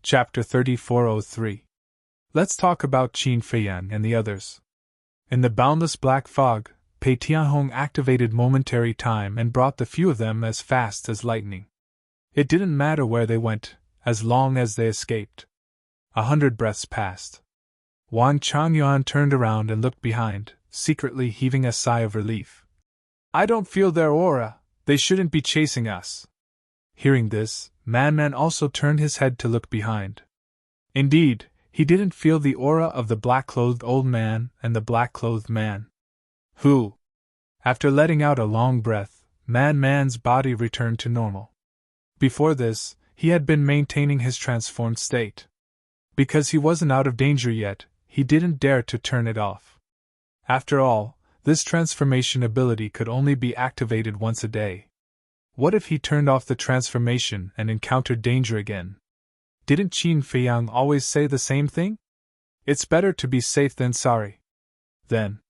Chapter 3403. Let's talk about Qin Feiyang and the others. In the boundless black fog, Pei Tianhong activated momentary time and brought the few of them as fast as lightning. It didn't matter where they went, as long as they escaped. 100 breaths passed. Wang Changyuan turned around and looked behind, secretly heaving a sigh of relief. I don't feel their aura, they shouldn't be chasing us. Hearing this, Man also turned his head to look behind. Indeed, he didn't feel the aura of the black-clothed old man and the black-clothed man. Who? After letting out a long breath, Man's body returned to normal. Before this, he had been maintaining his transformed state. Because he wasn't out of danger yet, he didn't dare to turn it off. After all, this transformation ability could only be activated once a day. What if he turned off the transformation and encountered danger again? Didn't Qin Feiyang always say the same thing? It's better to be safe than sorry. Then,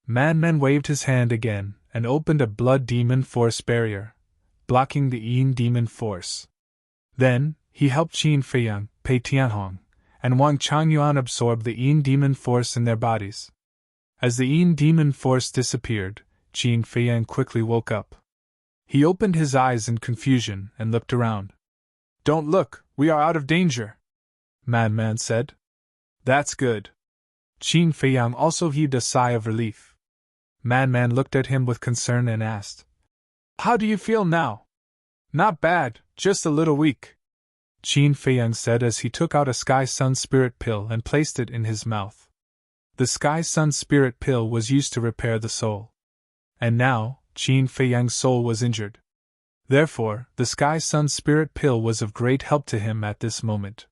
Man waved his hand again and opened a blood demon force barrier, blocking the Yin demon force. Then, he helped Qin Feiyang, Pei Tianhong, and Wang Changyuan absorb the Yin demon force in their bodies. As the Yin demon force disappeared, Qin Feiyang quickly woke up. He opened his eyes in confusion and looked around. Don't look, we are out of danger, Man said. That's good. Qin Feiyang also heaved a sigh of relief. Man looked at him with concern and asked, How do you feel now? Not bad, just a little weak, Qin Feiyang said as he took out a Sky Sun Spirit pill and placed it in his mouth. The Sky Sun Spirit pill was used to repair the soul. And now, Qin Feiyang's soul was injured. Therefore, the Sky Sun Spirit pill was of great help to him at this moment.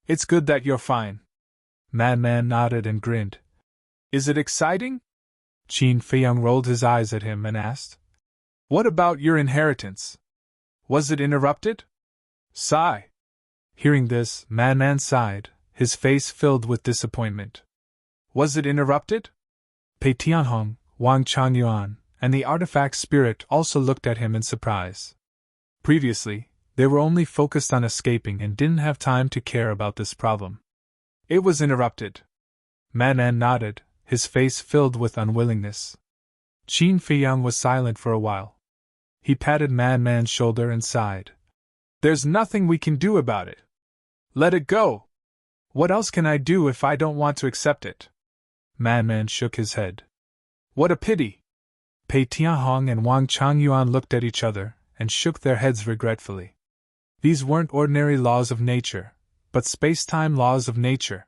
It's good that you're fine. Man nodded and grinned. Is it exciting? Qin Feiyang rolled his eyes at him and asked. What about your inheritance? Was it interrupted? Sigh. Hearing this, Man sighed, his face filled with disappointment. Was it interrupted? Pei Tianhong, Wang Changyuan, and the artifact spirit also looked at him in surprise. Previously, they were only focused on escaping and didn't have time to care about this problem. It was interrupted. Man nodded, his face filled with unwillingness. Qin Feiyang was silent for a while. He patted Man's shoulder and sighed. There's nothing we can do about it. Let it go. What else can I do if I don't want to accept it? Man shook his head. What a pity. Pei Tianhong and Wang Changyuan looked at each other and shook their heads regretfully. These weren't ordinary laws of nature, but space-time laws of nature.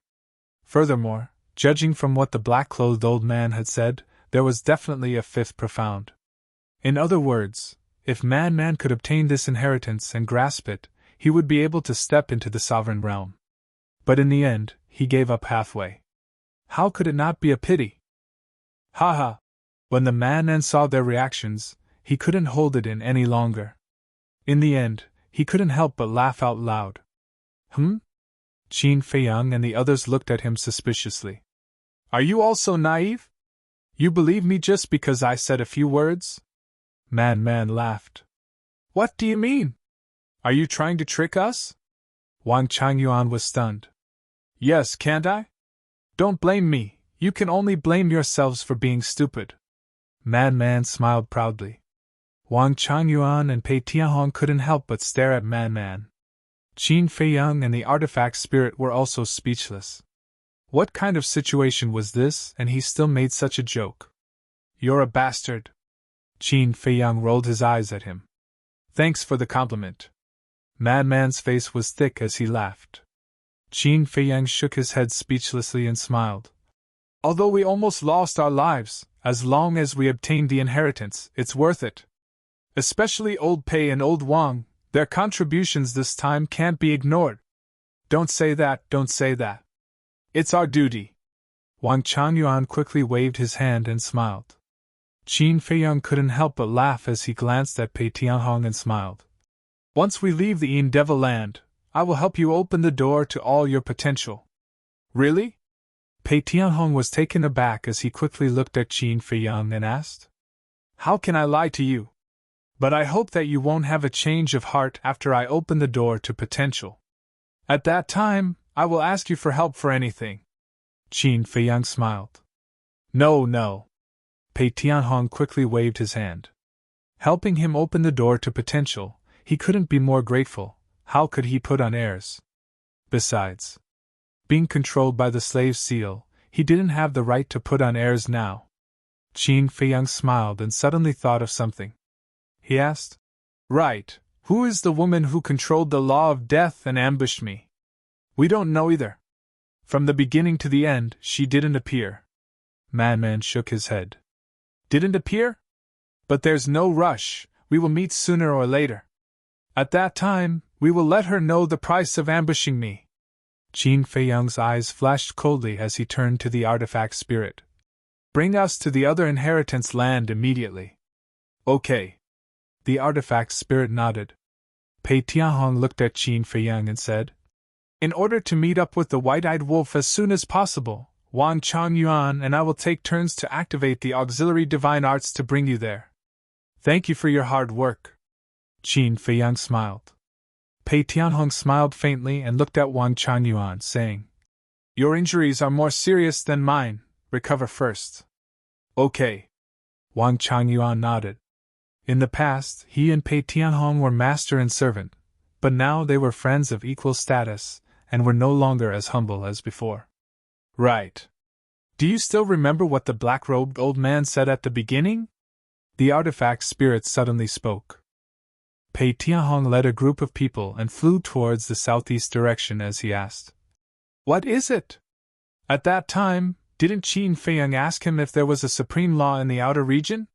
Furthermore, judging from what the black-clothed old man had said, there was definitely a fifth profound. In other words, if Man could obtain this inheritance and grasp it, he would be able to step into the sovereign realm. But in the end, he gave up halfway. How could it not be a pity? Ha! When the Man saw their reactions, he couldn't hold it in any longer. In the end, he couldn't help but laugh out loud. Qin Feiyang and the others looked at him suspiciously. Are you all so naive? You believe me just because I said a few words? Man laughed. What do you mean? Are you trying to trick us? Wang Changyuan was stunned. Yes, can't I? Don't blame me, you can only blame yourselves for being stupid. Man smiled proudly. Wang Changyuan and Pei Tianhong couldn't help but stare at Man. Qin Feiyang and the artifact spirit were also speechless. What kind of situation was this, and he still made such a joke? You're a bastard. Qin Feiyang rolled his eyes at him. Thanks for the compliment. Man's face was thick as he laughed. Qin Feiyang shook his head speechlessly and smiled. Although we almost lost our lives, as long as we obtained the inheritance, it's worth it. Especially old Pei and old Wang, their contributions this time can't be ignored. Don't say that. It's our duty. Wang Changyuan quickly waved his hand and smiled. Qin Feiyang couldn't help but laugh as he glanced at Pei Tianhong and smiled. Once we leave the Yin Devil Land, I will help you open the door to all your potential. Really? Pei Tianhong was taken aback as he quickly looked at Qin Feiyang and asked. How can I lie to you? But I hope that you won't have a change of heart after I open the door to potential. At that time, I will ask you for help for anything. Qin Feiyang smiled. No, no. Pei Tianhong quickly waved his hand. Helping him open the door to potential, he couldn't be more grateful. How could he put on airs? Besides, being controlled by the slave seal, he didn't have the right to put on airs now. Qin Feiyang smiled and suddenly thought of something. He asked, Right, who is the woman who controlled the law of death and ambushed me? We don't know either. From the beginning to the end, she didn't appear. Man shook his head. Didn't appear? But there's no rush, we will meet sooner or later. At that time, we will let her know the price of ambushing me. Qin Feiyang's eyes flashed coldly as he turned to the artifact spirit. Bring us to the other inheritance land immediately. Okay. The artifact spirit nodded. Pei Tianhong looked at Qin Feiyang and said, In order to meet up with the white-eyed wolf as soon as possible, Wang Changyuan and I will take turns to activate the auxiliary divine arts to bring you there. Thank you for your hard work. Qin Feiyang smiled. Pei Tianhong smiled faintly and looked at Wang Changyuan, saying, Your injuries are more serious than mine, recover first. Okay. Wang Changyuan nodded. In the past, he and Pei Tianhong were master and servant, but now they were friends of equal status, and were no longer as humble as before. Right. Do you still remember what the black-robed old man said at the beginning? The artifact spirit suddenly spoke. Pei Tianhong led a group of people and flew towards the southeast direction as he asked, What is it? At that time, didn't Qin Feiyang ask him if there was a supreme law in the outer region?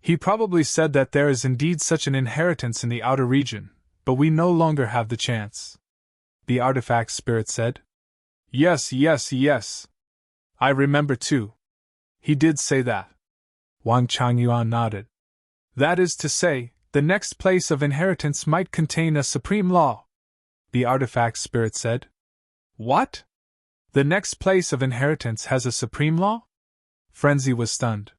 He probably said that there is indeed such an inheritance in the outer region, but we no longer have the chance. The artifact spirit said. Yes. I remember too. He did say that. Wang Changyuan nodded. That is to say, the next place of inheritance might contain a supreme law. The artifact spirit said. What? The next place of inheritance has a supreme law? Frenzy was stunned.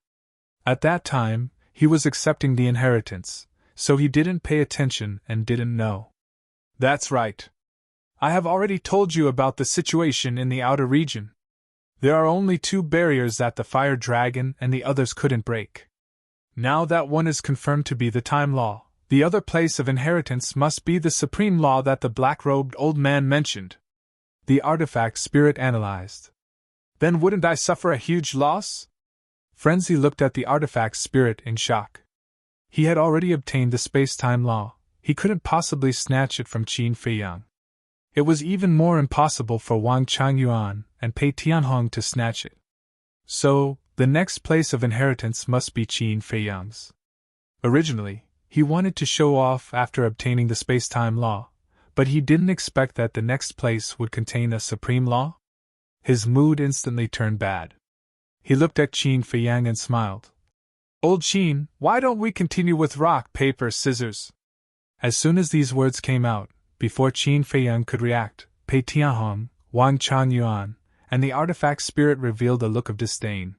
At that time, he was accepting the inheritance, so he didn't pay attention and didn't know. That's right. I have already told you about the situation in the outer region. There are only 2 barriers that the fire dragon and the others couldn't break. Now that one is confirmed to be the time law, the other place of inheritance must be the supreme law that the black-robed old man mentioned. The artifact spirit analyzed. Then wouldn't I suffer a huge loss? Frenzy looked at the artifact spirit in shock. He had already obtained the space-time law. He couldn't possibly snatch it from Qin Feiyang. It was even more impossible for Wang Changyuan and Pei Tianhong to snatch it. So, the next place of inheritance must be Qin Feiyang's. Originally, he wanted to show off after obtaining the space-time law, but he didn't expect that the next place would contain a supreme law. His mood instantly turned bad. He looked at Qin Feiyang and smiled. Old Qin, why don't we continue with rock, paper, scissors? As soon as these words came out, before Qin Feiyang could react, Pei Tianhong, Wang Changyuan, and the artifact spirit revealed a look of disdain.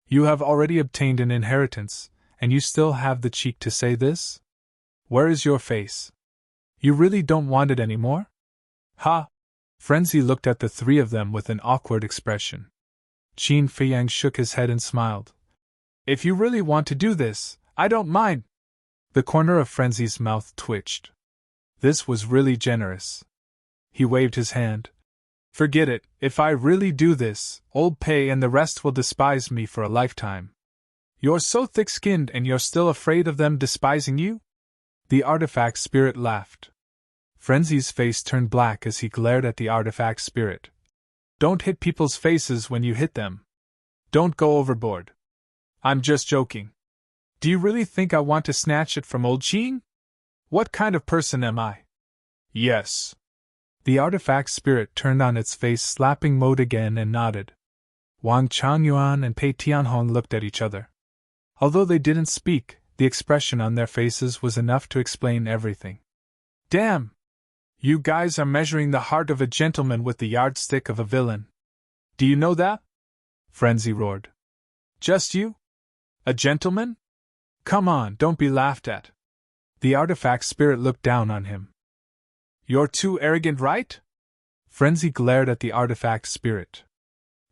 You have already obtained an inheritance, and you still have the cheek to say this? Where is your face? You really don't want it anymore? Ha! Frenzy looked at the 3 of them with an awkward expression. Qin Feiyang shook his head and smiled. If you really want to do this, I don't mind. The corner of Frenzy's mouth twitched. This was really generous. He waved his hand. Forget it, if I really do this, old Pei and the rest will despise me for a lifetime. You're so thick-skinned and you're still afraid of them despising you? The artifact spirit laughed. Frenzy's face turned black as he glared at the artifact spirit. Don't hit people's faces when you hit them. Don't go overboard. I'm just joking. Do you really think I want to snatch it from old Qin? What kind of person am I? Yes. The artifact spirit turned on its face slapping mode again and nodded. Wang Changyuan and Pei Tianhong looked at each other. Although they didn't speak, the expression on their faces was enough to explain everything. Damn! You guys are measuring the heart of a gentleman with the yardstick of a villain. Do you know that? Frenzy roared. Just you? A gentleman? Come on, don't be laughed at. The artifact spirit looked down on him. You're too arrogant, right? Frenzy glared at the artifact spirit.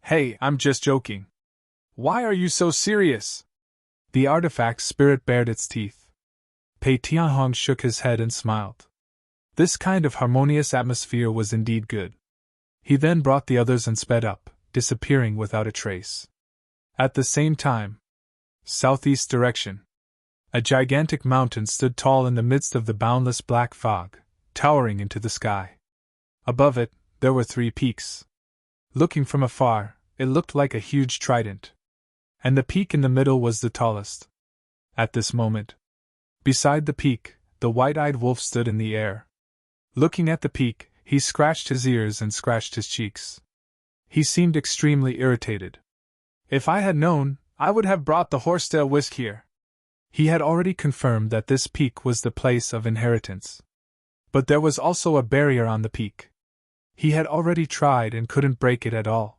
Hey, I'm just joking. Why are you so serious? The artifact spirit bared its teeth. Pei Tianhong shook his head and smiled. This kind of harmonious atmosphere was indeed good. He then brought the others and sped up, disappearing without a trace. At the same time, southeast direction, a gigantic mountain stood tall in the midst of the boundless black fog, towering into the sky. Above it, there were 3 peaks. Looking from afar, it looked like a huge trident. And the peak in the middle was the tallest. At this moment, beside the peak, the white-eyed wolf stood in the air. Looking at the peak, he scratched his ears and scratched his cheeks. He seemed extremely irritated. If I had known, I would have brought the horsetail whisk here. He had already confirmed that this peak was the place of inheritance. But there was also a barrier on the peak. He had already tried and couldn't break it at all.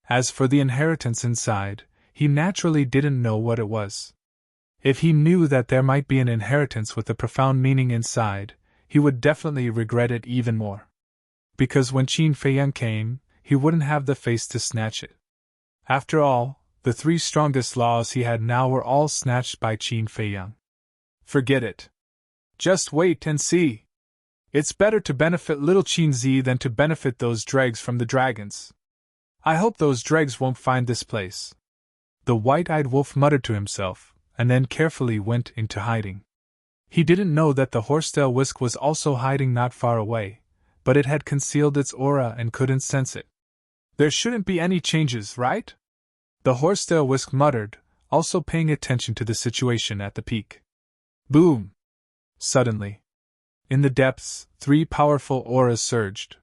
As for the inheritance inside, he naturally didn't know what it was. If he knew that there might be an inheritance with a profound meaning inside, he would definitely regret it even more. Because when Qin Feiyang came, he wouldn't have the face to snatch it. After all, the 3 strongest laws he had now were all snatched by Qin Feiyang. Forget it. Just wait and see. It's better to benefit little Qin Zi than to benefit those dregs from the dragons. I hope those dregs won't find this place. The white-eyed wolf muttered to himself, and then carefully went into hiding. He didn't know that the horsetail whisk was also hiding not far away, but it had concealed its aura and couldn't sense it. There shouldn't be any changes, right? The horsetail whisk muttered, also paying attention to the situation at the peak. Boom! Suddenly, in the depths, 3 powerful auras surged.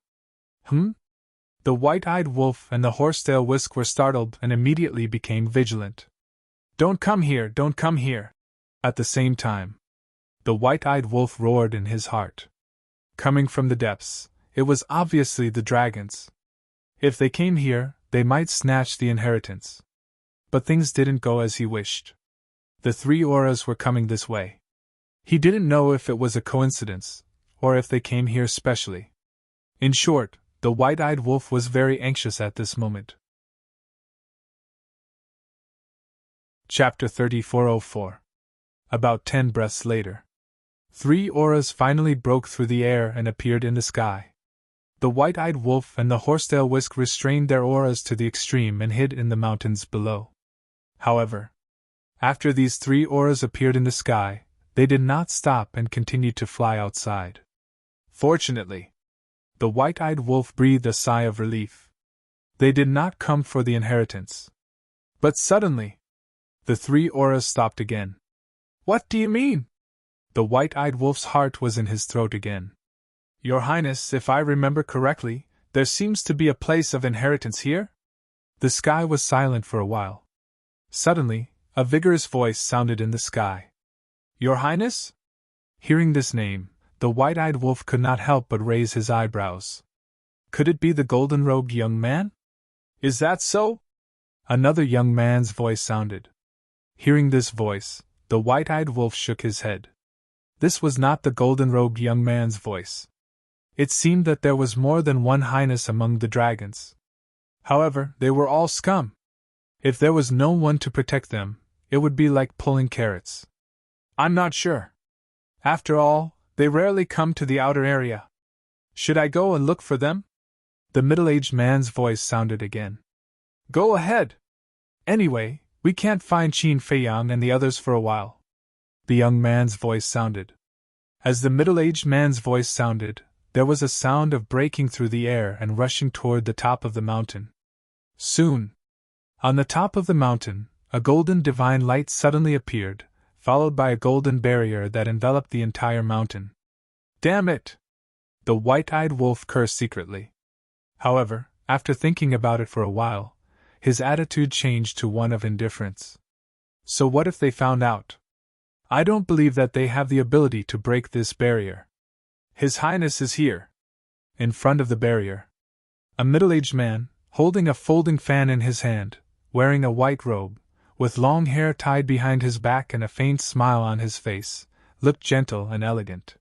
The white-eyed wolf and the horsetail whisk were startled and immediately became vigilant. Don't come here, don't come here! At the same time, the white-eyed wolf roared in his heart. Coming from the depths, it was obviously the dragons. If they came here, they might snatch the inheritance. But things didn't go as he wished. The 3 auras were coming this way. He didn't know if it was a coincidence, or if they came here specially. In short, the white-eyed wolf was very anxious at this moment. Chapter 3404. About 10 breaths later, 3 auras finally broke through the air and appeared in the sky. The white-eyed wolf and the horsetail whisk restrained their auras to the extreme and hid in the mountains below. However, after these 3 auras appeared in the sky, they did not stop and continued to fly outside. Fortunately, the white-eyed wolf breathed a sigh of relief. They did not come for the inheritance. But suddenly, the 3 auras stopped again. What do you mean? The white-eyed wolf's heart was in his throat again. Your Highness, if I remember correctly, there seems to be a place of inheritance here? The sky was silent for a while. Suddenly, a vigorous voice sounded in the sky. Your Highness? Hearing this name, the white-eyed wolf could not help but raise his eyebrows. Could it be the golden-robed young man? Is that so? Another young man's voice sounded. Hearing this voice, the white-eyed wolf shook his head. This was not the golden-robed young man's voice. It seemed that there was more than one highness among the dragons. However, they were all scum. If there was no one to protect them, it would be like pulling carrots. I'm not sure. After all, they rarely come to the outer area. Should I go and look for them? The middle-aged man's voice sounded again. Go ahead. Anyway, we can't find Qin Feiyang and the others for a while. The young man's voice sounded. As the middle-aged man's voice sounded, there was a sound of breaking through the air and rushing toward the top of the mountain. Soon, on the top of the mountain, a golden divine light suddenly appeared, followed by a golden barrier that enveloped the entire mountain. Damn it! The white-eyed wolf cursed secretly. However, after thinking about it for a while, his attitude changed to one of indifference. So what if they found out? I don't believe that they have the ability to break this barrier. His Highness is here. In front of the barrier, a middle-aged man, holding a folding fan in his hand, wearing a white robe, with long hair tied behind his back and a faint smile on his face, looked gentle and elegant.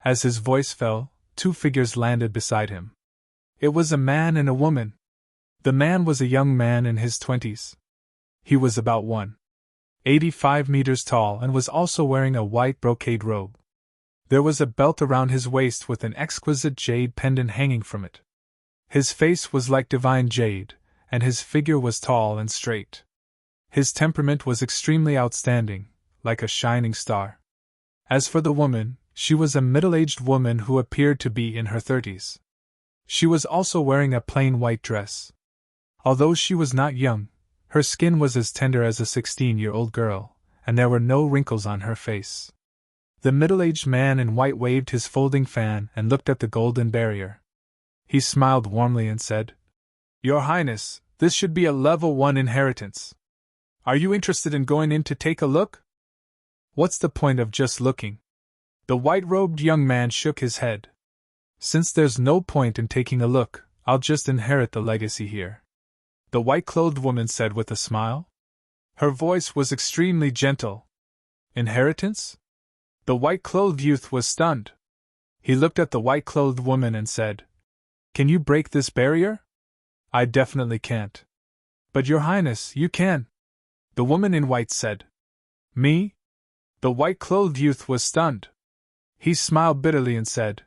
As his voice fell, 2 figures landed beside him. It was a man and a woman. The man was a young man in his 20s. He was about 185 meters tall and was also wearing a white brocade robe. There was a belt around his waist with an exquisite jade pendant hanging from it. His face was like divine jade, and his figure was tall and straight. His temperament was extremely outstanding, like a shining star. As for the woman, she was a middle-aged woman who appeared to be in her 30s. She was also wearing a plain white dress. Although she was not young, her skin was as tender as a 16-year-old girl, and there were no wrinkles on her face. The middle-aged man in white waved his folding fan and looked at the golden barrier. He smiled warmly and said, "Your Highness, this should be a level 1 inheritance. Are you interested in going in to take a look?" "What's the point of just looking?" The white-robed young man shook his head. "Since there's no point in taking a look, I'll just inherit the legacy here," the white-clothed woman said with a smile. Her voice was extremely gentle. "Inheritance?" The white-clothed youth was stunned. He looked at the white-clothed woman and said, "Can you break this barrier?" "I definitely can't." "But Your Highness, you can," the woman in white said. "Me?" The white-clothed youth was stunned. He smiled bitterly and said,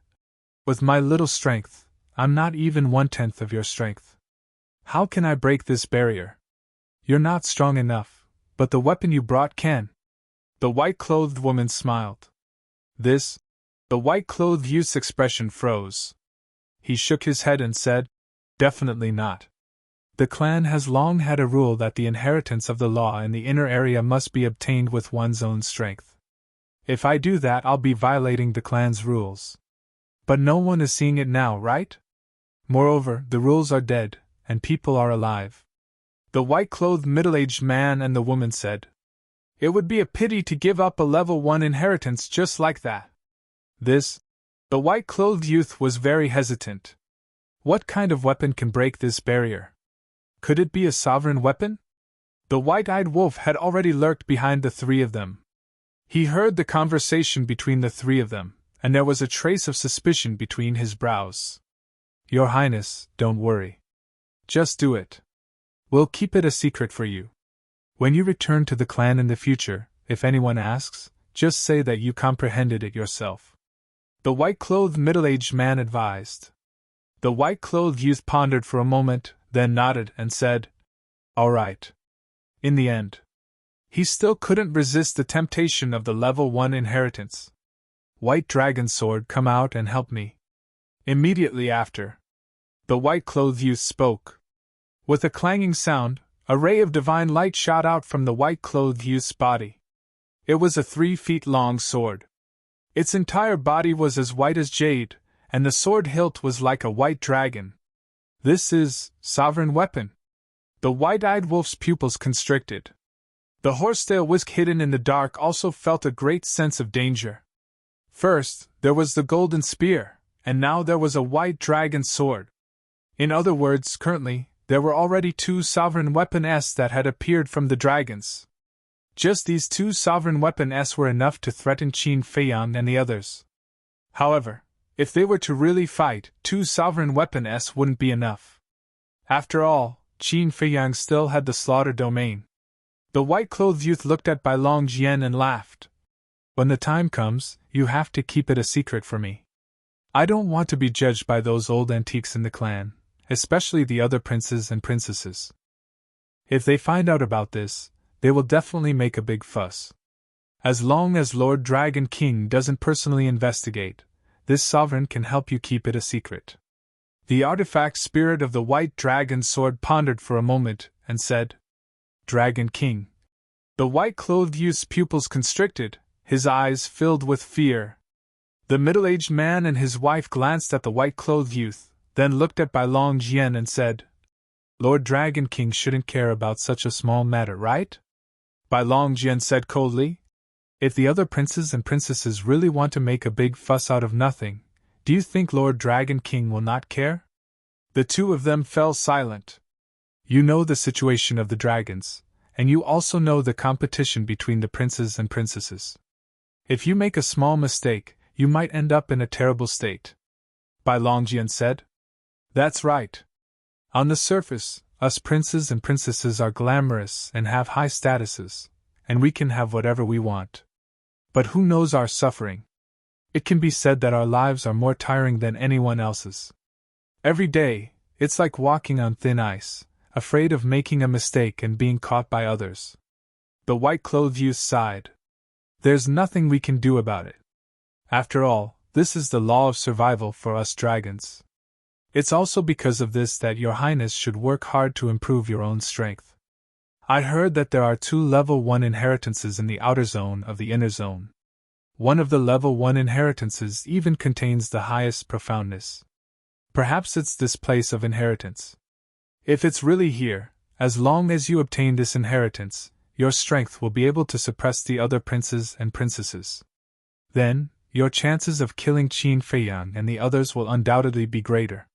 "With my little strength, I'm not even 1/10 of your strength. How can I break this barrier? You're not strong enough, but the weapon you brought can." The white-clothed woman smiled. The white-clothed youth's expression froze. He shook his head and said, "Definitely not. The clan has long had a rule that the inheritance of the law in the inner area must be obtained with one's own strength. If I do that, I'll be violating the clan's rules. But no one is seeing it now, right? Moreover, the rules are dead, and people are alive." The white-clothed middle-aged man and the woman said, "It would be a pity to give up a level 1 inheritance just like that." The white-clothed youth was very hesitant. What kind of weapon can break this barrier? Could it be a sovereign weapon? The white-eyed wolf had already lurked behind the three of them. He heard the conversation between the three of them, and there was a trace of suspicion between his brows. "Your Highness, don't worry. Just do it. We'll keep it a secret for you. When you return to the clan in the future, if anyone asks, just say that you comprehended it yourself," the white-clothed middle-aged man advised. The white-clothed youth pondered for a moment, then nodded and said, "All right." In the end, he still couldn't resist the temptation of the level 1 inheritance. "White dragon sword, come out and help me." Immediately after, the white-clothed youth spoke. With a clanging sound, a ray of divine light shot out from the white-clothed youth's body. It was a 3-feet-long sword. Its entire body was as white as jade, and the sword hilt was like a white dragon. "This is sovereign weapon." The white-eyed wolf's pupils constricted. The horsetail whisk hidden in the dark also felt a great sense of danger. First, there was the golden spear, and now there was a white dragon sword. In other words, currently, there were already 2 sovereign weapons that had appeared from the dragons. Just these 2 sovereign weapons were enough to threaten Qin Feiyang and the others. However, if they were to really fight, 2 sovereign weapons wouldn't be enough. After all, Qin Feiyang still had the slaughter domain. The white-clothed youth looked at Bai Longjian and laughed. "When the time comes, you have to keep it a secret for me. I don't want to be judged by those old antiques in the clan, especially the other princes and princesses. If they find out about this, they will definitely make a big fuss. As long as Lord Dragon King doesn't personally investigate, this sovereign can help you keep it a secret." The artifact spirit of the white dragon sword pondered for a moment, and said, "Dragon King." The white-clothed youth's pupils constricted, his eyes filled with fear. The middle-aged man and his wife glanced at the white-clothed youth, then looked at Bai Longjian and said, "Lord Dragon King shouldn't care about such a small matter, right?" Bai Longjian said coldly, "If the other princes and princesses really want to make a big fuss out of nothing, do you think Lord Dragon King will not care?" The 2 of them fell silent. "You know the situation of the dragons, and you also know the competition between the princes and princesses. If you make a small mistake, you might end up in a terrible state," Bai Longjian said. That's right. On the surface, us princes and princesses are glamorous and have high statuses, and we can have whatever we want. But who knows our suffering? It can be said that our lives are more tiring than anyone else's. Every day, it's like walking on thin ice, afraid of making a mistake and being caught by others. The white-clothed youth sighed. There's nothing we can do about it. After all, this is the law of survival for us dragons. It's also because of this that Your Highness should work hard to improve your own strength. I heard that there are 2 level 1 inheritances in the outer zone of the inner zone. One of the level 1 inheritances even contains the highest profoundness. Perhaps it's this place of inheritance. If it's really here, as long as you obtain this inheritance, your strength will be able to suppress the other princes and princesses. Then, your chances of killing Qin Feiyang and the others will undoubtedly be greater.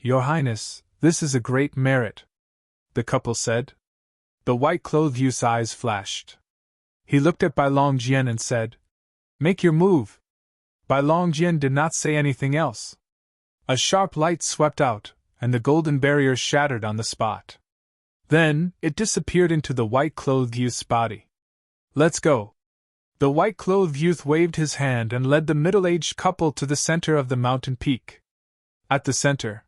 Your Highness, this is a great merit, the couple said. The white-clothed youth's eyes flashed. He looked at Bai Longjian and said, "Make your move." Bai Longjian did not say anything else. A sharp light swept out, and the golden barrier shattered on the spot. Then, it disappeared into the white-clothed youth's body. "Let's go." The white-clothed youth waved his hand and led the middle-aged couple to the center of the mountain peak. At the center,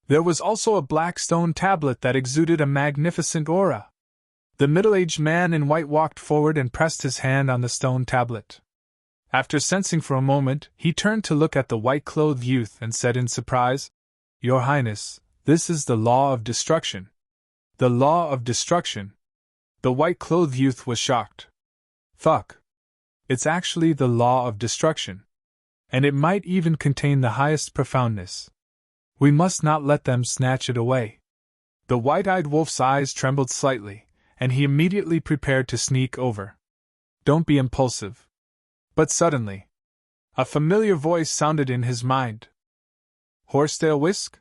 there was also a black stone tablet that exuded a magnificent aura. The middle-aged man in white walked forward and pressed his hand on the stone tablet. After sensing for a moment, he turned to look at the white-clothed youth and said in surprise, "Your Highness, this is the law of destruction." The law of destruction. The white-clothed youth was shocked. Fuck. It's actually the law of destruction. And it might even contain the highest profoundness. We must not let them snatch it away. The white-eyed wolf's eyes trembled slightly, and he immediately prepared to sneak over. Don't be impulsive. But suddenly, a familiar voice sounded in his mind. Horsetail Whisk?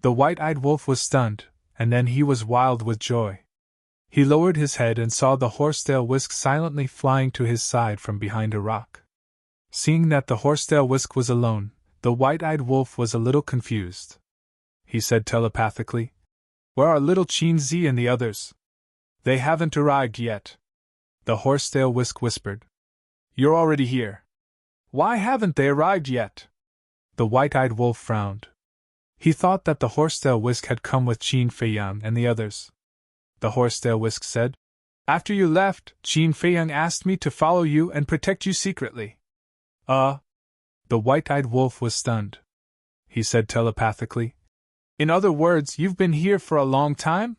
The white-eyed wolf was stunned, and then he was wild with joy. He lowered his head and saw the horsetail Whisk silently flying to his side from behind a rock. Seeing that the horsetail Whisk was alone, the white-eyed wolf was a little confused. He said telepathically, "Where are little Qin Zi and the others?" "They haven't arrived yet." The horsetail Whisk whispered. "You're already here. Why haven't they arrived yet?" The white-eyed wolf frowned. He thought that the horsetail Whisk had come with Qin Feiyang and the others. The horsetail Whisk said, "After you left, Qin Feiyang asked me to follow you and protect you secretly." The white-eyed wolf was stunned. He said telepathically, "In other words, you've been here for a long time?"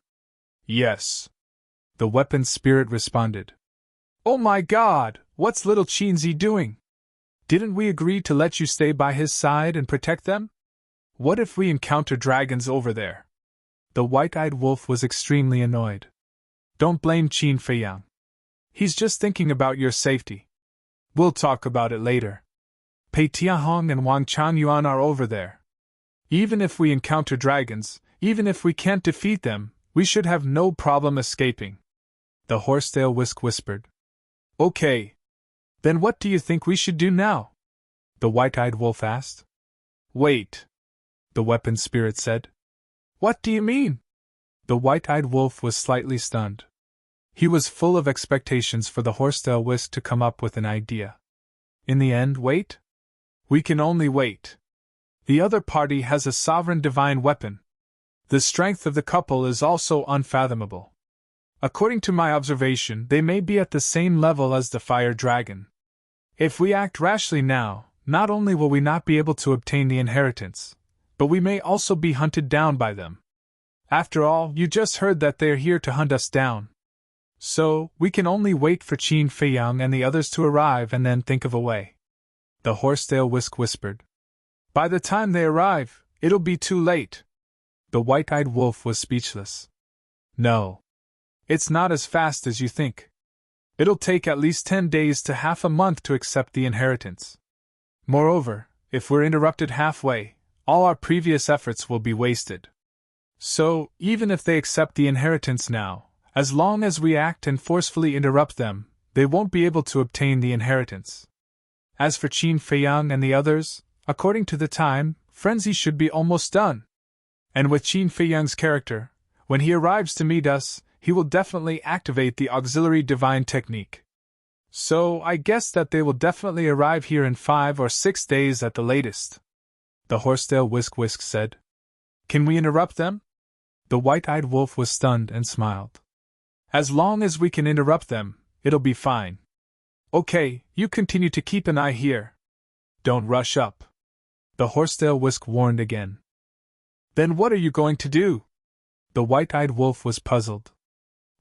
"Yes." The weapon spirit responded. "Oh my God, what's little Qin Zi doing? Didn't we agree to let you stay by his side and protect them? What if we encounter dragons over there?" The white-eyed wolf was extremely annoyed. "Don't blame Qin Feiyang. He's just thinking about your safety. We'll talk about it later. Pei Tianhong and Wang Changyuan are over there. Even if we encounter dragons, even if we can't defeat them, we should have no problem escaping." The horsetail Whisk whispered. "Okay. Then what do you think we should do now?" The white-eyed wolf asked. "Wait," the weapon spirit said. "What do you mean?" The white-eyed wolf was slightly stunned. He was full of expectations for the horsetail Whisk to come up with an idea. In the end, wait? We can only wait. The other party has a sovereign divine weapon. The strength of the couple is also unfathomable. According to my observation, they may be at the same level as the fire dragon. If we act rashly now, not only will we not be able to obtain the inheritance, but we may also be hunted down by them. After all, you just heard that they are here to hunt us down. So, we can only wait for Qin Feiyang and the others to arrive and then think of a way." The horsetail Whisk whispered. "By the time they arrive, it'll be too late." The white-eyed wolf was speechless. "No. It's not as fast as you think. It'll take at least 10 days to half a month to accept the inheritance. Moreover, if we're interrupted halfway, all our previous efforts will be wasted. So, even if they accept the inheritance now, as long as we act and forcefully interrupt them, they won't be able to obtain the inheritance. As for Qin Feiyang and the others, according to the time, frenzy should be almost done. And with Qin Feiyang's character, when he arrives to meet us, he will definitely activate the auxiliary divine technique. So, I guess that they will definitely arrive here in 5 or 6 days at the latest. The horsetail Whisk said. Can we interrupt them? The white-eyed wolf was stunned and smiled. As long as we can interrupt them, it'll be fine. Okay, you continue to keep an eye here. Don't rush up. The horsetail Whisk warned again. Then what are you going to do? The white-eyed wolf was puzzled.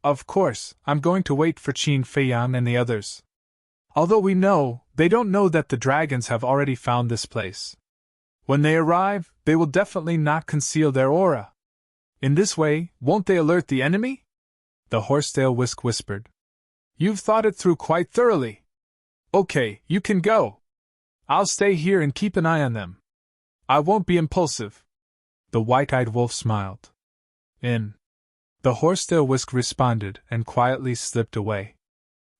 Of course, I'm going to wait for Qin Feiyang and the others. Although we know, they don't know that the dragons have already found this place. When they arrive, they will definitely not conceal their aura. In this way, won't they alert the enemy? The horsetail Whisk whispered. You've thought it through quite thoroughly. Okay, you can go. I'll stay here and keep an eye on them. I won't be impulsive. The white-eyed wolf smiled. In. The horsetail Whisk responded and quietly slipped away.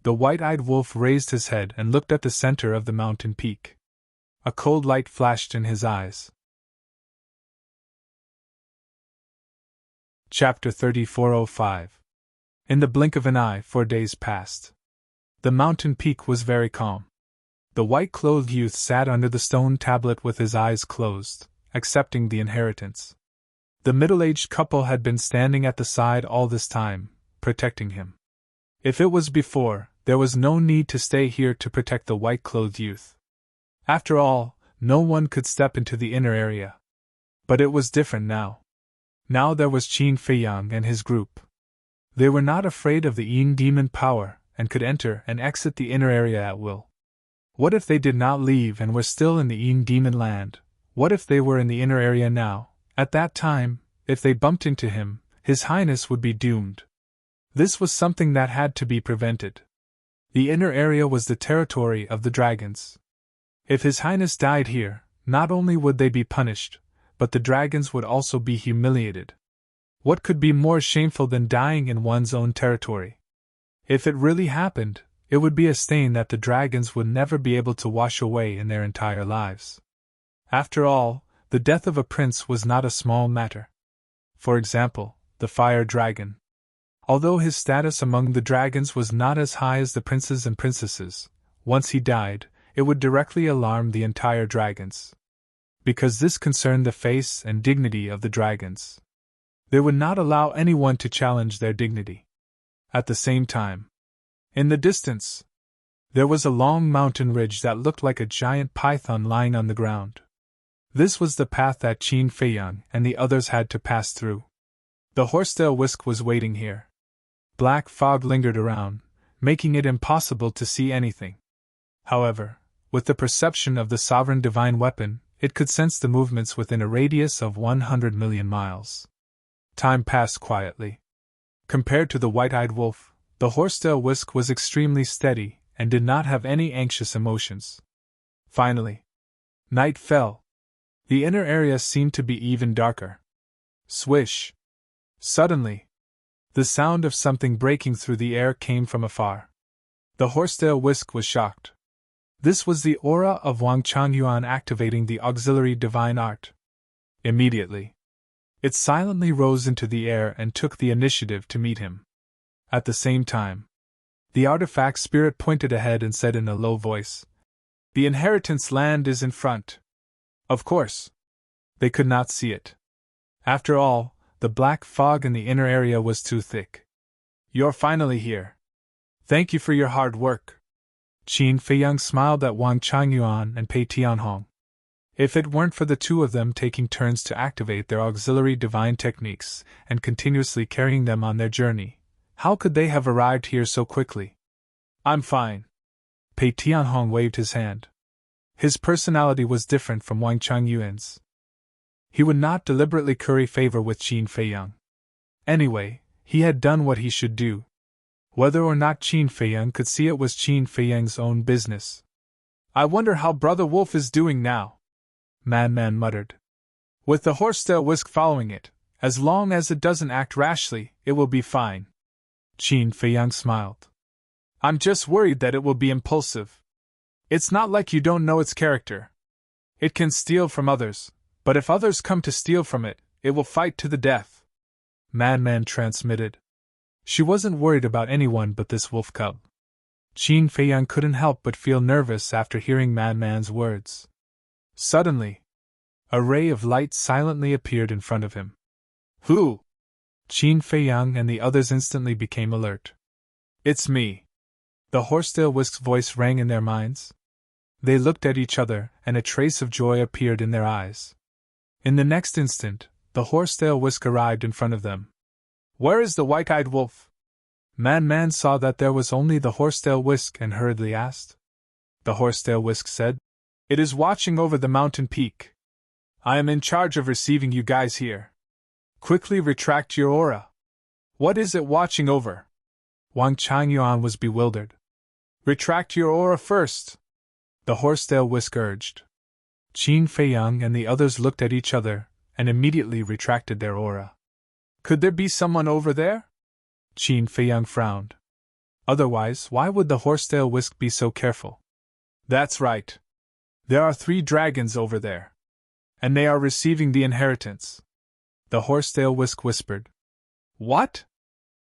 The white-eyed wolf raised his head and looked at the center of the mountain peak. A cold light flashed in his eyes. Chapter 3405. In the blink of an eye, 4 days passed. The mountain peak was very calm. The white-clothed youth sat under the stone tablet with his eyes closed, accepting the inheritance. The middle-aged couple had been standing at the side all this time, protecting him. If it was before, there was no need to stay here to protect the white-clothed youth. After all, no one could step into the inner area. But it was different now. Now there was Qin Feiyang and his group. They were not afraid of the Yin demon power, and could enter and exit the inner area at will. What if they did not leave and were still in the Yin demon land? What if they were in the inner area now? At that time, if they bumped into him, His Highness would be doomed. This was something that had to be prevented. The inner area was the territory of the dragons. If His Highness died here, not only would they be punished, but the dragons would also be humiliated. What could be more shameful than dying in one's own territory? If it really happened, it would be a stain that the dragons would never be able to wash away in their entire lives. After all, the death of a prince was not a small matter. For example, the fire dragon. Although his status among the dragons was not as high as the princes and princesses, once he died, it would directly alarm the entire dragons. Because this concerned the face and dignity of the dragons. They would not allow anyone to challenge their dignity. At the same time, in the distance, there was a long mountain ridge that looked like a giant python lying on the ground. This was the path that Qin Feiyang and the others had to pass through. The horsetail Whisk was waiting here. Black fog lingered around, making it impossible to see anything. However, with the perception of the sovereign divine weapon, it could sense the movements within a radius of 100 million miles. Time passed quietly. Compared to the white-eyed wolf, the horsetail Whisk was extremely steady and did not have any anxious emotions. Finally, night fell. The inner area seemed to be even darker. Swish! Suddenly, the sound of something breaking through the air came from afar. The horsetail Whisk was shocked. This was the aura of Wang Changyuan activating the auxiliary divine art. Immediately, it silently rose into the air and took the initiative to meet him. At the same time, the artifact spirit pointed ahead and said in a low voice, "The inheritance land is in front." Of course, they could not see it. After all, the black fog in the inner area was too thick. "You're finally here. Thank you for your hard work." Qin Feiyang smiled at Wang Changyuan and Pei Tianhong. If it weren't for the two of them taking turns to activate their auxiliary divine techniques and continuously carrying them on their journey, how could they have arrived here so quickly? "I'm fine." Pei Tianhong waved his hand. His personality was different from Wang Changyuan's. He would not deliberately curry favor with Qin Feiyang. Anyway, he had done what he should do. Whether or not Qin Feiyang could see it was Qin Feiyang's own business. "I wonder how Brother Wolf is doing now," Man muttered. "With the horsetail Whisk following it, as long as it doesn't act rashly, it will be fine." Qin Feiyang smiled. "I'm just worried that it will be impulsive. It's not like you don't know its character. It can steal from others, but if others come to steal from it, It will fight to the death. Madman transmitted. She wasn't worried about anyone but this wolf cub. Qin Feiyang couldn't help but feel nervous after hearing Madman's words. Suddenly, a ray of light silently appeared in front of him. Who? Qin Feiyang and the others instantly became alert. It's me. The Horsetail Whisk's voice rang in their minds. They looked at each other, and a trace of joy appeared in their eyes. In the next instant, the Horsetail Whisk arrived in front of them. Where is the white-eyed wolf? Man saw that there was only the Horsetail Whisk and hurriedly asked. The Horsetail Whisk said, It is watching over the mountain peak. I am in charge of receiving you guys here. Quickly retract your aura. What is it watching over? Wang Changyuan was bewildered. Retract your aura first, the Horsetail Whisk urged. Qin Feiyang and the others looked at each other and immediately retracted their aura. Could there be someone over there? Qin Feiyang frowned. Otherwise, why would the Horsetail Whisk be so careful? That's right. There are 3 dragons over there. And they are receiving the inheritance. The Horsetail Whisk whispered. What?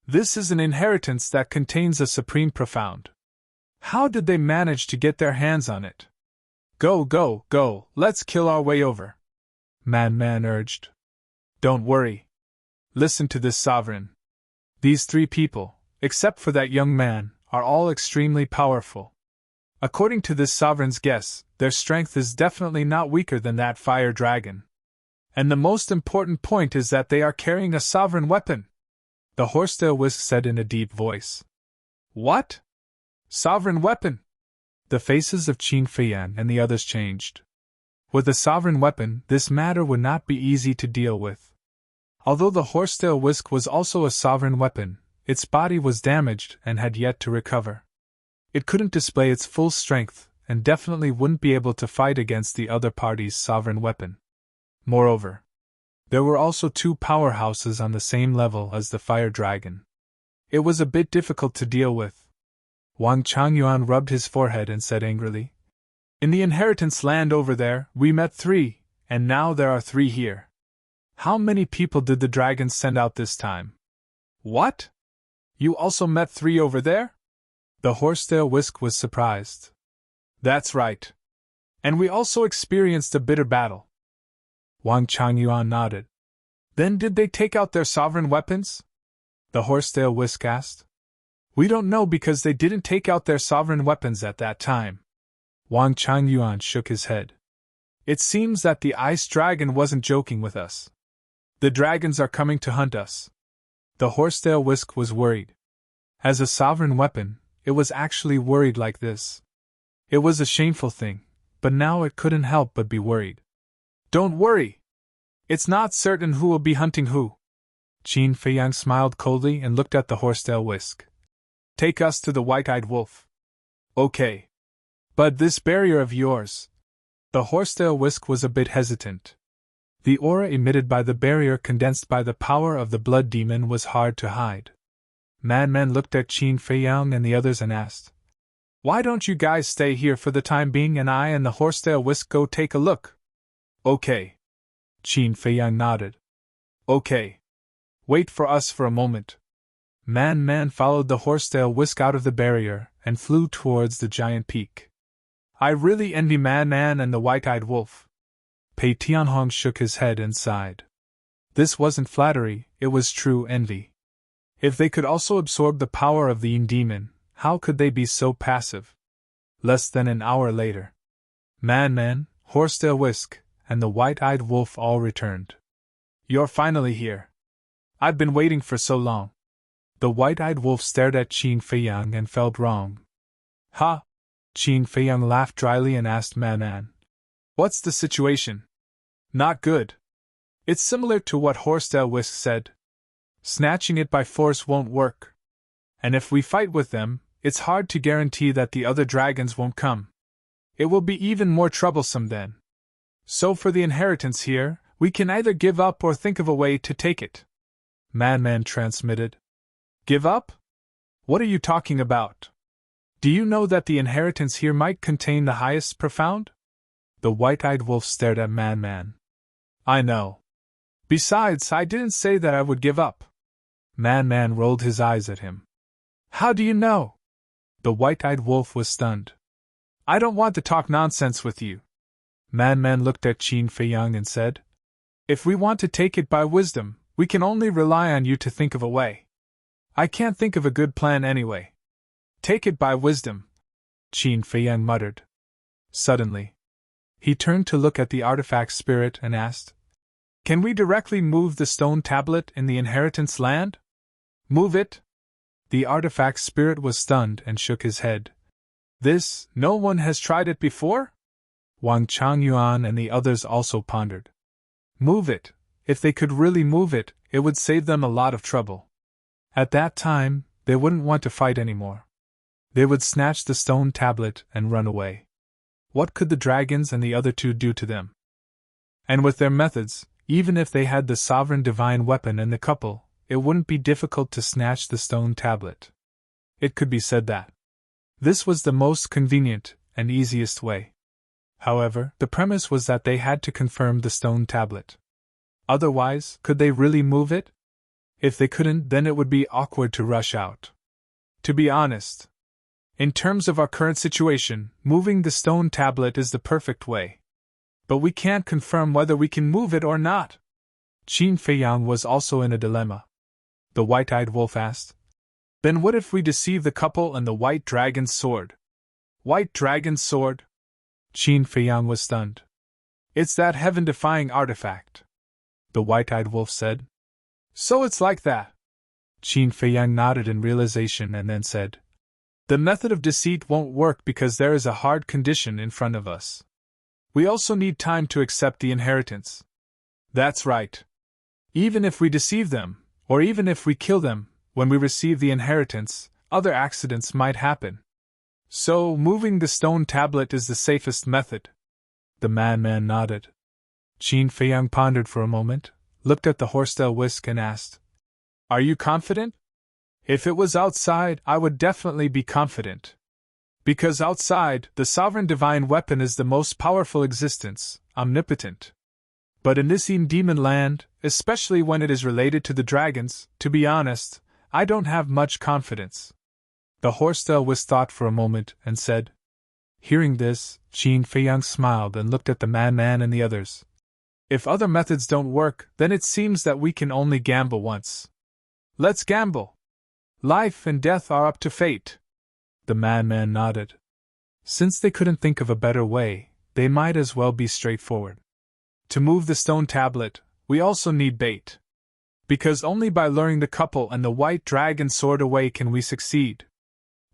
This is an inheritance that contains a supreme profound. How did they manage to get their hands on it? Go, let's kill our way over. Man urged. Don't worry. Listen to this sovereign. These 3 people, except for that young man, are all extremely powerful. According to this sovereign's guess, their strength is definitely not weaker than that fire dragon. And the most important point is that they are carrying a sovereign weapon, the Horsetail Whisk said in a deep voice. What? Sovereign weapon? The faces of Qin Feiyang and the others changed. With a sovereign weapon, this matter would not be easy to deal with. Although the Horsetail Whisk was also a sovereign weapon, its body was damaged and had yet to recover. It couldn't display its full strength, and definitely wouldn't be able to fight against the other party's sovereign weapon. Moreover, there were also 2 powerhouses on the same level as the fire dragon. It was a bit difficult to deal with. Wang Changyuan rubbed his forehead and said angrily, In the inheritance land over there, we met 3, and now there are 3 here. How many people did the dragons send out this time? What? You also met 3 over there? The Horsetail Whisk was surprised. That's right. And we also experienced a bitter battle. Wang Changyuan nodded. Then did they take out their sovereign weapons? The Horsetail Whisk asked. We don't know because they didn't take out their sovereign weapons at that time. Wang Changyuan shook his head. It seems that the ice dragon wasn't joking with us. The dragons are coming to hunt us. The Horsetail Whisk was worried. As a sovereign weapon, it was actually worried like this. It was a shameful thing, but now it couldn't help but be worried. Don't worry. It's not certain who will be hunting who. Qin Feiyang smiled coldly and looked at the Horsetail Whisk. Take us to the white-eyed wolf. Okay. But this barrier of yours. The Horsetail Whisk was a bit hesitant. The aura emitted by the barrier condensed by the power of the blood demon was hard to hide. Man looked at Qin Feiyang and the others and asked, Why don't you guys stay here for the time being and I and the Horsetail Whisk go take a look? Okay. Qin Feiyang nodded. Okay. Wait for us for a moment. Man followed the Horsetail Whisk out of the barrier and flew towards the giant peak. I really envy Man and the white-eyed wolf. Pei Tianhong shook his head and sighed. This wasn't flattery, it was true envy. If they could also absorb the power of the Yin demon, how could they be so passive? Less than an hour later, Man, Horsetail Whisk, and the white-eyed wolf all returned. You're finally here. I've been waiting for so long. The white-eyed wolf stared at Qin Feiyang and felt wrong. Ha! Qin Feiyang laughed dryly and asked Man, What's the situation? Not good. It's similar to what Horsetail Whisk said. Snatching it by force won't work. And if we fight with them, it's hard to guarantee that the other dragons won't come. It will be even more troublesome then. So for the inheritance here, we can either give up or think of a way to take it. Man transmitted. Give up? What are you talking about? Do you know that the inheritance here might contain the highest profound? The white-eyed wolf stared at Man. I know. Besides, I didn't say that I would give up. Man rolled his eyes at him. How do you know? The white-eyed wolf was stunned. I don't want to talk nonsense with you. Man looked at Qin Feiyang and said, If we want to take it by wisdom, we can only rely on you to think of a way. I can't think of a good plan anyway. Take it by wisdom, Qin Feiyang muttered. Suddenly, he turned to look at the artifact spirit and asked, Can we directly move the stone tablet in the inheritance land? Move it? The artifact spirit was stunned and shook his head. No one has tried it before? Wang Changyuan and the others also pondered. Move it. If they could really move it, it would save them a lot of trouble. At that time, they wouldn't want to fight anymore. They would snatch the stone tablet and run away. What could the dragons and the other two do to them? And with their methods, even if they had the sovereign divine weapon and the couple, it wouldn't be difficult to snatch the stone tablet. It could be said that this was the most convenient and easiest way. However, the premise was that they had to confirm the stone tablet. Otherwise, could they really move it? If they couldn't, then it would be awkward to rush out. To be honest, in terms of our current situation, moving the stone tablet is the perfect way. But we can't confirm whether we can move it or not. Qin Feiyang was also in a dilemma. The white-eyed wolf asked, Then what if we deceive the couple and the white dragon's sword? White dragon's sword? Qin Feiyang was stunned. It's that heaven-defying artifact. The white-eyed wolf said. So it's like that. Qin Feiyang nodded in realization and then said, The method of deceit won't work because there is a hard condition in front of us. We also need time to accept the inheritance. That's right. Even if we deceive them, or even if we kill them, when we receive the inheritance, other accidents might happen. So, moving the stone tablet is the safest method. The man nodded. Qin Feiyang pondered for a moment, looked at the horsetail whisk and asked, Are you confident? If it was outside, I would definitely be confident. Because outside, the sovereign divine weapon is the most powerful existence, omnipotent. But in this demon land, especially when it is related to the dragons, to be honest, I don't have much confidence. The horsetail whisk thought for a moment and said. Hearing this, Qin Feiyang smiled and looked at the man and the others. If other methods don't work, then it seems that we can only gamble once. Let's gamble. Life and death are up to fate. The man nodded. Since they couldn't think of a better way, they might as well be straightforward. To move the stone tablet, we also need bait. Because only by luring the couple and the white dragon sword away can we succeed.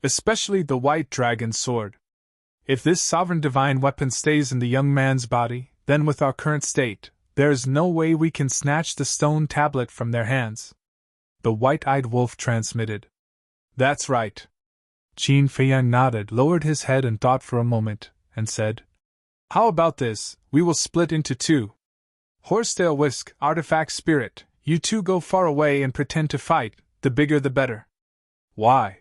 Especially the white dragon sword. If this sovereign divine weapon stays in the young man's body, then with our current state, there is no way we can snatch the stone tablet from their hands. The white-eyed wolf transmitted. That's right. Qin Feiyang nodded, lowered his head and thought for a moment, and said, How about this, we will split into two. Horsetail whisk, artifact spirit, you two go far away and pretend to fight, the bigger the better. Why?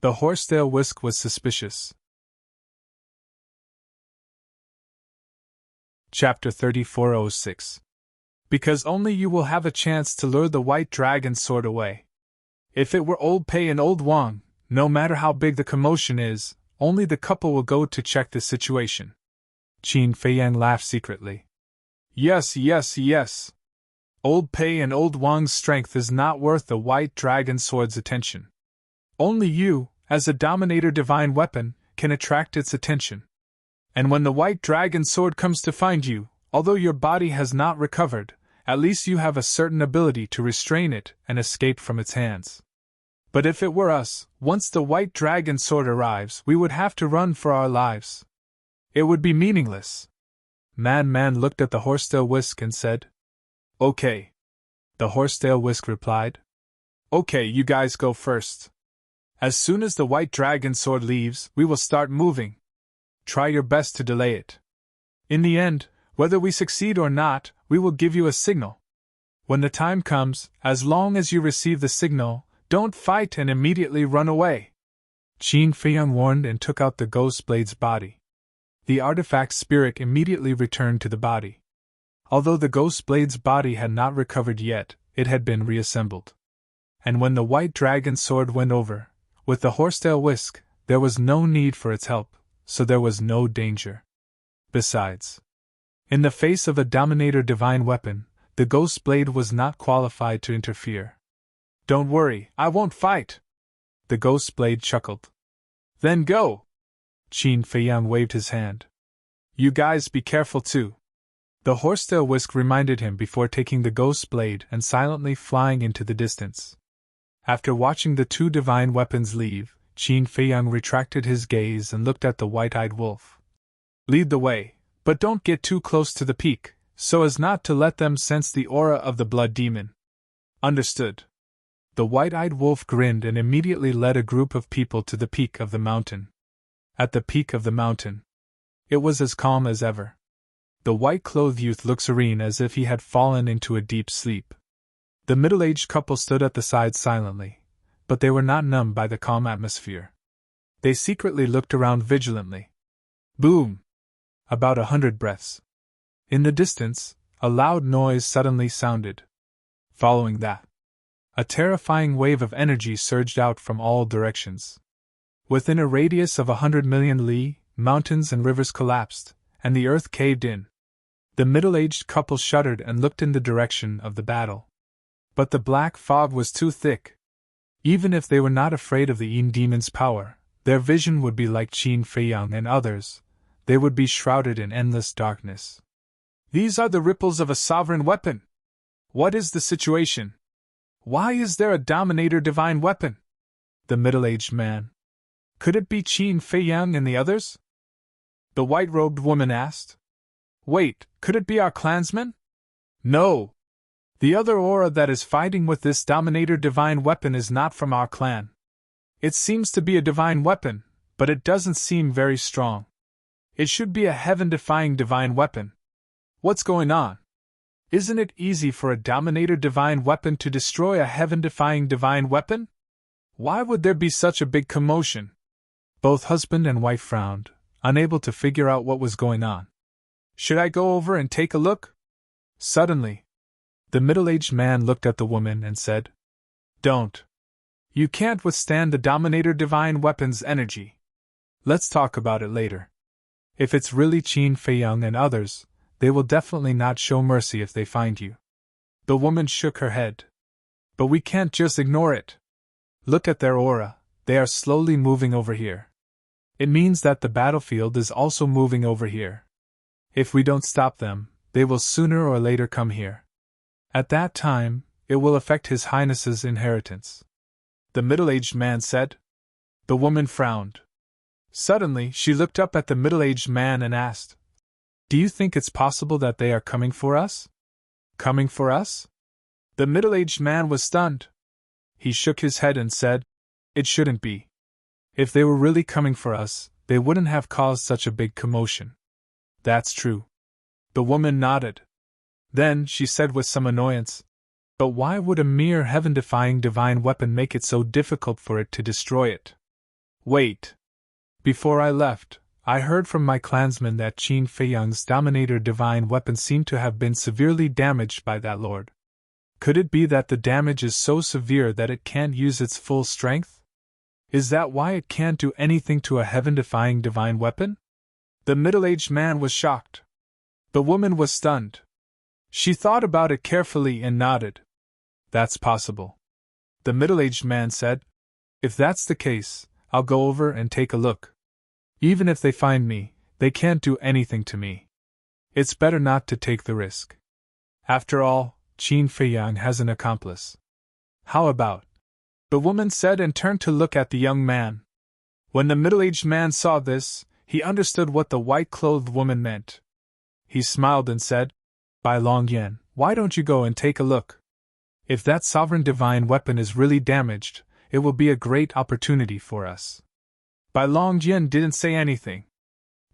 The horsetail whisk was suspicious. Chapter 3406. Because only you will have a chance to lure the white dragon sword away. If it were old Pei and old Wang, no matter how big the commotion is, only the couple will go to check the situation. Qin Feiyang laughed secretly. Yes. Old Pei and old Wang's strength is not worth the white dragon sword's attention. Only you, as a dominator divine weapon, can attract its attention. And when the white dragon sword comes to find you, although your body has not recovered, at least you have a certain ability to restrain it and escape from its hands. But if it were us, once the white dragon sword arrives, we would have to run for our lives. It would be meaningless. Man looked at the horsetail whisk and said, Okay. The horsetail whisk replied, Okay, you guys go first. As soon as the white dragon sword leaves, we will start moving. Try your best to delay it. In the end, whether we succeed or not, we will give you a signal. When the time comes, as long as you receive the signal, don't fight and immediately run away. Qin Feiyang warned and took out the ghost blade's body. The artifact spirit immediately returned to the body. Although the ghost blade's body had not recovered yet, it had been reassembled. And when the white dragon's sword went over, with the horsetail whisk, there was no need for its help, so there was no danger. Besides, in the face of a Dominator divine weapon, the ghost blade was not qualified to interfere. "Don't worry, I won't fight," the ghost blade chuckled. "Then go!" Qin Feiyang waved his hand. "You guys be careful too." The horsetail whisk reminded him before taking the ghost blade and silently flying into the distance. After watching the two divine weapons leave, Qin Feiyang retracted his gaze and looked at the white-eyed wolf. "Lead the way, but don't get too close to the peak, so as not to let them sense the aura of the blood demon." "Understood." The white-eyed wolf grinned and immediately led a group of people to the peak of the mountain. At the peak of the mountain, it was as calm as ever. The white-clothed youth looked serene as if he had fallen into a deep sleep. The middle-aged couple stood at the side silently, but they were not numbed by the calm atmosphere. They secretly looked around vigilantly. Boom! About 100 breaths. In the distance, a loud noise suddenly sounded. Following that, a terrifying wave of energy surged out from all directions. Within a radius of 100 million li, mountains and rivers collapsed, and the earth caved in. The middle-aged couple shuddered and looked in the direction of the battle. But the black fog was too thick. Even if they were not afraid of the Yin demon's power, their vision would be like Qin Feiyang and others. They would be shrouded in endless darkness. "These are the ripples of a sovereign weapon. What is the situation? Why is there a Dominator divine weapon?" The middle-aged man. "Could it be Qin Feiyang and the others?" the white-robed woman asked. "Wait, could it be our clansmen?" "No. The other aura that is fighting with this Dominator divine weapon is not from our clan. It seems to be a divine weapon, but it doesn't seem very strong. It should be a heaven-defying divine weapon. What's going on? Isn't it easy for a Dominator divine weapon to destroy a heaven-defying divine weapon? Why would there be such a big commotion?" Both husband and wife frowned, unable to figure out what was going on. "Should I go over and take a look?" Suddenly, the middle-aged man looked at the woman and said, "Don't. You can't withstand the Dominator divine weapon's energy. Let's talk about it later. If it's really Qin Feiyang and others, they will definitely not show mercy if they find you." The woman shook her head. "But we can't just ignore it. Look at their aura, they are slowly moving over here. It means that the battlefield is also moving over here. If we don't stop them, they will sooner or later come here. At that time, it will affect His Highness's inheritance," the middle-aged man said. The woman frowned. Suddenly, she looked up at the middle-aged man and asked, "Do you think it's possible that they are coming for us?" "Coming for us?" The middle-aged man was stunned. He shook his head and said, "It shouldn't be. If they were really coming for us, they wouldn't have caused such a big commotion." "That's true." The woman nodded. Then she said with some annoyance, "But why would a mere heaven-defying divine weapon make it so difficult for it to destroy it?" "Wait. Before I left, I heard from my clansmen that Qin Feiyang's Dominator divine weapon seemed to have been severely damaged by that lord. Could it be that the damage is so severe that it can't use its full strength? Is that why it can't do anything to a heaven-defying divine weapon?" The middle-aged man was shocked. The woman was stunned. She thought about it carefully and nodded. "That's possible," the middle-aged man said. "If that's the case, I'll go over and take a look. Even if they find me, they can't do anything to me. It's better not to take the risk. After all, Qin Feiyang has an accomplice." "How about?" the woman said and turned to look at the young man. When the middle-aged man saw this, he understood what the white-clothed woman meant. He smiled and said, "Bai Longyan, why don't you go and take a look? If that sovereign divine weapon is really damaged, it will be a great opportunity for us." Bai Longyan didn't say anything.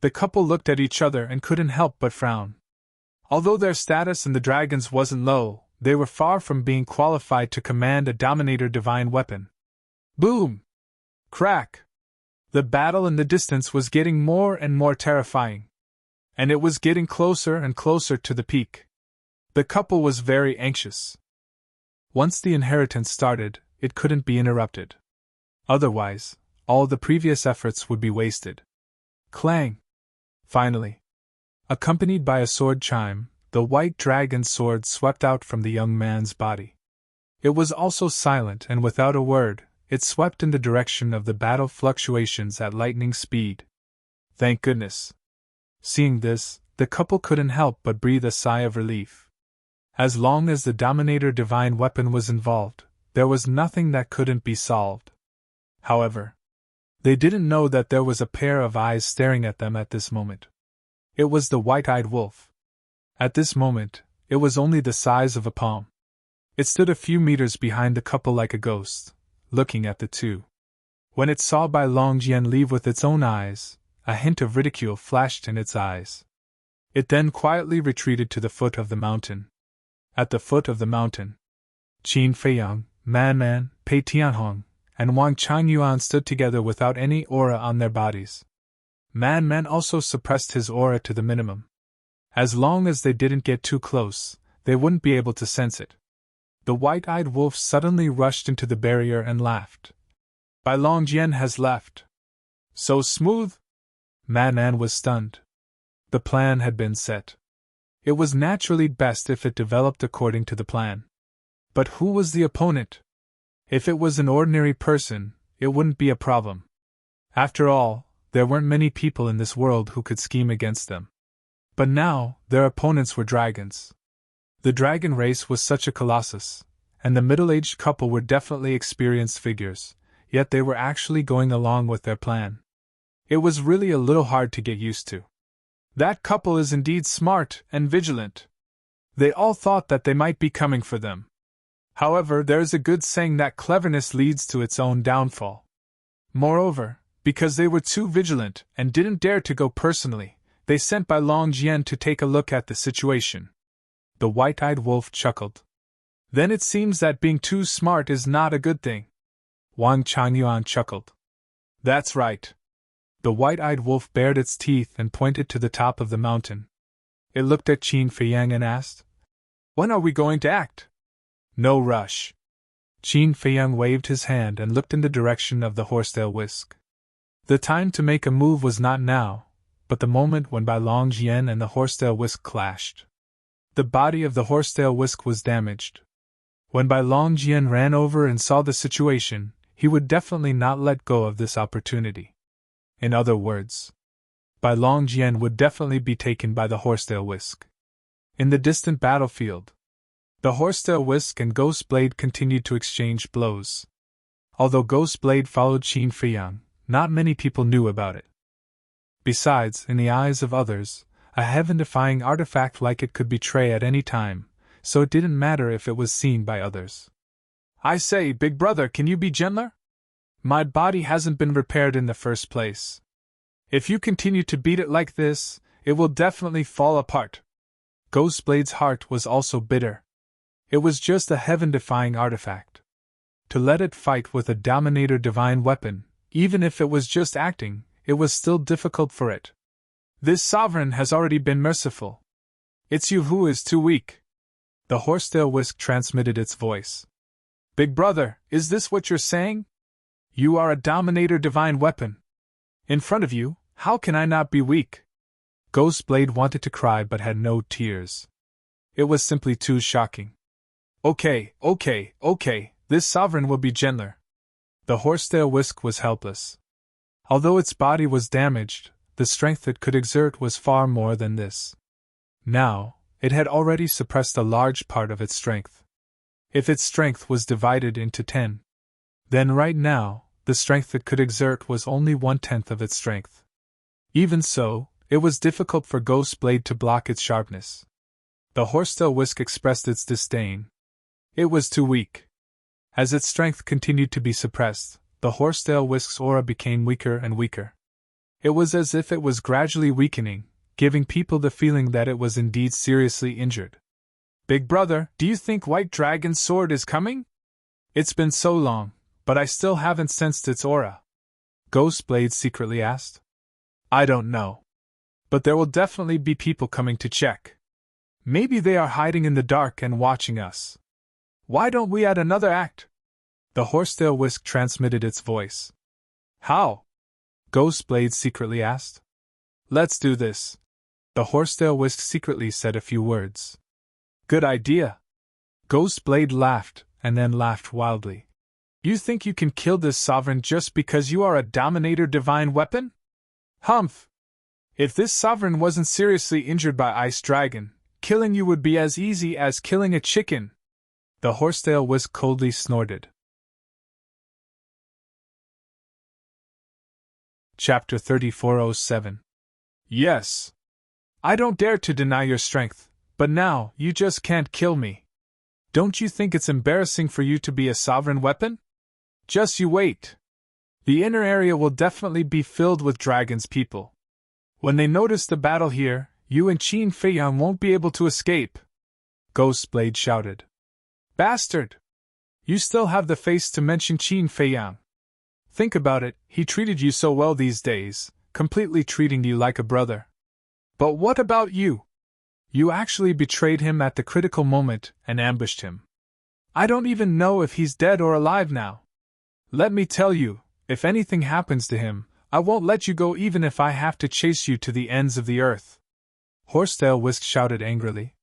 The couple looked at each other and couldn't help but frown. Although their status in the dragons wasn't low, they were far from being qualified to command a Dominator divine weapon. Boom! Crack! The battle in the distance was getting more and more terrifying. And it was getting closer and closer to the peak. The couple was very anxious. Once the inheritance started, it couldn't be interrupted. Otherwise, all the previous efforts would be wasted. Clang! Finally, accompanied by a sword chime, the white dragon sword swept out from the young man's body. It was also silent, and without a word, it swept in the direction of the battle fluctuations at lightning speed. Thank goodness! Seeing this, the couple couldn't help but breathe a sigh of relief. As long as the Dominator divine weapon was involved, there was nothing that couldn't be solved. However, they didn't know that there was a pair of eyes staring at them at this moment. It was the white-eyed wolf. At this moment, it was only the size of a palm. It stood a few meters behind the couple like a ghost, looking at the two. When it saw Bai Longjian leave with its own eyes, a hint of ridicule flashed in its eyes. It then quietly retreated to the foot of the mountain. At the foot of the mountain, Qin Feiyang, Man Man, Pei Tianhong, and Wang Changyuan stood together without any aura on their bodies. Man Man also suppressed his aura to the minimum. As long as they didn't get too close, they wouldn't be able to sense it. The white-eyed wolf suddenly rushed into the barrier and laughed. Bai Longjian has left. So smooth? Man Man was stunned. The plan had been set. It was naturally best if it developed according to the plan. But who was the opponent? If it was an ordinary person, it wouldn't be a problem. After all, there weren't many people in this world who could scheme against them. But now, their opponents were dragons. The dragon race was such a colossus, and the middle-aged couple were definitely experienced figures, yet they were actually going along with their plan. It was really a little hard to get used to. That couple is indeed smart and vigilant. They all thought that they might be coming for them. However, there is a good saying that cleverness leads to its own downfall. Moreover, because they were too vigilant and didn't dare to go personally, they sent Bai Longjian to take a look at the situation. The white-eyed wolf chuckled. Then it seems that being too smart is not a good thing. Wang Changyuan chuckled. That's right. The white-eyed wolf bared its teeth and pointed to the top of the mountain. It looked at Qin Feiyang and asked, "When are we going to act?" "No rush." Qin Feiyang waved his hand and looked in the direction of the horsetail whisk. The time to make a move was not now, but the moment when Bai Longjian and the horsetail whisk clashed. The body of the horsetail whisk was damaged. When Bai Longjian ran over and saw the situation, he would definitely not let go of this opportunity. In other words, Bai Longjian would definitely be taken by the horsetail whisk. In the distant battlefield, the horsetail whisk and Ghost Blade continued to exchange blows. Although Ghost Blade followed Qin Feiyang, not many people knew about it. Besides, in the eyes of others, a heaven-defying artifact like it could betray at any time, so it didn't matter if it was seen by others. "I say, big brother, can you be gentler? My body hasn't been repaired in the first place. If you continue to beat it like this, it will definitely fall apart." Ghostblade's heart was also bitter. It was just a heaven-defying artifact. To let it fight with a Dominator divine weapon, even if it was just acting, it was still difficult for it. "This sovereign has already been merciful. It's you who is too weak." The horsetail whisk transmitted its voice. "Big brother, is this what you're saying? You are a Dominator divine weapon. In front of you, how can I not be weak?" Ghostblade wanted to cry but had no tears. It was simply too shocking. Okay, this sovereign will be gentler." The horsetail whisk was helpless. Although its body was damaged, the strength it could exert was far more than this. Now, it had already suppressed a large part of its strength. If its strength was divided into 10, then right now, the strength it could exert was only 1/10 of its strength. Even so, it was difficult for Ghostblade to block its sharpness. The horsetail whisk expressed its disdain. It was too weak. As its strength continued to be suppressed, the horsetail whisk's aura became weaker and weaker. It was as if it was gradually weakening, giving people the feeling that it was indeed seriously injured. "Big brother, do you think White Dragon's sword is coming? It's been so long, but I still haven't sensed its aura." Ghostblade secretly asked. "I don't know. But there will definitely be people coming to check." Maybe they are hiding in the dark and watching us. Why don't we add another act? The horsetail whisk transmitted its voice. How? Ghostblade secretly asked. Let's do this. The horsetail whisk secretly said a few words. Good idea. Ghostblade laughed, and then laughed wildly. You think you can kill this sovereign just because you are a Dominator divine weapon? Humph! If this sovereign wasn't seriously injured by Ice Dragon, killing you would be as easy as killing a chicken. The horsetail whisk coldly snorted. Chapter 3407. Yes. I don't dare to deny your strength, but now you just can't kill me. Don't you think it's embarrassing for you to be a sovereign weapon? Just you wait. The inner area will definitely be filled with dragons people. When they notice the battle here, you and Qin Feiyang won't be able to escape. Ghostblade shouted. Bastard! You still have the face to mention Qin Feiyang. Think about it, he treated you so well these days, completely treating you like a brother. But what about you? You actually betrayed him at the critical moment and ambushed him. I don't even know if he's dead or alive now. Let me tell you, if anything happens to him, I won't let you go even if I have to chase you to the ends of the earth. Horsetail Whisk shouted angrily.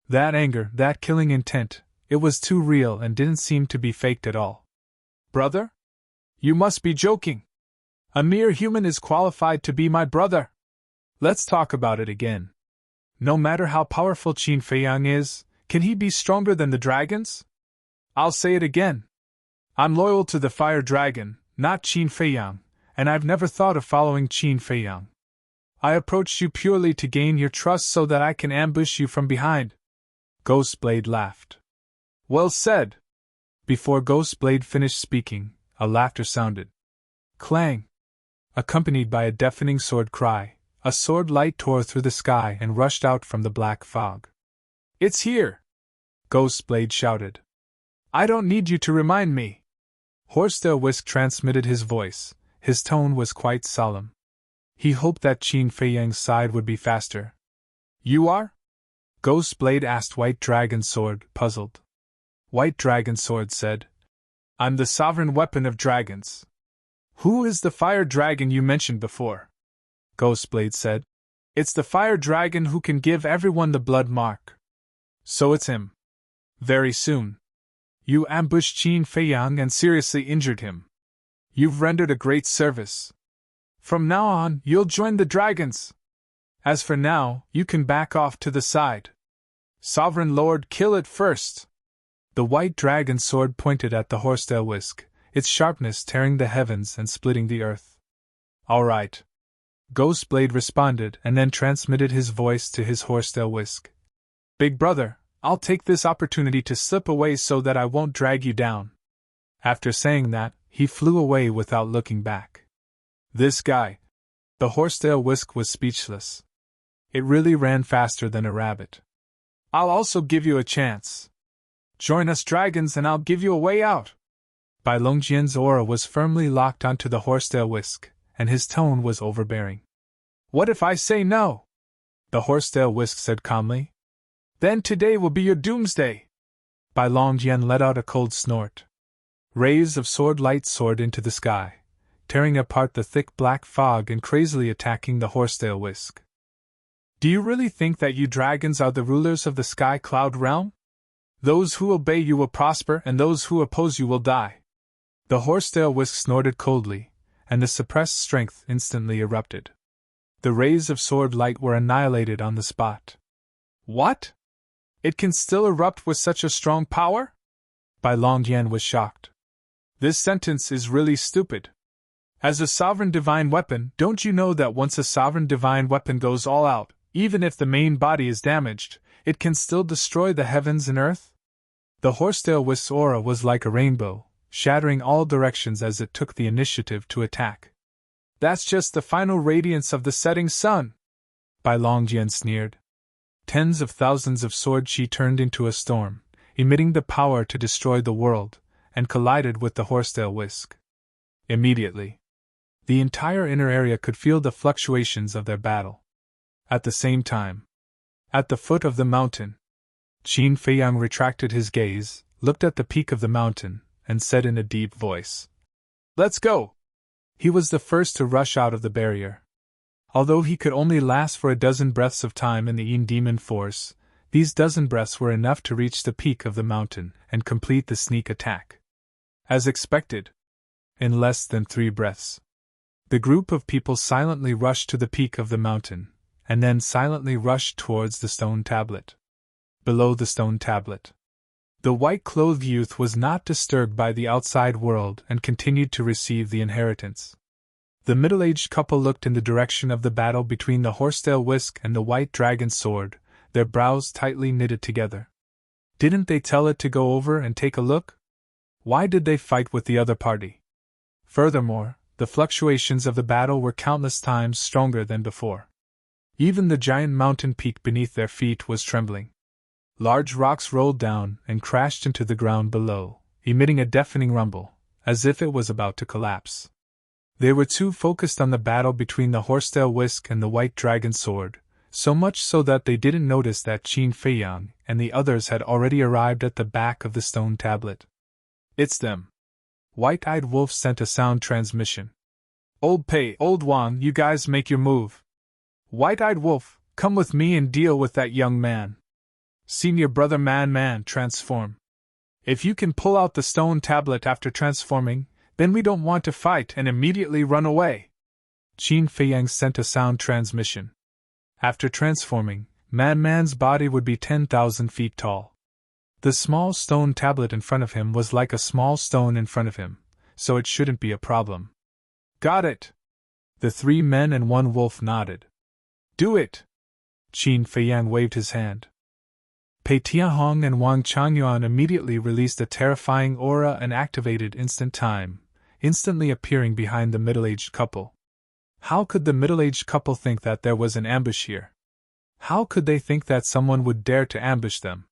That anger, that killing intent, it was too real and didn't seem to be faked at all. Brother? You must be joking. A mere human is qualified to be my brother. Let's talk about it again. No matter how powerful Qin Feiyang is, can he be stronger than the dragons? I'll say it again. I'm loyal to the fire dragon, not Qin Feiyang, and I've never thought of following Qin Feiyang. I approached you purely to gain your trust so that I can ambush you from behind. Ghostblade laughed. Well said. Before Ghostblade finished speaking, a laughter sounded. Clang! Accompanied by a deafening sword cry, a sword light tore through the sky and rushed out from the black fog. It's here! Ghostblade shouted. I don't need you to remind me. Horsetail Whisk transmitted his voice. His tone was quite solemn. He hoped that Qin Feiyang's side would be faster. You are? Ghostblade asked White Dragon Sword, puzzled. White Dragon Sword said, I'm the sovereign weapon of dragons. Who is the fire dragon you mentioned before? Ghostblade said. It's the fire dragon who can give everyone the blood mark. So it's him. Very soon. You ambushed Qin Feiyang and seriously injured him. You've rendered a great service. From now on, you'll join the dragons. As for now, you can back off to the side. Sovereign Lord, kill it first. The white dragon sword pointed at the horsetail whisk, its sharpness tearing the heavens and splitting the earth. All right. Ghostblade responded and then transmitted his voice to his horsetail whisk. Big brother, I'll take this opportunity to slip away so that I won't drag you down. After saying that, he flew away without looking back. This guy. The horsetail whisk was speechless. It really ran faster than a rabbit. I'll also give you a chance. Join us dragons and I'll give you a way out. Bai Longjian's aura was firmly locked onto the horsetail whisk, and his tone was overbearing. What if I say no? The horsetail whisk said calmly. Then today will be your doomsday. Bai Longjian let out a cold snort. Rays of sword light soared into the sky, tearing apart the thick black fog and crazily attacking the horsetail whisk. Do you really think that you dragons are the rulers of the sky cloud realm? Those who obey you will prosper and those who oppose you will die. The horsetail whisk snorted coldly, and the suppressed strength instantly erupted. The rays of sword light were annihilated on the spot. What? It can still erupt with such a strong power? Bai Longjian was shocked. This sentence is really stupid. As a sovereign divine weapon, don't you know that once a sovereign divine weapon goes all out, even if the main body is damaged, it can still destroy the heavens and earth? The horsetail whisk's aura was like a rainbow, shattering all directions as it took the initiative to attack. That's just the final radiance of the setting sun, Bai Longjian sneered. Tens of thousands of sword chi turned into a storm, emitting the power to destroy the world, and collided with the horsetail whisk. Immediately, the entire inner area could feel the fluctuations of their battle. At the same time, At the foot of the mountain. Qin Feiyang retracted his gaze, looked at the peak of the mountain, and said in a deep voice, "Let's go!" He was the first to rush out of the barrier. Although he could only last for a dozen breaths of time in the Yin demon force, these dozen breaths were enough to reach the peak of the mountain and complete the sneak attack. As expected, in less than 3 breaths, the group of people silently rushed to the peak of the mountain, and then silently rushed towards the stone tablet. Below the stone tablet, the white-clothed youth was not disturbed by the outside world and continued to receive the inheritance. The middle-aged couple looked in the direction of the battle between the horsetail whisk and the white dragon sword, their brows tightly knitted together. Didn't they tell it to go over and take a look? Why did they fight with the other party? Furthermore, the fluctuations of the battle were countless times stronger than before. Even the giant mountain peak beneath their feet was trembling. Large rocks rolled down and crashed into the ground below, emitting a deafening rumble, as if it was about to collapse. They were too focused on the battle between the horsetail whisk and the white dragon sword, so much so that they didn't notice that Qin Feiyang and the others had already arrived at the back of the stone tablet. "It's them." White-Eyed Wolf sent a sound transmission. "Old Pei, Old Wang, you guys make your move. White-Eyed Wolf, come with me and deal with that young man. Senior brother Man, transform. If you can pull out the stone tablet after transforming, then we don't want to fight and immediately run away." Qin Feiyang sent a sound transmission. After transforming, Man's body would be 10,000 feet tall. The small stone tablet in front of him was like a small stone in front of him, so it shouldn't be a problem. "Got it!" The 3 men and 1 wolf nodded. "Do it!" Qin Feiyang waved his hand. Pei Tianhong and Wang Changyuan immediately released a terrifying aura and activated instant time, instantly appearing behind the middle-aged couple. How could the middle-aged couple think that there was an ambush here? How could they think that someone would dare to ambush them?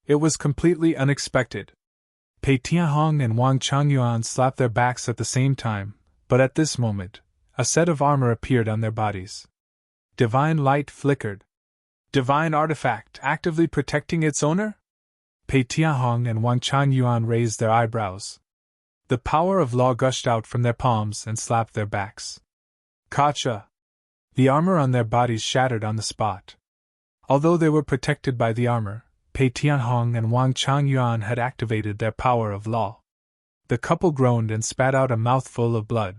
It was completely unexpected. Pei Tianhong and Wang Changyuan slapped their backs at the same time, but at this moment, a set of armor appeared on their bodies. Divine light flickered. Divine artifact actively protecting its owner? Pei Tianhong and Wang Changyuan raised their eyebrows. The power of law gushed out from their palms and slapped their backs. Kacha! The armor on their bodies shattered on the spot. Although they were protected by the armor, Pei Tianhong and Wang Changyuan had activated their power of law. The couple groaned and spat out a mouthful of blood.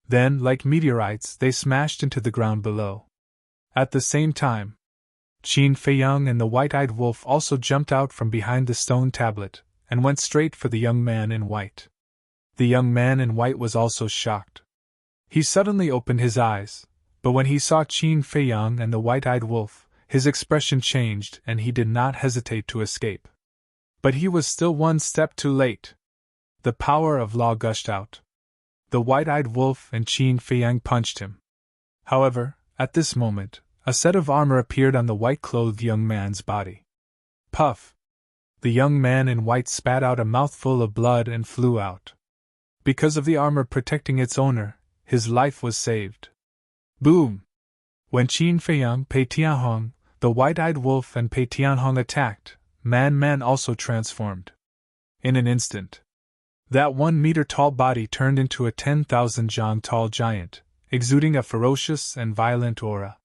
Then, like meteorites, they smashed into the ground below. At the same time, Qin Feiyang and the white-eyed wolf also jumped out from behind the stone tablet and went straight for the young man in white. The young man in white was also shocked. He suddenly opened his eyes, but when he saw Qin Feiyang and the white-eyed wolf, his expression changed and he did not hesitate to escape. But he was still one step too late. The power of law gushed out. The white-eyed wolf and Qin Feiyang punched him. However, at this moment, a set of armor appeared on the white-clothed young man's body. Puff! The young man in white spat out a mouthful of blood and flew out. Because of the armor protecting its owner, his life was saved. Boom! When Qin Feiyang, Pei Tianhong, the white-eyed wolf and Pei Tianhong attacked, Man also transformed. In an instant, that 1-meter-tall body turned into a 10,000 zhang tall giant, exuding a ferocious and violent aura.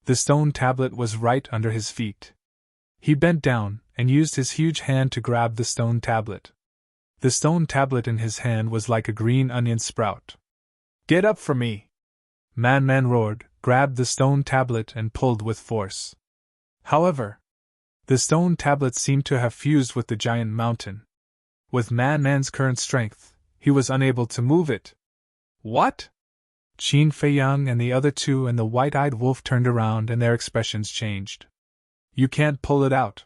The stone tablet was right under his feet. He bent down and used his huge hand to grab the stone tablet. The stone tablet in his hand was like a green onion sprout. "Get up for me!" Man roared, grabbed the stone tablet and pulled with force. However, the stone tablet seemed to have fused with the giant mountain. With Man's current strength, he was unable to move it. What? Qin Feiyang and the other 2 and the white-eyed wolf turned around and their expressions changed. "You can't pull it out."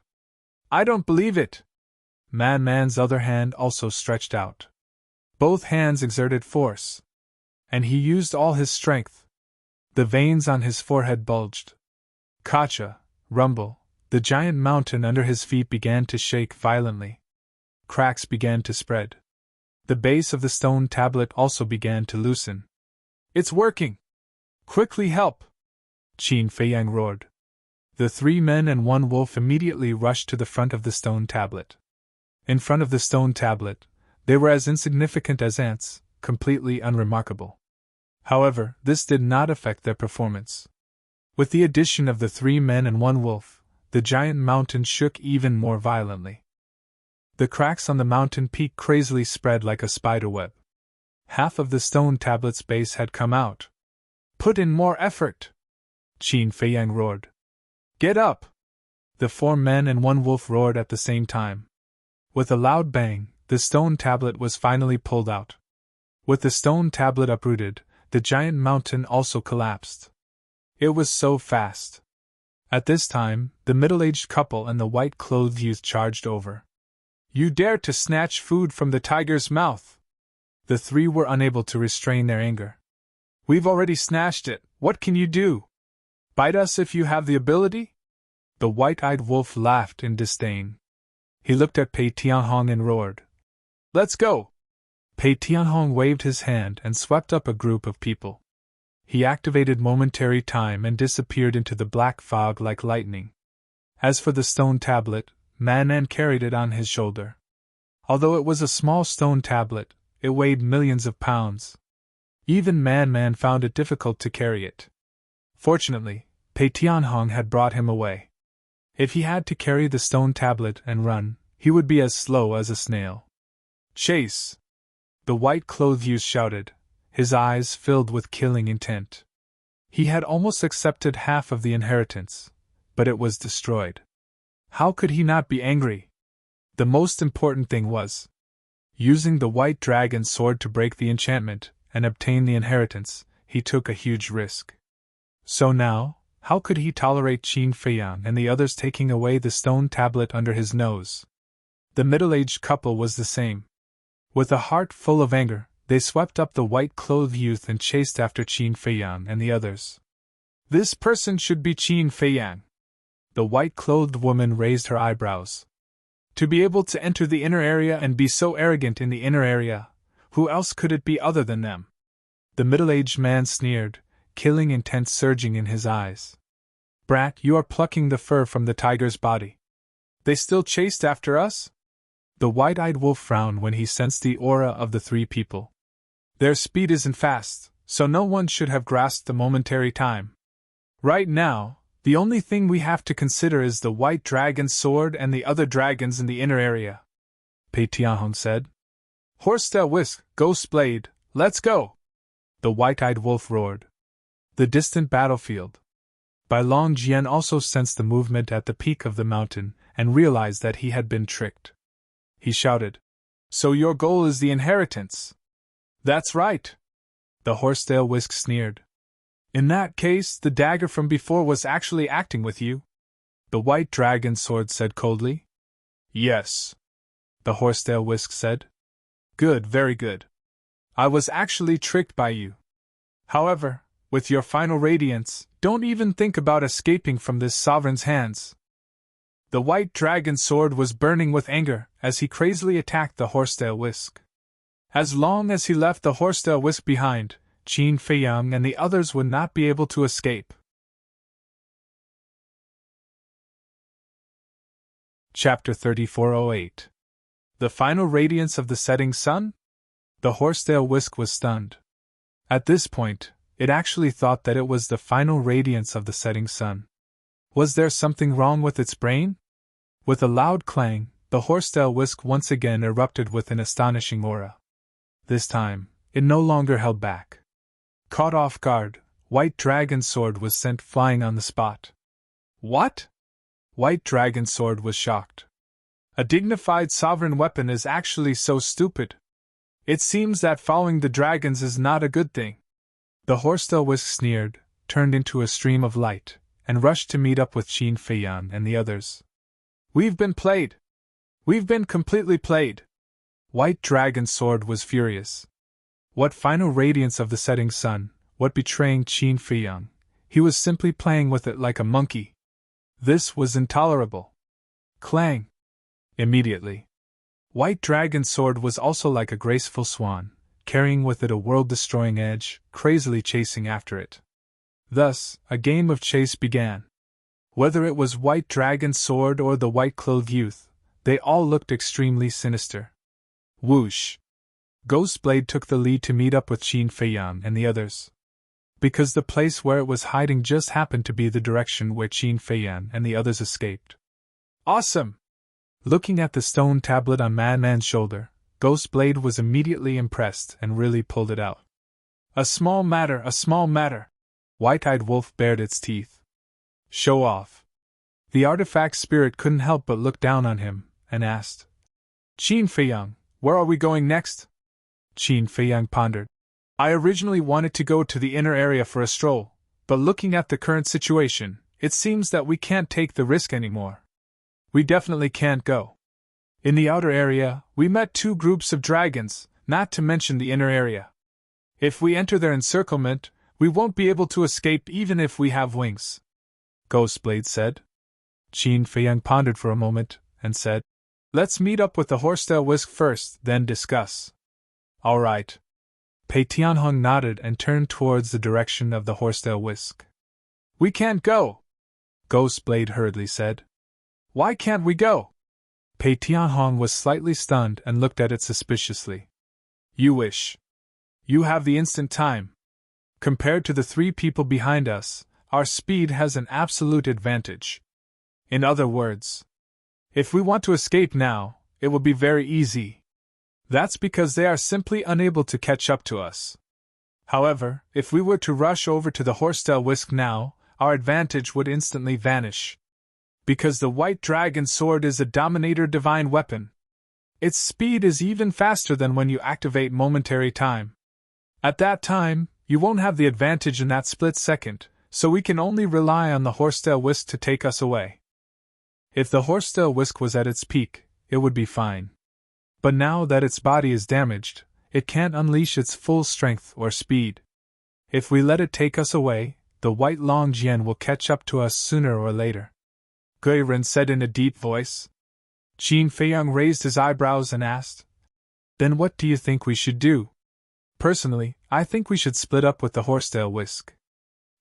"I don't believe it." Man's other hand also stretched out. Both hands exerted force. And he used all his strength. The veins on his forehead bulged. Kacha, rumble, the giant mountain under his feet began to shake violently. Cracks began to spread. The base of the stone tablet also began to loosen. "It's working! Quickly help!" Qin Feiyang roared. The 3 men and 1 wolf immediately rushed to the front of the stone tablet. In front of the stone tablet, they were as insignificant as ants, completely unremarkable. However, this did not affect their performance. With the addition of the 3 men and 1 wolf, the giant mountain shook even more violently. The cracks on the mountain peak crazily spread like a spider web. Half of the stone tablet's base had come out. "Put in more effort!" Qin Feiyang roared. "Get up!" The 4 men and 1 wolf roared at the same time. With a loud bang, the stone tablet was finally pulled out. With the stone tablet uprooted, the giant mountain also collapsed. It was so fast. At this time, the middle-aged couple and the white-clothed youth charged over. "You dare to snatch food from the tiger's mouth!" The 3 were unable to restrain their anger. "We've already snatched it, what can you do? Bite us if you have the ability?" The white-eyed wolf laughed in disdain. He looked at Pei Tianhong and roared. "Let's go!" Pei Tianhong waved his hand and swept up a group of people. He activated momentary time and disappeared into the black fog like lightning. As for the stone tablet, Man carried it on his shoulder. Although it was a small stone tablet, it weighed millions of pounds. Even Man found it difficult to carry it. Fortunately, Pei Tianhong had brought him away. If he had to carry the stone tablet and run, he would be as slow as a snail. "Chase!" The white-clothed youth shouted, his eyes filled with killing intent. He had almost accepted half of the inheritance, but it was destroyed. How could he not be angry? The most important thing was using the white dragon sword to break the enchantment and obtain the inheritance. He took a huge risk. So now, how could he tolerate Qin Feiyang and the others taking away the stone tablet under his nose? The middle-aged couple was the same. With a heart full of anger, they swept up the white-clothed youth and chased after Qin Feiyang and the others. "This person should be Qin Feiyang." The white-clothed woman raised her eyebrows. "To be able to enter the inner area and be so arrogant in the inner area, who else could it be other than them?" The middle-aged man sneered, killing intent surging in his eyes. "Brat, you are plucking the fur from the tiger's body. They still chased after us?" The white-eyed wolf frowned when he sensed the aura of the 3 people. "Their speed isn't fast, so no one should have grasped the momentary time. Right now, the only thing we have to consider is the white dragon's sword and the other dragons in the inner area," Pei Tianhong said. "Horsetail Whisk, Ghost Blade, let's go!" The white-eyed wolf roared. The distant battlefield. Bai Long Jian also sensed the movement at the peak of the mountain and realized that he had been tricked. He shouted, "So your goal is the inheritance?" "That's right," the Horsetail Whisk sneered. "In that case, the dagger from before was actually acting with you?" the white dragon sword said coldly. "Yes," the Horsetail Whisk said. "Good, very good. I was actually tricked by you. However, with your final radiance, don't even think about escaping from this sovereign's hands." The white dragon sword was burning with anger as he crazily attacked the Horsetail Whisk. As long as he left the Horsetail Whisk behind, Qin Feiyang and the others would not be able to escape. Chapter 3408. The Final Radiance of the Setting Sun? The Horsetail Whisk was stunned. At this point, it actually thought that it was the final radiance of the setting sun. Was there something wrong with its brain? With a loud clang, the Horsetail Whisk once again erupted with an astonishing aura. This time, it no longer held back. Caught off guard, White Dragon's sword was sent flying on the spot. "What?" White Dragon's sword was shocked. "A dignified sovereign weapon is actually so stupid. It seems that following the dragons is not a good thing." The Horsetail Whisk sneered, turned into a stream of light, and rushed to meet up with Qin Feiyang and the others. "We've been played! We've been completely played!" White Dragon's sword was furious. What final radiance of the setting sun, what betraying Qin Feiyang? He was simply playing with it like a monkey. This was intolerable. Clang! Immediately. White Dragon's sword was also like a graceful swan, carrying with it a world-destroying edge, crazily chasing after it. Thus, a game of chase began. Whether it was White Dragon's sword or the white-clothed youth, they all looked extremely sinister. Whoosh! Ghostblade took the lead to meet up with Qin Feiyang and the others. Because the place where it was hiding just happened to be the direction where Qin Feiyang and the others escaped. Awesome! Looking at the stone tablet on Madman's shoulder, Ghostblade was immediately impressed and really pulled it out. A small matter, a small matter! White-eyed Wolf bared its teeth. Show off. The artifact spirit couldn't help but look down on him, and asked, Qin Feiyang, where are we going next? Qin Feiyang pondered. I originally wanted to go to the inner area for a stroll, but looking at the current situation, it seems that we can't take the risk anymore. We definitely can't go. In the outer area, we met 2 groups of dragons, not to mention the inner area. If we enter their encirclement, we won't be able to escape even if we have wings. Ghostblade said. Qin Feiyang pondered for a moment, and said, Let's meet up with the Horsetail Whisk first, then discuss. All right. Pei Tianhong nodded and turned towards the direction of the Horsetail Whisk. We can't go, Ghostblade hurriedly said. Why can't we go? Pei Tianhong was slightly stunned and looked at it suspiciously. You wish. You have the instant time. Compared to the 3 people behind us, our speed has an absolute advantage. In other words, if we want to escape now, it will be very easy. That's because they are simply unable to catch up to us. However, if we were to rush over to the Horsetail Whisk now, our advantage would instantly vanish. Because the White Dragon sword is a Dominator divine weapon. Its speed is even faster than when you activate momentary time. At that time, you won't have the advantage in that split second, so we can only rely on the Horsetail Whisk to take us away. If the Horsetail Whisk was at its peak, it would be fine. But now that its body is damaged, it can't unleash its full strength or speed. If we let it take us away, the White Longjian will catch up to us sooner or later. Guiren said in a deep voice. Qin Feiyang raised his eyebrows and asked, Then what do you think we should do? Personally, I think we should split up with the Horsetail Whisk.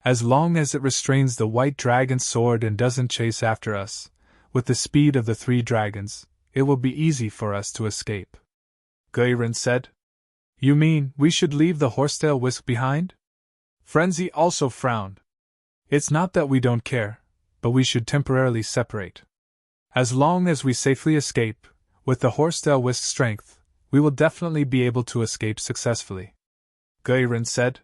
As long as it restrains the White Dragon's sword and doesn't chase after us, with the speed of the 3 dragons, it will be easy for us to escape. Guiren said. You mean we should leave the Horsetail Whisk behind? Frenzy also frowned. It's not that we don't care, but we should temporarily separate. As long as we safely escape, with the Horsetail Whisk's strength, we will definitely be able to escape successfully. Guiren said.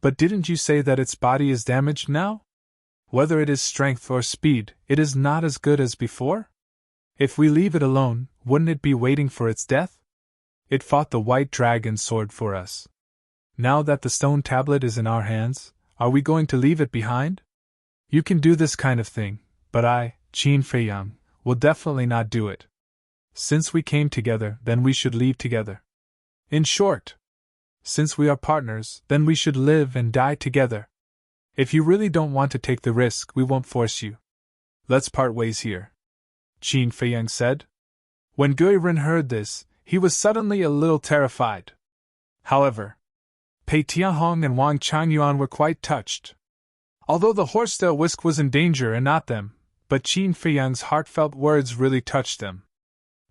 But didn't you say that its body is damaged now? Whether it is strength or speed, it is not as good as before? If we leave it alone, wouldn't it be waiting for its death? It fought the White Dragon's sword for us. Now that the stone tablet is in our hands, are we going to leave it behind? You can do this kind of thing, but I, Qin Feiyang, will definitely not do it. Since we came together, then we should leave together. In short, since we are partners, then we should live and die together. If you really don't want to take the risk, we won't force you. Let's part ways here, Qin Feiyang said. When Guiren heard this, he was suddenly a little terrified. However, Pei Tianhong and Wang Changyuan were quite touched. Although the Horsetail Whisk was in danger and not them, but Qin Feiyang's heartfelt words really touched them.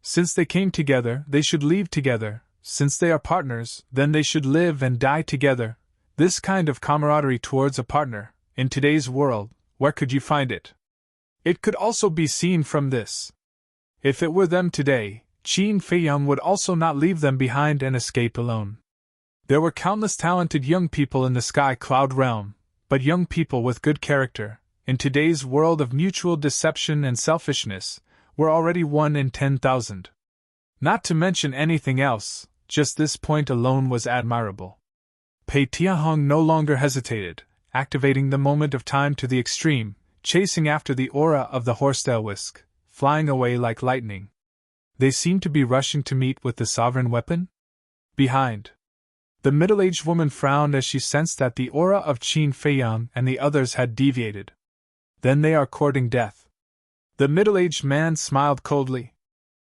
Since they came together, they should leave together. Since they are partners, then they should live and die together. This kind of camaraderie towards a partner, in today's world, where could you find it? It could also be seen from this. If it were them today, Qin Feiyang would also not leave them behind and escape alone. There were countless talented young people in the Sky Cloud realm, but young people with good character, in today's world of mutual deception and selfishness, were already 1 in 10,000. Not to mention anything else, just this point alone was admirable. Pei Tianhong no longer hesitated, activating the moment of time to the extreme, chasing after the aura of the Horsetail Whisk, flying away like lightning. They seemed to be rushing to meet with the sovereign weapon? Behind. The middle-aged woman frowned as she sensed that the aura of Qin Feiyang and the others had deviated. Then they are courting death. The middle-aged man smiled coldly.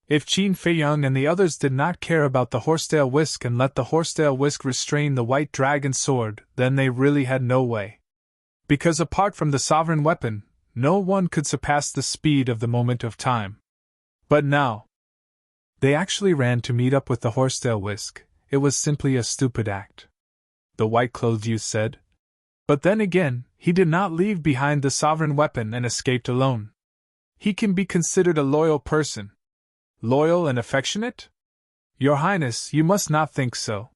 If Qin Feiyang and the others did not care about the Horsetail Whisk and let the Horsetail Whisk restrain the White Dragon's sword, then they really had no way. Because apart from the sovereign weapon, no one could surpass the speed of the moment of time. But now, they actually ran to meet up with the horsetail whisk. It was simply a stupid act, the white-clothed youth said. But then again, he did not leave behind the sovereign weapon and escaped alone. He can be considered a loyal person. Loyal and affectionate? Your Highness, you must not think so.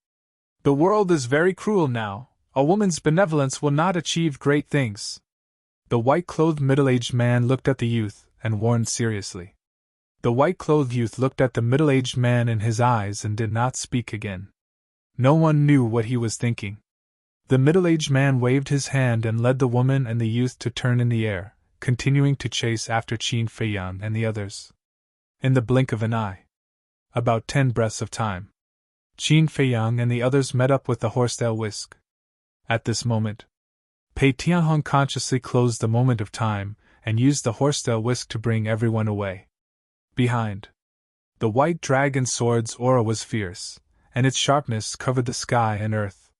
The world is very cruel now. A woman's benevolence will not achieve great things. The white-clothed middle-aged man looked at the youth and warned seriously. The white-clothed youth looked at the middle-aged man in his eyes and did not speak again. No one knew what he was thinking. The middle-aged man waved his hand and led the woman and the youth to turn in the air, continuing to chase after Qin Feiyang and the others. In the blink of an eye, about 10 breaths of time, Qin Feiyang and the others met up with the horsetail whisk. At this moment, Pei Tianhong consciously closed the moment of time and used the horsetail whisk to bring everyone away. Behind, the white dragon sword's aura was fierce, and its sharpness covered the sky and earth.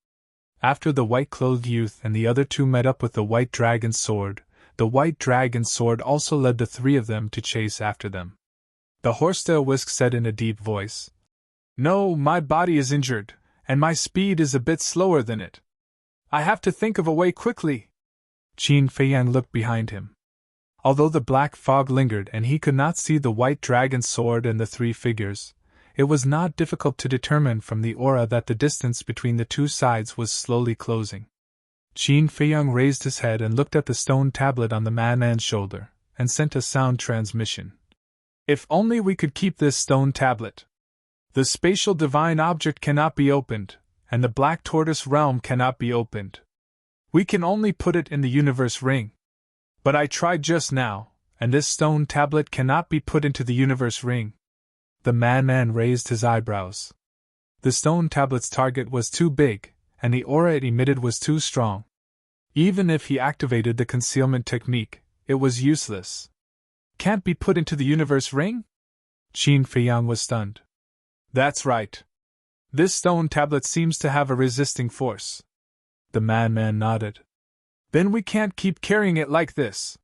After the white-clothed youth and the other two met up with the white dragon sword, the white dragon sword also led the three of them to chase after them. The horsetail whisk said in a deep voice, "No, my body is injured, and my speed is a bit slower than it. I have to think of a way quickly." Qin Feiyang looked behind him. Although the black fog lingered and he could not see the white dragon sword and the three figures, it was not difficult to determine from the aura that the distance between the two sides was slowly closing. Qin Feiyang raised his head and looked at the stone tablet on the madman's shoulder, and sent a sound transmission. "If only we could keep this stone tablet. The spatial divine object cannot be opened, and the black tortoise realm cannot be opened. We can only put it in the universe ring. But I tried just now, and this stone tablet cannot be put into the universe ring." The madman raised his eyebrows. The stone tablet's target was too big, and the aura it emitted was too strong. Even if he activated the concealment technique, it was useless. "Can't be put into the universe ring?" Qin Feiyang was stunned. "That's right. This stone tablet seems to have a resisting force." The madman nodded. "Then we can't keep carrying it like this."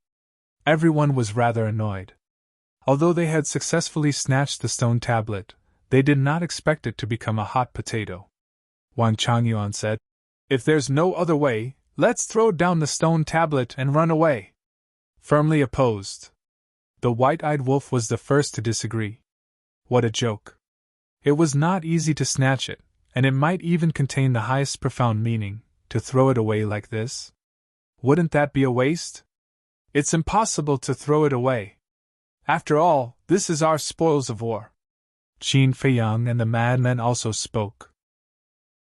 Everyone was rather annoyed. Although they had successfully snatched the stone tablet, they did not expect it to become a hot potato. Wang Changyuan said, "If there's no other way, let's throw down the stone tablet and run away." Firmly opposed. The white-eyed wolf was the first to disagree. What a joke. It was not easy to snatch it, and it might even contain the highest profound meaning, to throw it away like this. Wouldn't that be a waste? It's impossible to throw it away. After all, this is our spoils of war. Qin Feiyang and the madman also spoke.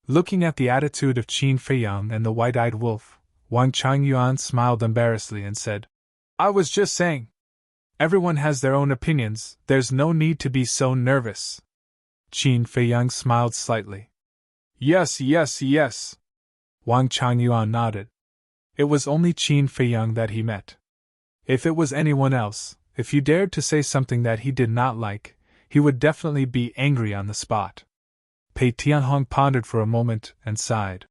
Looking at the attitude of Qin Feiyang and the white-eyed wolf, Wang Changyuan smiled embarrassedly and said, "I was just saying. Everyone has their own opinions, there's no need to be so nervous." Qin Feiyang smiled slightly. Yes. Wang Changyuan nodded. It was only Qin Feiyang that he met. If it was anyone else, if you dared to say something that he did not like, he would definitely be angry on the spot. Pei Tianhong pondered for a moment and sighed.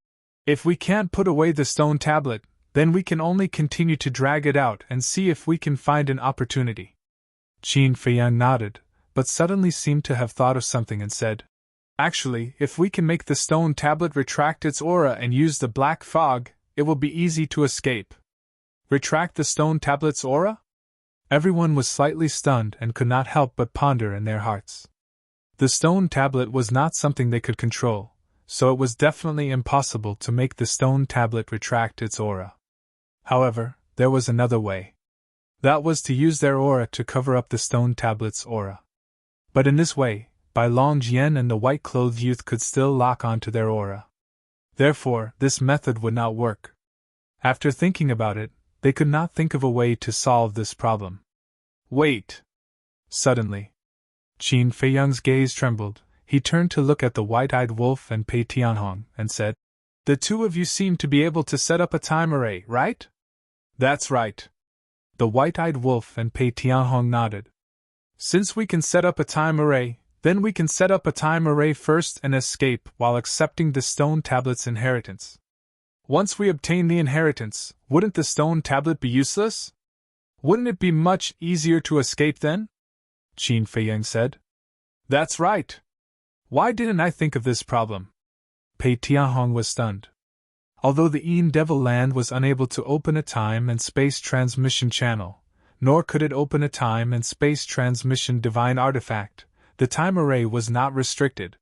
"If we can't put away the stone tablet, then we can only continue to drag it out and see if we can find an opportunity." Qin Feiyang nodded, but suddenly seemed to have thought of something and said, "Actually, if we can make the stone tablet retract its aura and use the black fog, it will be easy to escape." Retract the stone tablet's aura? Everyone was slightly stunned and could not help but ponder in their hearts. The stone tablet was not something they could control, so it was definitely impossible to make the stone tablet retract its aura. However, there was another way. That was to use their aura to cover up the stone tablet's aura. But in this way, Bai Long Jian and the white-clothed youth could still lock onto their aura. Therefore, this method would not work. After thinking about it, they could not think of a way to solve this problem. Wait! Suddenly, Qin Feiyang's gaze trembled. He turned to look at the white-eyed wolf and Pei Tianhong and said, "The two of you seem to be able to set up a time array, right?" "That's right." The white-eyed wolf and Pei Tianhong nodded. "Since we can set up a time array, then we can set up a time array first and escape while accepting the stone tablet's inheritance. Once we obtain the inheritance, wouldn't the stone tablet be useless?" Wouldn't it be much easier to escape then? Qin Feiyang said. That's right. Why didn't I think of this problem? Pei Tianhong was stunned. Although the Yin Devil Land was unable to open a time and space transmission channel, nor could it open a time and space transmission divine artifact, the time array was not restricted.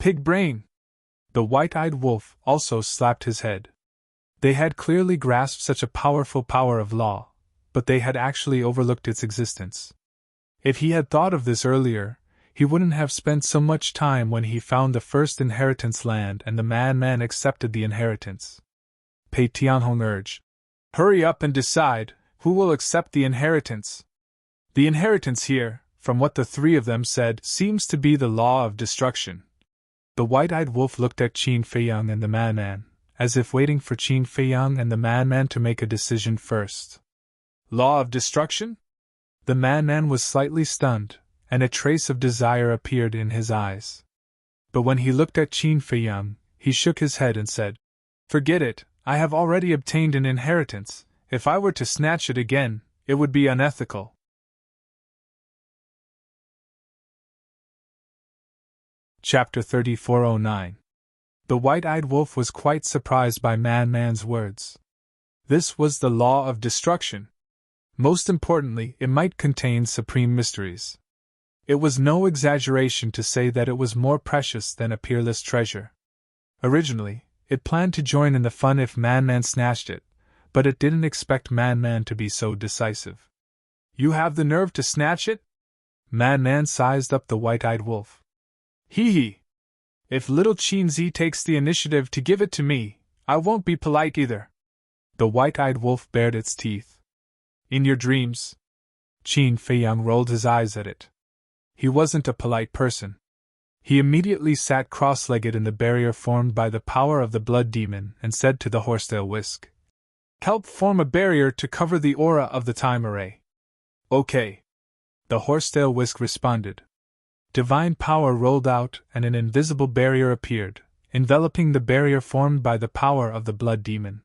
Pig brain! The white-eyed wolf also slapped his head. They had clearly grasped such a powerful power of law, but they had actually overlooked its existence. If he had thought of this earlier, he wouldn't have spent so much time when he found the first inheritance land and the man accepted the inheritance. Pei Tianhong urged. Hurry up and decide, who will accept the inheritance? The inheritance here, from what the three of them said, seems to be the law of destruction. The white-eyed wolf looked at Qin Feiyang and the man, as if waiting for Qin Feiyang and the man to make a decision first. Law of destruction? The man was slightly stunned, and a trace of desire appeared in his eyes. But when he looked at Qin Feiyang, he shook his head and said, Forget it, I have already obtained an inheritance. If I were to snatch it again, it would be unethical. Chapter 3409. The white-eyed wolf was quite surprised by man's words. This was the law of destruction. Most importantly, it might contain supreme mysteries. It was no exaggeration to say that it was more precious than a peerless treasure. Originally, it planned to join in the fun if man snatched it, but it didn't expect man to be so decisive. You have the nerve to snatch it? Man sized up the white-eyed wolf. Hee. If little Qin Zi takes the initiative to give it to me, I won't be polite either. The white-eyed wolf bared its teeth. In your dreams? Qin Feiyang rolled his eyes at it. He wasn't a polite person. He immediately sat cross-legged in the barrier formed by the power of the blood demon and said to the horsetail whisk, Help form a barrier to cover the aura of the time array. Okay. The horsetail whisk responded. Divine power rolled out and an invisible barrier appeared, enveloping the barrier formed by the power of the blood demon.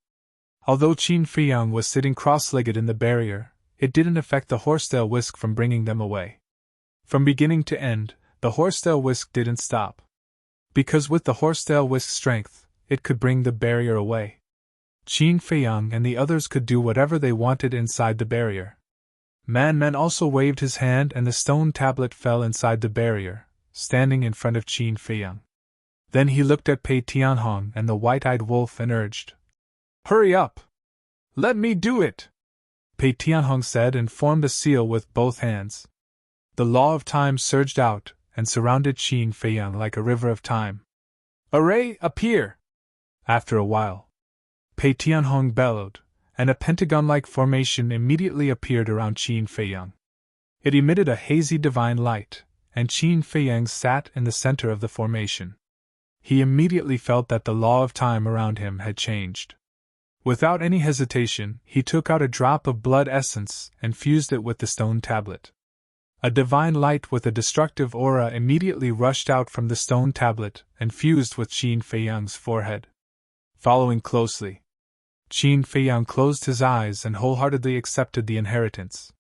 Although Qin Feiyang was sitting cross-legged in the barrier, it didn't affect the horsetail whisk from bringing them away. From beginning to end, the horsetail whisk didn't stop. Because with the horsetail whisk's strength, it could bring the barrier away. Qin Feiyang and the others could do whatever they wanted inside the barrier. Man also waved his hand and the stone tablet fell inside the barrier, standing in front of Qin Feiyang. Then he looked at Pei Tianhong and the white-eyed wolf and urged, Hurry up! Let me do it! Pei Tianhong said and formed a seal with both hands. The law of time surged out and surrounded Qin Feiyang like a river of time. Array, appear! After a while, Pei Tianhong bellowed, and a pentagon-like formation immediately appeared around Qin Feiyang. It emitted a hazy divine light, and Qin Feiyang sat in the center of the formation. He immediately felt that the law of time around him had changed. Without any hesitation, he took out a drop of blood essence and fused it with the stone tablet. A divine light with a destructive aura immediately rushed out from the stone tablet and fused with Qin Feiyang's forehead. Following closely, Qin Feiyang closed his eyes and wholeheartedly accepted the inheritance.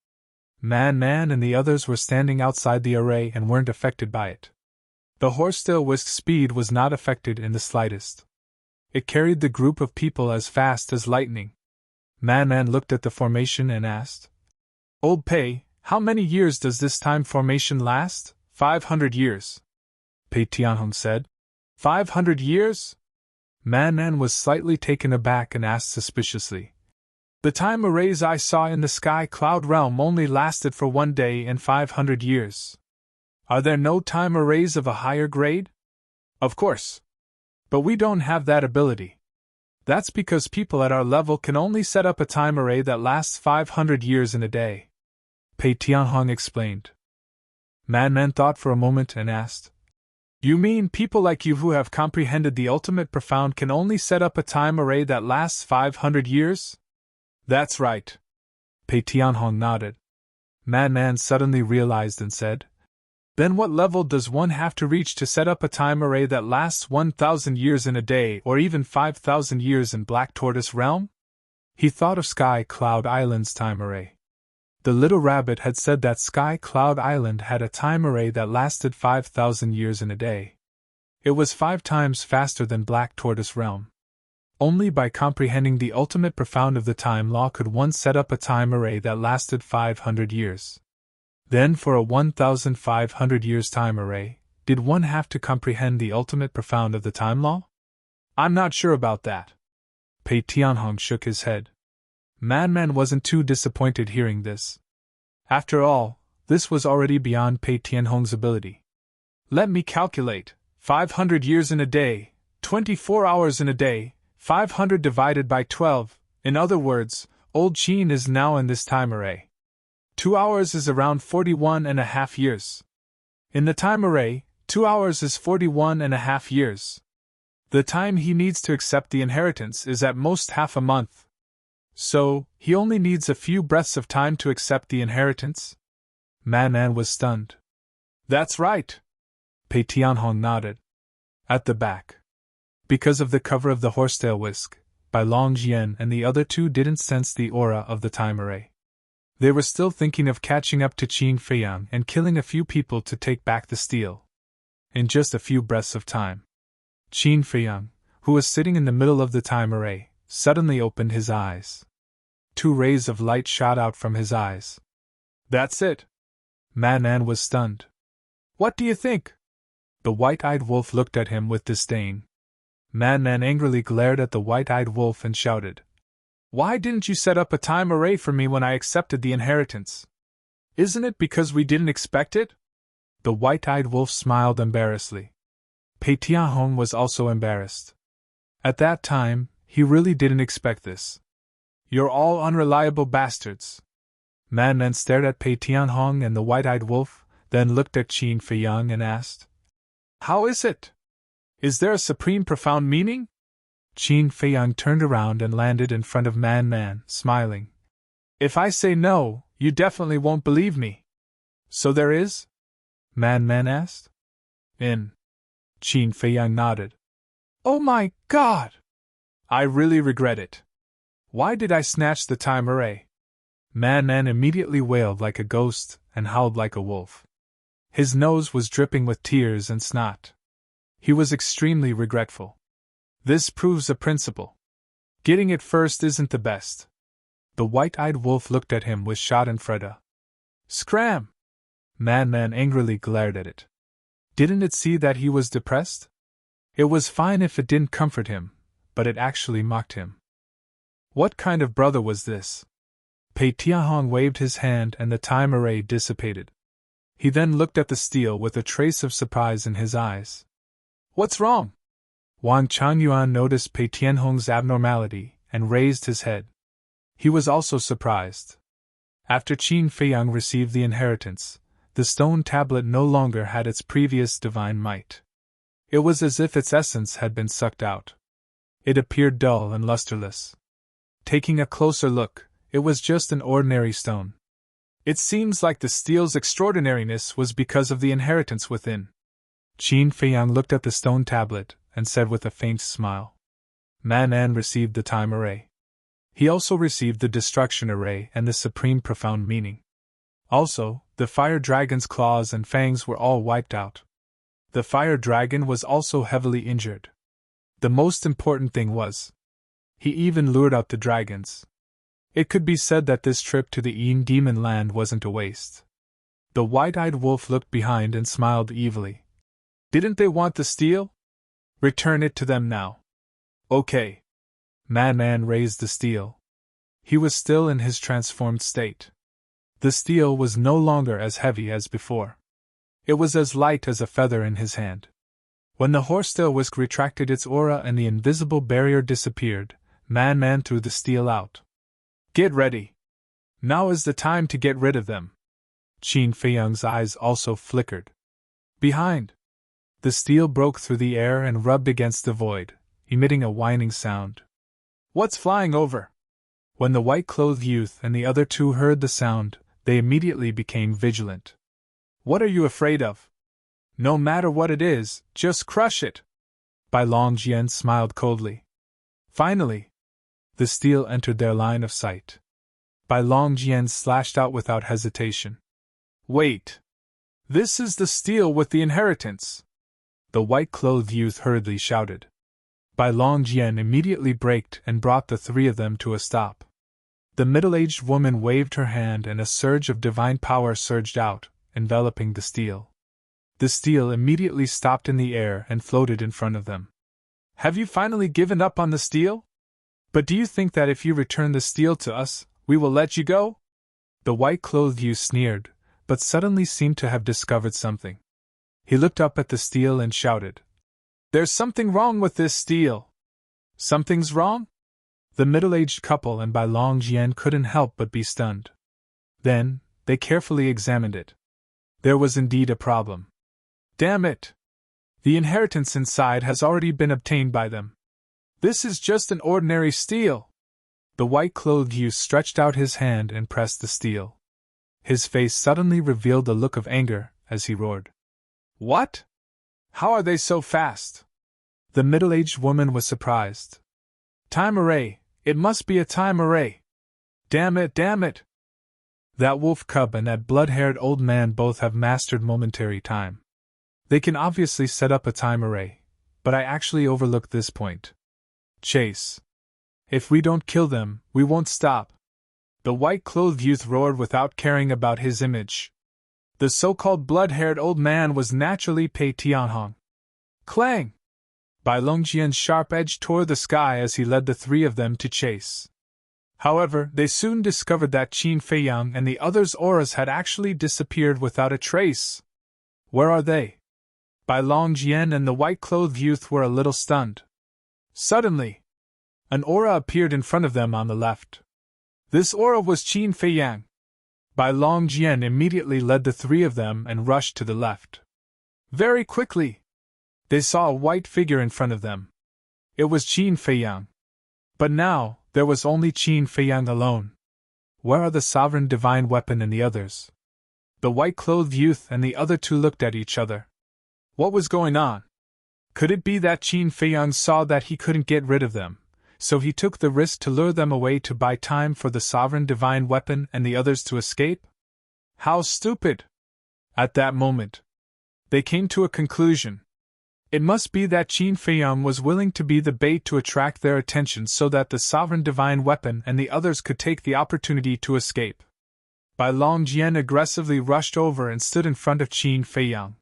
Man and the others were standing outside the array and weren't affected by it. The horsetail whisk's speed was not affected in the slightest. It carried the group of people as fast as lightning. Man looked at the formation and asked, Old Pei, how many years does this time formation last? 500 years. Pei Tianhong said. 500 years? Man was slightly taken aback and asked suspiciously. The time arrays I saw in the sky cloud realm only lasted for 1 day and 500 years. Are there no time arrays of a higher grade? Of course. But we don't have that ability. That's because people at our level can only set up a time array that lasts 500 years in a day. Pei Tianhong explained. Man thought for a moment and asked, You mean people like you who have comprehended the ultimate profound can only set up a time array that lasts 500 years? That's right. Pei Tianhong nodded. Man suddenly realized and said, Then what level does one have to reach to set up a time array that lasts 1,000 years in a day or even 5,000 years in Black Tortoise Realm? He thought of Sky Cloud Island's time array. The little rabbit had said that Sky Cloud Island had a time array that lasted 5,000 years in a day. It was 5 times faster than Black Tortoise Realm. Only by comprehending the ultimate profound of the time law could one set up a time array that lasted 500 years. Then, for a 1,500 years time array, did one have to comprehend the ultimate profound of the time law? I'm not sure about that. Pei Tianhong shook his head. Man wasn't too disappointed hearing this. After all, this was already beyond Pei Tianhong's ability. Let me calculate. 500 years in a day, 24 hours in a day, 500 divided by 12, in other words, old Qin is now in this time array. 2 hours is around 41.5 years. In the time array, 2 hours is 41.5 years. The time he needs to accept the inheritance is at most half a month. So, he only needs a few breaths of time to accept the inheritance? Man was stunned. That's right. Pei Tianhong nodded. At the back. Because of the cover of the horsetail whisk, Bai Longjian and the other two didn't sense the aura of the time array. They were still thinking of catching up to Qin Feiyang and killing a few people to take back the steel. In just a few breaths of time, Qin Feiyang, who was sitting in the middle of the time array, suddenly opened his eyes. 2 rays of light shot out from his eyes. That's it. Man was stunned. What do you think? The white-eyed wolf looked at him with disdain. Man angrily glared at the white-eyed wolf and shouted, Why didn't you set up a time array for me when I accepted the inheritance? Isn't it because we didn't expect it? The white-eyed wolf smiled embarrassedly. Pei Tianhong was also embarrassed. At that time, he really didn't expect this. You're all unreliable bastards. Man stared at Pei Tianhong and the white-eyed wolf, then looked at Qin Feiyang and asked, How is it? Is there a supreme profound meaning? Qin Feiyang turned around and landed in front of Man, smiling. If I say no, you definitely won't believe me. So there is? Man asked. Qin Feiyang nodded. Oh my God! I really regret it. Why did I snatch the time array? Man immediately wailed like a ghost and howled like a wolf. His nose was dripping with tears and snot. He was extremely regretful. This proves a principle. Getting it first isn't the best. The white-eyed wolf looked at him with schadenfreude. Scram! Man angrily glared at it. Didn't it see that he was depressed? It was fine if it didn't comfort him, but it actually mocked him. What kind of brother was this? Pei Tianhong waved his hand and the time array dissipated. He then looked at the steel with a trace of surprise in his eyes. What's wrong? Wang Changyuan noticed Pei Tianhong's abnormality and raised his head. He was also surprised. After Qin Feiyang received the inheritance, the stone tablet no longer had its previous divine might. It was as if its essence had been sucked out. It appeared dull and lusterless. Taking a closer look, it was just an ordinary stone. It seems like the steel's extraordinariness was because of the inheritance within. Qin Feiyang looked at the stone tablet and said with a faint smile. Man received the time array. He also received the destruction array and the supreme profound meaning. Also, the fire dragon's claws and fangs were all wiped out. The fire dragon was also heavily injured. The most important thing was, he even lured out the dragons. It could be said that this trip to the Yin Demon Land wasn't a waste. The white-eyed wolf looked behind and smiled evilly. Didn't they want the steel? Return it to them now. Okay. Man raised the steel. He was still in his transformed state. The steel was no longer as heavy as before. It was as light as a feather in his hand. When the horsetail whisk retracted its aura and the invisible barrier disappeared, Man threw the steel out. Get ready. Now is the time to get rid of them. Qin Feiyang's eyes also flickered. Behind. The steel broke through the air and rubbed against the void, emitting a whining sound. What's flying over? When the white-clothed youth and the other two heard the sound, they immediately became vigilant. What are you afraid of? No matter what it is, just crush it. Bai Longjian smiled coldly. Finally, the steel entered their line of sight. Bai Longjian slashed out without hesitation. Wait! This is the steel with the inheritance! The white-clothed youth hurriedly shouted. Bai Longjian immediately braked and brought the three of them to a stop. The middle-aged woman waved her hand and a surge of divine power surged out, enveloping the steel. The steel immediately stopped in the air and floated in front of them. Have you finally given up on the steel? But do you think that if you return the steel to us, we will let you go? The white-clothed youth sneered, but suddenly seemed to have discovered something. He looked up at the steel and shouted, There's something wrong with this steel! Something's wrong? The middle-aged couple and Bai Longjian couldn't help but be stunned. Then, they carefully examined it. There was indeed a problem. Damn it! The inheritance inside has already been obtained by them. This is just an ordinary steel! The white-clothed youth stretched out his hand and pressed the steel. His face suddenly revealed a look of anger as he roared. What? How are they so fast? The middle-aged woman was surprised. Time array! It must be a time array! Damn it, damn it! That wolf cub and that blood-haired old man both have mastered momentary time. They can obviously set up a time array, but I actually overlooked this point. Chase. If we don't kill them, we won't stop. The white-clothed youth roared without caring about his image. The so-called blood-haired old man was naturally Pei Tianhong. Clang! Bai Longjian's sharp edge tore the sky as he led the three of them to chase. However, they soon discovered that Qin Feiyang and the others' auras had actually disappeared without a trace. Where are they? Bai Longjian and the white-clothed youth were a little stunned. Suddenly, an aura appeared in front of them on the left. This aura was Qin Feiyang. Bai Longjian immediately led the three of them and rushed to the left. Very quickly, they saw a white figure in front of them. It was Qin Feiyang. But now, there was only Qin Feiyang alone. Where are the sovereign divine weapon and the others? The white-clothed youth and the other two looked at each other. What was going on? Could it be that Qin Feiyang saw that he couldn't get rid of them, so he took the risk to lure them away to buy time for the sovereign divine weapon and the others to escape? How stupid! At that moment, they came to a conclusion. It must be that Qin Feiyang was willing to be the bait to attract their attention so that the sovereign divine weapon and the others could take the opportunity to escape. Bai Longjian aggressively rushed over and stood in front of Qin Feiyang.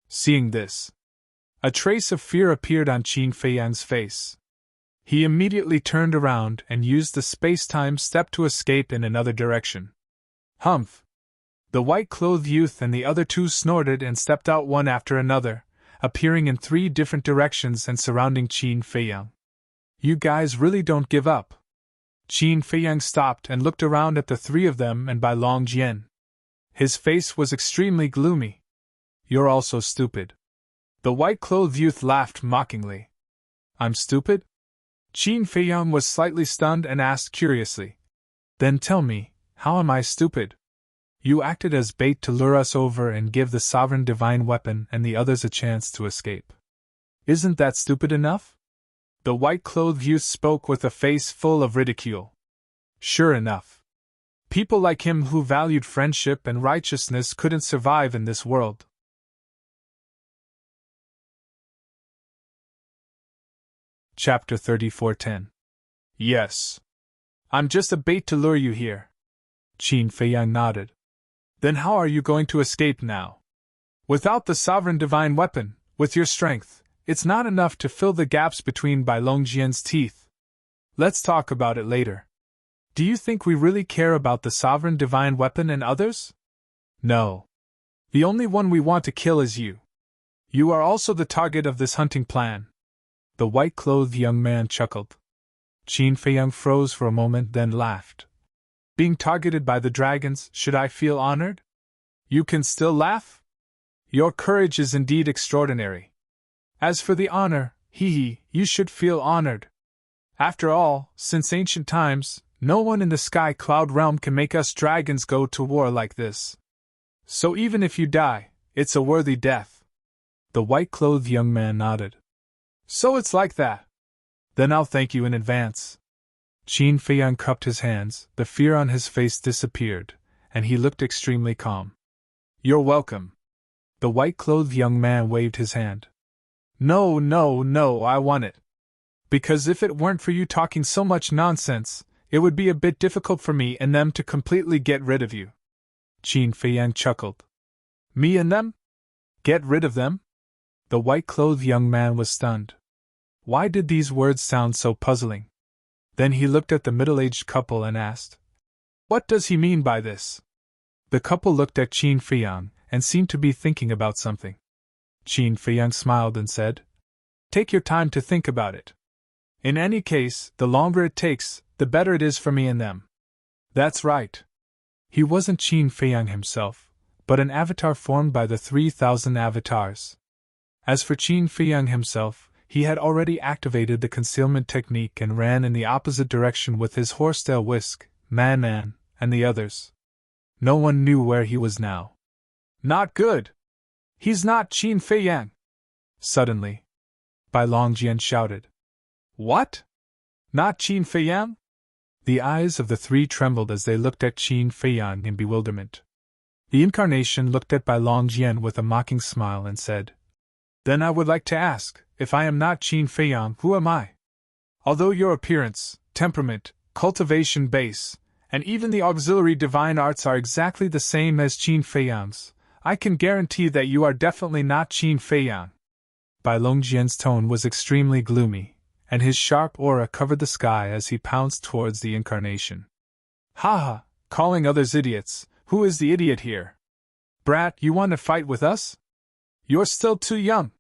Seeing this, a trace of fear appeared on Qin Feiyang's face. He immediately turned around and used the space-time step to escape in another direction. Humph! The white-clothed youth and the other two snorted and stepped out one after another, appearing in 3 different directions and surrounding Qin Feiyang. You guys really don't give up. Qin Feiyang stopped and looked around at the 3 of them and Bai Longjian. His face was extremely gloomy. You're all so stupid. The white-clothed youth laughed mockingly. I'm stupid? Qin Feiyang was slightly stunned and asked curiously. Then tell me, how am I stupid? You acted as bait to lure us over and give the sovereign divine weapon and the others a chance to escape. Isn't that stupid enough? The white-clothed youth spoke with a face full of ridicule. Sure enough. People like him who valued friendship and righteousness couldn't survive in this world. Chapter 34:10. Yes. I'm just a bait to lure you here. Qin Feiyang nodded. Then how are you going to escape now? Without the sovereign divine weapon, with your strength, it's not enough to fill the gaps between Bai Longjian's teeth. Let's talk about it later. Do you think we really care about the sovereign divine weapon and others? No. The only one we want to kill is you. You are also the target of this hunting plan. The white-clothed young man chuckled. Qin Feiyang froze for a moment, then laughed. Being targeted by the dragons, should I feel honored? You can still laugh? Your courage is indeed extraordinary. As for the honor, you should feel honored. After all, since ancient times, no one in the Sky Cloud realm can make us dragons go to war like this. So even if you die, it's a worthy death. The white-clothed young man nodded. So it's like that. Then I'll thank you in advance. Qin Feiyang cupped his hands, the fear on his face disappeared, and he looked extremely calm. You're welcome. The white-clothed young man waved his hand. No, no, no, I want it. Because if it weren't for you talking so much nonsense, it would be a bit difficult for me and them to completely get rid of you. Qin Feiyang chuckled. Me and them? Get rid of them? The white-clothed young man was stunned. Why did these words sound so puzzling? Then he looked at the middle-aged couple and asked, What does he mean by this? The couple looked at Qin Feiyang and seemed to be thinking about something. Qin Feiyang smiled and said, Take your time to think about it. In any case, the longer it takes, the better it is for me and them. That's right. He wasn't Qin Feiyang himself, but an avatar formed by the 3,000 avatars. As for Qin Feiyang himself, he had already activated the concealment technique and ran in the opposite direction with his horsetail Whisk, Man, and the others. No one knew where he was now. Not good! He's not Qin Feiyang! Suddenly, Bai Longjian shouted. What? Not Qin Feiyang? The eyes of the three trembled as they looked at Qin Feiyang in bewilderment. The incarnation looked at Bai Longjian with a mocking smile and said, Then I would like to ask, if I am not Qin Feiyang, who am I? Although your appearance, temperament, cultivation base, and even the auxiliary divine arts are exactly the same as Qin Feiyang's, I can guarantee that you are definitely not Qin Feiyang. Bai Longjian's tone was extremely gloomy, and his sharp aura covered the sky as he pounced towards the incarnation. Ha ha, calling others idiots, who is the idiot here? Brat, you want to fight with us? You're still too young.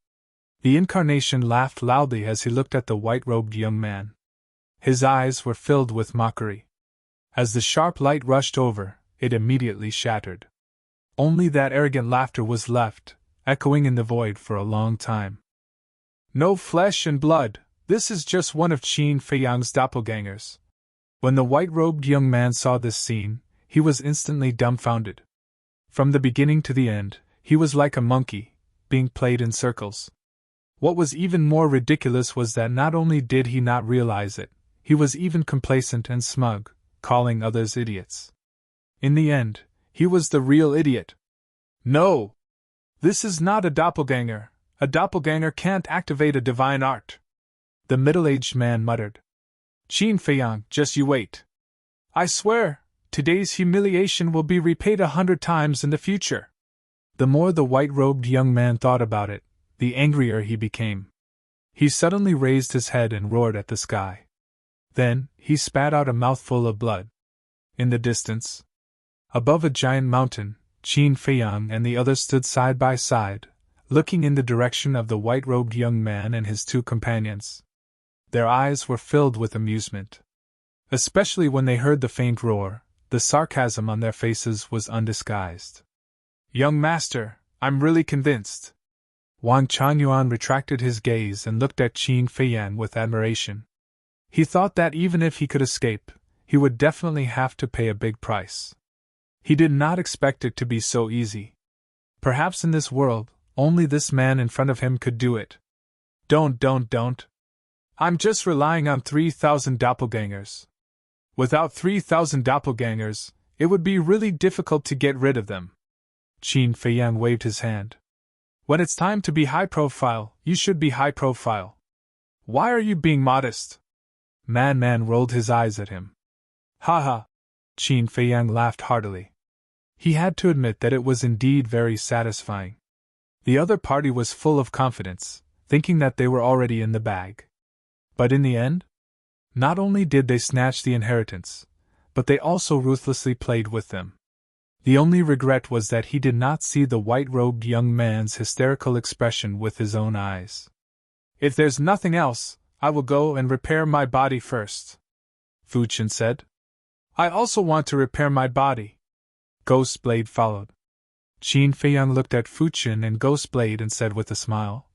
The incarnation laughed loudly as he looked at the white-robed young man. His eyes were filled with mockery. As the sharp light rushed over, it immediately shattered. Only that arrogant laughter was left, echoing in the void for a long time. No flesh and blood, this is just one of Qin Feiyang's doppelgangers. When the white-robed young man saw this scene, he was instantly dumbfounded. From the beginning to the end, he was like a monkey, being played in circles. What was even more ridiculous was that not only did he not realize it, he was even complacent and smug, calling others idiots. In the end, he was the real idiot. No! This is not a doppelganger. A doppelganger can't activate a divine art. The middle-aged man muttered. Qin Feiyang, just you wait. I swear, today's humiliation will be repaid 100 times in the future. The more the white-robed young man thought about it, the angrier he became. He suddenly raised his head and roared at the sky. Then, he spat out a mouthful of blood. In the distance, above a giant mountain, Qin Feiyang and the others stood side by side, looking in the direction of the white-robed young man and his two companions. Their eyes were filled with amusement. Especially when they heard the faint roar, the sarcasm on their faces was undisguised. Young master, I'm really convinced. Wang Changyuan retracted his gaze and looked at Qin Feiyang with admiration. He thought that even if he could escape, he would definitely have to pay a big price. He did not expect it to be so easy. Perhaps in this world, only this man in front of him could do it. Don't. I'm just relying on 3,000 doppelgangers. Without 3,000 doppelgangers, it would be really difficult to get rid of them. Qin Feiyang waved his hand. When it's time to be high profile, you should be high profile. Why are you being modest? Man rolled his eyes at him. Ha ha! Qin Feiyang laughed heartily. He had to admit that it was indeed very satisfying. The other party was full of confidence, thinking that they were already in the bag. But in the end, not only did they snatch the inheritance, but they also ruthlessly played with them. The only regret was that he did not see the white-robed young man's hysterical expression with his own eyes. If there's nothing else, I will go and repair my body first, Fu Chen said. I also want to repair my body. Ghostblade followed. Qin Feiyang looked at Fu Chen and Ghostblade and said with a smile,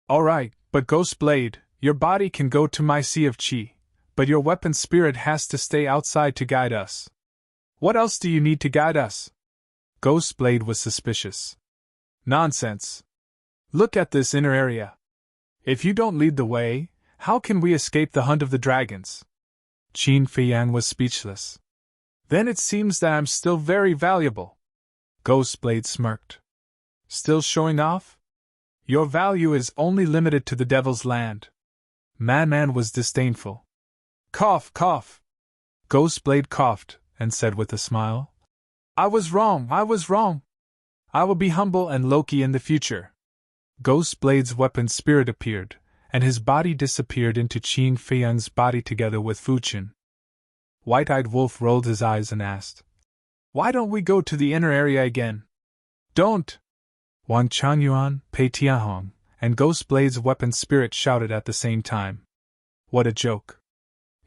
All right, but Ghostblade, your body can go to my Sea of Qi, but your weapon spirit has to stay outside to guide us. What else do you need to guide us? Ghostblade was suspicious. Nonsense. Look at this inner area. If you don't lead the way, how can we escape the hunt of the dragons? Qin Feiyang was speechless. Then it seems that I'm still very valuable. Ghostblade smirked. Still showing off? Your value is only limited to the Devil's Land. Man was disdainful. Cough, cough. Ghostblade coughed and said with a smile, I was wrong. I will be humble and Loki in the future. Ghostblade's weapon spirit appeared, and his body disappeared into Qin Feiyang's body together with Fuqin. White-Eyed Wolf rolled his eyes and asked, Why don't we go to the inner area again? Don't! Wang Changyuan, Pei Tianhong, and Ghostblade's weapon spirit shouted at the same time. What a joke.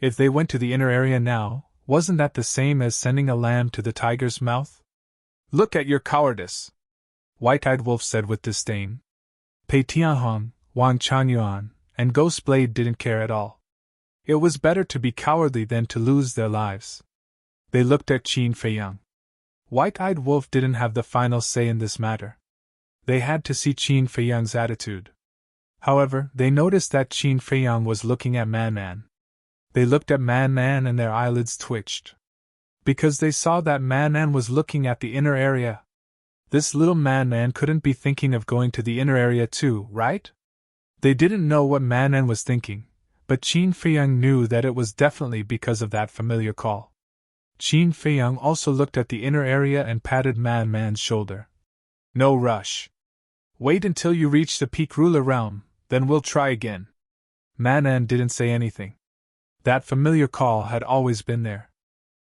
If they went to the inner area now, wasn't that the same as sending a lamb to the tiger's mouth? Look at your cowardice, White-Eyed Wolf said with disdain. Pei Tianhong, Wang Changyuan, and Ghostblade didn't care at all. It was better to be cowardly than to lose their lives. They looked at Qin Feiyang. White-Eyed Wolf didn't have the final say in this matter. They had to see Qin Feiyang's attitude. However, they noticed that Qin Feiyang was looking at Man. They looked at Man and their eyelids twitched. Because they saw that Man was looking at the inner area. This little Man couldn't be thinking of going to the inner area too, right? They didn't know what Man was thinking, but Qin Feiyang knew that it was definitely because of that familiar call. Qin Feiyang also looked at the inner area and patted Man's shoulder. No rush. Wait until you reach the Peak Ruler realm, then we'll try again. Man didn't say anything. That familiar call had always been there.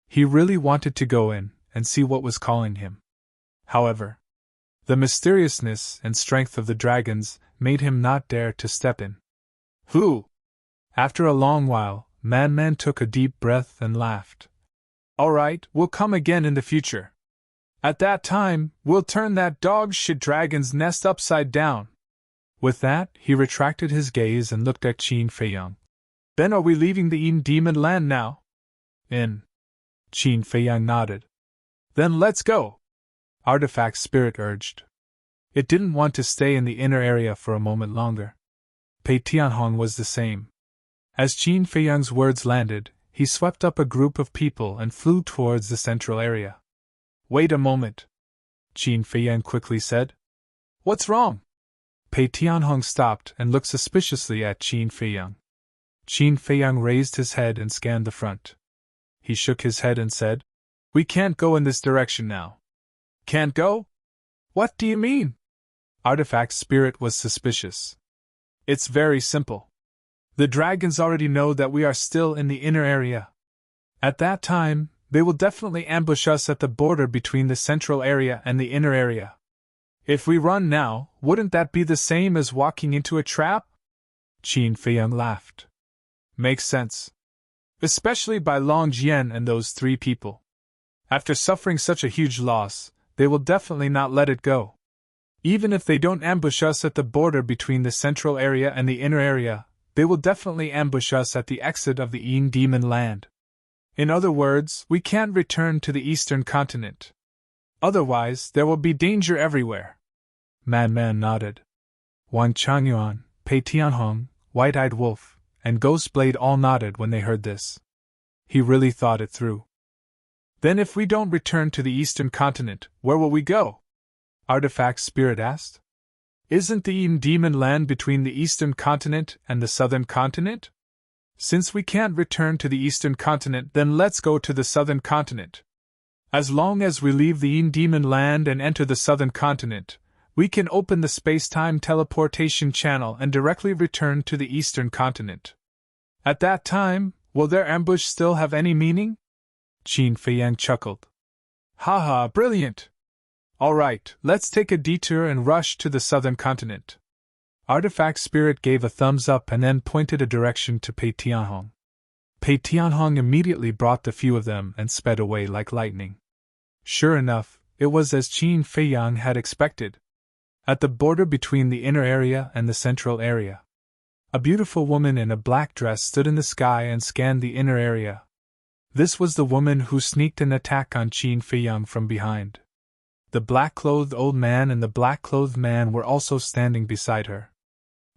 He really wanted to go in and see what was calling him. However, the mysteriousness and strength of the dragons made him not dare to step in. Who? After a long while, Man took a deep breath and laughed. All right, we'll come again in the future. At that time, we'll turn that dog-shit dragon's nest upside down. With that, he retracted his gaze and looked at Qin Feiyang. Then are we leaving the Eden Demon Land now? In. Qin Feiyang nodded. Then let's go. Artifact Spirit urged. It didn't want to stay in the inner area for a moment longer. Pei Tianhong was the same. As Qin Feiyang's words landed, he swept up a group of people and flew towards the central area. Wait a moment, Qin Feiyang quickly said. What's wrong? Pei Tianhong stopped and looked suspiciously at Qin Feiyang. Qin Feiyang raised his head and scanned the front. He shook his head and said, We can't go in this direction now. Can't go? What do you mean? Artifact Spirit was suspicious. It's very simple. The dragons already know that we are still in the inner area. At that time, they will definitely ambush us at the border between the central area and the inner area. If we run now, wouldn't that be the same as walking into a trap? Qin Feiyang laughed. Makes sense. Especially by Long Jian and those three people. After suffering such a huge loss, they will definitely not let it go. Even if they don't ambush us at the border between the central area and the inner area, they will definitely ambush us at the exit of the Eden Demon Land. In other words, we can't return to the eastern continent. Otherwise, there will be danger everywhere. Man nodded. Wang Changyuan, Pei Tianhong, White-Eyed Wolf, and Ghostblade all nodded when they heard this. He really thought it through. Then if we don't return to the eastern continent, where will we go? Artifact Spirit asked. Isn't the Eden Demon Land between the eastern continent and the southern continent? Since we can't return to the eastern continent, then let's go to the southern continent. As long as we leave the Eden Demon Land and enter the southern continent, we can open the space-time teleportation channel and directly return to the eastern continent. At that time, will their ambush still have any meaning? Qin Feiyang chuckled. Haha, brilliant! All right, let's take a detour and rush to the southern continent. Artifact Spirit gave a thumbs up and then pointed a direction to Pei Tianhong. Pei Tianhong immediately brought the few of them and sped away like lightning. Sure enough, it was as Qin Feiyang had expected. At the border between the inner area and the central area, a beautiful woman in a black dress stood in the sky and scanned the inner area. This was the woman who sneaked an attack on Qin Feiyang from behind. The black-clothed old man and the black-clothed man were also standing beside her.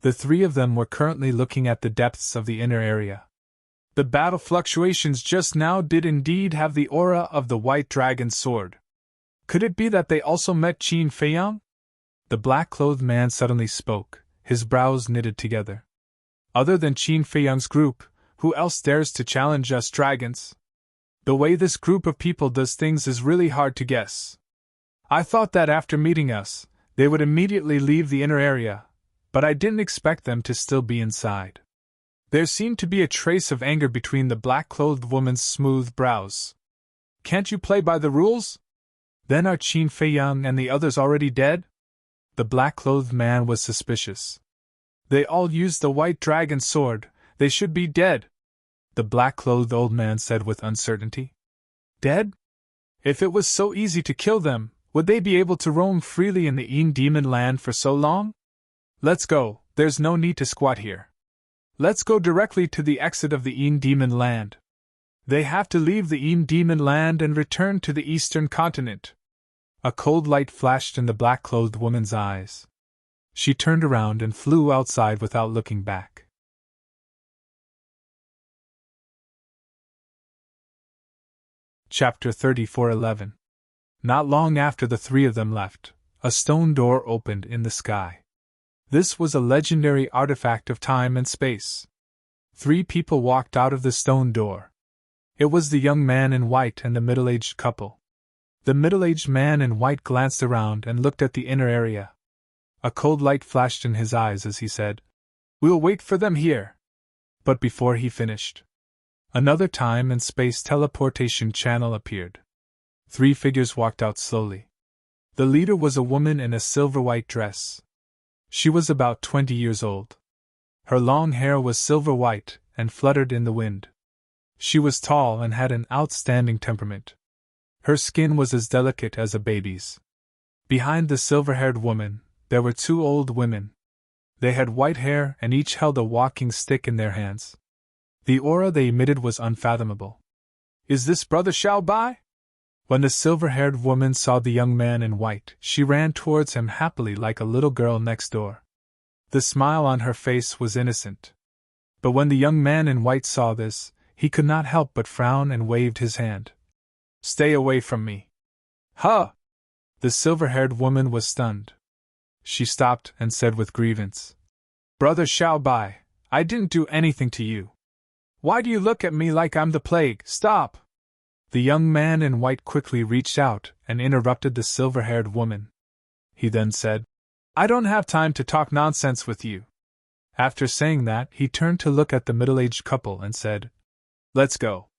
The three of them were currently looking at the depths of the inner area. The battle fluctuations just now did indeed have the aura of the white dragon's sword. Could it be that they also met Qin Feiyang? The black-clothed man suddenly spoke, his brows knitted together. Other than Qin Feiyang's group, who else dares to challenge us dragons? The way this group of people does things is really hard to guess. I thought that after meeting us, they would immediately leave the inner area, but I didn't expect them to still be inside. There seemed to be a trace of anger between the black-clothed woman's smooth brows. Can't you play by the rules? Then are Qin Feiyang and the others already dead? The black-clothed man was suspicious. They all used the white dragon sword, they should be dead, the black-clothed old man said with uncertainty. Dead? If it was so easy to kill them, would they be able to roam freely in the Yin Demon Land for so long? Let's go, there's no need to squat here. Let's go directly to the exit of the Yin Demon Land. They have to leave the Yin Demon Land and return to the eastern continent. A cold light flashed in the black-clothed woman's eyes. She turned around and flew outside without looking back. Chapter 34:11. Not long after the three of them left, a stone door opened in the sky. This was a legendary artifact of time and space. 3 people walked out of the stone door. It was the young man in white and the middle-aged couple. The middle-aged man in white glanced around and looked at the inner area. A cold light flashed in his eyes as he said, "We'll wait for them here." But before he finished, another time and space teleportation channel appeared. 3 figures walked out slowly. The leader was a woman in a silver-white dress. She was about 20 years old. Her long hair was silver-white and fluttered in the wind. She was tall and had an outstanding temperament. Her skin was as delicate as a baby's. Behind the silver-haired woman, there were 2 old women. They had white hair and each held a walking stick in their hands. The aura they emitted was unfathomable. "Is this Brother Xiaobai?" When the silver-haired woman saw the young man in white, she ran towards him happily like a little girl next door. The smile on her face was innocent. But when the young man in white saw this, he could not help but frown and waved his hand. "Stay away from me." "Huh!" The silver-haired woman was stunned. She stopped and said with grievance, "Brother Xiaobai, I didn't do anything to you. Why do you look at me like I'm the plague? Stop!" The young man in white quickly reached out and interrupted the silver-haired woman. He then said, "I don't have time to talk nonsense with you." After saying that, he turned to look at the middle-aged couple and said, "Let's go."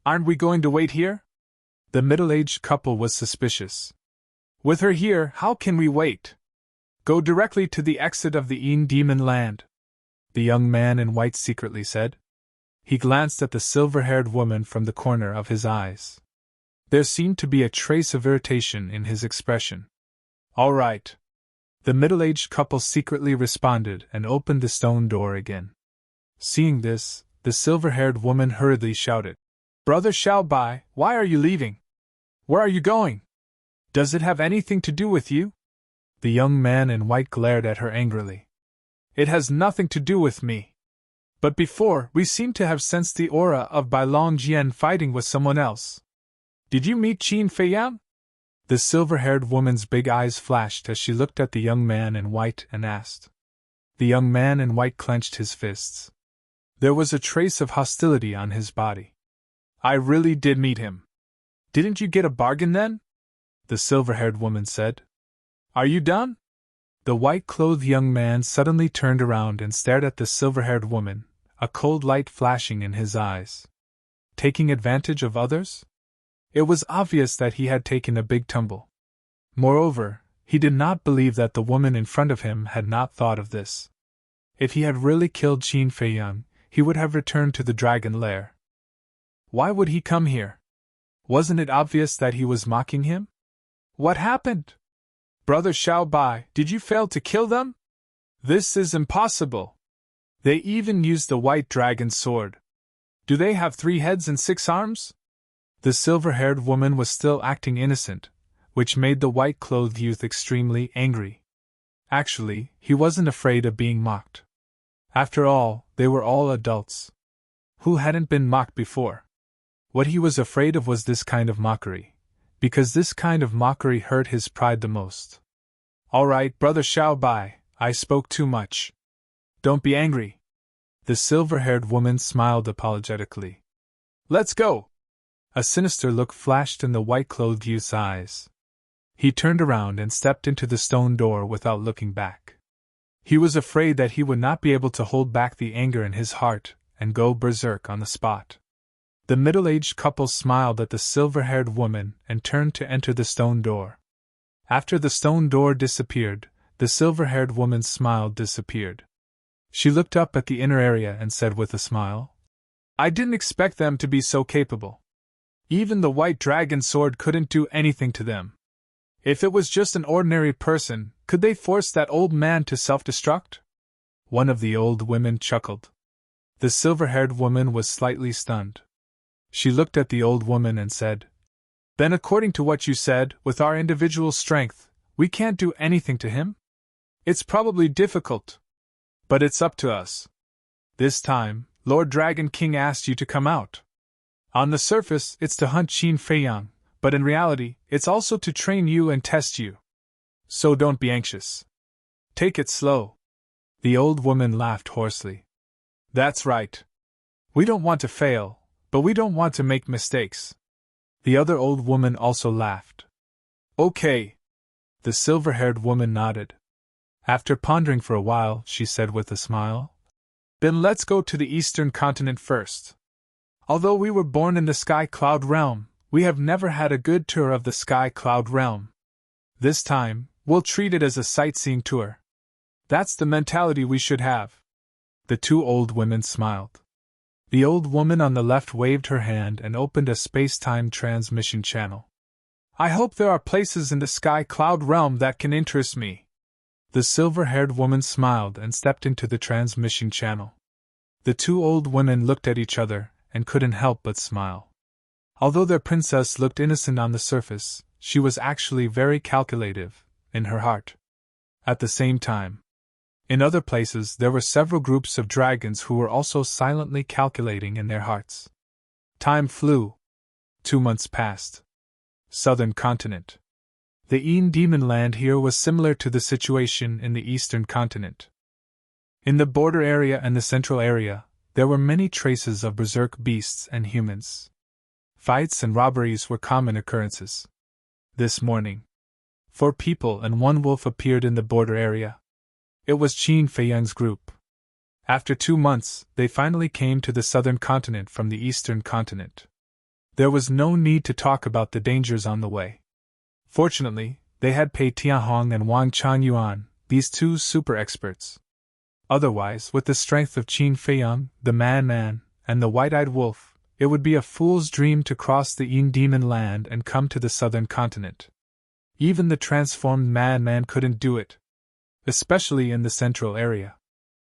"Aren't we going to wait here?" The middle-aged couple was suspicious. "With her here, how can we wait? Go directly to the exit of the Yin Demon Land," the young man in white secretly said. He glanced at the silver-haired woman from the corner of his eyes. There seemed to be a trace of irritation in his expression. "All right." The middle-aged couple secretly responded and opened the stone door again. Seeing this, the silver-haired woman hurriedly shouted, "Brother Xiaobai, why are you leaving? Where are you going? Does it have anything to do with you?" The young man in white glared at her angrily. "It has nothing to do with me. But before, we seemed to have sensed the aura of Bai Longjian fighting with someone else. Did you meet Qin Feiyang?" The silver-haired woman's big eyes flashed as she looked at the young man in white and asked. The young man in white clenched his fists. There was a trace of hostility on his body. "I really did meet him." "Didn't you get a bargain then?" the silver-haired woman said. "Are you done?" The white-clothed young man suddenly turned around and stared at the silver-haired woman, a cold light flashing in his eyes. Taking advantage of others? It was obvious that he had taken a big tumble. Moreover, he did not believe that the woman in front of him had not thought of this. If he had really killed Qin Feiyang, he would have returned to the dragon lair. Why would he come here? Wasn't it obvious that he was mocking him? What happened? "Brother Xiaobai, did you fail to kill them? This is impossible. They even used the white dragon sword. Do they have 3 heads and 6 arms?" The silver-haired woman was still acting innocent, which made the white-clothed youth extremely angry. Actually, he wasn't afraid of being mocked. After all, they were all adults. who hadn't been mocked before. What he was afraid of was this kind of mockery, because this kind of mockery hurt his pride the most. All right, Brother Xiao Bai, I spoke too much. Don't be angry. The silver-haired woman smiled apologetically. Let's go! A sinister look flashed in the white-clothed youth's eyes. He turned around and stepped into the stone door without looking back. He was afraid that he would not be able to hold back the anger in his heart and go berserk on the spot. The middle-aged couple smiled at the silver-haired woman and turned to enter the stone door. After the stone door disappeared, the silver-haired woman's smile disappeared. She looked up at the inner area and said with a smile, I didn't expect them to be so capable. Even the white dragon sword couldn't do anything to them. If it was just an ordinary person, could they force that old man to self-destruct? One of the old women chuckled. The silver-haired woman was slightly stunned. She looked at the old woman and said, Then according to what you said, with our individual strength, we can't do anything to him? It's probably difficult. But it's up to us. This time, Lord Dragon King asked you to come out. On the surface, it's to hunt Qin Feiyang, but in reality, it's also to train you and test you. So don't be anxious. Take it slow. The old woman laughed hoarsely. That's right. We don't want to fail, but we don't want to make mistakes. The other old woman also laughed. Okay. The silver-haired woman nodded. After pondering for a while, she said with a smile, Then let's go to the eastern continent first. Although we were born in the Sky Cloud Realm, we have never had a good tour of the Sky Cloud Realm. This time, we'll treat it as a sightseeing tour. That's the mentality we should have. The two old women smiled. The old woman on the left waved her hand and opened a space-time transmission channel. I hope there are places in the Sky Cloud Realm that can interest me. The silver-haired woman smiled and stepped into the transmission channel. The two old women looked at each other and couldn't help but smile. Although their princess looked innocent on the surface, she was actually very calculative in her heart. At the same time, in other places there were several groups of dragons who were also silently calculating in their hearts. Time flew. 2 months passed. Southern continent. The Een Demon Land here was similar to the situation in the eastern continent. In the border area and the central area, there were many traces of berserk beasts and humans. Fights and robberies were common occurrences. This morning, 4 people and 1 wolf appeared in the border area. It was Qin Feiyang's group. After 2 months, they finally came to the southern continent from the eastern continent. There was no need to talk about the dangers on the way. Fortunately, they had Pei Tianhong and Wang Changyuan, these 2 super experts. Otherwise, with the strength of Qin Feiyang, the Man-Man, and the White-Eyed Wolf, it would be a fool's dream to cross the Een Demon Land and come to the southern continent. Even the transformed Man-Man couldn't do it. Especially in the central area.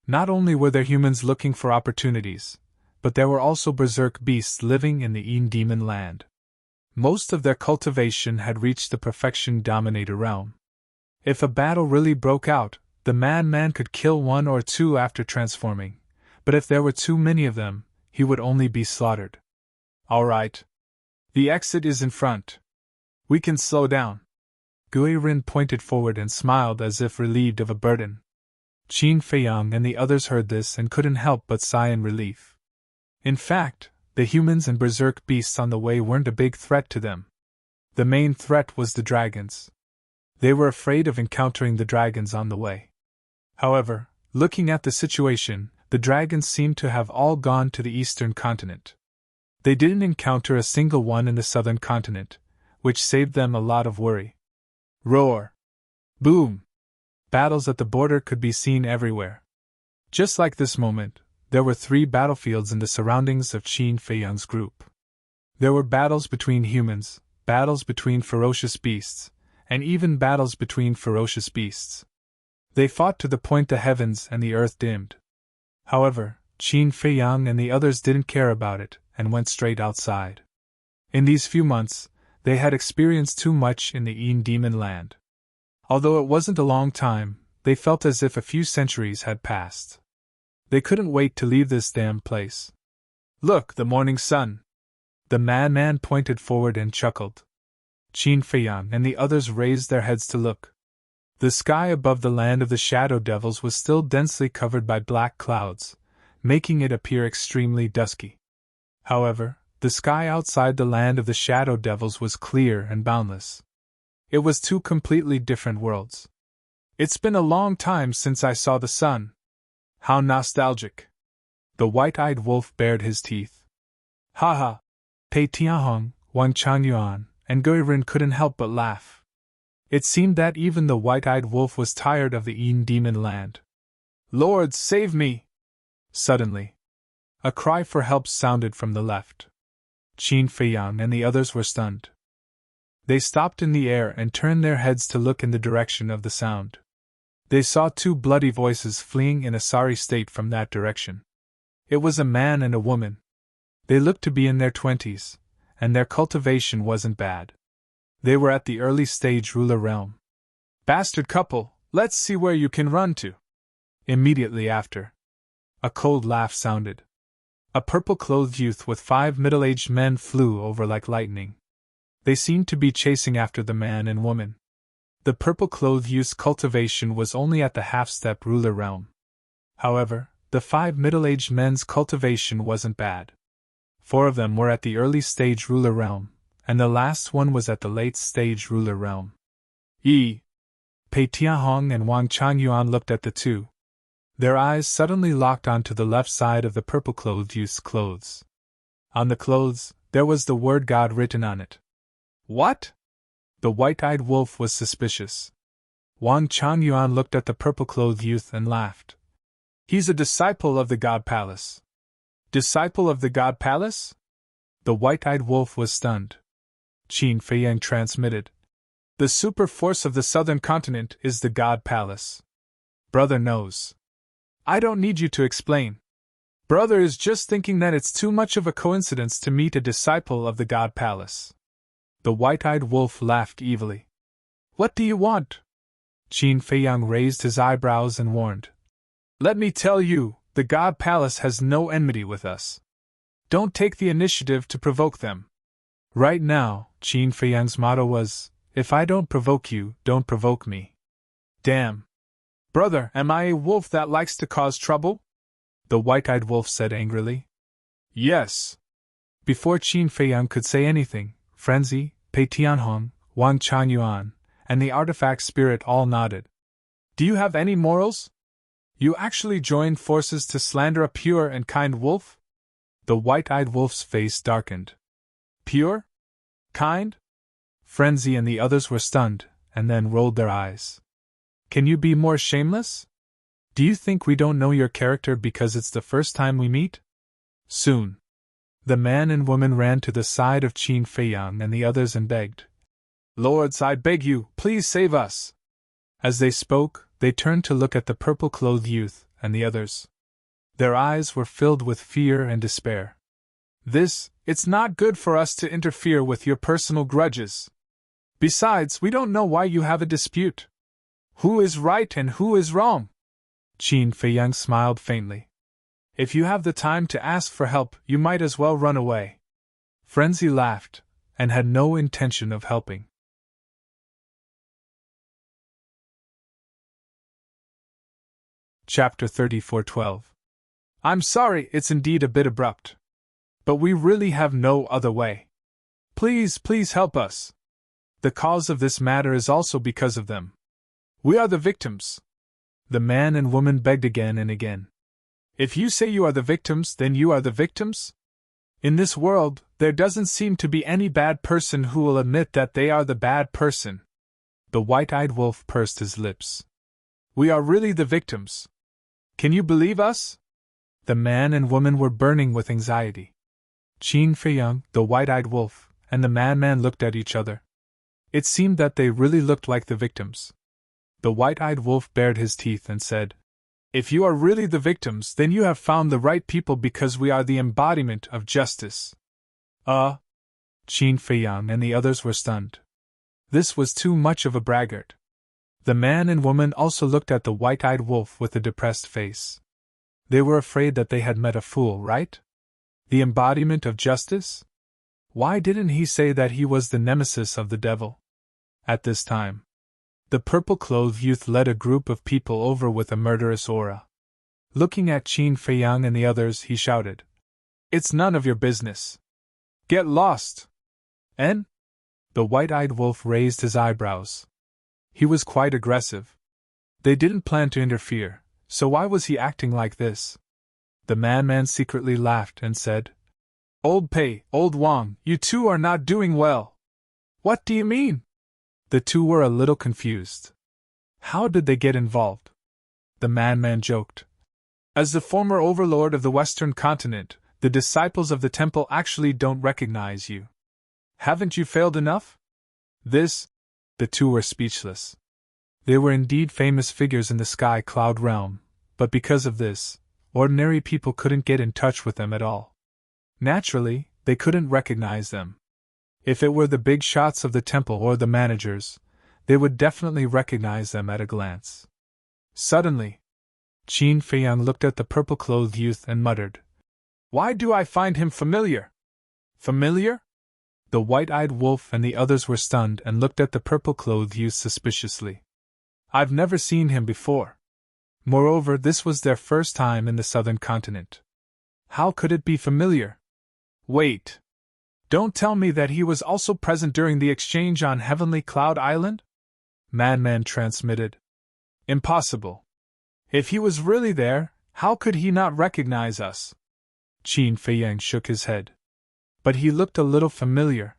Not only were there humans looking for opportunities, but there were also berserk beasts living in the Een Demon Land. Most of their cultivation had reached the perfection dominator realm. If a battle really broke out, the Man-Man could kill 1 or 2 after transforming, but if there were too many of them, he would only be slaughtered. All right. The exit is in front. We can slow down. Gui Rin pointed forward and smiled as if relieved of a burden. Qin Feiyang and the others heard this and couldn't help but sigh in relief. In fact, the humans and berserk beasts on the way weren't a big threat to them. The main threat was the dragons. They were afraid of encountering the dragons on the way. However, looking at the situation, the dragons seemed to have all gone to the eastern continent. They didn't encounter a single one in the southern continent, which saved them a lot of worry. Roar! Boom! Battles at the border could be seen everywhere. Just like this moment, there were 3 battlefields in the surroundings of Qin Feiyang's group. There were battles between humans, battles between ferocious beasts, and even battles between ferocious beasts. They fought to the point the heavens and the earth dimmed. However, Qin Feiyang and the others didn't care about it and went straight outside. In these few months, they had experienced too much in the Een Demon Land. Although it wasn't a long time, they felt as if a few centuries had passed. They couldn't wait to leave this damn place. Look, the morning sun! The madman pointed forward and chuckled. Qin Feiyang and the others raised their heads to look. The sky above the land of the shadow devils was still densely covered by black clouds, making it appear extremely dusky. However, the sky outside the land of the shadow devils was clear and boundless. It was two completely different worlds. It's been a long time since I saw the sun. How nostalgic! The white-eyed wolf bared his teeth. Ha ha! Pei Tianhong, Wang Changyuan, and Guirin couldn't help but laugh. It seemed that even the white-eyed wolf was tired of the Yin demon land. Lord, save me! Suddenly, a cry for help sounded from the left. Qin Feiyang and the others were stunned. They stopped in the air and turned their heads to look in the direction of the sound. They saw two bloody voices fleeing in a sorry state from that direction. It was a man and a woman. They looked to be in their 20s, and their cultivation wasn't bad. They were at the early stage ruler realm. Bastard couple, let's see where you can run to. Immediately after, a cold laugh sounded. A purple-clothed youth with 5 middle-aged men flew over like lightning. They seemed to be chasing after the man and woman. The purple-clothed youth's cultivation was only at the half-step ruler realm. However, the 5 middle-aged men's cultivation wasn't bad. 4 of them were at the early stage ruler realm, and the last one was at the late stage ruler realm. Pei Tianhong and Wang Changyuan looked at the two. Their eyes suddenly locked onto the left side of the purple-clothed youth's clothes. On the clothes, there was the word God written on it. What? The white-eyed wolf was suspicious. Wang Changyuan looked at the purple-clothed youth and laughed. He's a disciple of the God Palace. Disciple of the God Palace? The white-eyed wolf was stunned. Qin Feiyang transmitted. The super force of the southern continent is the God Palace. Brother knows. I don't need you to explain. Brother is just thinking that it's too much of a coincidence to meet a disciple of the God Palace. The white-eyed wolf laughed evilly. What do you want? Qin Feiyang raised his eyebrows and warned. Let me tell you, the God Palace has no enmity with us. Don't take the initiative to provoke them. Right now, Qin Feiyang's motto was, if I don't provoke you, don't provoke me. Damn. Brother, am I a wolf that likes to cause trouble? The white-eyed wolf said angrily. Yes. Before Qin Feiyang could say anything, Frenzy, Pei Tianhong, Wang Changyuan, and the artifact spirit all nodded. Do you have any morals? You actually joined forces to slander a pure and kind wolf? The white-eyed wolf's face darkened. Pure? Kind? Frenzy and the others were stunned, and then rolled their eyes. Can you be more shameless? Do you think we don't know your character because it's the first time we meet? Soon. The man and woman ran to the side of Qin Feiyang and the others and begged. Lords, I beg you, please save us. As they spoke, they turned to look at the purple-clothed youth and the others. Their eyes were filled with fear and despair. It's not good for us to interfere with your personal grudges. Besides, we don't know why you have a dispute. Who is right and who is wrong? Qin Feiyang smiled faintly. If you have the time to ask for help, you might as well run away. Frenzy laughed, and had no intention of helping. Chapter 34:12. I'm sorry, it's indeed a bit abrupt. But we really have no other way. Please help us. The cause of this matter is also because of them. We are the victims. The man and woman begged again and again. If you say you are the victims, then you are the victims? In this world, there doesn't seem to be any bad person who will admit that they are the bad person. The white-eyed wolf pursed his lips. We are really the victims. Can you believe us? The man and woman were burning with anxiety. Qin Feiyang, the white-eyed wolf, and the madman looked at each other. It seemed that they really looked like the victims. The white-eyed wolf bared his teeth and said, If you are really the victims, then you have found the right people because we are the embodiment of justice. Qin Feiyang and the others were stunned. This was too much of a braggart. The man and woman also looked at the white-eyed wolf with a depressed face. They were afraid that they had met a fool, right? The embodiment of justice? Why didn't he say that he was the nemesis of the devil? At this time, the purple-clothed youth led a group of people over with a murderous aura. Looking at Qin Feiyang and the others, he shouted, "It's none of your business. Get lost!" And? The white-eyed wolf raised his eyebrows. He was quite aggressive. They didn't plan to interfere, so why was he acting like this? The man secretly laughed and said, "Old Pei, Old Wang, you two are not doing well." "What do you mean?" The two were a little confused. How did they get involved? The man joked. "As the former overlord of the Western continent, the disciples of the temple actually don't recognize you. Haven't you failed enough?" The two were speechless. They were indeed famous figures in the sky cloud realm, but because of this, ordinary people couldn't get in touch with them at all. Naturally, they couldn't recognize them. If it were the big shots of the temple or the managers, they would definitely recognize them at a glance. Suddenly, Qin Feiyang looked at the purple-clothed youth and muttered, "Why do I find him familiar?" "Familiar?" The white-eyed wolf and the others were stunned and looked at the purple-clothed youth suspiciously. "I've never seen him before." Moreover, this was their first time in the southern continent. How could it be familiar? Wait! Don't tell me that he was also present during the exchange on Heavenly Cloud Island? Madman transmitted. Impossible. If he was really there, how could he not recognize us? Qin Feiyang shook his head. But he looked a little familiar.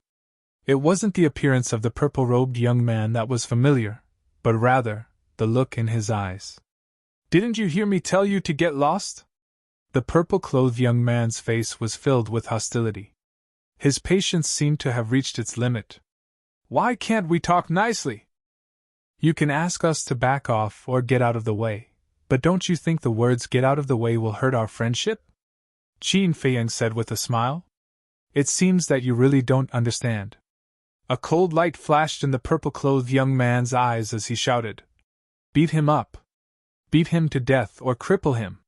It wasn't the appearance of the purple-robed young man that was familiar, but rather, the look in his eyes. "Didn't you hear me tell you to get lost?" The purple-clothed young man's face was filled with hostility. His patience seemed to have reached its limit. "Why can't we talk nicely? You can ask us to back off or get out of the way, but don't you think the words 'get out of the way' will hurt our friendship?" Qin Feiyang said with a smile. "It seems that you really don't understand." A cold light flashed in the purple-clothed young man's eyes as he shouted, "Beat him up! Beat him to death or cripple him!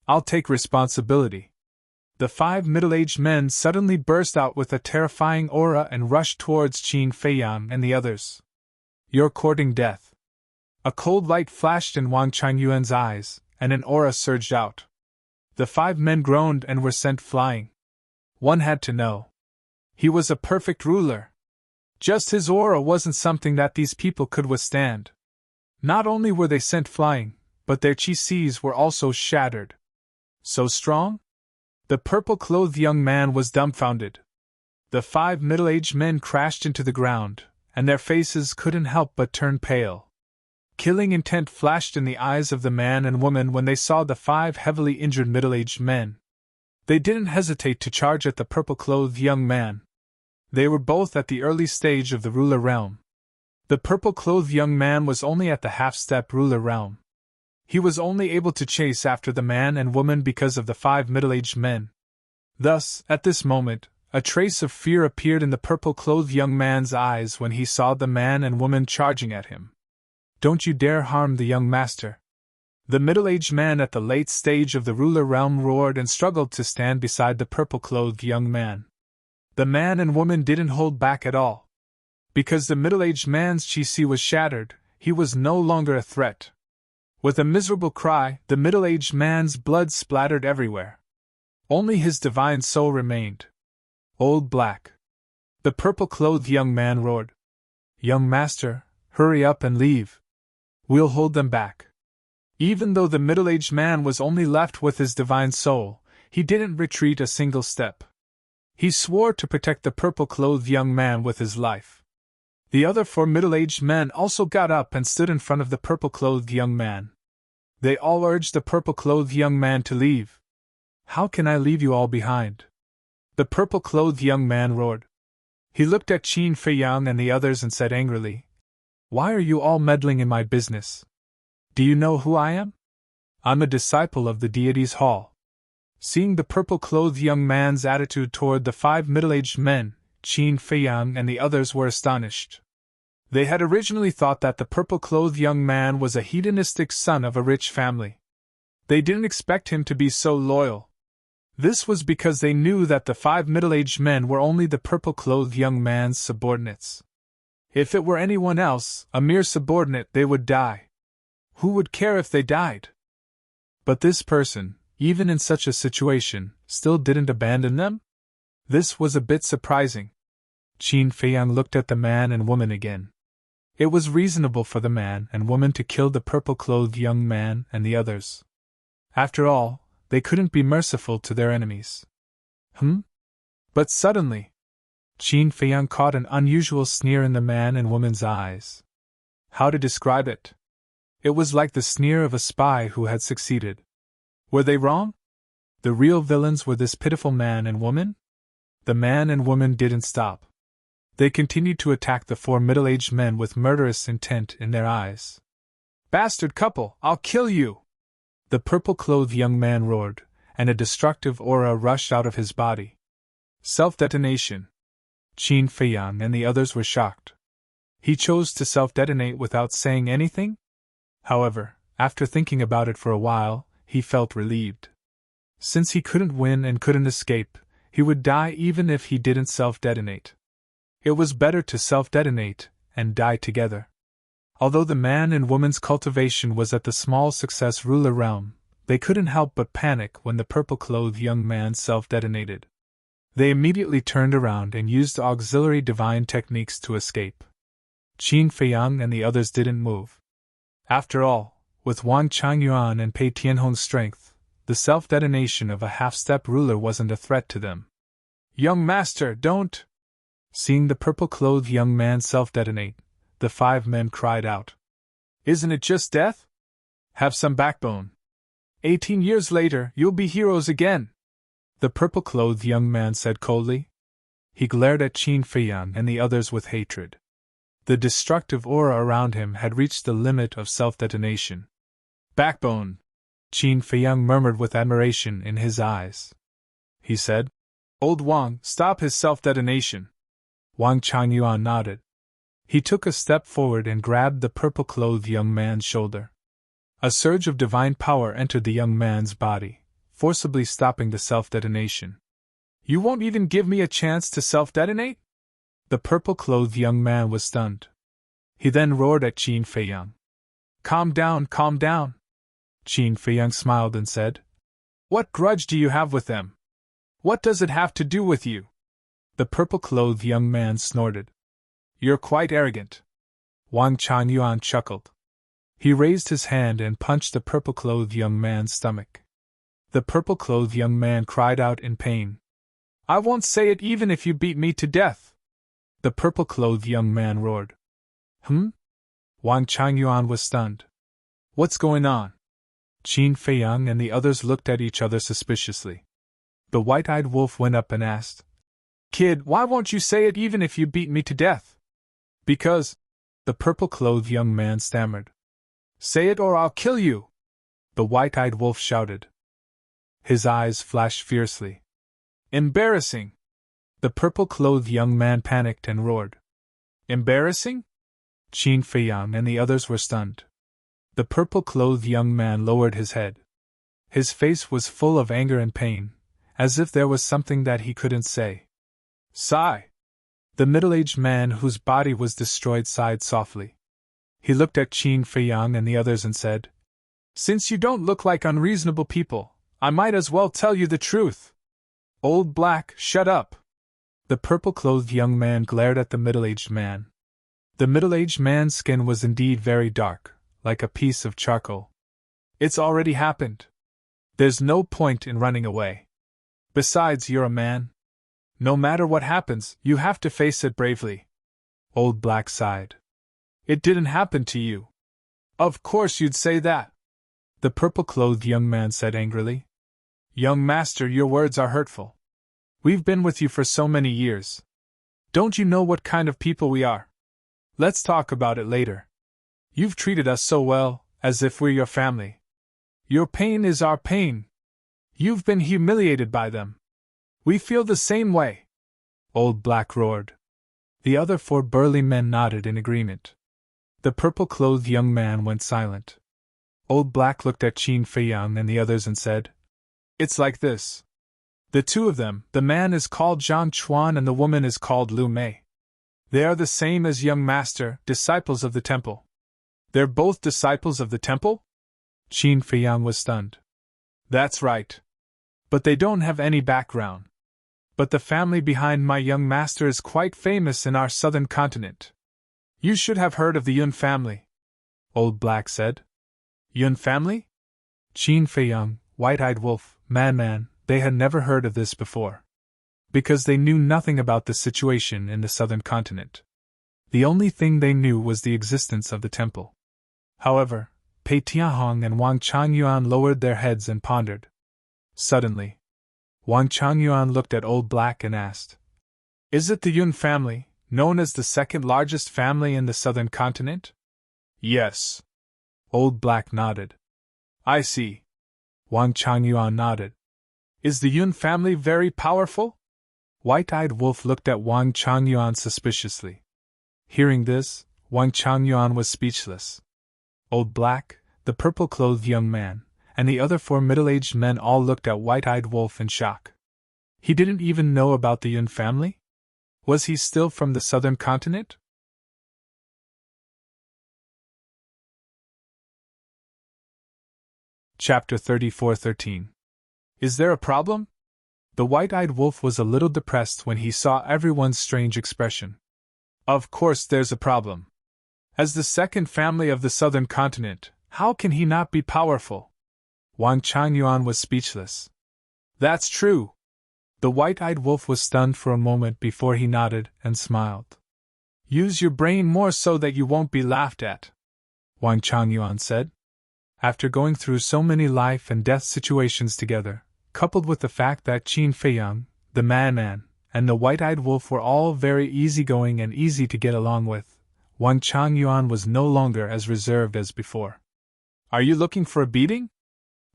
I'll take responsibility." The 5 middle-aged men suddenly burst out with a terrifying aura and rushed towards Qin Feiyang and the others. "You're courting death." A cold light flashed in Wang Qingyuan's eyes, and an aura surged out. The 5 men groaned and were sent flying. One had to know. He was a perfect ruler. Just his aura wasn't something that these people could withstand. Not only were they sent flying, but their chi-seas were also shattered. So strong? The purple-clothed young man was dumbfounded. The 5 middle-aged men crashed into the ground, and their faces couldn't help but turn pale. Killing intent flashed in the eyes of the man and woman when they saw the 5 heavily injured middle-aged men. They didn't hesitate to charge at the purple-clothed young man. They were both at the early stage of the ruler realm. The purple-clothed young man was only at the half-step ruler realm. He was only able to chase after the man and woman because of the 5 middle-aged men. Thus, at this moment, a trace of fear appeared in the purple-clothed young man's eyes when he saw the man and woman charging at him. "Don't you dare harm the young master!" The middle-aged man at the late stage of the ruler realm roared and struggled to stand beside the purple-clothed young man. The man and woman didn't hold back at all. Because the middle-aged man's chi-si was shattered, he was no longer a threat. With a miserable cry, the middle-aged man's blood splattered everywhere. Only his divine soul remained. Old Black. The purple-clothed young man roared. "Young master, hurry up and leave. We'll hold them back." Even though the middle-aged man was only left with his divine soul, he didn't retreat a single step. He swore to protect the purple-clothed young man with his life. The other 4 middle-aged men also got up and stood in front of the purple-clothed young man. They all urged the purple-clothed young man to leave. "How can I leave you all behind?" The purple-clothed young man roared. He looked at Qin Feiyang and the others and said angrily, "Why are you all meddling in my business? Do you know who I am? I'm a disciple of the deity's hall." Seeing the purple-clothed young man's attitude toward the 5 middle-aged men, Qin Feiyang and the others were astonished. They had originally thought that the purple-clothed young man was a hedonistic son of a rich family. They didn't expect him to be so loyal. This was because they knew that the 5 middle-aged men were only the purple-clothed young man's subordinates. If it were anyone else, a mere subordinate, they would die. Who would care if they died? But this person, even in such a situation, still didn't abandon them? This was a bit surprising. Qin Feiyang looked at the man and woman again. It was reasonable for the man and woman to kill the purple-clothed young man and the others. After all, they couldn't be merciful to their enemies. But suddenly, Qin Feiyang caught an unusual sneer in the man and woman's eyes. How to describe it? It was like the sneer of a spy who had succeeded. Were they wrong? The real villains were this pitiful man and woman? The man and woman didn't stop. They continued to attack the 4 middle-aged men with murderous intent in their eyes. "Bastard couple, I'll kill you!" The purple-clothed young man roared, and a destructive aura rushed out of his body. Self-detonation. Qin Feiyang and the others were shocked. He chose to self-detonate without saying anything? However, after thinking about it for a while, he felt relieved. Since he couldn't win and couldn't escape, he would die even if he didn't self-detonate. It was better to self-detonate and die together. Although the man and woman's cultivation was at the small success ruler realm, they couldn't help but panic when the purple-clothed young man self-detonated. They immediately turned around and used auxiliary divine techniques to escape. Qin Feiyang and the others didn't move. After all, with Wang Changyuan and Pei Tianhong's strength, the self-detonation of a half-step ruler wasn't a threat to them. "Young master, don't!" Seeing the purple-clothed young man self-detonate, the 5 men cried out. "Isn't it just death? Have some backbone. 18 years later, you'll be heroes again," the purple-clothed young man said coldly. He glared at Qin Feiyang and the others with hatred. The destructive aura around him had reached the limit of self-detonation. "Backbone," Qin Feiyang murmured with admiration in his eyes. He said, "Old Wang, stop his self-detonation." Wang Changyuan nodded. He took a step forward and grabbed the purple-clothed young man's shoulder. A surge of divine power entered the young man's body, forcibly stopping the self-detonation. "You won't even give me a chance to self-detonate?" The purple-clothed young man was stunned. He then roared at Qin Feiyang. Calm down, calm down." Qin Feiyang smiled and said, "What grudge do you have with them? What does it have to do with you?" The purple-clothed young man snorted. "You're quite arrogant." Wang Changyuan chuckled. He raised his hand and punched the purple-clothed young man's stomach. The purple-clothed young man cried out in pain. "I won't say it even if you beat me to death!" The purple-clothed young man roared. Wang Changyuan was stunned. "What's going on?" Qin Feiyang and the others looked at each other suspiciously. The white-eyed wolf went up and asked, "Kid, why won't you say it even if you beat me to death?" "Because," the purple-clothed young man stammered. "Say it or I'll kill you!" the white-eyed wolf shouted. His eyes flashed fiercely. "Embarrassing!" The purple-clothed young man panicked and roared. "Embarrassing?" Qin Feiyang and the others were stunned. The purple-clothed young man lowered his head. His face was full of anger and pain, as if there was something that he couldn't say. "Sigh!" The middle-aged man whose body was destroyed sighed softly. He looked at Qin Feiyang and the others and said, "Since you don't look like unreasonable people, I might as well tell you the truth." "Old Black, shut up!" The purple-clothed young man glared at the middle-aged man. The middle-aged man's skin was indeed very dark, like a piece of charcoal. "It's already happened. There's no point in running away. Besides, you're a man. No matter what happens, you have to face it bravely." Old Black sighed. "It didn't happen to you." "Of course you'd say that," the purple-clothed young man said angrily. "Young master, your words are hurtful. We've been with you for so many years. Don't you know what kind of people we are? Let's talk about it later. You've treated us so well, as if we're your family. Your pain is our pain. You've been humiliated by them. We feel the same way," Old Black roared. The other 4 burly men nodded in agreement. The purple-clothed young man went silent. Old Black looked at Qin Feiyang and the others and said, "It's like this. The two of them, the man is called Zhang Chuan and the woman is called Lu Mei. They are the same as young master, disciples of the temple. They're both disciples of the temple? Qin Feiyang was stunned. That's right. But they don't have any background. But the family behind my young master is quite famous in our southern continent. You should have heard of the Yun family, Old Black said. Yun family? Qin Feiyang, White-Eyed Wolf, Man, they had never heard of this before. Because they knew nothing about the situation in the southern continent. The only thing they knew was the existence of the temple. However, Pei Tianhong and Wang Changyuan lowered their heads and pondered. Suddenly, Wang Changyuan looked at Old Black and asked, Is it the Yun family, known as the second largest family in the southern continent? Yes. Old Black nodded. I see. Wang Changyuan nodded. Is the Yun family very powerful? White-Eyed Wolf looked at Wang Changyuan suspiciously. Hearing this, Wang Changyuan was speechless. Old Black, the purple-clothed young man, and the other 4 middle-aged men all looked at White-Eyed Wolf in shock. He didn't even know about the Yun family? Was he still from the southern continent? Chapter 34:13. Is there a problem? The White-Eyed Wolf was a little depressed when he saw everyone's strange expression. Of course there's a problem. As the second family of the southern continent, how can he not be powerful? Wang Changyuan was speechless. That's true. The White-Eyed Wolf was stunned for a moment before he nodded and smiled. Use your brain more so that you won't be laughed at, Wang Changyuan said. After going through so many life and death situations together, coupled with the fact that Qin Feiyang, the Man, and the White-Eyed Wolf were all very easygoing and easy to get along with, Wang Changyuan was no longer as reserved as before. Are you looking for a beating?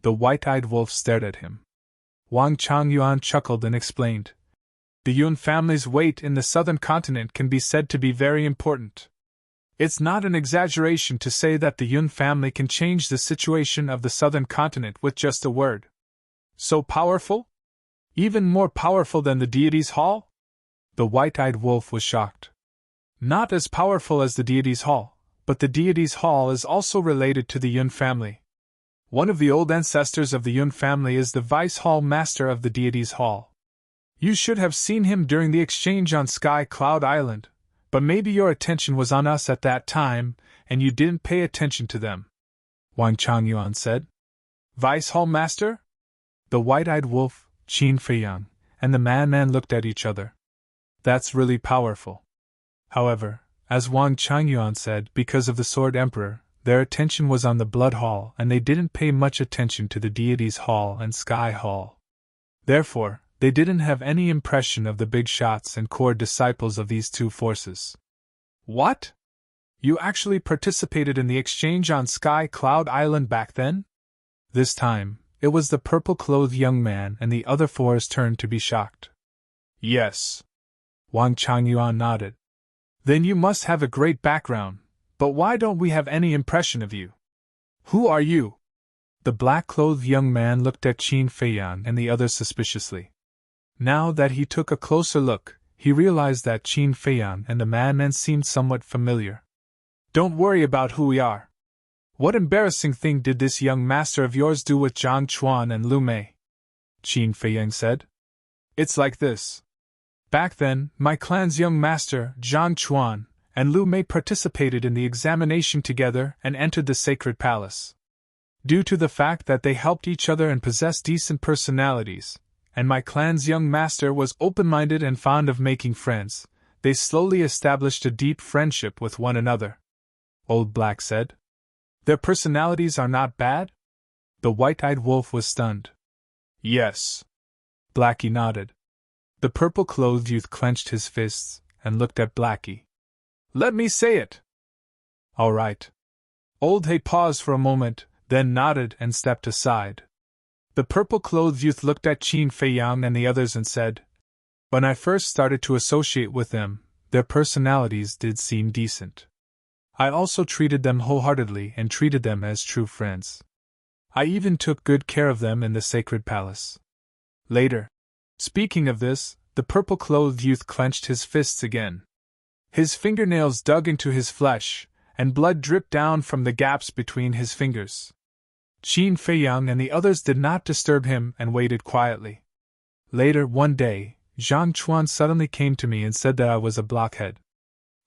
The White-Eyed Wolf stared at him. Wang Changyuan chuckled and explained. The Yun family's weight in the southern continent can be said to be very important. It's not an exaggeration to say that the Yun family can change the situation of the southern continent with just a word. So powerful? Even more powerful than the deity's hall? The White-Eyed Wolf was shocked. Not as powerful as the deity's hall, but the deity's hall is also related to the Yun family. One of the old ancestors of the Yun family is the Vice Hall Master of the deity's hall. You should have seen him during the exchange on Sky Cloud Island, but maybe your attention was on us at that time, and you didn't pay attention to them, Wang Changyuan said. Vice Hall Master? The White-Eyed Wolf, Qin Feiyang, and the Man looked at each other. That's really powerful. However, as Wang Changyuan said, because of the Sword Emperor, their attention was on the Blood Hall and they didn't pay much attention to the deity's hall and Sky Hall. Therefore, they didn't have any impression of the big shots and core disciples of these two forces. What? You actually participated in the exchange on Sky Cloud Island back then? This time, it was the purple-clothed young man and the other 4's turn to be shocked. Yes. Wang Changyuan nodded. Then you must have a great background, but why don't we have any impression of you? Who are you? The black-clothed young man looked at Qin Feiyang and the others suspiciously. Now that he took a closer look, he realized that Qin Feiyang and the Man seemed somewhat familiar. Don't worry about who we are. What embarrassing thing did this young master of yours do with Zhang Chuan and Lu Mei? Qin Feiyang said. It's like this. Back then, my clan's young master, Zhang Chuan, and Lu Mei participated in the examination together and entered the sacred palace. Due to the fact that they helped each other and possessed decent personalities, and my clan's young master was open-minded and fond of making friends, they slowly established a deep friendship with one another. Old Black said. Their personalities are not bad? The White-Eyed Wolf was stunned. Yes. Blackie nodded. The purple-clothed youth clenched his fists and looked at Blackie. Let me say it. All right. Old Hay paused for a moment, then nodded and stepped aside. The purple-clothed youth looked at Qin Feiyang and the others and said, When I first started to associate with them, their personalities did seem decent. I also treated them wholeheartedly and treated them as true friends. I even took good care of them in the sacred palace. Later, Speaking of this, the purple-clothed youth clenched his fists again. His fingernails dug into his flesh, and blood dripped down from the gaps between his fingers. Qin Feiyang and the others did not disturb him and waited quietly. Later, one day, Zhang Chuan suddenly came to me and said that I was a blockhead.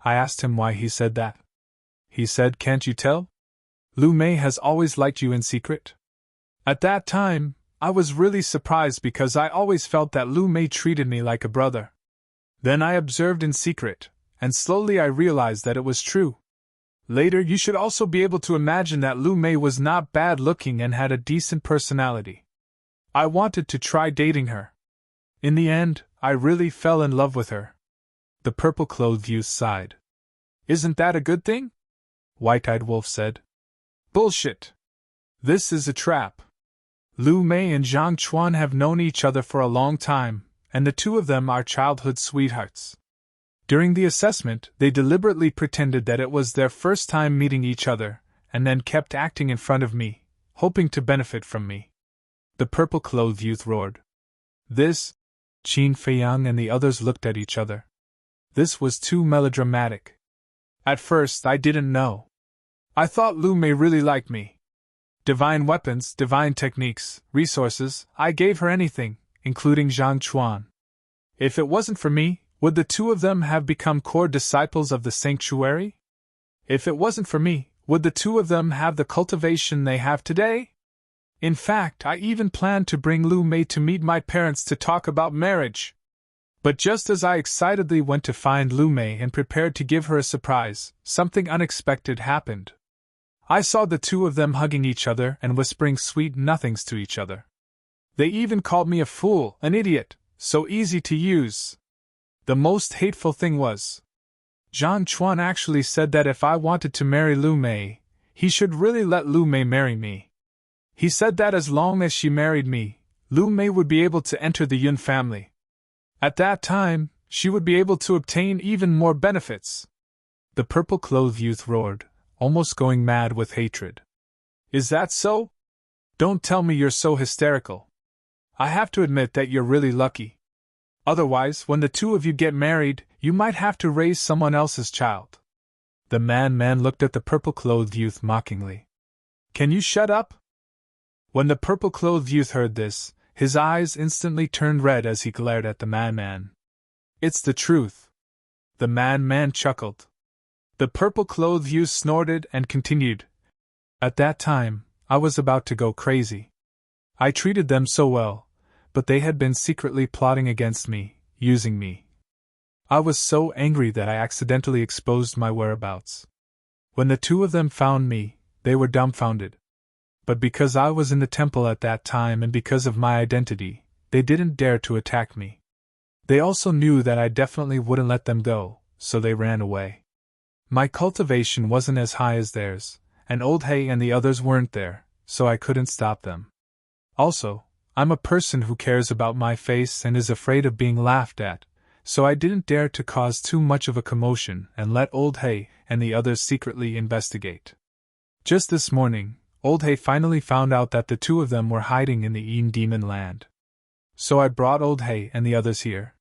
I asked him why he said that. He said, "Can't you tell? Lu Mei has always liked you in secret." At that time, I was really surprised because I always felt that Lu Mei treated me like a brother. Then I observed in secret, and slowly I realized that it was true. Later, you should also be able to imagine that Lu Mei was not bad-looking and had a decent personality. I wanted to try dating her. In the end, I really fell in love with her. The purple-clothed youth sighed. "Isn't that a good thing?" White-Eyed Wolf said. "Bullshit. This is a trap. Lu Mei and Zhang Chuan have known each other for a long time, and the two of them are childhood sweethearts. During the assessment, they deliberately pretended that it was their first time meeting each other, and then kept acting in front of me, hoping to benefit from me." The purple-clothed youth roared. This, Qin Feiyang and the others looked at each other. This was too melodramatic. At first, I didn't know. I thought Lu Mei really liked me. Divine weapons, divine techniques, resources, I gave her anything, including Zhang Chuan. If it wasn't for me, would the two of them have become core disciples of the sanctuary? If it wasn't for me, would the two of them have the cultivation they have today? In fact, I even planned to bring Lu Mei to meet my parents to talk about marriage. But just as I excitedly went to find Lu Mei and prepared to give her a surprise, something unexpected happened. I saw the two of them hugging each other and whispering sweet nothings to each other. They even called me a fool, an idiot, so easy to use. The most hateful thing was, Zhang Chuan actually said that if I wanted to marry Lu Mei, he should really let Lu Mei marry me. He said that as long as she married me, Lu Mei would be able to enter the Yun family. At that time, she would be able to obtain even more benefits. The purple-clothed youth roared, almost going mad with hatred. "Is that so? Don't tell me you're so hysterical. I have to admit that you're really lucky. Otherwise, when the two of you get married, you might have to raise someone else's child." The man looked at the purple-clothed youth mockingly. "Can you shut up?" When the purple-clothed youth heard this, his eyes instantly turned red as he glared at the man. "It's the truth." The man chuckled. The purple-clothed youth snorted and continued. "At that time, I was about to go crazy. I treated them so well, but they had been secretly plotting against me, using me. I was so angry that I accidentally exposed my whereabouts. When the two of them found me, they were dumbfounded. But because I was in the temple at that time and because of my identity, they didn't dare to attack me. They also knew that I definitely wouldn't let them go, so they ran away. My cultivation wasn't as high as theirs, and Old Hay and the others weren't there, so I couldn't stop them. Also, I'm a person who cares about my face and is afraid of being laughed at, so I didn't dare to cause too much of a commotion and let Old Hay and the others secretly investigate. Just this morning, Old Hay finally found out that the two of them were hiding in the Yin Demon Land. So I brought Old Hay and the others here.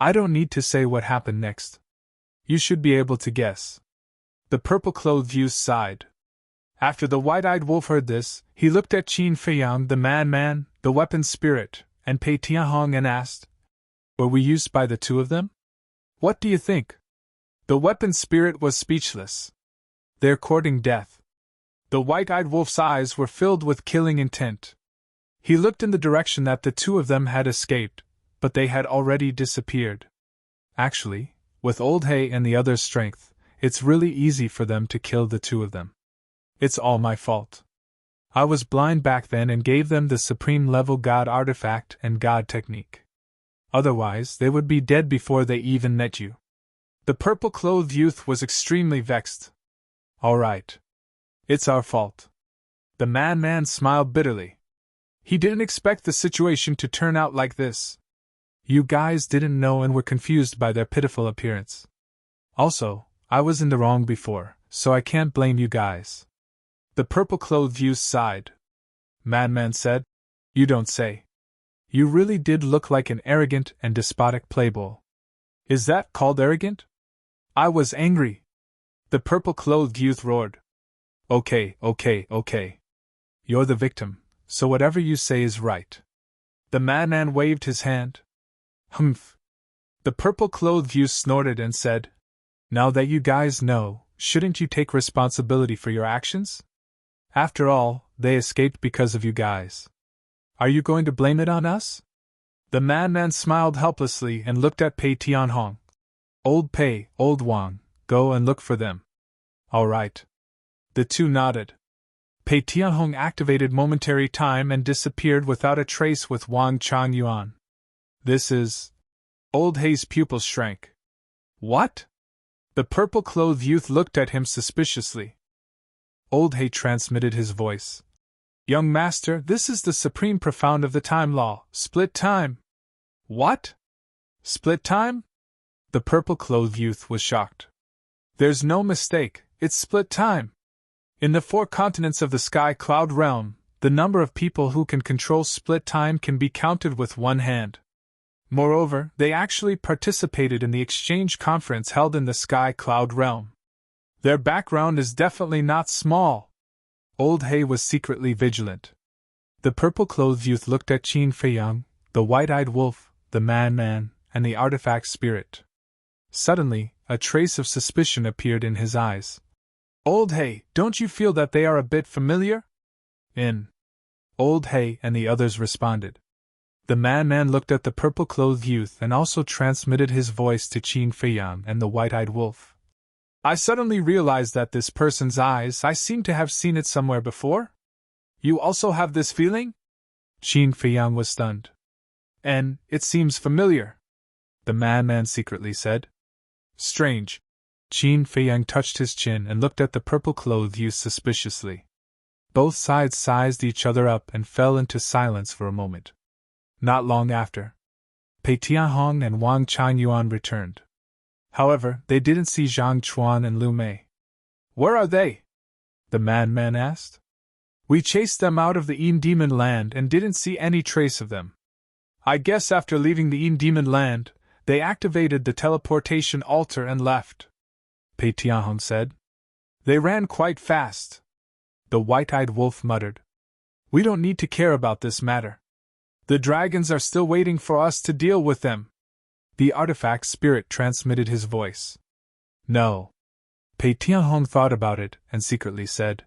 I don't need to say what happened next. You should be able to guess." The purple-clothed youth sighed. After the white-eyed wolf heard this, he looked at Qin Feiyang, the man, the weapon spirit, and Pei Tianhong and asked, "Were we used by the two of them? What do you think?" The weapon spirit was speechless. "They're courting death." The white-eyed wolf's eyes were filled with killing intent. He looked in the direction that the two of them had escaped, but they had already disappeared. Actually, with Old Hay and the others' strength, it's really easy for them to kill the two of them. It's all my fault. I was blind back then and gave them the supreme-level God artifact and God technique. Otherwise, they would be dead before they even met you. The purple-clothed youth was extremely vexed. "All right. It's our fault." The man smiled bitterly. He didn't expect the situation to turn out like this. You guys didn't know and were confused by their pitiful appearance. Also, I was in the wrong before, so I can't blame you guys. The purple-clothed youth sighed. Madman said, "You don't say. You really did look like an arrogant and despotic playboy. Is that called arrogant? I was angry. The purple-clothed youth roared. Okay. You're the victim, so whatever you say is right. The madman waved his hand. Humph. The purple-clothed youth snorted and said, Now that you guys know, shouldn't you take responsibility for your actions? After all, they escaped because of you guys. Are you going to blame it on us? The madman smiled helplessly and looked at Pei Tianhong. Old Pei, old Wang, go and look for them. All right. The two nodded. Pei Tianhong activated momentary time and disappeared without a trace with Wang Changyuan. This is... Old Hei's pupils shrank. What? The purple-clothed youth looked at him suspiciously. Old Hei transmitted his voice. Young master, this is the supreme profound of the time law, split time. What? Split time? The purple-clothed youth was shocked. There's no mistake, it's split time. In the 4 continents of the Sky Cloud realm, the number of people who can control split time can be counted with one hand. Moreover, they actually participated in the exchange conference held in the Sky Cloud realm. Their background is definitely not small. Old Hei was secretly vigilant. The purple-clothed youth looked at Qin Feiyang, the white-eyed wolf, the man-man, and the artifact spirit. Suddenly, a trace of suspicion appeared in his eyes. Old Hei, don't you feel that they are a bit familiar? Old Hei and the others responded. The man-man looked at the purple-clothed youth and also transmitted his voice to Qin Feiyang and the white-eyed wolf. I suddenly realized that this person's eyes, I seem to have seen it somewhere before. You also have this feeling? Qin Feiyang was stunned. And it seems familiar, the man-man secretly said. Strange. Qin Feiyang touched his chin and looked at the purple-clothed youth suspiciously. Both sides sized each other up and fell into silence for a moment. Not long after, Pei Tianhong and Wang Changyuan returned. However, they didn't see Zhang Chuan and Lu Mei. Where are they? The madman asked. We chased them out of the Yin Demon Land and didn't see any trace of them. I guess after leaving the Yin Demon Land, they activated the teleportation altar and left, Pei Tianhong said. They ran quite fast. The white-eyed wolf muttered. We don't need to care about this matter. The dragons are still waiting for us to deal with them. The artifact spirit transmitted his voice. No. Pei Tianhong thought about it and secretly said,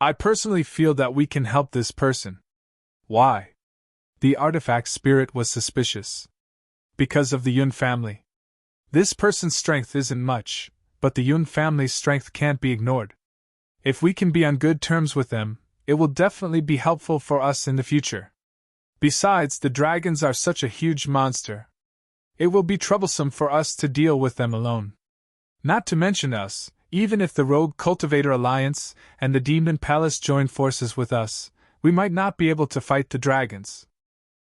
I personally feel that we can help this person. Why? The artifact spirit was suspicious. Because of the Yun family. This person's strength isn't much, but the Yun family's strength can't be ignored. If we can be on good terms with them, it will definitely be helpful for us in the future. Besides, the dragons are such a huge monster. It will be troublesome for us to deal with them alone. Not to mention us, even if the Rogue Cultivator Alliance and the Demon Palace join forces with us, we might not be able to fight the dragons.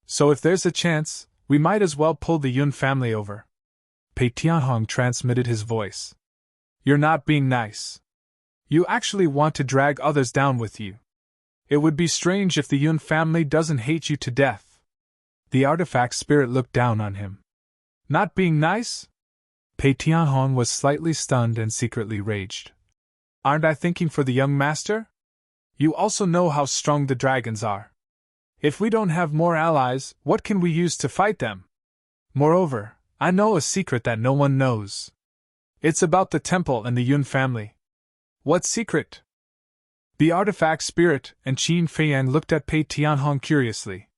So if there's a chance, we might as well pull the Yun family over. Pei Tianhong transmitted his voice. You're not being nice. You actually want to drag others down with you. It would be strange if the Yun family doesn't hate you to death. The artifact spirit looked down on him. Not being nice? Pei Tianhong was slightly stunned and secretly raged. Aren't I thinking for the young master? You also know how strong the dragons are. If we don't have more allies, what can we use to fight them? Moreover, I know a secret that no one knows. It's about the temple and the Yun family. What secret? The artifact spirit and Qin Feiyang looked at Pei Tianhong curiously.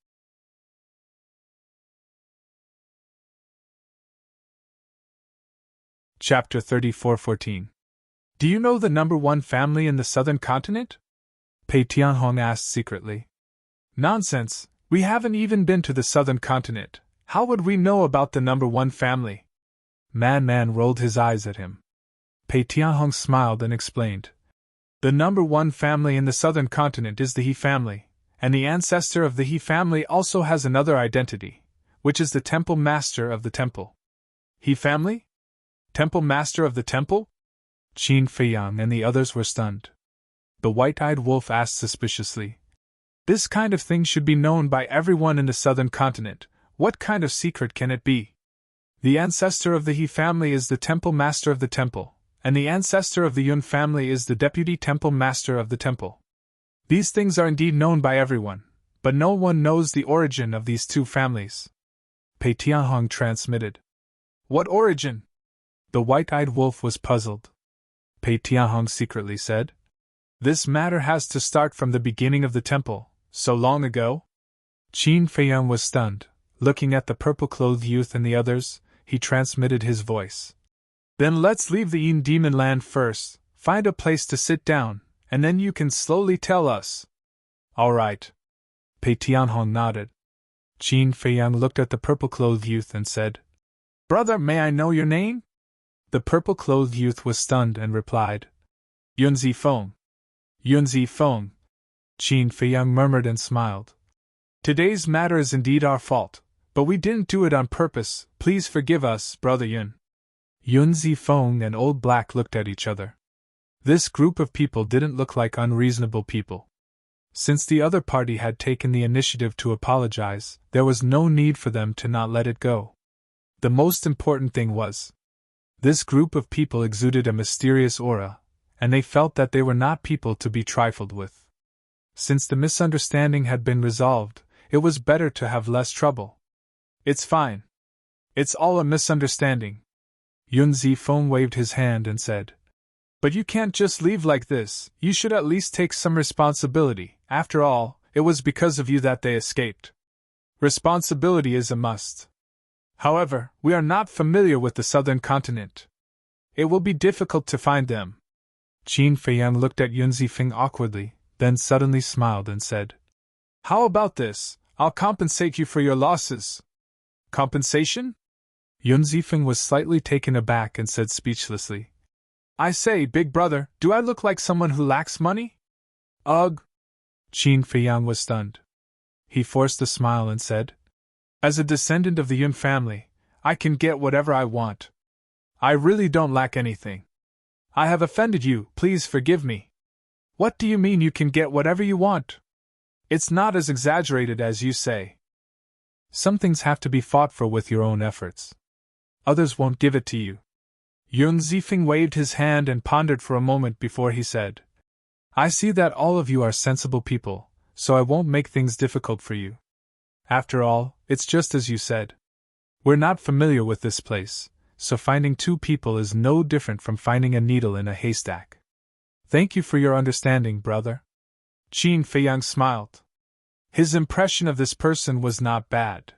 Chapter 34:14. Do you know the number 1 family in the southern continent? Pei Tianhong asked secretly. Nonsense, we haven't even been to the southern continent. How would we know about the number 1 family? Man rolled his eyes at him. Pei Tianhong smiled and explained. The number 1 family in the southern continent is the He family, and the ancestor of the He family also has another identity, which is the Temple Master of the Temple. He family? Temple Master of the Temple? Qin Feiyang and the others were stunned. The white-eyed wolf asked suspiciously. This kind of thing should be known by everyone in the southern continent. What kind of secret can it be? The ancestor of the He family is the temple master of the temple, and the ancestor of the Yun family is the deputy temple master of the temple. These things are indeed known by everyone, but no one knows the origin of these two families. Pei Tianhong transmitted. What origin? The white-eyed wolf was puzzled. Pei Tianhong secretly said. This matter has to start from the beginning of the temple, so long ago? Qin Feiyang was stunned. Looking at the purple-clothed youth and the others, he transmitted his voice. Then let's leave the Yin Demon Land first, find a place to sit down, and then you can slowly tell us. All right. Pei Tianhong nodded. Qin Feiyang looked at the purple-clothed youth and said, Brother, may I know your name? The purple-clothed youth was stunned and replied, Yunzi Feng. Yunzi Feng. Qin Feiyang murmured and smiled. Today's matter is indeed our fault, but we didn't do it on purpose. Please forgive us, Brother Yun. Yunzi Feng and Old Black looked at each other. This group of people didn't look like unreasonable people. Since the other party had taken the initiative to apologize, there was no need for them to not let it go. The most important thing was, this group of people exuded a mysterious aura, and they felt that they were not people to be trifled with. Since the misunderstanding had been resolved, it was better to have less trouble. It's fine. It's all a misunderstanding. Yunzi Feng waved his hand and said, But you can't just leave like this, you should at least take some responsibility. After all, it was because of you that they escaped. Responsibility is a must. However, we are not familiar with the southern continent. It will be difficult to find them. Qin Feiyang looked at Yunzi Feng awkwardly, then suddenly smiled and said, How about this? I'll compensate you for your losses. Compensation? Yunzi Feng was slightly taken aback and said speechlessly, I say, big brother, do I look like someone who lacks money? Ugh! Qin Feiyang was stunned. He forced a smile and said, As a descendant of the Yun family, I can get whatever I want. I really don't lack anything. I have offended you, please forgive me. What do you mean you can get whatever you want? It's not as exaggerated as you say. Some things have to be fought for with your own efforts. Others won't give it to you. Yun Zifeng waved his hand and pondered for a moment before he said, I see that all of you are sensible people, so I won't make things difficult for you. After all, it's just as you said. We're not familiar with this place, so finding two people is no different from finding a needle in a haystack. Thank you for your understanding, brother. Qin Feiyang smiled. His impression of this person was not bad.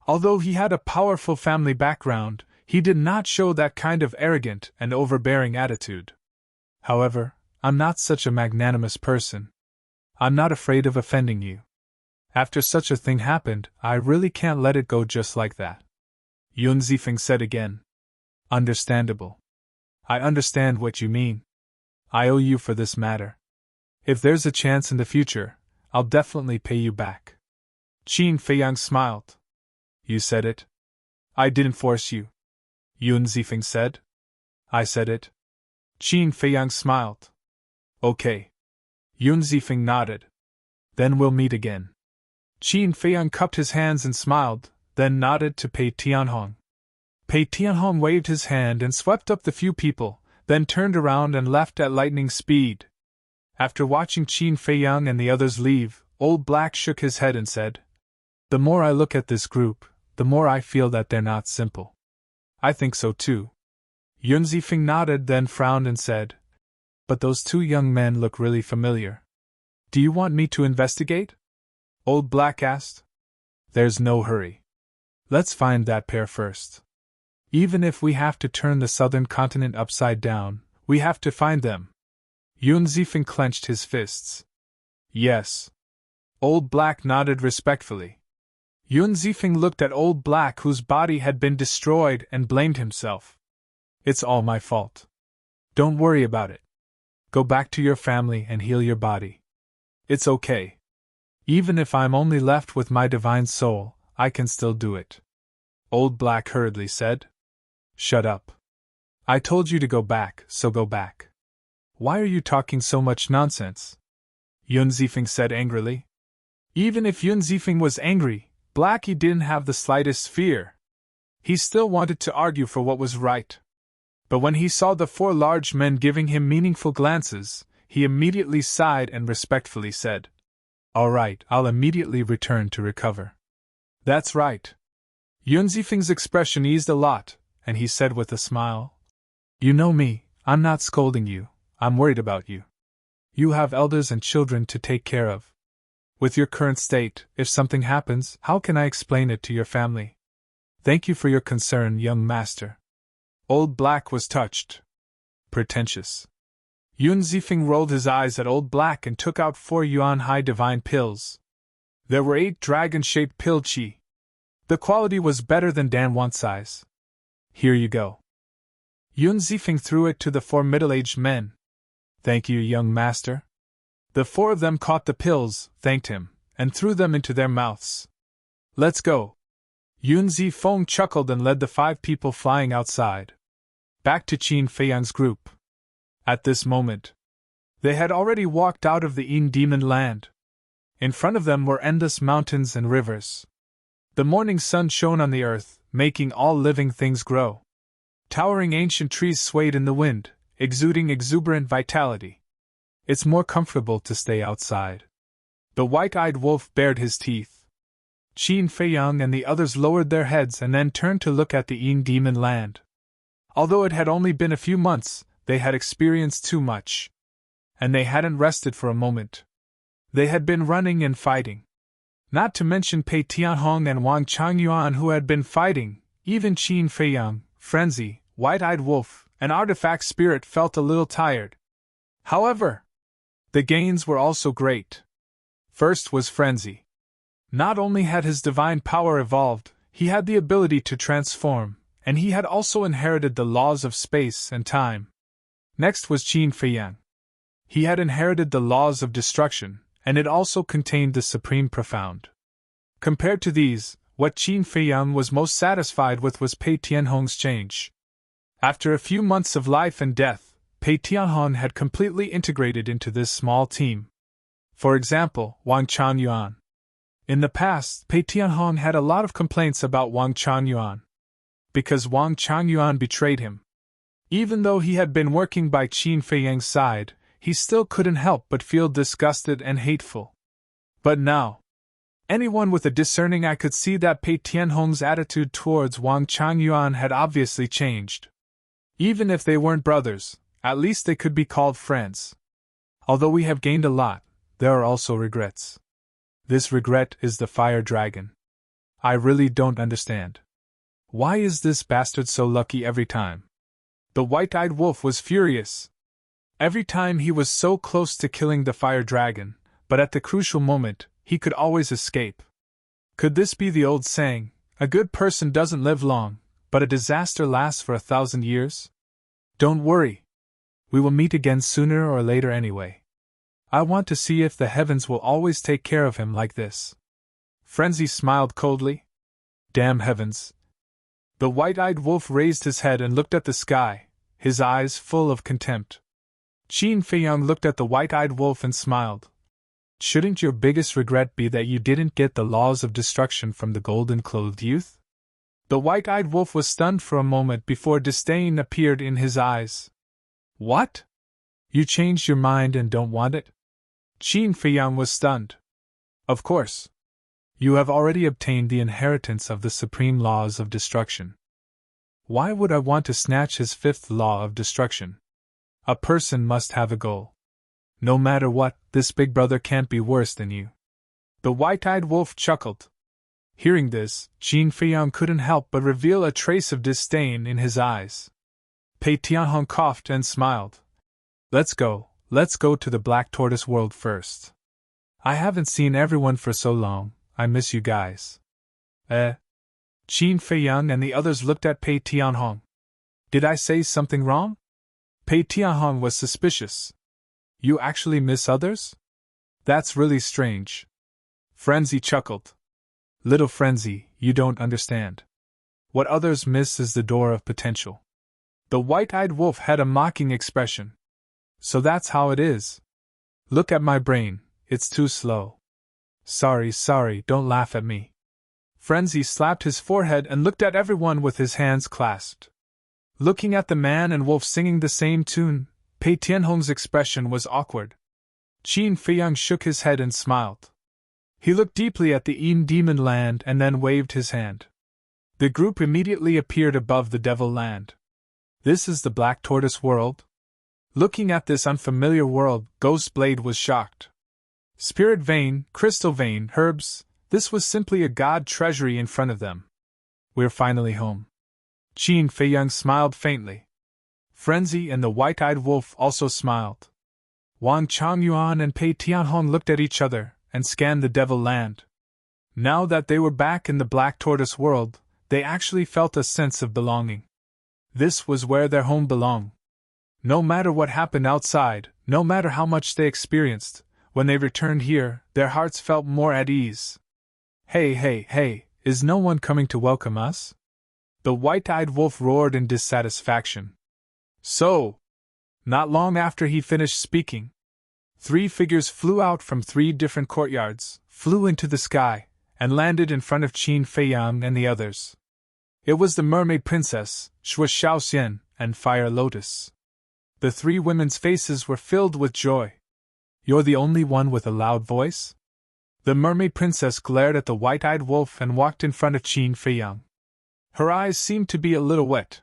Although he had a powerful family background, he did not show that kind of arrogant and overbearing attitude. However, I'm not such a magnanimous person. I'm not afraid of offending you. After such a thing happened, I really can't let it go just like that. Yun Zifeng said again. Understandable. I understand what you mean. I owe you for this matter. If there's a chance in the future, I'll definitely pay you back. Qin Feiyang smiled. You said it. I didn't force you. Yun Zifeng said. I said it. Qin Feiyang smiled. Okay. Yun Zifeng nodded. Then we'll meet again. Qin Feiyang cupped his hands and smiled, then nodded to Pei Tianhong. Pei Tianhong waved his hand and swept up the few people, then turned around and left at lightning speed. After watching Qin Feiyang and the others leave, Old Black shook his head and said, The more I look at this group, the more I feel that they're not simple. I think so too. Yun Zifeng nodded, then frowned and said, But those two young men look really familiar. Do you want me to investigate? Old Black asked. There's no hurry. Let's find that pair first. Even if we have to turn the southern continent upside down, we have to find them. Yun Zifeng clenched his fists. Yes. Old Black nodded respectfully. Yun Zifeng looked at Old Black, whose body had been destroyed, and blamed himself. It's all my fault. Don't worry about it. Go back to your family and heal your body. It's okay. Even if I'm only left with my divine soul, I can still do it. Old Black hurriedly said. Shut up. I told you to go back, so go back. Why are you talking so much nonsense? Yun Zifeng said angrily. Even if Yun Zifeng was angry, Blackie didn't have the slightest fear. He still wanted to argue for what was right. But when he saw the four large men giving him meaningful glances, he immediately sighed and respectfully said, "All right, I'll immediately return to recover." "That's right." Yun Zifeng's expression eased a lot, and he said with a smile, "You know me, I'm not scolding you, I'm worried about you. You have elders and children to take care of. With your current state, if something happens, how can I explain it to your family? Thank you for your concern, young master." Old Black was touched. Pretentious. Yun Zifeng rolled his eyes at Old Black and took out 4 yuan high divine pills. There were 8 dragon-shaped pill chi. The quality was better than Dan Wan's size. "Here you go." Yun Zifeng threw it to the 4 middle-aged men. "Thank you, young master." The 4 of them caught the pills, thanked him, and threw them into their mouths. "Let's go." Yun Zifeng chuckled and led the 5 people flying outside. Back to Qin Feiyang's group. At this moment, they had already walked out of the Yin Demon Land. In front of them were endless mountains and rivers. The morning sun shone on the earth, making all living things grow. Towering ancient trees swayed in the wind, exuding exuberant vitality. "It's more comfortable to stay outside." The white-eyed wolf bared his teeth. Qin Feiyang and the others lowered their heads and then turned to look at the Yin Demon Land. Although it had only been a few months, they had experienced too much. And they hadn't rested for a moment. They had been running and fighting. Not to mention Pei Tianhong and Wang Changyuan who had been fighting. Even Qin Feiyang, Frenzy, White-Eyed Wolf, and Artifact Spirit felt a little tired. However, the gains were also great. First was Frenzy. Not only had his divine power evolved, he had the ability to transform, and he had also inherited the laws of space and time. Next was Qin Feiyang. He had inherited the laws of destruction, and it also contained the Supreme Profound. Compared to these, what Qin Feiyang was most satisfied with was Pei Tianhong's change. After a few months of life and death, Pei Tianhong had completely integrated into this small team. For example, Wang Changyuan. In the past, Pei Tianhong had a lot of complaints about Wang Changyuan. Because Wang Changyuan betrayed him. Even though he had been working by Qin Feiyang's side, he still couldn't help but feel disgusted and hateful. But now, anyone with a discerning eye could see that Pei Tianhong's attitude towards Wang Changyuan had obviously changed. Even if they weren't brothers, at least they could be called friends. Although we have gained a lot, there are also regrets. This regret is the fire dragon. I really don't understand. Why is this bastard so lucky every time? The white-eyed wolf was furious. Every time he was so close to killing the fire dragon, but at the crucial moment, he could always escape. Could this be the old saying, a good person doesn't live long, but a disaster lasts for 1,000 years? Don't worry. We will meet again sooner or later anyway. I want to see if the heavens will always take care of him like this. Frenzy smiled coldly. Damn heavens. The white-eyed wolf raised his head and looked at the sky, his eyes full of contempt. Qin Feiyang looked at the white-eyed wolf and smiled. Shouldn't your biggest regret be that you didn't get the laws of destruction from the golden-clothed youth? The white-eyed wolf was stunned for a moment before disdain appeared in his eyes. What? You changed your mind and don't want it? Qin Feiyang was stunned. Of course. You have already obtained the inheritance of the supreme laws of destruction. Why would I want to snatch his 5th law of destruction? A person must have a goal. No matter what, this big brother can't be worse than you. The white-eyed wolf chuckled. Hearing this, Qin Feiyang couldn't help but reveal a trace of disdain in his eyes. Pei Tianhong coughed and smiled. Let's go to the Black Tortoise world first. I haven't seen everyone for so long, I miss you guys. Qin Feiyang and the others looked at Pei Tianhong. Did I say something wrong? Pei Tianhong was suspicious. You actually miss others? That's really strange. Frenzy chuckled. Little Frenzy, you don't understand. What others miss is the door of potential. The white-eyed wolf had a mocking expression. So that's how it is. Look at my brain, it's too slow. Sorry, don't laugh at me. Frenzy slapped his forehead and looked at everyone with his hands clasped. Looking at the man and wolf singing the same tune, Pei Tianhong's expression was awkward. Qin Feiyang shook his head and smiled. He looked deeply at the Yin Demon Land and then waved his hand. The group immediately appeared above the Devil Land. This is the Black Tortoise world? Looking at this unfamiliar world, Ghostblade was shocked. Spirit vein, crystal vein, herbs, this was simply a god treasury in front of them. We're finally home. Qin Feiyang smiled faintly. Frenzy and the white-eyed wolf also smiled. Wang Changyuan and Pei Tianhong looked at each other and scanned the Devil Land. Now that they were back in the Black Tortoise world, they actually felt a sense of belonging. This was where their home belonged. No matter what happened outside, no matter how much they experienced, when they returned here, their hearts felt more at ease. Hey, is no one coming to welcome us? The white-eyed wolf roared in dissatisfaction. So, not long after he finished speaking, 3 figures flew out from 3 different courtyards, flew into the sky, and landed in front of Qin Feiyang and the others. It was the Mermaid Princess, Shui Shaoxian, and Fire Lotus. The 3 women's faces were filled with joy. You're the only one with a loud voice? The Mermaid Princess glared at the white-eyed wolf and walked in front of Qin Feiyang. Her eyes seemed to be a little wet.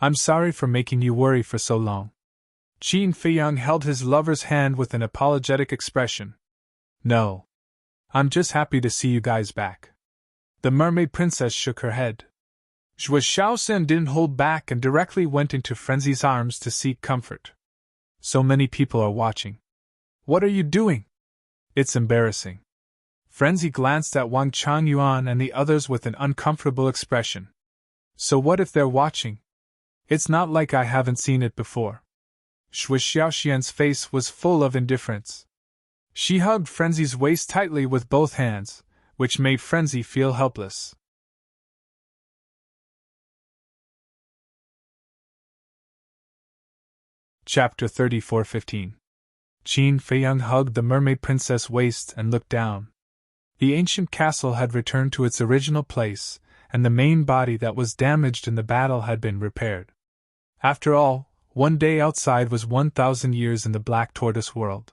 I'm sorry for making you worry for so long. Qin Feiyang held his lover's hand with an apologetic expression. No. I'm just happy to see you guys back. The Mermaid Princess shook her head. Shui Shaoxian didn't hold back and directly went into Frenzy's arms to seek comfort. So many people are watching. What are you doing? It's embarrassing. Frenzy glanced at Wang Changyuan and the others with an uncomfortable expression. So what if they're watching? It's not like I haven't seen it before. Shui Shaoxian's face was full of indifference. She hugged Frenzy's waist tightly with both hands, which made Frenzy feel helpless. Chapter 34:15. Qin Feiyang hugged the Mermaid Princess' waist and looked down. The ancient castle had returned to its original place, and the main body that was damaged in the battle had been repaired. After all, one day outside was 1,000 years in the Black Tortoise world.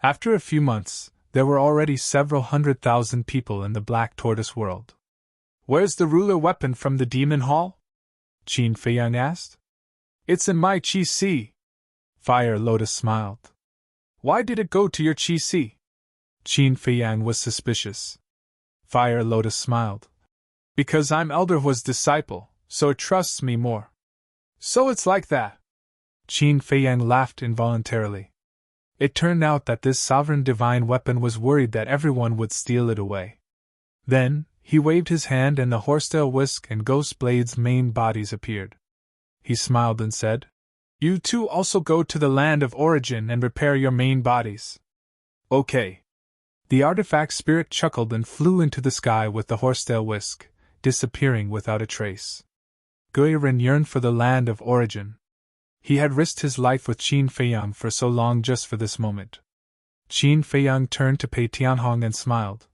After a few months, there were already several 100,000 people in the Black Tortoise world. Where's the ruler weapon from the Demon Hall? Qin Feiyang asked. It's in my Qi-Si. Fire Lotus smiled. Why did it go to your Qi-Si? Qin Feiyang was suspicious. Fire Lotus smiled. Because I'm Elder Hua's disciple, so it trusts me more. So it's like that. Qin Feiyang laughed involuntarily. It turned out that this sovereign divine weapon was worried that everyone would steal it away. Then, he waved his hand and the horsetail whisk and Ghostblade's main bodies appeared. He smiled and said, You two also go to the land of origin and repair your main bodies. Okay. The artifact spirit chuckled and flew into the sky with the horsetail whisk, disappearing without a trace. Guirin yearned for the land of origin. He had risked his life with Qin Feiyang for so long just for this moment. Qin Feiyang turned to Pei Tianhong and smiled.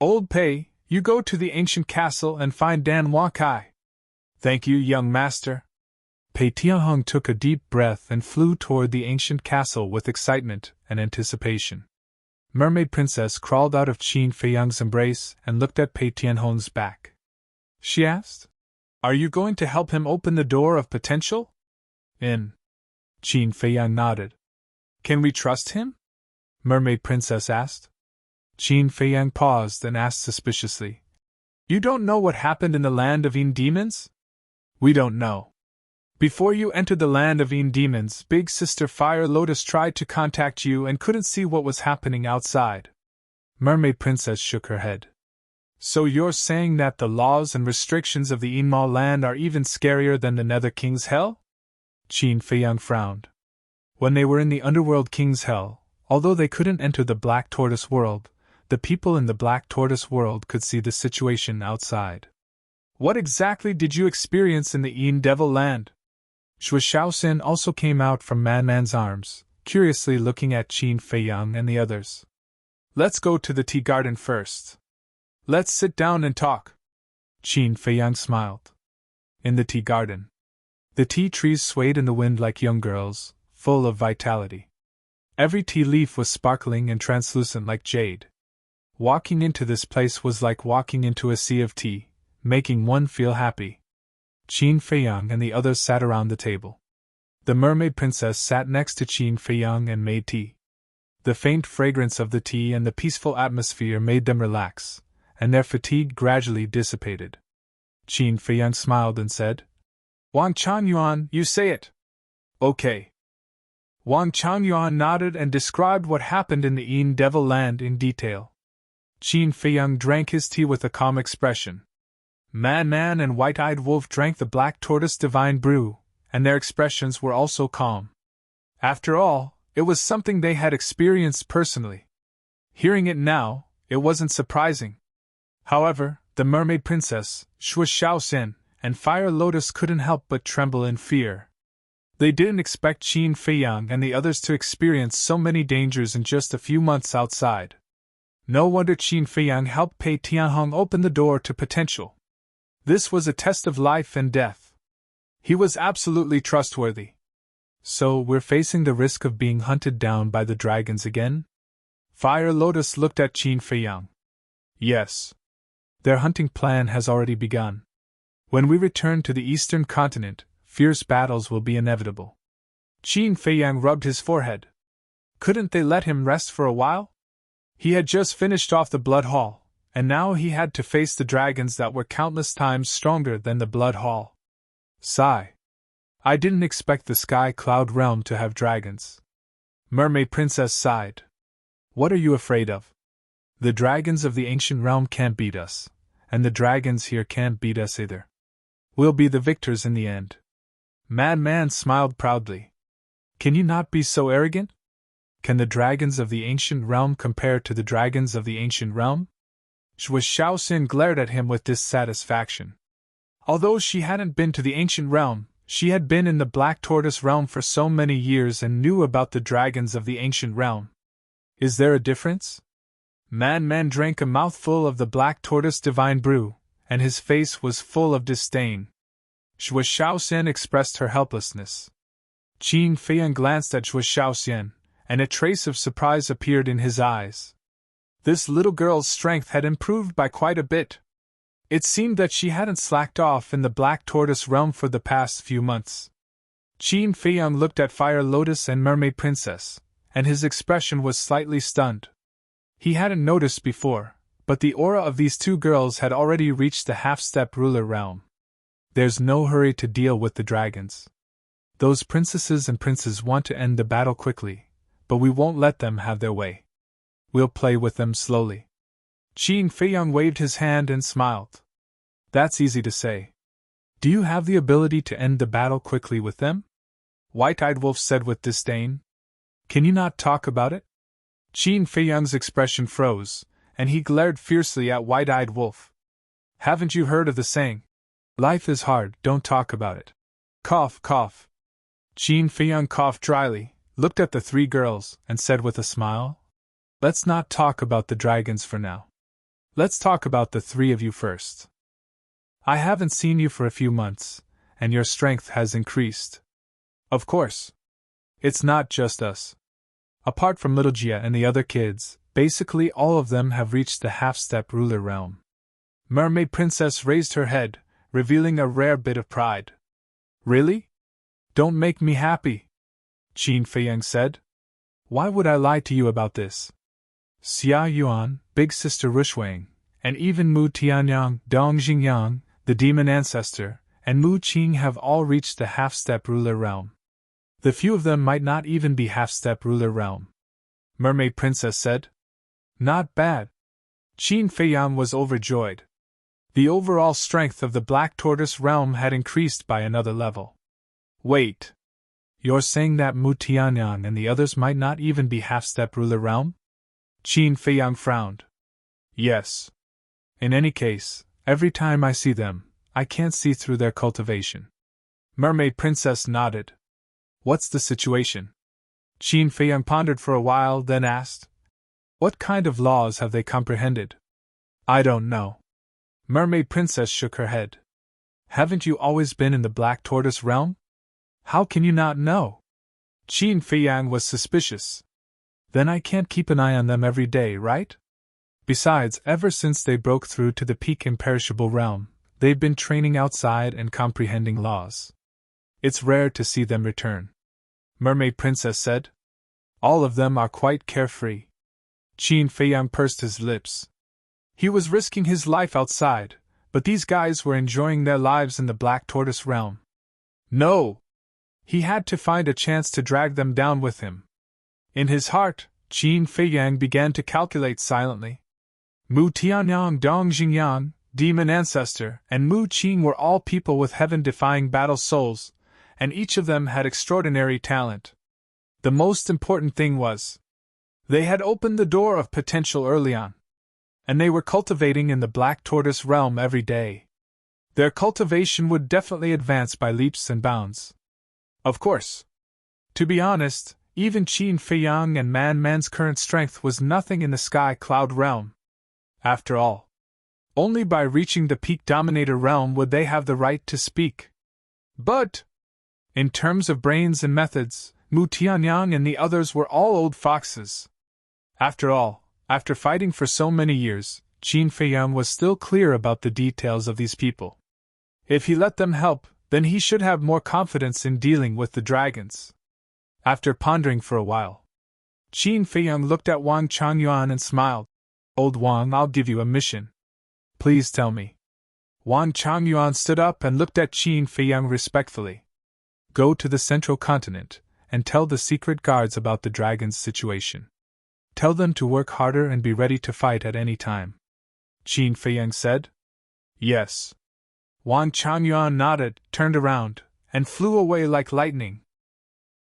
Old Pei, you go to the ancient castle and find Dan Wakai. Thank you, young master. Pei Tianhong took a deep breath and flew toward the ancient castle with excitement and anticipation. Mermaid Princess crawled out of Qin Feiyang's embrace and looked at Pei Tianhong's back. She asked, Are you going to help him open the door of potential? Qin Feiyang nodded. Can we trust him? Mermaid Princess asked. Qin Feiyang paused and asked suspiciously, You don't know what happened in the land of Yin demons? We don't know. Before you entered the land of Yin demons, Big Sister Fire Lotus tried to contact you and couldn't see what was happening outside. Mermaid Princess shook her head. So you're saying that the laws and restrictions of the Yin Mall land are even scarier than the Nether King's Hell? Qin Feiyang frowned. When they were in the Underworld King's Hell, although they couldn't enter the Black Tortoise world, the people in the Black Tortoise world could see the situation outside. What exactly did you experience in the Yin Devil land? Shui Shaoxian also came out from Man Man's arms, curiously looking at Qin Feiyang and the others. Let's go to the tea garden first. Let's sit down and talk. Qin Feiyang smiled. In the tea garden, the tea trees swayed in the wind like young girls, full of vitality. Every tea leaf was sparkling and translucent like jade. Walking into this place was like walking into a sea of tea, making one feel happy. Qin Feiyang and the others sat around the table. The mermaid princess sat next to Qin Feiyang and made tea. The faint fragrance of the tea and the peaceful atmosphere made them relax, and their fatigue gradually dissipated. Qin Feiyang smiled and said, Wang Changyuan, you say it. Okay. Wang Changyuan nodded and described what happened in the Yin Devil Land in detail. Qin Feiyang drank his tea with a calm expression. Man and White-Eyed Wolf drank the Black Tortoise Divine Brew, and their expressions were also calm. After all, it was something they had experienced personally. Hearing it now, it wasn't surprising. However, the Mermaid Princess, Shui Shaoxin, and Fire Lotus couldn't help but tremble in fear. They didn't expect Qin Feiyang and the others to experience so many dangers in just a few months outside. No wonder Qin Feiyang helped Pei Tianhong open the door to potential. This was a test of life and death. He was absolutely trustworthy. So we're facing the risk of being hunted down by the dragons again? Fire Lotus looked at Qin Feiyang. Yes. Their hunting plan has already begun. When we return to the eastern continent, fierce battles will be inevitable. Qin Feiyang rubbed his forehead. Couldn't they let him rest for a while? He had just finished off the Blood Hall, and now he had to face the dragons that were countless times stronger than the Blood Hall. Sigh. I didn't expect the Sky Cloud Realm to have dragons. Mermaid Princess sighed. What are you afraid of? The dragons of the ancient realm can't beat us, and the dragons here can't beat us either. We'll be the victors in the end. Madman smiled proudly. Can you not be so arrogant? Can the dragons of the ancient realm compare to the dragons of the ancient realm? Shui Shaoxin glared at him with dissatisfaction. Although she hadn't been to the ancient realm, she had been in the Black Tortoise realm for so many years and knew about the dragons of the ancient realm. Is there a difference? Man drank a mouthful of the Black Tortoise Divine Brew, and his face was full of disdain. Shui Shaoxian expressed her helplessness. Qin Feiyang glanced at Shui Shaoxian, and a trace of surprise appeared in his eyes. This little girl's strength had improved by quite a bit. It seemed that she hadn't slacked off in the Black Tortoise realm for the past few months. Qin Feiyang looked at Fire Lotus and Mermaid Princess, and his expression was slightly stunned. He hadn't noticed before, but the aura of these two girls had already reached the half-step ruler realm. There's no hurry to deal with the dragons. Those princesses and princes want to end the battle quickly, but we won't let them have their way. We'll play with them slowly. Qin Feiyang waved his hand and smiled. That's easy to say. Do you have the ability to end the battle quickly with them? White-Eyed Wolf said with disdain. Can you not talk about it? Qin Feiyang's expression froze, and he glared fiercely at White-Eyed Wolf. Haven't you heard of the saying? Life is hard, don't talk about it. Cough, cough. Qin Feiyang coughed dryly, looked at the three girls, and said with a smile, Let's not talk about the dragons for now. Let's talk about the three of you first. I haven't seen you for a few months, and your strength has increased. Of course. It's not just us. Apart from Little Jia and the other kids, basically all of them have reached the half-step ruler realm. Mermaid Princess raised her head, revealing a rare bit of pride. Really? Don't make me happy, Qin Feiyang said. Why would I lie to you about this? Xia Yuan, Big Sister Rushwang, and even Mu Tianyang, Dong Xingyang, the demon ancestor, and Mu Qing have all reached the half-step ruler realm. The few of them might not even be half-step ruler realm. Mermaid Princess said. Not bad. Qin Feiyang was overjoyed. The overall strength of the Black Tortoise realm had increased by another level. Wait. You're saying that Mu Tianyang and the others might not even be half-step ruler realm? Qin Feiyang frowned. Yes. In any case, every time I see them, I can't see through their cultivation. Mermaid Princess nodded. What's the situation? Qin Feiyang pondered for a while, then asked. What kind of laws have they comprehended? I don't know. Mermaid Princess shook her head. Haven't you always been in the Black Tortoise realm? How can you not know? Qin Feiyang was suspicious. Then I can't keep an eye on them every day, right? Besides, ever since they broke through to the peak imperishable realm, they've been training outside and comprehending laws. It's rare to see them return. Mermaid Princess said. All of them are quite carefree. Qin Feiyang pursed his lips. He was risking his life outside, but these guys were enjoying their lives in the Black Tortoise realm. No! He had to find a chance to drag them down with him. In his heart, Qin Feiyang began to calculate silently. Mu Tianyang Dong Jingyan, demon ancestor, and Mu Qing were all people with heaven-defying battle souls, and each of them had extraordinary talent. The most important thing was, they had opened the door of potential early on, and they were cultivating in the Black Tortoise realm every day. Their cultivation would definitely advance by leaps and bounds. Of course. To be honest, even Qin Feiyang and Man's current strength was nothing in the Sky Cloud realm. After all, only by reaching the Peak Dominator realm would they have the right to speak. But, in terms of brains and methods, Mu Tianyang and the others were all old foxes. After all, after fighting for so many years, Qin Feiyang was still clear about the details of these people. If he let them help, then he should have more confidence in dealing with the dragons. After pondering for a while, Qin Feiyang looked at Wang Changyuan and smiled. Old Wang, I'll give you a mission. Please tell me. Wang Changyuan stood up and looked at Qin Feiyang respectfully. Go to the central continent, and tell the secret guards about the dragon's situation. Tell them to work harder and be ready to fight at any time. Qin Feiyang said. Yes. Wang Changyuan nodded, turned around, and flew away like lightning.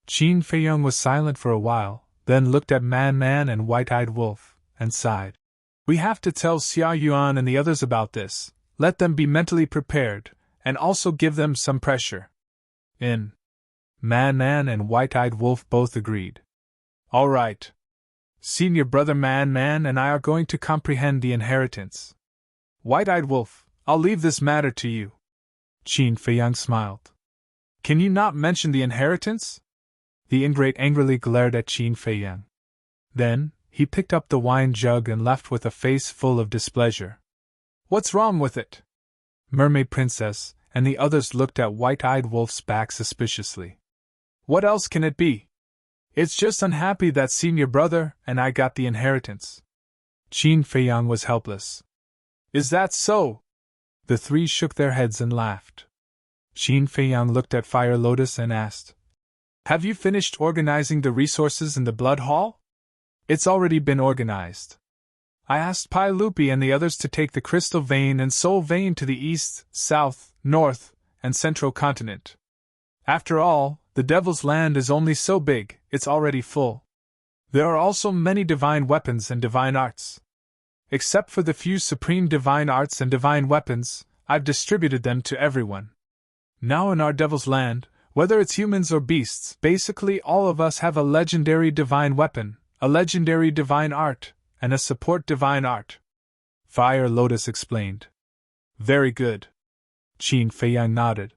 Qin Feiyang was silent for a while, then looked at Man and White-Eyed Wolf, and sighed. We have to tell Xia Yuan and the others about this, let them be mentally prepared, and also give them some pressure. Man and White-Eyed Wolf both agreed. All right. Senior brother Man and I are going to comprehend the inheritance. White-Eyed Wolf, I'll leave this matter to you. Qin Feiyang smiled. Can you not mention the inheritance? The ingrate angrily glared at Qin Feiyang. Then, he picked up the wine jug and left with a face full of displeasure. What's wrong with it? Mermaid Princess and the others looked at White-Eyed Wolf's back suspiciously. What else can it be? It's just unhappy that senior brother and I got the inheritance. Qin Feiyang was helpless. Is that so? The three shook their heads and laughed. Qin Feiyang looked at Fire Lotus and asked, Have you finished organizing the resources in the Blood Hall? It's already been organized. I asked Pai Lupi and the others to take the Crystal Vein and Soul Vein to the east, south, north, and central continent. After all, the Devil's Land is only so big, it's already full. There are also many divine weapons and divine arts. Except for the few supreme divine arts and divine weapons, I've distributed them to everyone. Now in our Devil's Land, whether it's humans or beasts, basically all of us have a legendary divine weapon, a legendary divine art, and a support divine art. Fire Lotus explained. Very good. Qin Feiyang nodded.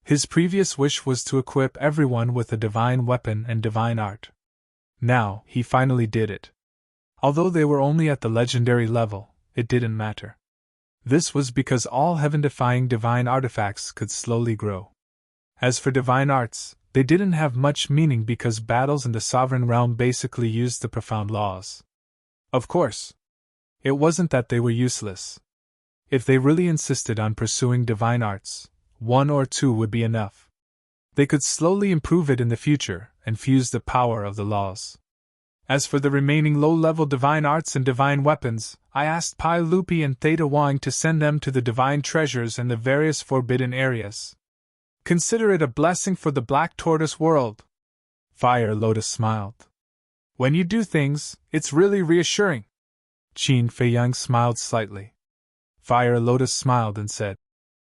His previous wish was to equip everyone with a divine weapon and divine art. Now, he finally did it. Although they were only at the legendary level, it didn't matter. This was because all heaven-defying divine artifacts could slowly grow. As for divine arts, they didn't have much meaning because battles in the sovereign realm basically used the profound laws. Of course, it wasn't that they were useless. If they really insisted on pursuing divine arts, 1 or 2 would be enough. They could slowly improve it in the future and fuse the power of the laws. As for the remaining low-level divine arts and divine weapons, I asked Pai Lupi and Theta Wang to send them to the divine treasures and the various forbidden areas. Consider it a blessing for the Black Tortoise world. Fire Lotus smiled. When you do things, it's really reassuring. Qin Feiyang smiled slightly. Fire Lotus smiled and said,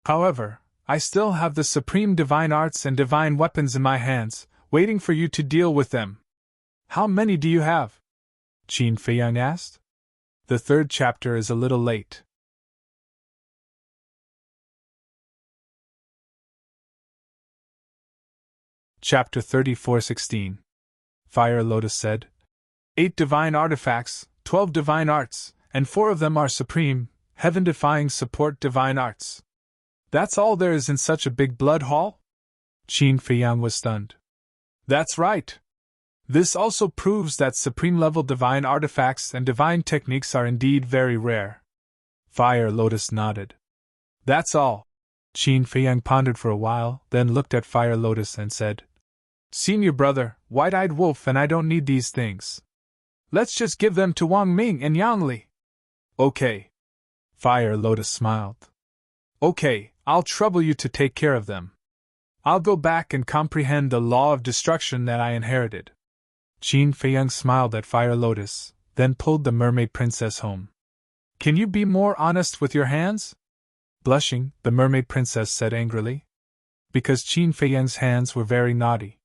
However, I still have the supreme divine arts and divine weapons in my hands, waiting for you to deal with them. How many do you have? Qin Feiyang asked. The third chapter is a little late. Chapter 34:16. Fire Lotus said, 8 divine artifacts, 12 divine arts, and 4 of them are supreme, heaven-defying support divine arts. That's all there is in such a big blood hall? Qin Feiyang was stunned. That's right. This also proves that supreme-level divine artifacts and divine techniques are indeed very rare. Fire Lotus nodded. That's all. Qin Feiyang pondered for a while, then looked at Fire Lotus and said, Senior brother, White-Eyed Wolf and I don't need these things. Let's just give them to Wang Ming and Yang Li. Okay. Fire Lotus smiled. Okay, I'll trouble you to take care of them. I'll go back and comprehend the law of destruction that I inherited. Qin Feiyang smiled at Fire Lotus, then pulled the mermaid princess home. Can you be more honest with your hands? Blushing, the mermaid princess said angrily. Because Qin Feiyang's hands were very naughty.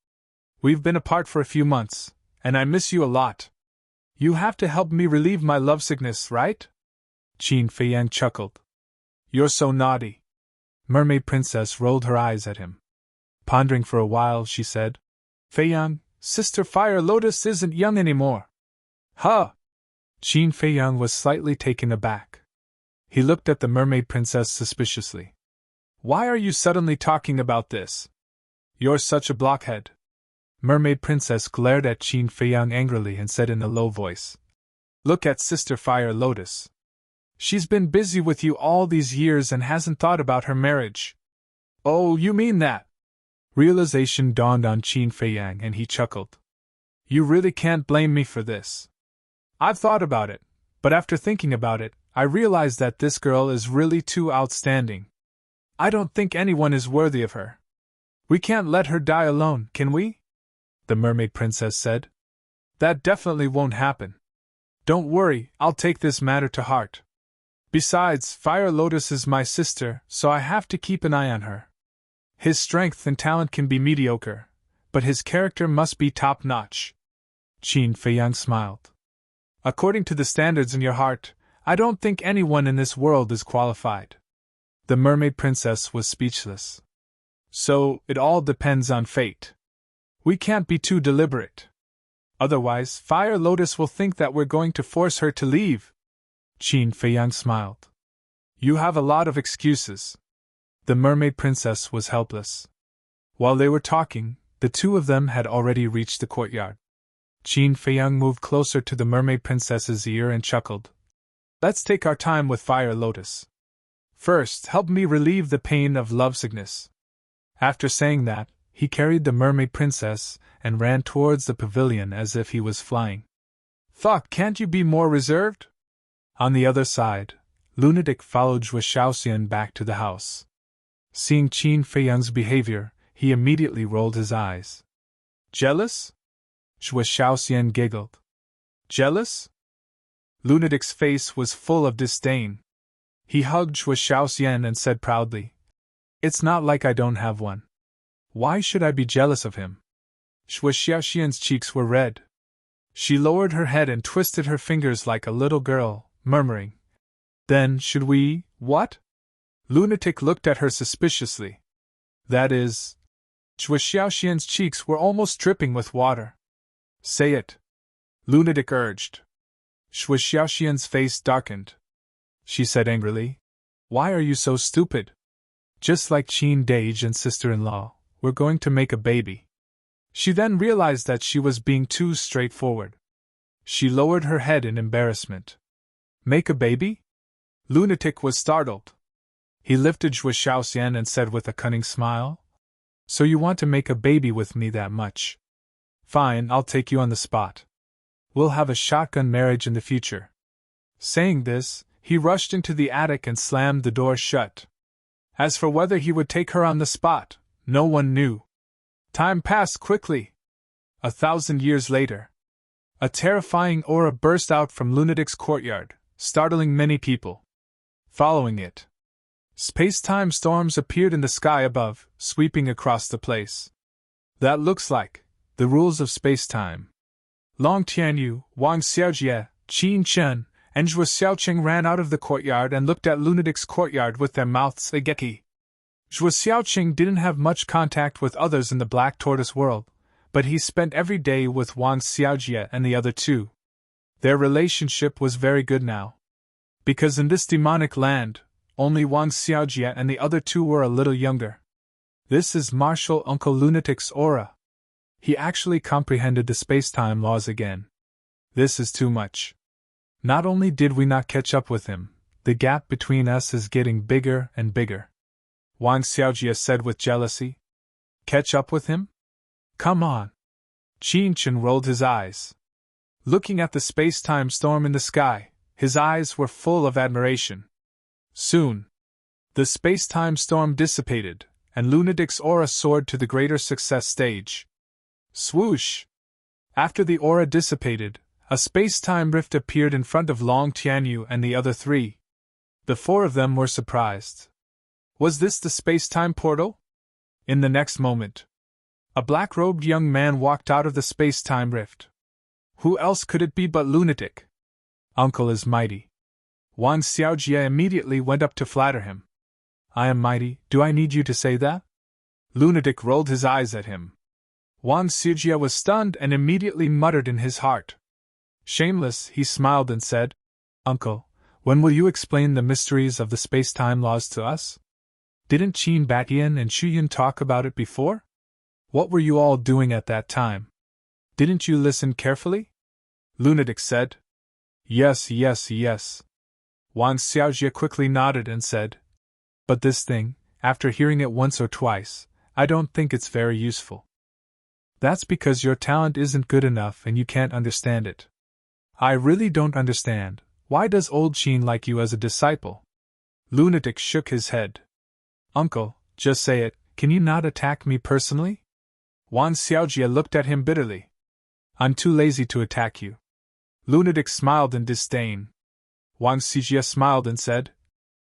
We've been apart for a few months, and I miss you a lot. You have to help me relieve my lovesickness, right? Qin Feiyang chuckled. You're so naughty. Mermaid princess rolled her eyes at him. Pondering for a while, she said, Feiyang, Sister Fire Lotus isn't young anymore. Huh? Qin Feiyang was slightly taken aback. He looked at the mermaid princess suspiciously. Why are you suddenly talking about this? You're such a blockhead. Mermaid princess glared at Qin Feiyang angrily and said in a low voice, Look at Sister Fire Lotus. She's been busy with you all these years and hasn't thought about her marriage. Oh, you mean that? Realization dawned on Qin Feiyang and he chuckled. You really can't blame me for this. I've thought about it, but after thinking about it, I realized that this girl is really too outstanding. I don't think anyone is worthy of her. We can't let her die alone, can we? The mermaid princess said. That definitely won't happen. Don't worry, I'll take this matter to heart. Besides, Fire Lotus is my sister, so I have to keep an eye on her. His strength and talent can be mediocre, but his character must be top-notch. Qin Feiyang smiled. According to the standards in your heart, I don't think anyone in this world is qualified. The mermaid princess was speechless. So, it all depends on fate. We can't be too deliberate. Otherwise, Fire Lotus will think that we're going to force her to leave. Qin Feiyang smiled. You have a lot of excuses. The mermaid princess was helpless. While they were talking, the two of them had already reached the courtyard. Qin Feiyang moved closer to the mermaid princess's ear and chuckled. Let's take our time with Fire Lotus. First, help me relieve the pain of lovesickness. After saying that, he carried the mermaid princess and ran towards the pavilion as if he was flying. Thought, can't you be more reserved? On the other side, Lunatic followed Zhuo Shaoxian back to the house. Seeing Qin Feiyang's behavior, he immediately rolled his eyes. Jealous? Zhuo Shaoxian giggled. Jealous? Lunatic's face was full of disdain. He hugged Zhuo Shaoxian and said proudly, It's not like I don't have one. Why should I be jealous of him? Zhuo Shaoxian's cheeks were red. She lowered her head and twisted her fingers like a little girl, murmuring, Then should we, what? Lunatic looked at her suspiciously. That is... Zhuo Shaoxian's cheeks were almost dripping with water. Say it. Lunatic urged. Zhuo Shaoxian's face darkened. She said angrily, Why are you so stupid? Just like Qin Dage and sister-in-law, we're going to make a baby. She then realized that she was being too straightforward. She lowered her head in embarrassment. Make a baby? Lunatic was startled. He lifted Zhuo Shaoxian and said with a cunning smile, So you want to make a baby with me that much? Fine, I'll take you on the spot. We'll have a shotgun marriage in the future. Saying this, he rushed into the attic and slammed the door shut. As for whether he would take her on the spot, no one knew. Time passed quickly. 1,000 years later. A terrifying aura burst out from Lunatic's courtyard, startling many people. Following it, space-time storms appeared in the sky above, sweeping across the place. That looks like the rules of space-time. Long Tianyu, Wang Xiaojie, Qin Chen, and Zhuo Xiaoqing ran out of the courtyard and looked at Lunatic's courtyard with their mouths agape. Zhuo Xiaoqing didn't have much contact with others in the Black Tortoise world, but he spent every day with Wang Xiaojie and the other two. Their relationship was very good now. Because in this demonic land, only Wang Xiaojie and the other two were a little younger. This is Martial Uncle Lunatic's aura. He actually comprehended the space-time laws again. This is too much. Not only did we not catch up with him, the gap between us is getting bigger and bigger. Wang Xiaojie said with jealousy. Catch up with him? Come on. Qin Chen rolled his eyes. Looking at the space-time storm in the sky, his eyes were full of admiration. Soon, the space-time storm dissipated, and Lunatic's aura soared to the greater success stage. Swoosh! After the aura dissipated, a space-time rift appeared in front of Long Tianyu and the other three. The four of them were surprised. Was this the space-time portal? In the next moment, a black-robed young man walked out of the space-time rift. Who else could it be but Lunatic? Uncle is mighty. Wang Xiaojie immediately went up to flatter him. I am mighty, do I need you to say that? Lunatic rolled his eyes at him. Wang Xiaojie was stunned and immediately muttered in his heart. Shameless, he smiled and said, Uncle, when will you explain the mysteries of the space-time laws to us? Didn't Qin Batian and Shuyan talk about it before? What were you all doing at that time? Didn't you listen carefully? Lunatic said. Yes. Wang Xiaojie quickly nodded and said, But this thing, after hearing it once or twice, I don't think it's very useful. That's because your talent isn't good enough and you can't understand it. I really don't understand. Why does old Qin like you as a disciple? Lunatic shook his head. Uncle, just say it, can you not attack me personally? Wang Xiaojie looked at him bitterly. I'm too lazy to attack you. Lunatic smiled in disdain. Wang Xiaojie smiled and said,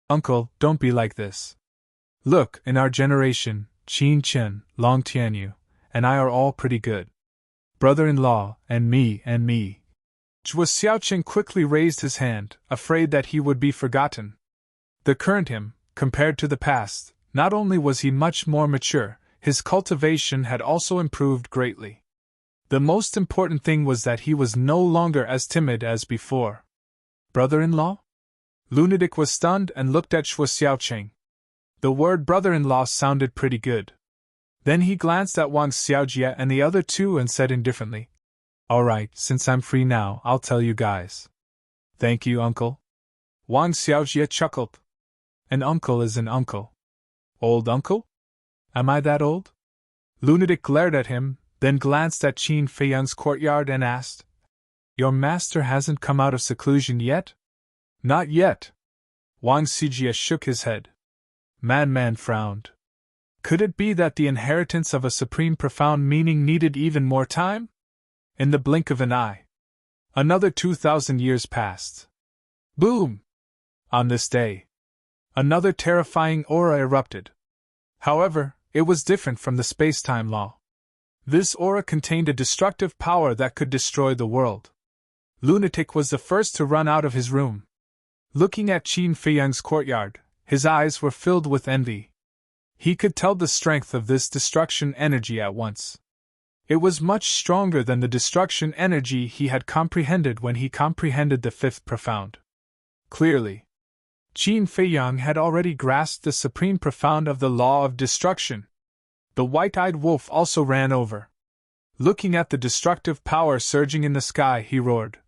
Uncle, don't be like this. Look, in our generation, Qin Chen, Long Tianyu, and I are all pretty good. Brother-in-law, and me. Zhuo Xiaoqing quickly raised his hand, afraid that he would be forgotten. The current him, compared to the past, not only was he much more mature, his cultivation had also improved greatly. The most important thing was that he was no longer as timid as before. Brother-in-law? Lunatic was stunned and looked at Zhuo Xiaoqing. The word brother-in-law sounded pretty good. Then he glanced at Wang Xiaojie and the other two and said indifferently, All right, since I'm free now, I'll tell you guys. Thank you, uncle. Wang Xiaojie chuckled. An uncle is an uncle. Old uncle? Am I that old? Lunatic glared at him, then glanced at Qin Feiyang's courtyard and asked, Your master hasn't come out of seclusion yet? Not yet. Wang Xiaojie shook his head. Madman frowned. Could it be that the inheritance of a supreme profound meaning needed even more time? In the blink of an eye, another 2,000 years passed. Boom! On this day, another terrifying aura erupted. However, it was different from the space-time law. This aura contained a destructive power that could destroy the world. Lunatic was the first to run out of his room. Looking at Qin Feiyang's courtyard, his eyes were filled with envy. He could tell the strength of this destruction energy at once. It was much stronger than the destruction energy he had comprehended when he comprehended the fifth profound. Clearly, Qin Feiyang had already grasped the supreme profound of the law of destruction. The white-eyed wolf also ran over. Looking at the destructive power surging in the sky, he roared,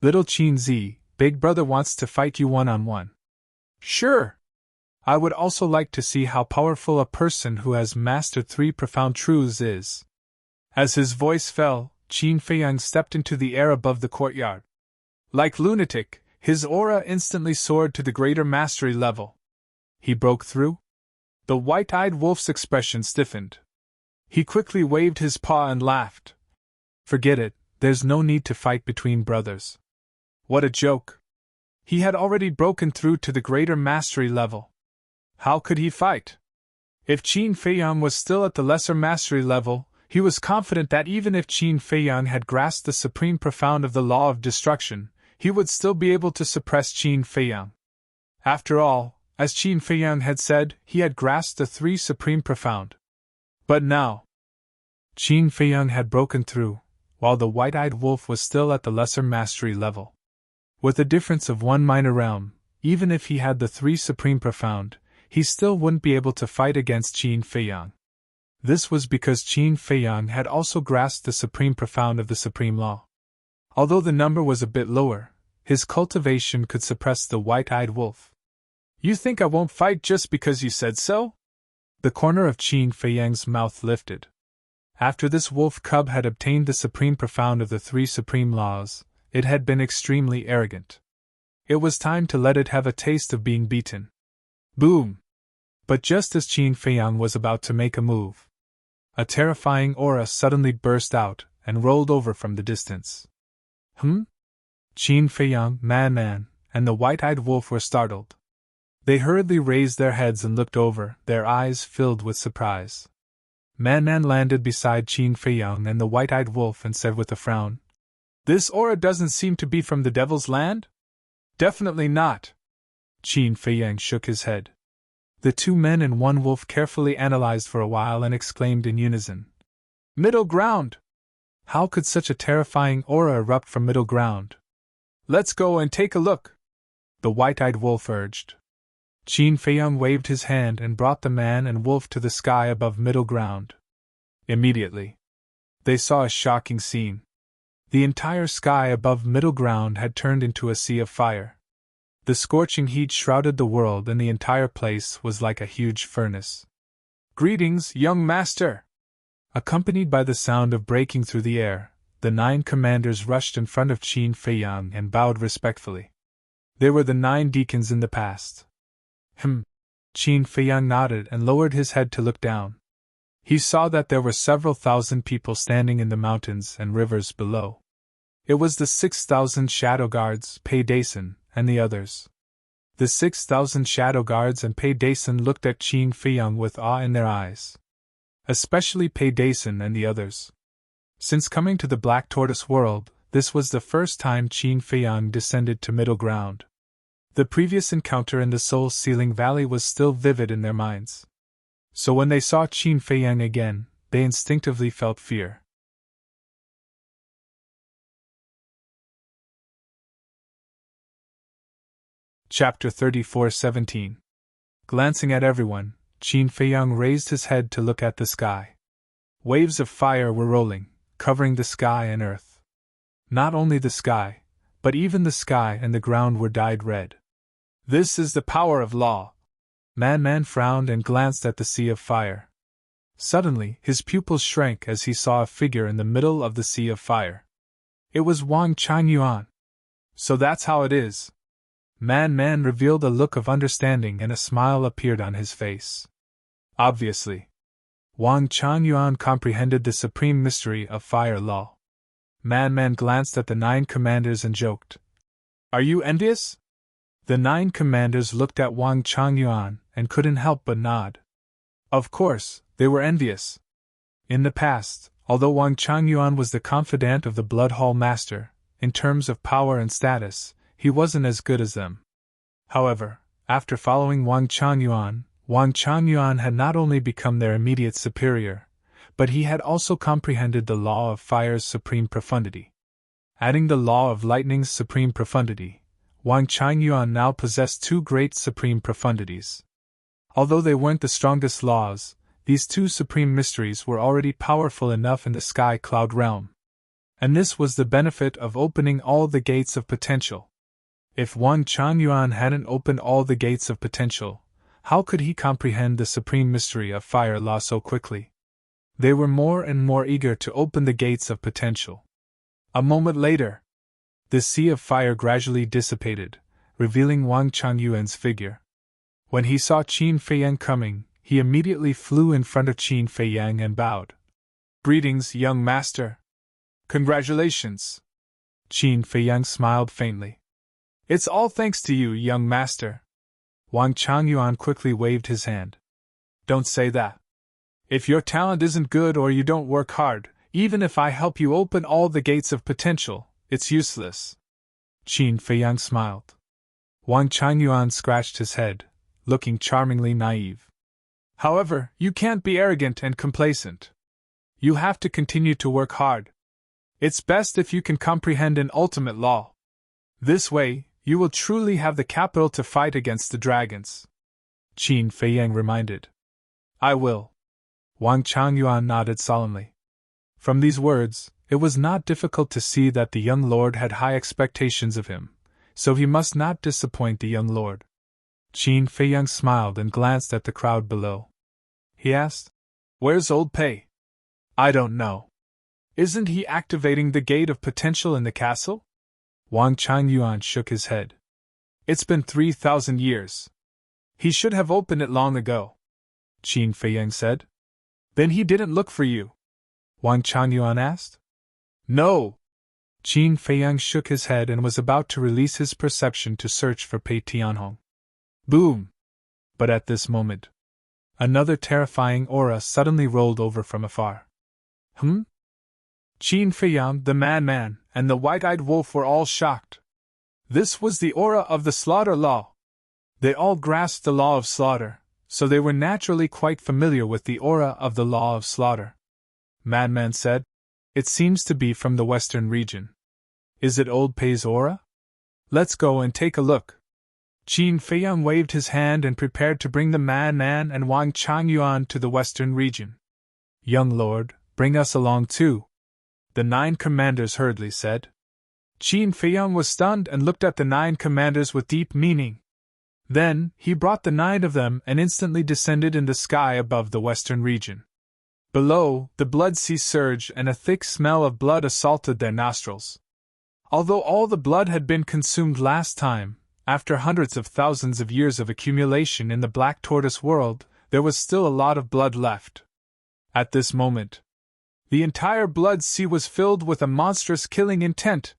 Little Qin Z, Big Brother wants to fight you one-on-one. Sure! I would also like to see how powerful a person who has mastered 3 profound truths is. As his voice fell, Qin Feiyang stepped into the air above the courtyard. Like Lunatic, his aura instantly soared to the greater mastery level. He broke through? The white-eyed wolf's expression stiffened. He quickly waved his paw and laughed. Forget it, there's no need to fight between brothers. What a joke. He had already broken through to the greater mastery level. How could he fight? If Qin Feiyang was still at the lesser mastery level, He was confident that even if Qin Feiyang had grasped the supreme profound of the law of destruction, he would still be able to suppress Qin Feiyang. After all, as Qin Feiyang had said, he had grasped the three supreme profound. But now, Qin Feiyang had broken through, while the white-eyed wolf was still at the lesser mastery level. With a difference of one minor realm, even if he had the three supreme profound, he still wouldn't be able to fight against Qin Feiyang. This was because Qin Feiyang had also grasped the supreme profound of the supreme law. Although the number was a bit lower, his cultivation could suppress the white-eyed wolf. You think I won't fight just because you said so? The corner of Qin Feiyang's mouth lifted. After this wolf cub had obtained the supreme profound of the three supreme laws, it had been extremely arrogant. It was time to let it have a taste of being beaten. Boom! But just as Qin Feiyang was about to make a move, a terrifying aura suddenly burst out and rolled over from the distance. Qin Feiyang, Man, and the white-eyed wolf were startled. They hurriedly raised their heads and looked over, their eyes filled with surprise. Man landed beside Qin Feiyang and the white-eyed wolf and said with a frown, "This aura doesn't seem to be from the Devil's Land?" "Definitely not." Qin Feiyang shook his head. The two men and one wolf carefully analyzed for a while and exclaimed in unison, "Middle ground! How could such a terrifying aura erupt from middle ground?" "Let's go and take a look," the white-eyed wolf urged. Qin Feiyang waved his hand and brought the man and wolf to the sky above middle ground. Immediately, they saw a shocking scene. The entire sky above middle ground had turned into a sea of fire. The scorching heat shrouded the world and the entire place was like a huge furnace. "Greetings, young master!" Accompanied by the sound of breaking through the air, the 9 commanders rushed in front of Qin Feiyang and bowed respectfully. They were the 9 deacons in the past. Qin Feiyang nodded and lowered his head to look down. He saw that there were several thousand people standing in the mountains and rivers below. It was the 6,000 shadow guards, Pei Dason, and the others. The 6,000 shadow guards and Pei Dason looked at Qin Feiyang with awe in their eyes. Especially Pei Dason and the others. Since coming to the Black Tortoise world, this was the first time Qin Feiyang descended to middle ground. The previous encounter in the Soul-Sealing Valley was still vivid in their minds. So when they saw Qin Feiyang again, they instinctively felt fear. Chapter 34:17. Glancing at everyone, Qin Feiyang raised his head to look at the sky. Waves of fire were rolling, covering the sky and earth. Not only the sky, but even the sky and the ground were dyed red. "This is the power of law." Man frowned and glanced at the sea of fire. Suddenly, his pupils shrank as he saw a figure in the middle of the sea of fire. It was Wang Changyuan. "So that's how it is." Man revealed a look of understanding and a smile appeared on his face. Obviously, Wang Changyuan comprehended the supreme mystery of fire law. Man glanced at the 9 commanders and joked, "Are you envious?" The 9 commanders looked at Wang Changyuan and couldn't help but nod. Of course, they were envious. In the past, although Wang Changyuan was the confidant of the Blood Hall Master, in terms of power and status, he wasn't as good as them. However, after following Wang Changyuan had not only become their immediate superior, but he had also comprehended the law of fire's supreme profundity. Adding the law of lightning's supreme profundity, Wang Changyuan now possessed 2 great supreme profundities. Although they weren't the strongest laws, these 2 supreme mysteries were already powerful enough in the sky cloud realm. And this was the benefit of opening all the gates of potential. If Wang Changyuan hadn't opened all the gates of potential, how could he comprehend the supreme mystery of fire law so quickly? They were more and more eager to open the gates of potential. A moment later, the sea of fire gradually dissipated, revealing Wang Changyuan's figure. When he saw Qin Feiyang coming, he immediately flew in front of Qin Feiyang and bowed. "Greetings, young master." "Congratulations." Qin Feiyang smiled faintly. "It's all thanks to you, young master." Wang Changyuan quickly waved his hand. "Don't say that." If your talent isn't good or you don't work hard, even if I help you open all the gates of potential, it's useless. Qin Feiyang smiled. Wang Changyuan scratched his head, looking charmingly naive. However, you can't be arrogant and complacent. You have to continue to work hard. It's best if you can comprehend an ultimate law. This way, you will truly have the capital to fight against the dragons. Qin Feiyang reminded. I will. Wang Changyuan nodded solemnly. From these words, it was not difficult to see that the young lord had high expectations of him, so he must not disappoint the young lord. Qin Feiyang smiled and glanced at the crowd below. He asked, Where's old Pei? I don't know. Isn't he activating the gate of potential in the castle? Wang Changyuan shook his head. It's been 3,000 years. He should have opened it long ago. Qin Feiyang said. Then he didn't look for you? Wang Changyuan asked. No. Qin Feiyang shook his head and was about to release his perception to search for Pei Tianhong. Boom! But at this moment, another terrifying aura suddenly rolled over from afar. Qin Feiyang, the madman, and the white-eyed wolf were all shocked. This was the aura of the slaughter law. They all grasped the law of slaughter, so they were naturally quite familiar with the aura of the law of slaughter. Madman said, It seems to be from the western region. Is it old Pei's aura? Let's go and take a look. Qin Feiyang waved his hand and prepared to bring the madman and Wang Changyuan to the western region. Young lord, bring us along too, the 9 commanders hurriedly said. Qin Feiyang was stunned and looked at the 9 commanders with deep meaning. Then, he brought the 9 of them and instantly descended in the sky above the western region. Below, the blood sea surged and a thick smell of blood assaulted their nostrils. Although all the blood had been consumed last time, after hundreds of thousands of years of accumulation in the Black Tortoise world, there was still a lot of blood left. At this moment, the entire blood sea was filled with a monstrous killing intent.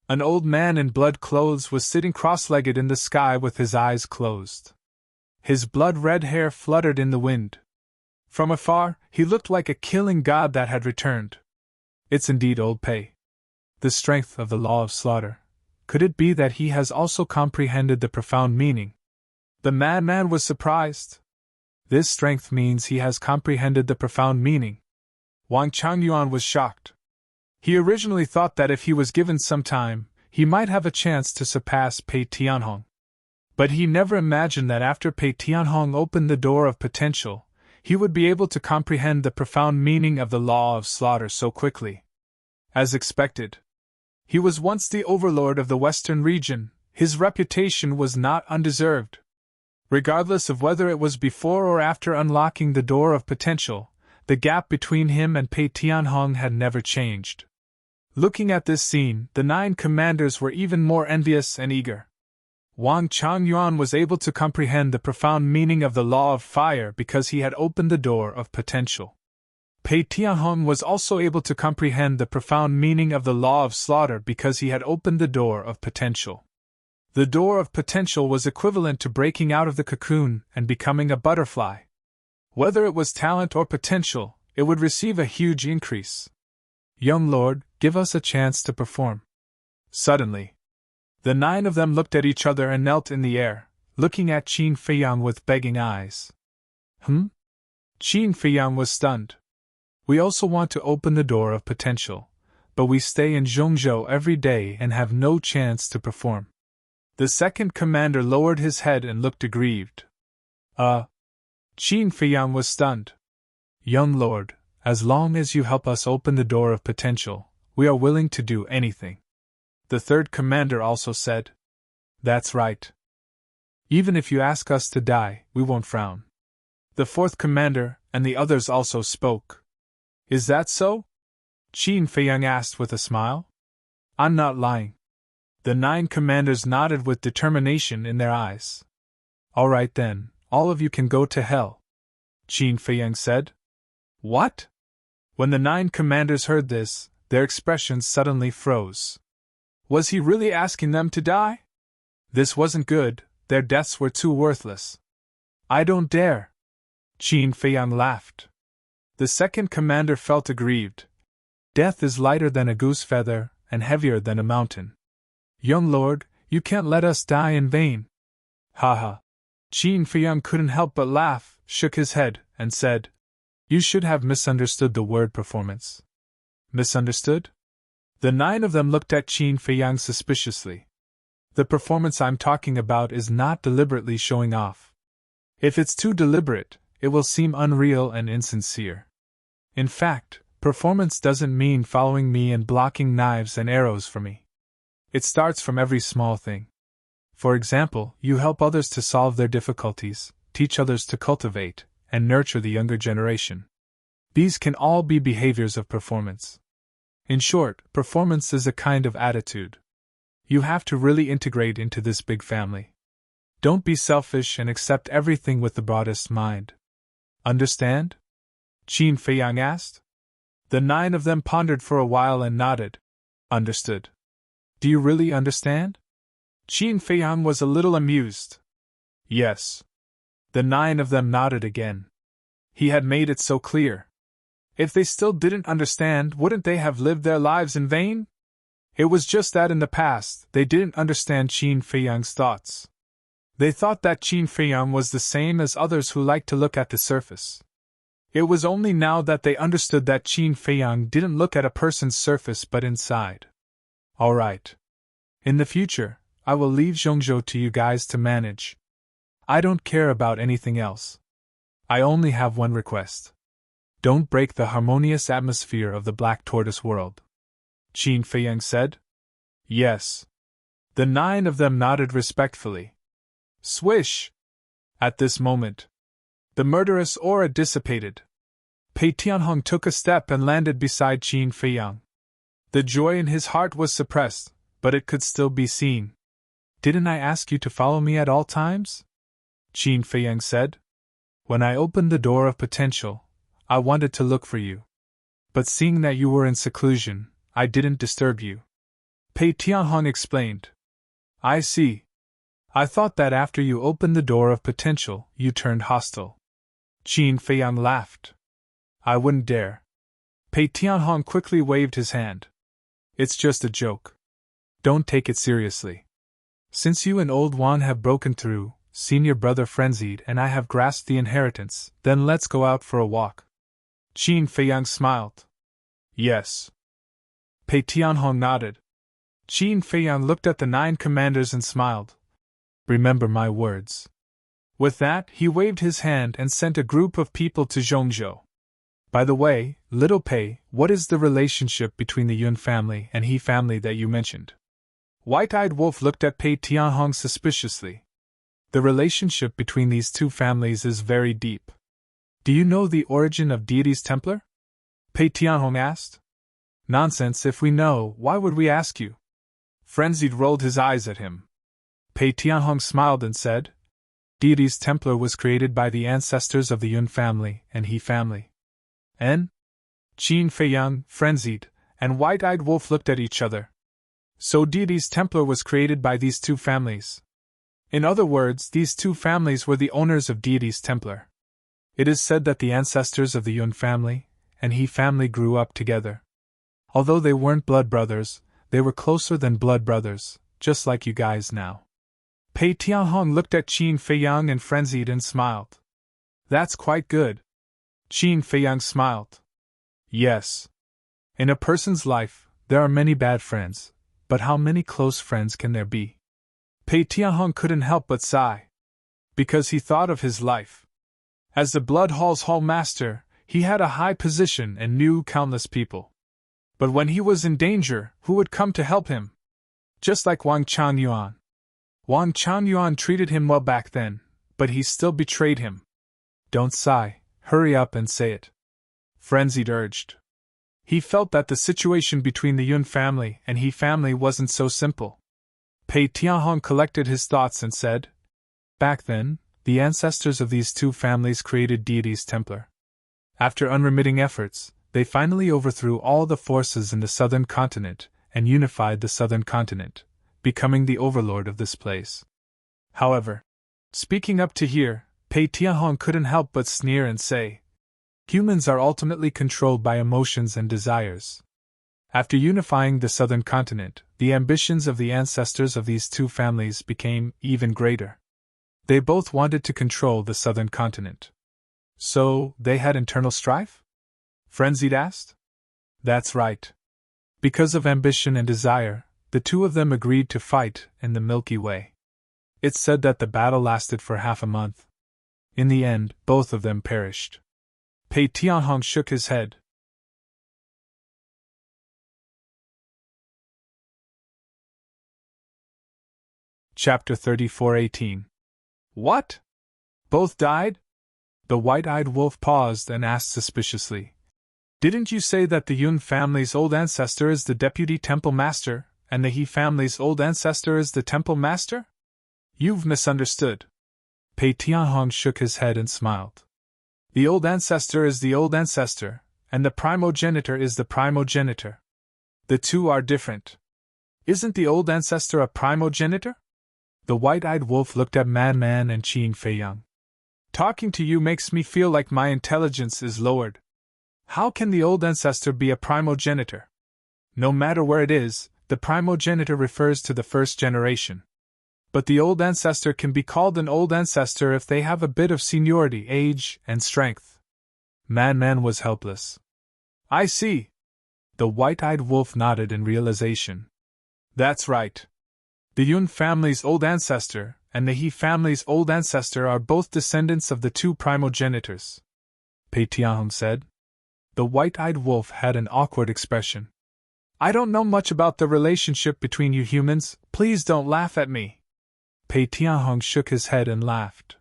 An old man in blood clothes was sitting cross-legged in the sky with his eyes closed. His blood-red hair fluttered in the wind. From afar, he looked like a killing god that had returned. It's indeed old Pei. The strength of the law of slaughter. Could it be that he has also comprehended the profound meaning? The madman was surprised. This strength means he has comprehended the profound meaning. Wang Changyuan was shocked. He originally thought that if he was given some time, he might have a chance to surpass Pei Tianhong. But he never imagined that after Pei Tianhong opened the door of potential, he would be able to comprehend the profound meaning of the law of slaughter so quickly. As expected, he was once the overlord of the western region. His reputation was not undeserved. Regardless of whether it was before or after unlocking the door of potential, the gap between him and Pei Tianhong had never changed. Looking at this scene, the 9 commanders were even more envious and eager. Wang Changyuan was able to comprehend the profound meaning of the law of fire because he had opened the door of potential. Pei Tianhong was also able to comprehend the profound meaning of the law of slaughter because he had opened the door of potential. The door of potential was equivalent to breaking out of the cocoon and becoming a butterfly. Whether it was talent or potential, it would receive a huge increase. Young lord, give us a chance to perform. Suddenly, the 9 of them looked at each other and knelt in the air, looking at Qin Feiyang with begging eyes. Qin Feiyang was stunned. We also want to open the door of potential, but we stay in Zhongzhou every day and have no chance to perform. The second commander lowered his head and looked aggrieved. Qin Feiyang was stunned. Young lord, as long as you help us open the door of potential, we are willing to do anything. The third commander also said. That's right. Even if you ask us to die, we won't frown. The fourth commander and the others also spoke. Is that so? Qin Feiyang asked with a smile. I'm not lying. The 9 commanders nodded with determination in their eyes. All right then, all of you can go to hell, Qin Feiyang said. What? When the 9 commanders heard this, their expressions suddenly froze. Was he really asking them to die? This wasn't good, their deaths were too worthless. I don't dare. Qin Feiyang laughed. The second commander felt aggrieved. Death is lighter than a goose feather, and heavier than a mountain. Young lord, you can't let us die in vain. Ha ha. Qin Feiyang couldn't help but laugh, shook his head, and said, You should have misunderstood the word performance. Misunderstood? The 9 of them looked at Qin Feiyang suspiciously. The performance I'm talking about is not deliberately showing off. If it's too deliberate, it will seem unreal and insincere. In fact, performance doesn't mean following me and blocking knives and arrows for me. It starts from every small thing. For example, you help others to solve their difficulties, teach others to cultivate, and nurture the younger generation. These can all be behaviors of performance. In short, performance is a kind of attitude. You have to really integrate into this big family. Don't be selfish and accept everything with the broadest mind. Understand? Qin Feiyang asked. The 9 of them pondered for a while and nodded. Understood. Do you really understand? Qin Feiyang was a little amused. Yes. The 9 of them nodded again. He had made it so clear. If they still didn't understand, wouldn't they have lived their lives in vain? It was just that in the past, they didn't understand Qin Feiyang's thoughts. They thought that Qin Feiyang was the same as others who liked to look at the surface. It was only now that they understood that Qin Feiyang didn't look at a person's surface but inside. All right. In the future, I will leave Zhongzhou to you guys to manage. I don't care about anything else. I only have one request. Don't break the harmonious atmosphere of the Black Tortoise world. Qin Feiyang said. Yes. The 9 of them nodded respectfully. Swish! At this moment, the murderous aura dissipated. Pei Tianhong took a step and landed beside Qin Feiyang. The joy in his heart was suppressed, but it could still be seen. Didn't I ask you to follow me at all times? Qin Feiyang said. When I opened the door of potential, I wanted to look for you. But seeing that you were in seclusion, I didn't disturb you. Pei Tianhong explained. I see. I thought that after you opened the door of potential, you turned hostile. Qin Feiyang laughed. I wouldn't dare. Pei Tianhong quickly waved his hand. It's just a joke. Don't take it seriously. Since you and Old Wan have broken through, seen your brother frenzied, and I have grasped the inheritance, then let's go out for a walk. Qin Feiyang smiled. Yes. Pei Tianhong nodded. Qin Feiyang looked at the 9 commanders and smiled. Remember my words. With that, he waved his hand and sent a group of people to Zhongzhou. By the way, little Pei, what is the relationship between the Yun family and He family that you mentioned? White-eyed Wolf looked at Pei Tianhong suspiciously. The relationship between these 2 families is very deep. Do you know the origin of deities Templar? Pei Tianhong asked. Nonsense, if we know, why would we ask you? Frenzied rolled his eyes at him. Pei Tianhong smiled and said, Deities Templar was created by the ancestors of the Yun family and He family. N? Qin Feiyang, frenzied, and White-eyed Wolf looked at each other. So Deities Templar was created by these 2 families. In other words, these 2 families were the owners of Deities Templar. It is said that the ancestors of the Yun family and He family grew up together. Although they weren't blood brothers, they were closer than blood brothers, just like you guys now. Pei Tianhong looked at Qin Feiyang and frenzied and smiled. That's quite good. Qin Feiyang smiled. Yes. In a person's life, there are many bad friends, but how many close friends can there be? Pei Tianhong couldn't help but sigh. Because he thought of his life. As the Blood Hall's Hall Master, he had a high position and knew countless people. But when he was in danger, who would come to help him? Just like Wang Changyuan. Wang Changyuan treated him well back then, but he still betrayed him. Don't sigh, hurry up and say it. Frenzied urged. He felt that the situation between the Yun family and He family wasn't so simple. Pei Tianhong collected his thoughts and said, Back then, the ancestors of these 2 families created deities Templar. After unremitting efforts, they finally overthrew all the forces in the southern continent and unified the southern continent, becoming the overlord of this place. However, speaking up to here, Pei Tianhong couldn't help but sneer and say, Humans are ultimately controlled by emotions and desires. After unifying the southern continent, the ambitions of the ancestors of these two families became even greater. They both wanted to control the southern continent. So, they had internal strife? Frenzied asked. That's right. Because of ambition and desire, the two of them agreed to fight in the Milky Way. It's said that the battle lasted for half a month. In the end, both of them perished. Pei Tianhong shook his head. Chapter 34:18. What? Both died? The white-eyed wolf paused and asked suspiciously. Didn't you say that the Yun family's old ancestor is the deputy temple master, and the He family's old ancestor is the temple master? You've misunderstood. Pei Tianhong shook his head and smiled. The old ancestor is the old ancestor, and the primogenitor is the primogenitor. The two are different. Isn't the old ancestor a primogenitor? The white-eyed wolf looked at Man and Qin Feiyang. Talking to you makes me feel like my intelligence is lowered. How can the old ancestor be a primogenitor? No matter where it is, the primogenitor refers to the first generation. But the old ancestor can be called an old ancestor if they have a bit of seniority, age, and strength. Man was helpless. I see. The white-eyed wolf nodded in realization. That's right. The Yun family's old ancestor and the He family's old ancestor are both descendants of the two primogenitors, Pei Tianhong said. The white-eyed wolf had an awkward expression. I don't know much about the relationship between you humans, please don't laugh at me. Pei Tianhong shook his head and laughed.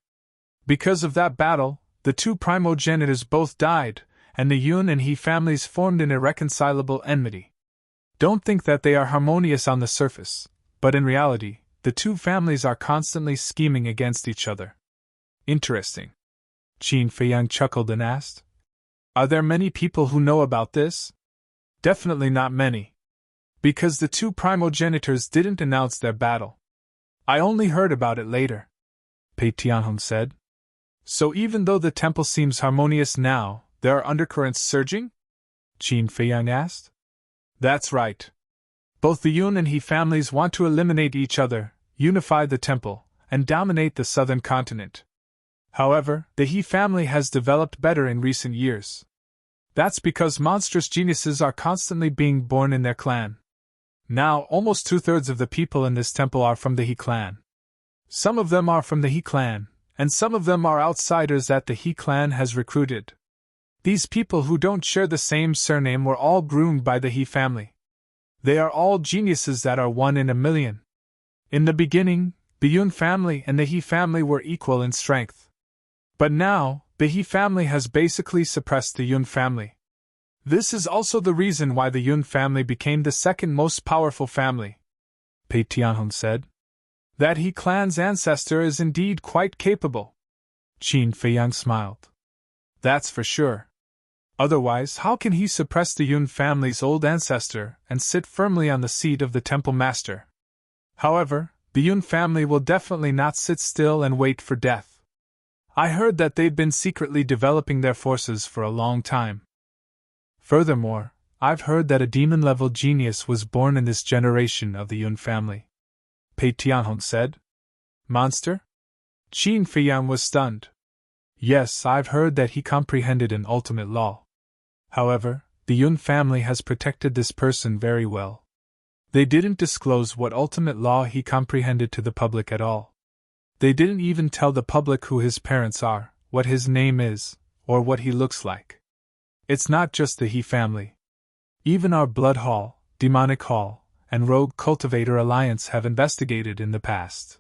Because of that battle, the two primogenitors both died, and the Yun and He families formed an irreconcilable enmity. Don't think that they are harmonious on the surface, but in reality, the two families are constantly scheming against each other. Interesting. Qin Feiyang chuckled and asked. Are there many people who know about this? Definitely not many. Because the two primogenitors didn't announce their battle. I only heard about it later, Pei Tianhong said. So even though the temple seems harmonious now, there are undercurrents surging? Qin Feiyang asked. That's right. Both the Yun and He families want to eliminate each other, unify the temple, and dominate the southern continent. However, the He family has developed better in recent years. That's because monstrous geniuses are constantly being born in their clan. Now, almost 2/3 of the people in this temple are from the He clan. Some of them are from the He clan, and some of them are outsiders that the He clan has recruited. These people who don't share the same surname were all groomed by the He family. They are all geniuses that are one in a million. In the beginning, the Yun family and the He family were equal in strength. But now, the He family has basically suppressed the Yun family. This is also the reason why the Yun family became the second most powerful family, Pei Tianhong said. That He clan's ancestor is indeed quite capable. Qin Feiyang smiled. That's for sure. Otherwise, how can he suppress the Yun family's old ancestor and sit firmly on the seat of the temple master? However, the Yun family will definitely not sit still and wait for death. I heard that they've been secretly developing their forces for a long time. Furthermore, I've heard that a demon-level genius was born in this generation of the Yun family, Pei Tianhong said. Monster? Qin Feiyang was stunned. Yes, I've heard that he comprehended an ultimate law. However, the Yun family has protected this person very well. They didn't disclose what ultimate law he comprehended to the public at all. They didn't even tell the public who his parents are, what his name is, or what he looks like. It's not just the He family. Even our Blood Hall, Demonic Hall, and Rogue Cultivator Alliance have investigated in the past.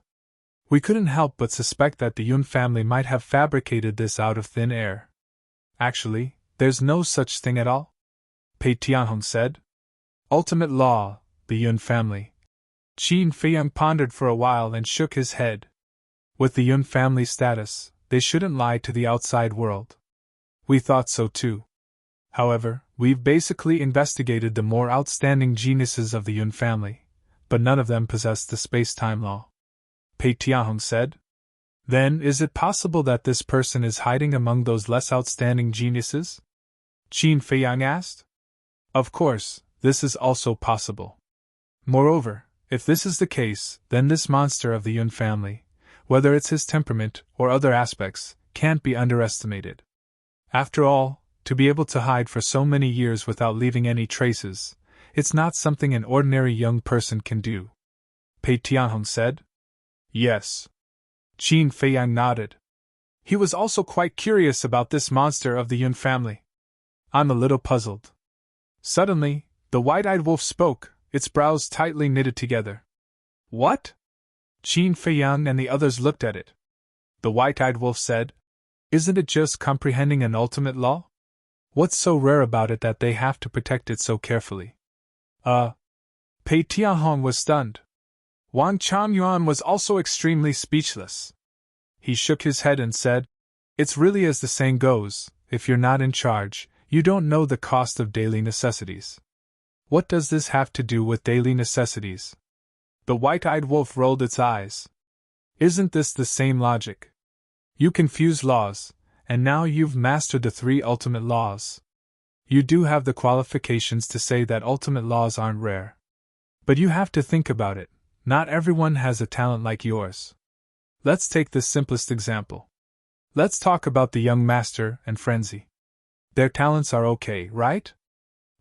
We couldn't help but suspect that the Yun family might have fabricated this out of thin air. Actually, there's no such thing at all, Pei Tianhong said. Ultimate law, the Yun family. Qin Feiyang pondered for a while and shook his head. With the Yun family status, they shouldn't lie to the outside world. We thought so too. However, we've basically investigated the more outstanding geniuses of the Yun family, but none of them possess the space-time law, Pei Tianhong said. Then is it possible that this person is hiding among those less outstanding geniuses? Qin Feiyang asked. Of course, this is also possible. Moreover, if this is the case, then this monster of the Yun family, whether it's his temperament or other aspects, can't be underestimated. After all, to be able to hide for so many years without leaving any traces, it's not something an ordinary young person can do. Pei Tianhong said. Yes. Qin Feiyang nodded. He was also quite curious about this monster of the Yun family. I'm a little puzzled. Suddenly, the white-eyed wolf spoke, its brows tightly knitted together. What? Qin Feiyang and the others looked at it. The white-eyed wolf said, Isn't it just comprehending an ultimate law? What's so rare about it that they have to protect it so carefully? Pei Tianhong was stunned. Wang Changyuan was also extremely speechless. He shook his head and said, It's really as the saying goes, if you're not in charge, you don't know the cost of daily necessities. What does this have to do with daily necessities? The white-eyed wolf rolled its eyes. Isn't this the same logic? You confuse laws, and now you've mastered the 3 ultimate laws. You do have the qualifications to say that ultimate laws aren't rare. But you have to think about it. Not everyone has a talent like yours. Let's take the simplest example. Let's talk about the young master and frenzy. Their talents are okay, right?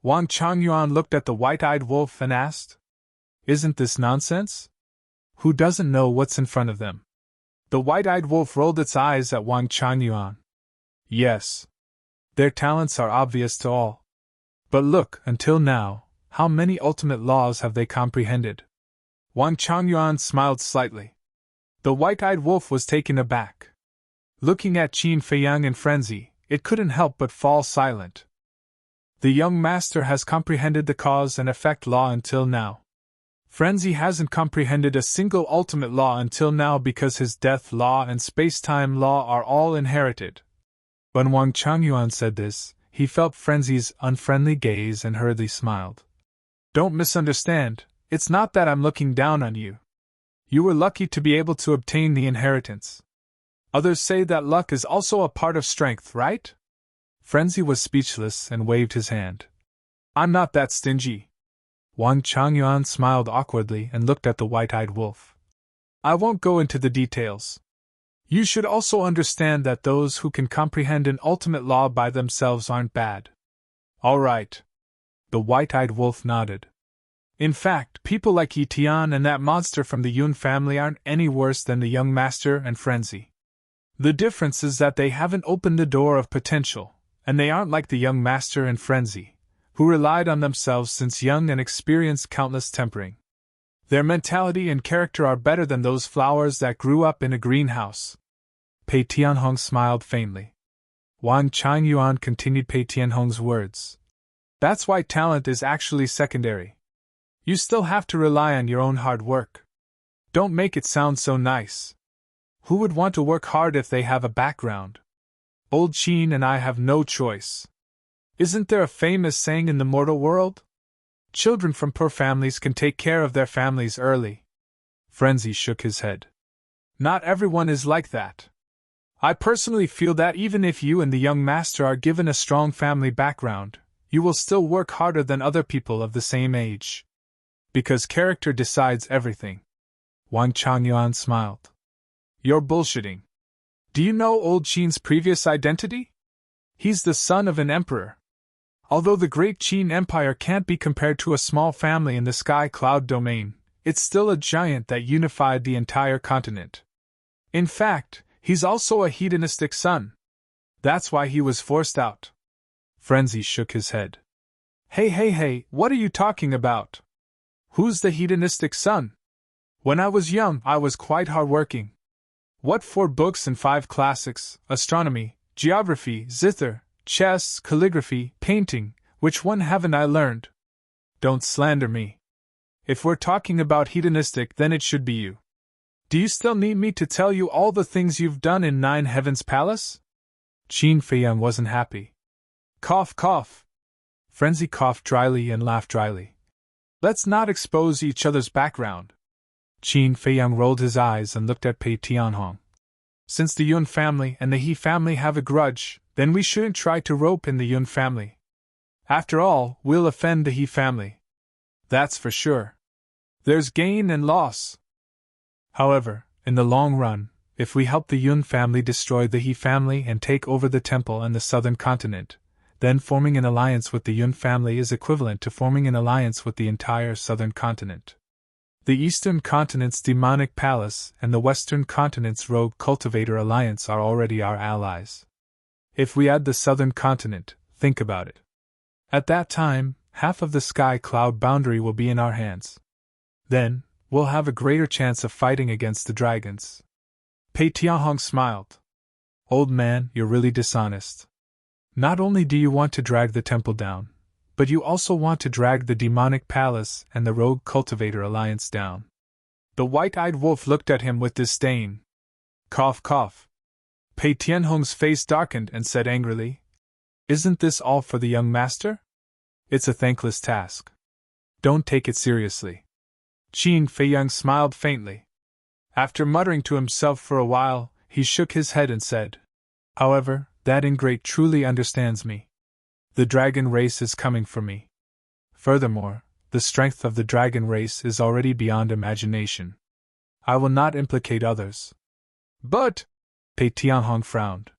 Wang Changyuan looked at the white-eyed wolf and asked, Isn't this nonsense? Who doesn't know what's in front of them? The white-eyed wolf rolled its eyes at Wang Changyuan. Yes. Their talents are obvious to all. But look, until now, how many ultimate laws have they comprehended? Wang Changyuan smiled slightly. The white-eyed wolf was taken aback. Looking at Qin Feiyang in frenzy, it couldn't help but fall silent. The young master has comprehended the cause and effect law until now. Frenzy hasn't comprehended a single ultimate law until now because his death law and space-time law are all inherited. When Wang Changyuan said this, he felt Frenzy's unfriendly gaze and hurriedly smiled. Don't misunderstand, it's not that I'm looking down on you. You were lucky to be able to obtain the inheritance. Others say that luck is also a part of strength, right? Frenzy was speechless and waved his hand. I'm not that stingy. Wang Changyuan smiled awkwardly and looked at the white-eyed wolf. I won't go into the details. You should also understand that those who can comprehend an ultimate law by themselves aren't bad. All right. The white-eyed wolf nodded. In fact, people like Yi Tian and that monster from the Yun family aren't any worse than the young master and Frenzy. The difference is that they haven't opened the door of potential, and they aren't like the young master and Frenzy, who relied on themselves since young and experienced countless tempering. Their mentality and character are better than those flowers that grew up in a greenhouse. Pei Tianhong smiled faintly. Wang Changyuan continued Pei Tianhong's words. That's why talent is actually secondary. You still have to rely on your own hard work. Don't make it sound so nice. Who would want to work hard if they have a background? Old Qin and I have no choice. Isn't there a famous saying in the mortal world? Children from poor families can take care of their families early. Frenzy shook his head. Not everyone is like that. I personally feel that even if you and the young master are given a strong family background, you will still work harder than other people of the same age. Because character decides everything. Wang Changyuan smiled. You're bullshitting. Do you know old Qin's previous identity? He's the son of an emperor. Although the great Qin Empire can't be compared to a small family in the sky cloud domain, it's still a giant that unified the entire continent. In fact, he's also a hedonistic son. That's why he was forced out. Frenzy shook his head. Hey, what are you talking about? Who's the hedonistic son? When I was young, I was quite hardworking. What 4 books and 5 classics, astronomy, geography, zither, chess, calligraphy, painting, which one haven't I learned? Don't slander me. If we're talking about hedonistic, then it should be you. Do you still need me to tell you all the things you've done in 9 Heavens Palace? Qin Feiyang wasn't happy. Cough. Frenzy coughed dryly and laughed dryly. Let's not expose each other's background. Qin Feiyang rolled his eyes and looked at Pei Tianhong. Since the Yun family and the He family have a grudge, then we shouldn't try to rope in the Yun family. After all, we'll offend the He family. That's for sure. There's gain and loss. However, in the long run, if we help the Yun family destroy the He family and take over the temple and the southern continent, then forming an alliance with the Yun family is equivalent to forming an alliance with the entire southern continent. The eastern continent's demonic palace and the western continent's rogue cultivator alliance are already our allies. If we add the southern continent, think about it. At that time, half of the sky cloud boundary will be in our hands. Then, we'll have a greater chance of fighting against the dragons. Pei Tianhong smiled. Old man, you're really dishonest. Not only do you want to drag the temple down, but you also want to drag the demonic palace and the rogue cultivator alliance down. The white-eyed wolf looked at him with disdain. Cough, cough. Pei Tianhong's face darkened and said angrily, Isn't this all for the young master? It's a thankless task. Don't take it seriously. Qin Feiyang smiled faintly. After muttering to himself for a while, he shook his head and said, However, that ingrate truly understands me. The dragon race is coming for me. Furthermore, the strength of the dragon race is already beyond imagination. I will not implicate others. But, Pei Tianhong frowned.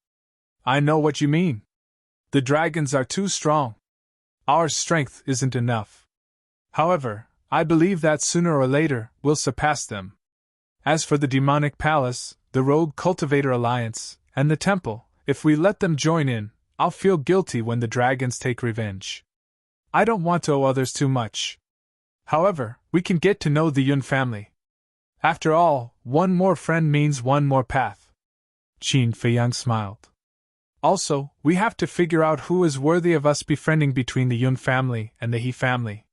I know what you mean. The dragons are too strong. Our strength isn't enough. However, I believe that sooner or later we'll surpass them. As for the demonic palace, the rogue cultivator alliance, and the temple, if we let them join in, I'll feel guilty when the dragons take revenge. I don't want to owe others too much. However, we can get to know the Yun family. After all, one more friend means one more path. Qin Feiyang smiled. Also, we have to figure out who is worthy of us befriending between the Yun family and the He family.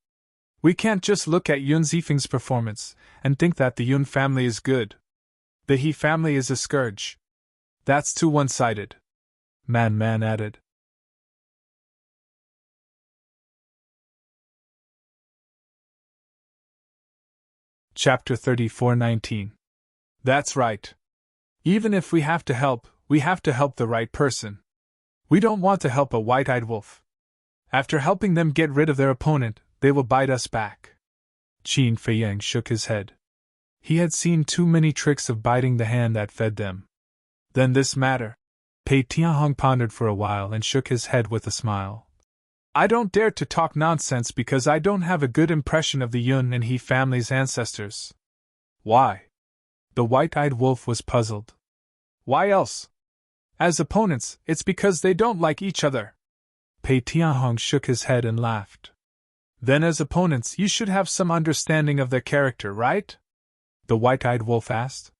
We can't just look at Yun Zifeng's performance and think that the Yun family is good. The He family is a scourge. That's too one-sided. Man added. Chapter 34:19. That's right. Even if we have to help the right person. We don't want to help a white-eyed wolf. After helping them get rid of their opponent, they will bite us back. Qin Feiyang shook his head. He had seen too many tricks of biting the hand that fed them. Then this matter. Pei Tianhong pondered for a while and shook his head with a smile. I don't dare to talk nonsense because I don't have a good impression of the Yun and He family's ancestors. Why? The white-eyed wolf was puzzled. Why else? As opponents, it's because they don't like each other. Pei Tianhong shook his head and laughed. Then as opponents you should have some understanding of their character, right? The white-eyed wolf asked.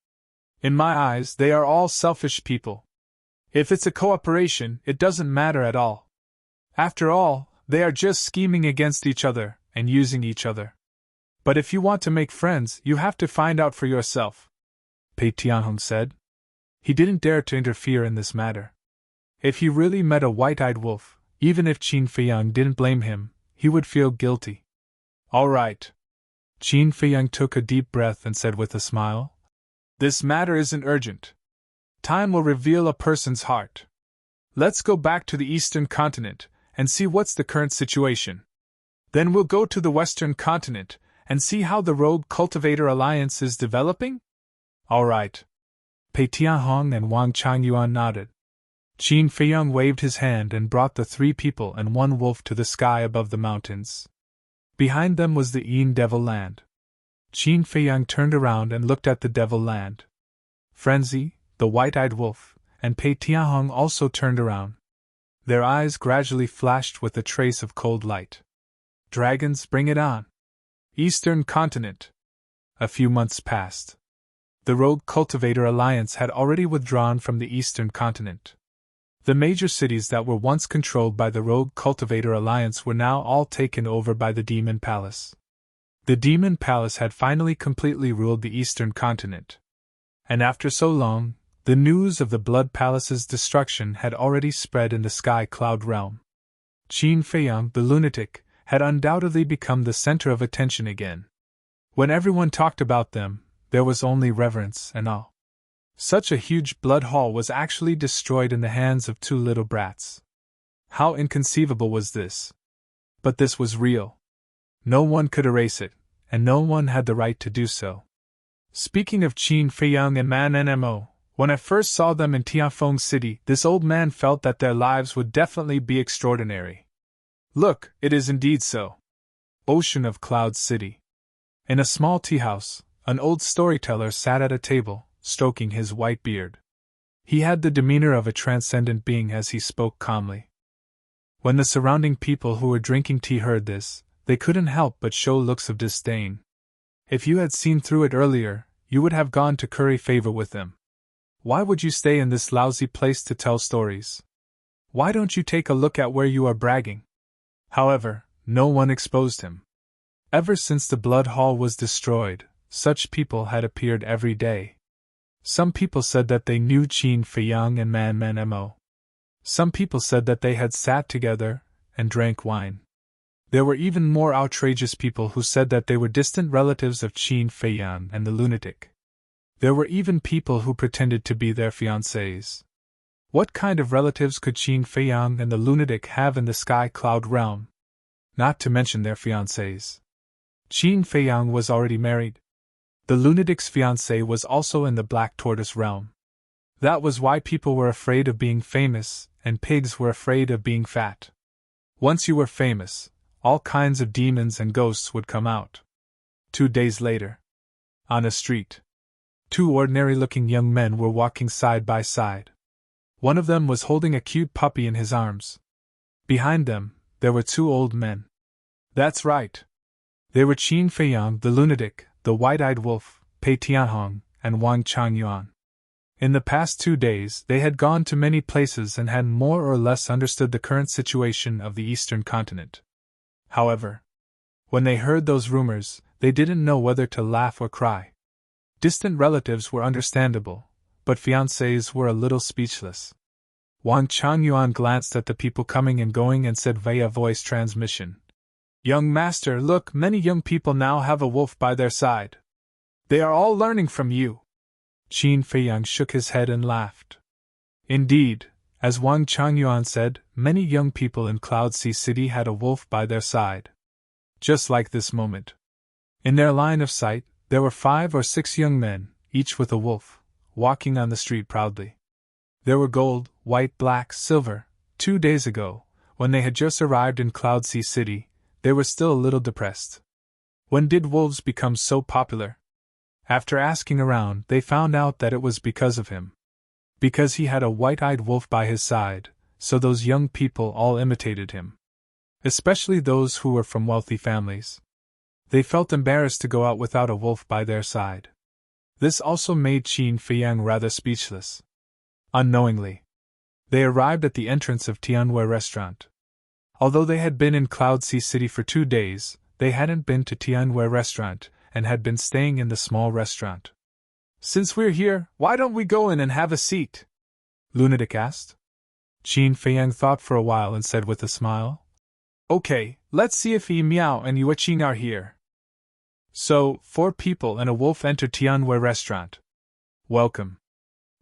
In my eyes they are all selfish people. If it's a cooperation, it doesn't matter at all. After all, they are just scheming against each other and using each other. But if you want to make friends, you have to find out for yourself, Pei Tianhong said. He didn't dare to interfere in this matter. If he really met a white-eyed wolf, even if Qin Feiyang didn't blame him, he would feel guilty. All right. Qin Feiyang took a deep breath and said with a smile, This matter isn't urgent. Time will reveal a person's heart. Let's go back to the eastern continent and see what's the current situation. Then we'll go to the western continent and see how the rogue cultivator alliance is developing? All right. Pei Tianhong and Wang Changyuan nodded. Qin Feiyang waved his hand and brought the 3 people and 1 wolf to the sky above the mountains. Behind them was the Yin Devil Land. Qin Feiyang turned around and looked at the Devil Land. Frenzy, the white-eyed wolf, and Pei Tianhong also turned around. Their eyes gradually flashed with a trace of cold light. Dragons, bring it on! Eastern Continent. A few months passed. The Rogue Cultivator Alliance had already withdrawn from the Eastern Continent. The major cities that were once controlled by the Rogue Cultivator Alliance were now all taken over by the Demon Palace. The Demon Palace had finally completely ruled the Eastern Continent. And after so long, the news of the Blood Palace's destruction had already spread in the Sky Cloud realm. Qin Feiyang, the lunatic, had undoubtedly become the center of attention again. When everyone talked about them, there was only reverence and awe. Such a huge blood hall was actually destroyed in the hands of two little brats. How inconceivable was this? But this was real. No one could erase it, and no one had the right to do so. Speaking of Qin Feiyang and Man Nmo, when I first saw them in Tianfeng City, this old man felt that their lives would definitely be extraordinary. Look, it is indeed so. Ocean of Cloud City. In a small tea house, an old storyteller sat at a table, stroking his white beard. He had the demeanor of a transcendent being as he spoke calmly. When the surrounding people who were drinking tea heard this, they couldn't help but show looks of disdain. If you had seen through it earlier, you would have gone to curry favor with them. Why would you stay in this lousy place to tell stories? Why don't you take a look at where you are bragging? However, no one exposed him. Ever since the blood hall was destroyed, such people had appeared every day. Some people said that they knew Qin Feiyang and Man Nmo. Some people said that they had sat together and drank wine. There were even more outrageous people who said that they were distant relatives of Qin Feiyang and the lunatic. There were even people who pretended to be their fiancés. What kind of relatives could Qin Feiyang and the lunatic have in the sky cloud realm? Not to mention their fiancés. Qin Feiyang was already married. The lunatic's fiancé was also in the Black Tortoise realm. That was why people were afraid of being famous, and pigs were afraid of being fat. Once you were famous, all kinds of demons and ghosts would come out. 2 days later. On a street. 2 ordinary-looking young men were walking side by side. One of them was holding a cute puppy in his arms. Behind them, there were 2 old men. That's right. They were Qin Feiyang, the lunatic, the white-eyed wolf, Pei Tianhong, and Wang Changyuan. In the past 2 days, they had gone to many places and had more or less understood the current situation of the eastern continent. However, when they heard those rumors, they didn't know whether to laugh or cry. Distant relatives were understandable, but fiancés were a little speechless. Wang Changyuan glanced at the people coming and going and said via voice transmission, "Young master, look, many young people now have a wolf by their side. They are all learning from you." Qin Feiyang shook his head and laughed. Indeed, as Wang Changyuan said, many young people in Cloud Sea City had a wolf by their side. Just like this moment. In their line of sight, there were 5 or 6 young men, each with a wolf, walking on the street proudly. There were gold, white, black, silver. 2 days ago, when they had just arrived in Cloud Sea City, they were still a little depressed. When did wolves become so popular? After asking around, they found out that it was because of him. Because he had a white-eyed wolf by his side, so those young people all imitated him. Especially those who were from wealthy families. They felt embarrassed to go out without a wolf by their side. This also made Qin Feiyang rather speechless. Unknowingly, they arrived at the entrance of Tianwei Restaurant. Although they had been in Cloud Sea City for 2 days, they hadn't been to Tianwei Restaurant and had been staying in the small restaurant. "Since we're here, why don't we go in and have a seat?" Lunatic asked. Qin Feiyang thought for a while and said with a smile, "Okay, let's see if Yi Miao and Yueqing are here." So, 4 people and a wolf entered Tianwei Restaurant. "Welcome."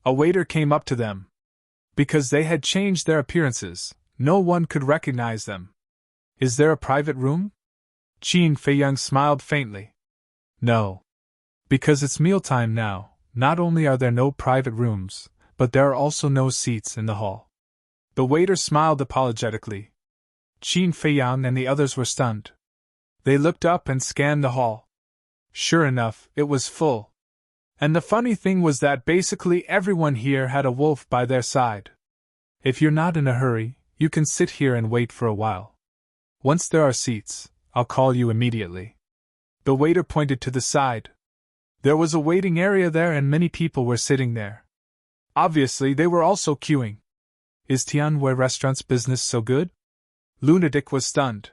A waiter came up to them. Because they had changed their appearances, no one could recognize them. "Is there a private room?" Qin Feiyang smiled faintly. "No. Because it's mealtime now, not only are there no private rooms, but there are also no seats in the hall." The waiter smiled apologetically. Qin Feiyang and the others were stunned. They looked up and scanned the hall. Sure enough, it was full. And the funny thing was that basically everyone here had a wolf by their side. "If you're not in a hurry, you can sit here and wait for a while. Once there are seats, I'll call you immediately." The waiter pointed to the side. There was a waiting area there and many people were sitting there. Obviously, they were also queuing. "Is Tianwei Restaurant's business so good?" Lunatic was stunned.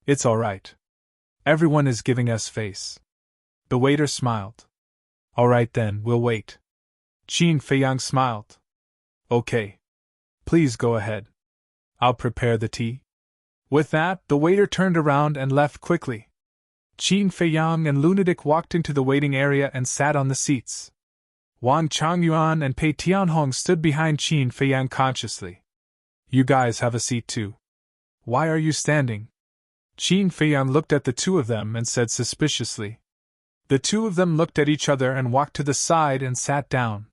"It's all right. Everyone is giving us face." The waiter smiled. "All right then, we'll wait." Qin Feiyang smiled. "Okay. Please go ahead. I'll prepare the tea." With that, the waiter turned around and left quickly. Qin Feiyang and Lunatic walked into the waiting area and sat on the seats. Wang Changyuan and Pei Tianhong stood behind Qin Feiyang consciously. You guys have a seat too. Why are you standing? Qin Feiyang looked at the two of them and said suspiciously. The two of them looked at each other and walked to the side and sat down.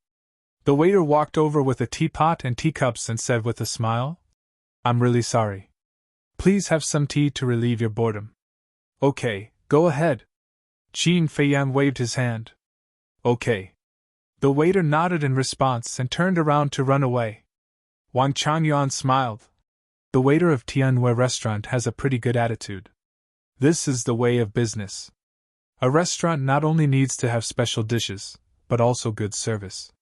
The waiter walked over with a teapot and teacups and said with a smile, I'm really sorry. Please have some tea to relieve your boredom. Okay, go ahead. Qin Feiyang waved his hand. Okay. The waiter nodded in response and turned around to run away. Wang Changyuan smiled. The waiter of Tianwei restaurant has a pretty good attitude. This is the way of business. A restaurant not only needs to have special dishes, but also good service.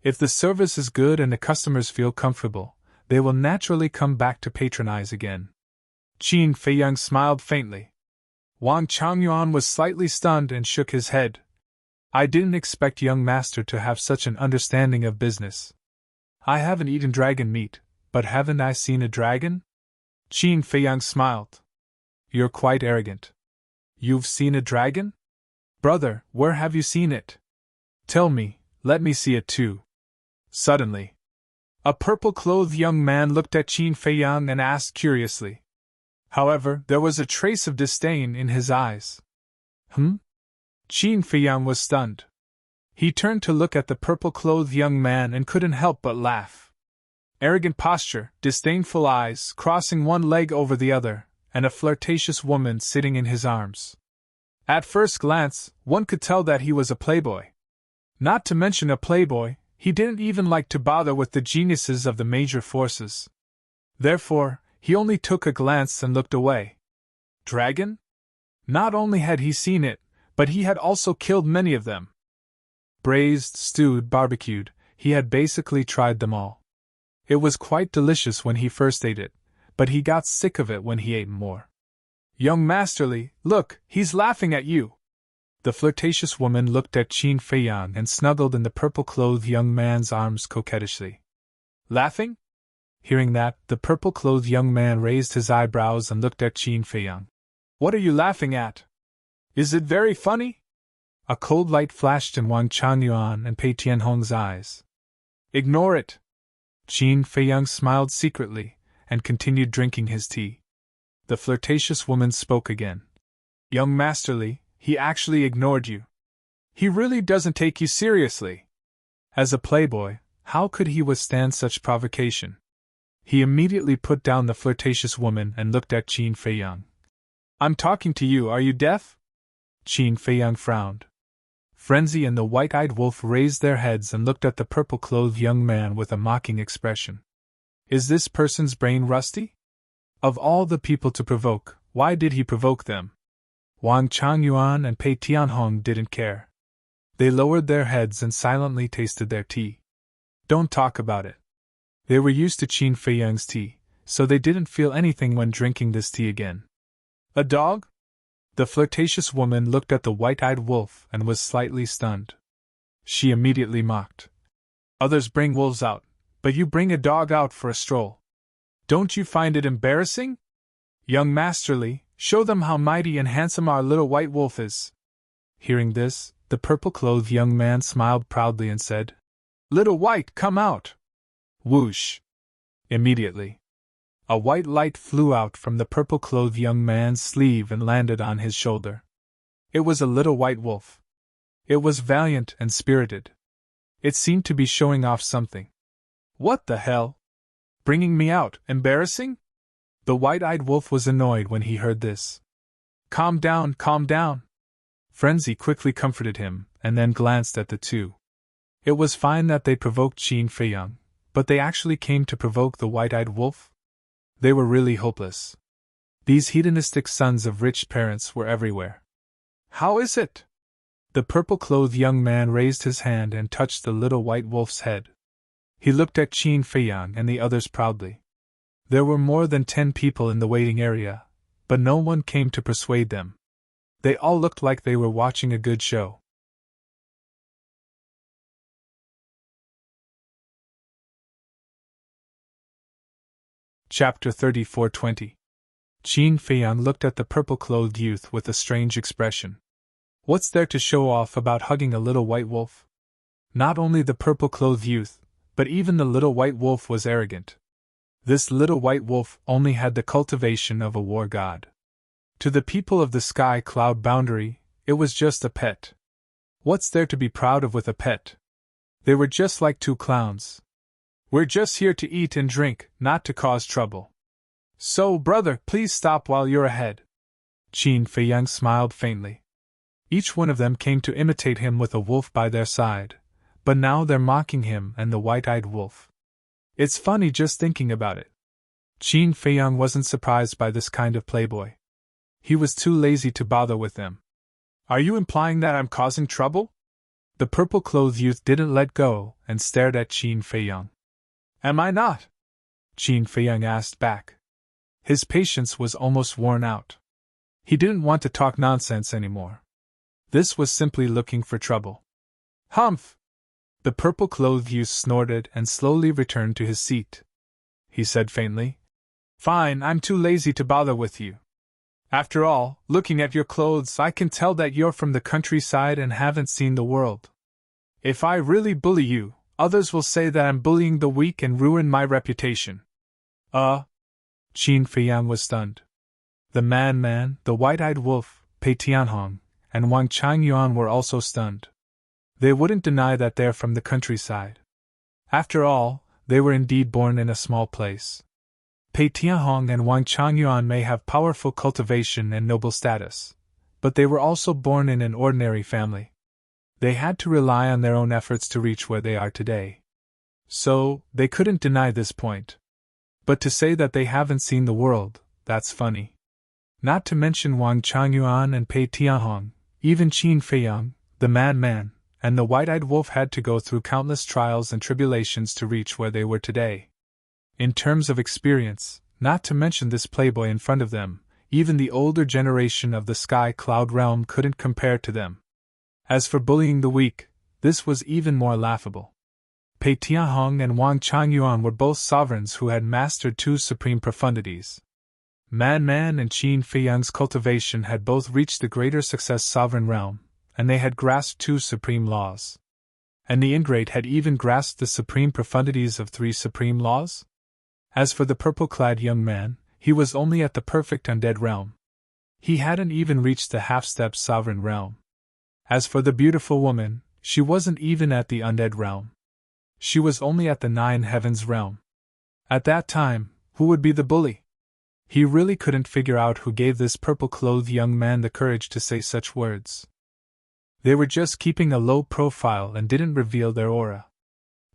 If the service is good and the customers feel comfortable, they will naturally come back to patronize again. Qin Feiyang smiled faintly. Wang Changyuan was slightly stunned and shook his head. I didn't expect young master to have such an understanding of business. I haven't eaten dragon meat, but haven't I seen a dragon? Qin Feiyang smiled. You're quite arrogant. You've seen a dragon? Brother, where have you seen it? Tell me, let me see it too. Suddenly, a purple-clothed young man looked at Qin Feiyang and asked curiously. However, there was a trace of disdain in his eyes. Qin Feiyang was stunned. He turned to look at the purple-clothed young man and couldn't help but laugh. Arrogant posture, disdainful eyes, crossing one leg over the other, and a flirtatious woman sitting in his arms. At first glance, one could tell that he was a playboy. Not to mention a playboy, he didn't even like to bother with the geniuses of the major forces. Therefore, he only took a glance and looked away. Dragon? Not only had he seen it, but he had also killed many of them. Braised, stewed, barbecued, he had basically tried them all. It was quite delicious when he first ate it, but he got sick of it when he ate more. Young Masterly, look, he's laughing at you. The flirtatious woman looked at Qin Feiyang and snuggled in the purple-clothed young man's arms coquettishly. Laughing? Hearing that, the purple-clothed young man raised his eyebrows and looked at Qin Feiyang. What are you laughing at? Is it very funny? A cold light flashed in Wang Changyuan and Pei Tianhong's eyes. Ignore it. Qin Feiyang smiled secretly and continued drinking his tea. The flirtatious woman spoke again. Young Masterly, he actually ignored you. He really doesn't take you seriously. As a playboy, how could he withstand such provocation? He immediately put down the flirtatious woman and looked at Qin Feiyang. I'm talking to you, are you deaf? Qin Feiyang frowned. Frenzy and the white-eyed wolf raised their heads and looked at the purple-clothed young man with a mocking expression. Is this person's brain rusty? Of all the people to provoke, why did he provoke them? Wang Changyuan and Pei Tianhong didn't care. They lowered their heads and silently tasted their tea. Don't talk about it. They were used to Qin Feiyang's tea, so they didn't feel anything when drinking this tea again. A dog? The flirtatious woman looked at the white-eyed wolf and was slightly stunned. She immediately mocked. Others bring wolves out, but you bring a dog out for a stroll. Don't you find it embarrassing? Young Masterly, show them how mighty and handsome our little white wolf is. Hearing this, the purple-clothed young man smiled proudly and said, Little White, come out! Whoosh! Immediately, a white light flew out from the purple-clothed young man's sleeve and landed on his shoulder. It was a little white wolf. It was valiant and spirited. It seemed to be showing off something. What the hell? Bringing me out, embarrassing? The white-eyed wolf was annoyed when he heard this. Calm down, calm down. Frenzy quickly comforted him, and then glanced at the two. It was fine that they provoked Qin Feiyang, but they actually came to provoke the white-eyed wolf? They were really hopeless. These hedonistic sons of rich parents were everywhere. How is it? The purple-clothed young man raised his hand and touched the little white wolf's head. He looked at Qin Feiyang and the others proudly. There were more than 10 people in the waiting area, but no one came to persuade them. They all looked like they were watching a good show. Chapter 34:20. Qin Feiyang looked at the purple-clothed youth with a strange expression. What's there to show off about hugging a little white wolf? Not only the purple-clothed youth, but even the little white wolf was arrogant. This little white wolf only had the cultivation of a war god. To the people of the sky cloud boundary, it was just a pet. What's there to be proud of with a pet? They were just like two clowns. We're just here to eat and drink, not to cause trouble. So, brother, please stop while you're ahead. Qin Feiyang smiled faintly. Each one of them came to imitate him with a wolf by their side, but now they're mocking him and the white-eyed wolf. It's funny just thinking about it. Qin Feiyang wasn't surprised by this kind of playboy. He was too lazy to bother with them. Are you implying that I'm causing trouble? The purple-clothed youth didn't let go and stared at Qin Feiyang. Am I not? Qin Feiyang asked back. His patience was almost worn out. He didn't want to talk nonsense anymore. This was simply looking for trouble. Humph! The purple-clothed youth snorted and slowly returned to his seat. He said faintly, Fine, I'm too lazy to bother with you. After all, looking at your clothes, I can tell that you're from the countryside and haven't seen the world. If I really bully you, others will say that I'm bullying the weak and ruin my reputation. Qin Feiyang was stunned. The man, the white-eyed wolf, Pei Tianhong, and Wang Changyuan were also stunned. They wouldn't deny that they're from the countryside. After all, they were indeed born in a small place. Pei Tianhong and Wang Changyuan may have powerful cultivation and noble status, but they were also born in an ordinary family. They had to rely on their own efforts to reach where they are today. So, they couldn't deny this point. But to say that they haven't seen the world, that's funny. Not to mention Wang Changyuan and Pei Tianhong, even Qin Feiyang, the madman, and the white-eyed wolf had to go through countless trials and tribulations to reach where they were today. In terms of experience, not to mention this playboy in front of them, even the older generation of the sky cloud realm couldn't compare to them. As for bullying the weak, this was even more laughable. Pei Tianhong and Wang Changyuan were both sovereigns who had mastered two supreme profundities. Man and Qin Feiyang's cultivation had both reached the greater success sovereign realm, and they had grasped two supreme laws. And the ingrate had even grasped the supreme profundities of three supreme laws? As for the purple-clad young man, he was only at the perfect undead realm. He hadn't even reached the half-step sovereign realm. As for the beautiful woman, she wasn't even at the undead realm. She was only at the nine heavens realm. At that time, who would be the bully? He really couldn't figure out who gave this purple-clothed young man the courage to say such words. They were just keeping a low profile and didn't reveal their aura.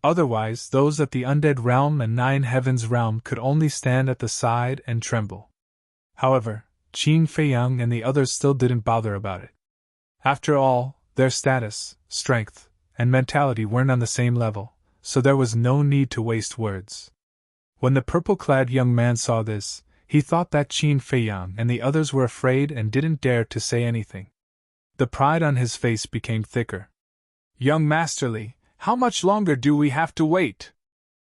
Otherwise, those at the undead realm and nine heavens realm could only stand at the side and tremble. However, Qin Feiyang and the others still didn't bother about it. After all, their status, strength, and mentality weren't on the same level, so there was no need to waste words. When the purple-clad young man saw this, he thought that Qin Feiyang and the others were afraid and didn't dare to say anything. The pride on his face became thicker. Young Masterly, how much longer do we have to wait?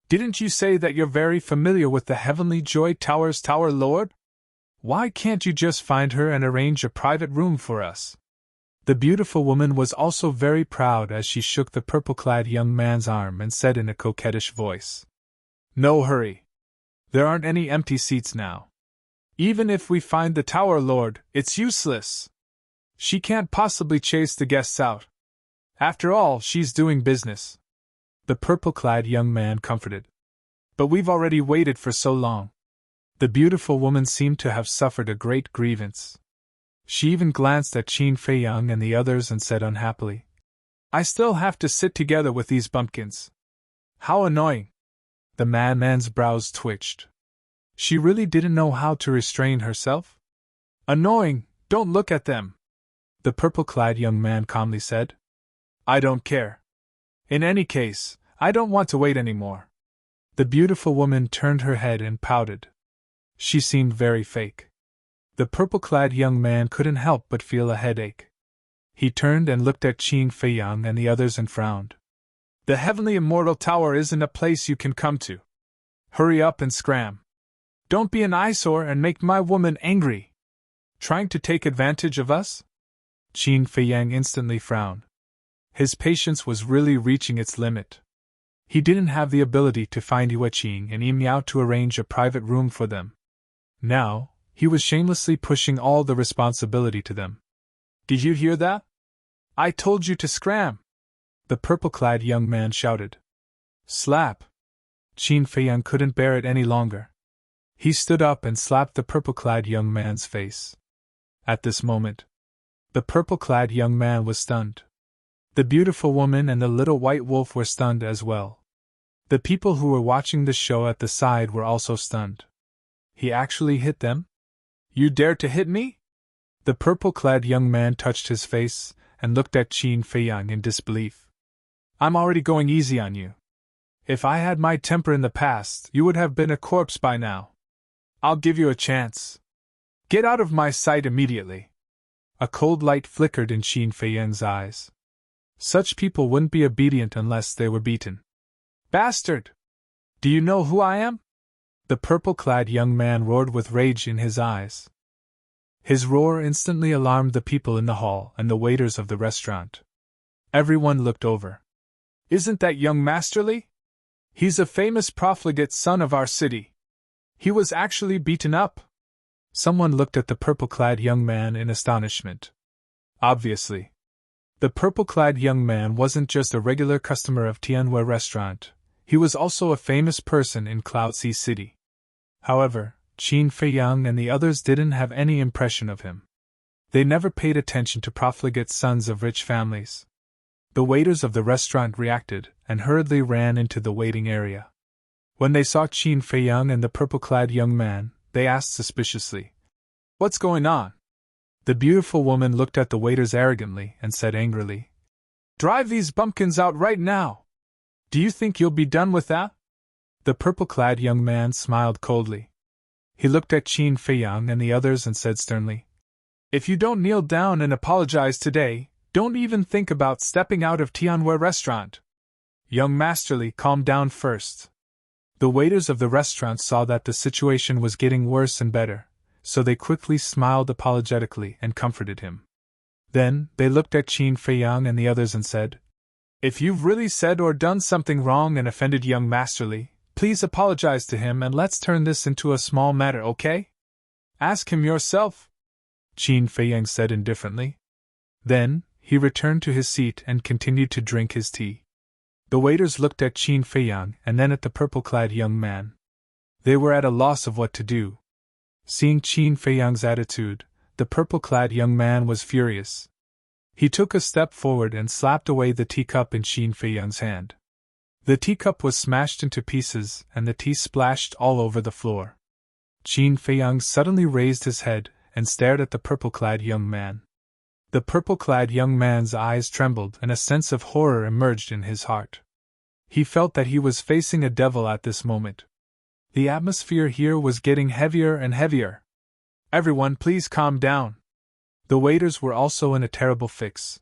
Didn't you say that you're very familiar with the Heavenly Joy Tower's Tower Lord? Why can't you just find her and arrange a private room for us? The beautiful woman was also very proud as she shook the purple-clad young man's arm and said in a coquettish voice, No hurry. There aren't any empty seats now. Even if we find the Tower Lord, it's useless. She can't possibly chase the guests out. After all, she's doing business. The purple-clad young man comforted. But we've already waited for so long. The beautiful woman seemed to have suffered a great grievance. She even glanced at Qin Feiyang and the others and said unhappily, I still have to sit together with these bumpkins. How annoying. The madman's brows twitched. She really didn't know how to restrain herself? Annoying, don't look at them. The purple-clad young man calmly said. I don't care. In any case, I don't want to wait anymore. The beautiful woman turned her head and pouted. She seemed very fake. The purple-clad young man couldn't help but feel a headache. He turned and looked at Qin Feiyang and the others and frowned. The Heavenly Immortal Tower isn't a place you can come to. Hurry up and scram. Don't be an eyesore and make my woman angry. Trying to take advantage of us? Qin Feiyang instantly frowned. His patience was really reaching its limit. He didn't have the ability to find Yueqing and Miao to arrange a private room for them. Now, he was shamelessly pushing all the responsibility to them. Did you hear that? I told you to scram! The purple-clad young man shouted. Slap! Qin Feiyang couldn't bear it any longer. He stood up and slapped the purple-clad young man's face. At this moment, the purple-clad young man was stunned. The beautiful woman and the little white wolf were stunned as well. The people who were watching the show at the side were also stunned. He actually hit them? You dare to hit me? The purple-clad young man touched his face and looked at Qin Feiyang in disbelief. I'm already going easy on you. If I had my temper in the past, you would have been a corpse by now. I'll give you a chance. Get out of my sight immediately. A cold light flickered in Qin Feiyang's eyes. Such people wouldn't be obedient unless they were beaten. Bastard! Do you know who I am? The purple-clad young man roared with rage in his eyes. His roar instantly alarmed the people in the hall and the waiters of the restaurant. Everyone looked over. Isn't that young Masterly? He's a famous profligate son of our city. He was actually beaten up. Someone looked at the purple-clad young man in astonishment. Obviously, the purple-clad young man wasn't just a regular customer of Tianwei restaurant, he was also a famous person in Cloud Sea City. However, Qin Feiyang and the others didn't have any impression of him. They never paid attention to profligate sons of rich families. The waiters of the restaurant reacted and hurriedly ran into the waiting area. When they saw Qin Feiyang and the purple-clad young man, they asked suspiciously, "What's going on?" The beautiful woman looked at the waiters arrogantly and said angrily, "Drive these bumpkins out right now! Do you think you'll be done with that?" The purple-clad young man smiled coldly. He looked at Qin Feiyang and the others and said sternly, "If you don't kneel down and apologize today, don't even think about stepping out of Tianwei restaurant. Young Masterly, calm down first." The waiters of the restaurant saw that the situation was getting worse and better, so they quickly smiled apologetically and comforted him. Then, they looked at Qin Feiyang and the others and said, "If you've really said or done something wrong and offended young Masterly, please apologize to him and let's turn this into a small matter, okay? Ask him yourself," Qin Feiyang said indifferently. Then, he returned to his seat and continued to drink his tea. The waiters looked at Qin Feiyang and then at the purple-clad young man. They were at a loss of what to do. Seeing Qin Feiyang's attitude, the purple-clad young man was furious. He took a step forward and slapped away the teacup in Qin Feiyang's hand. The teacup was smashed into pieces and the tea splashed all over the floor. Qin Feiyang suddenly raised his head and stared at the purple-clad young man. The purple-clad young man's eyes trembled and a sense of horror emerged in his heart. He felt that he was facing a devil at this moment. The atmosphere here was getting heavier and heavier. "Everyone, please calm down." The waiters were also in a terrible fix.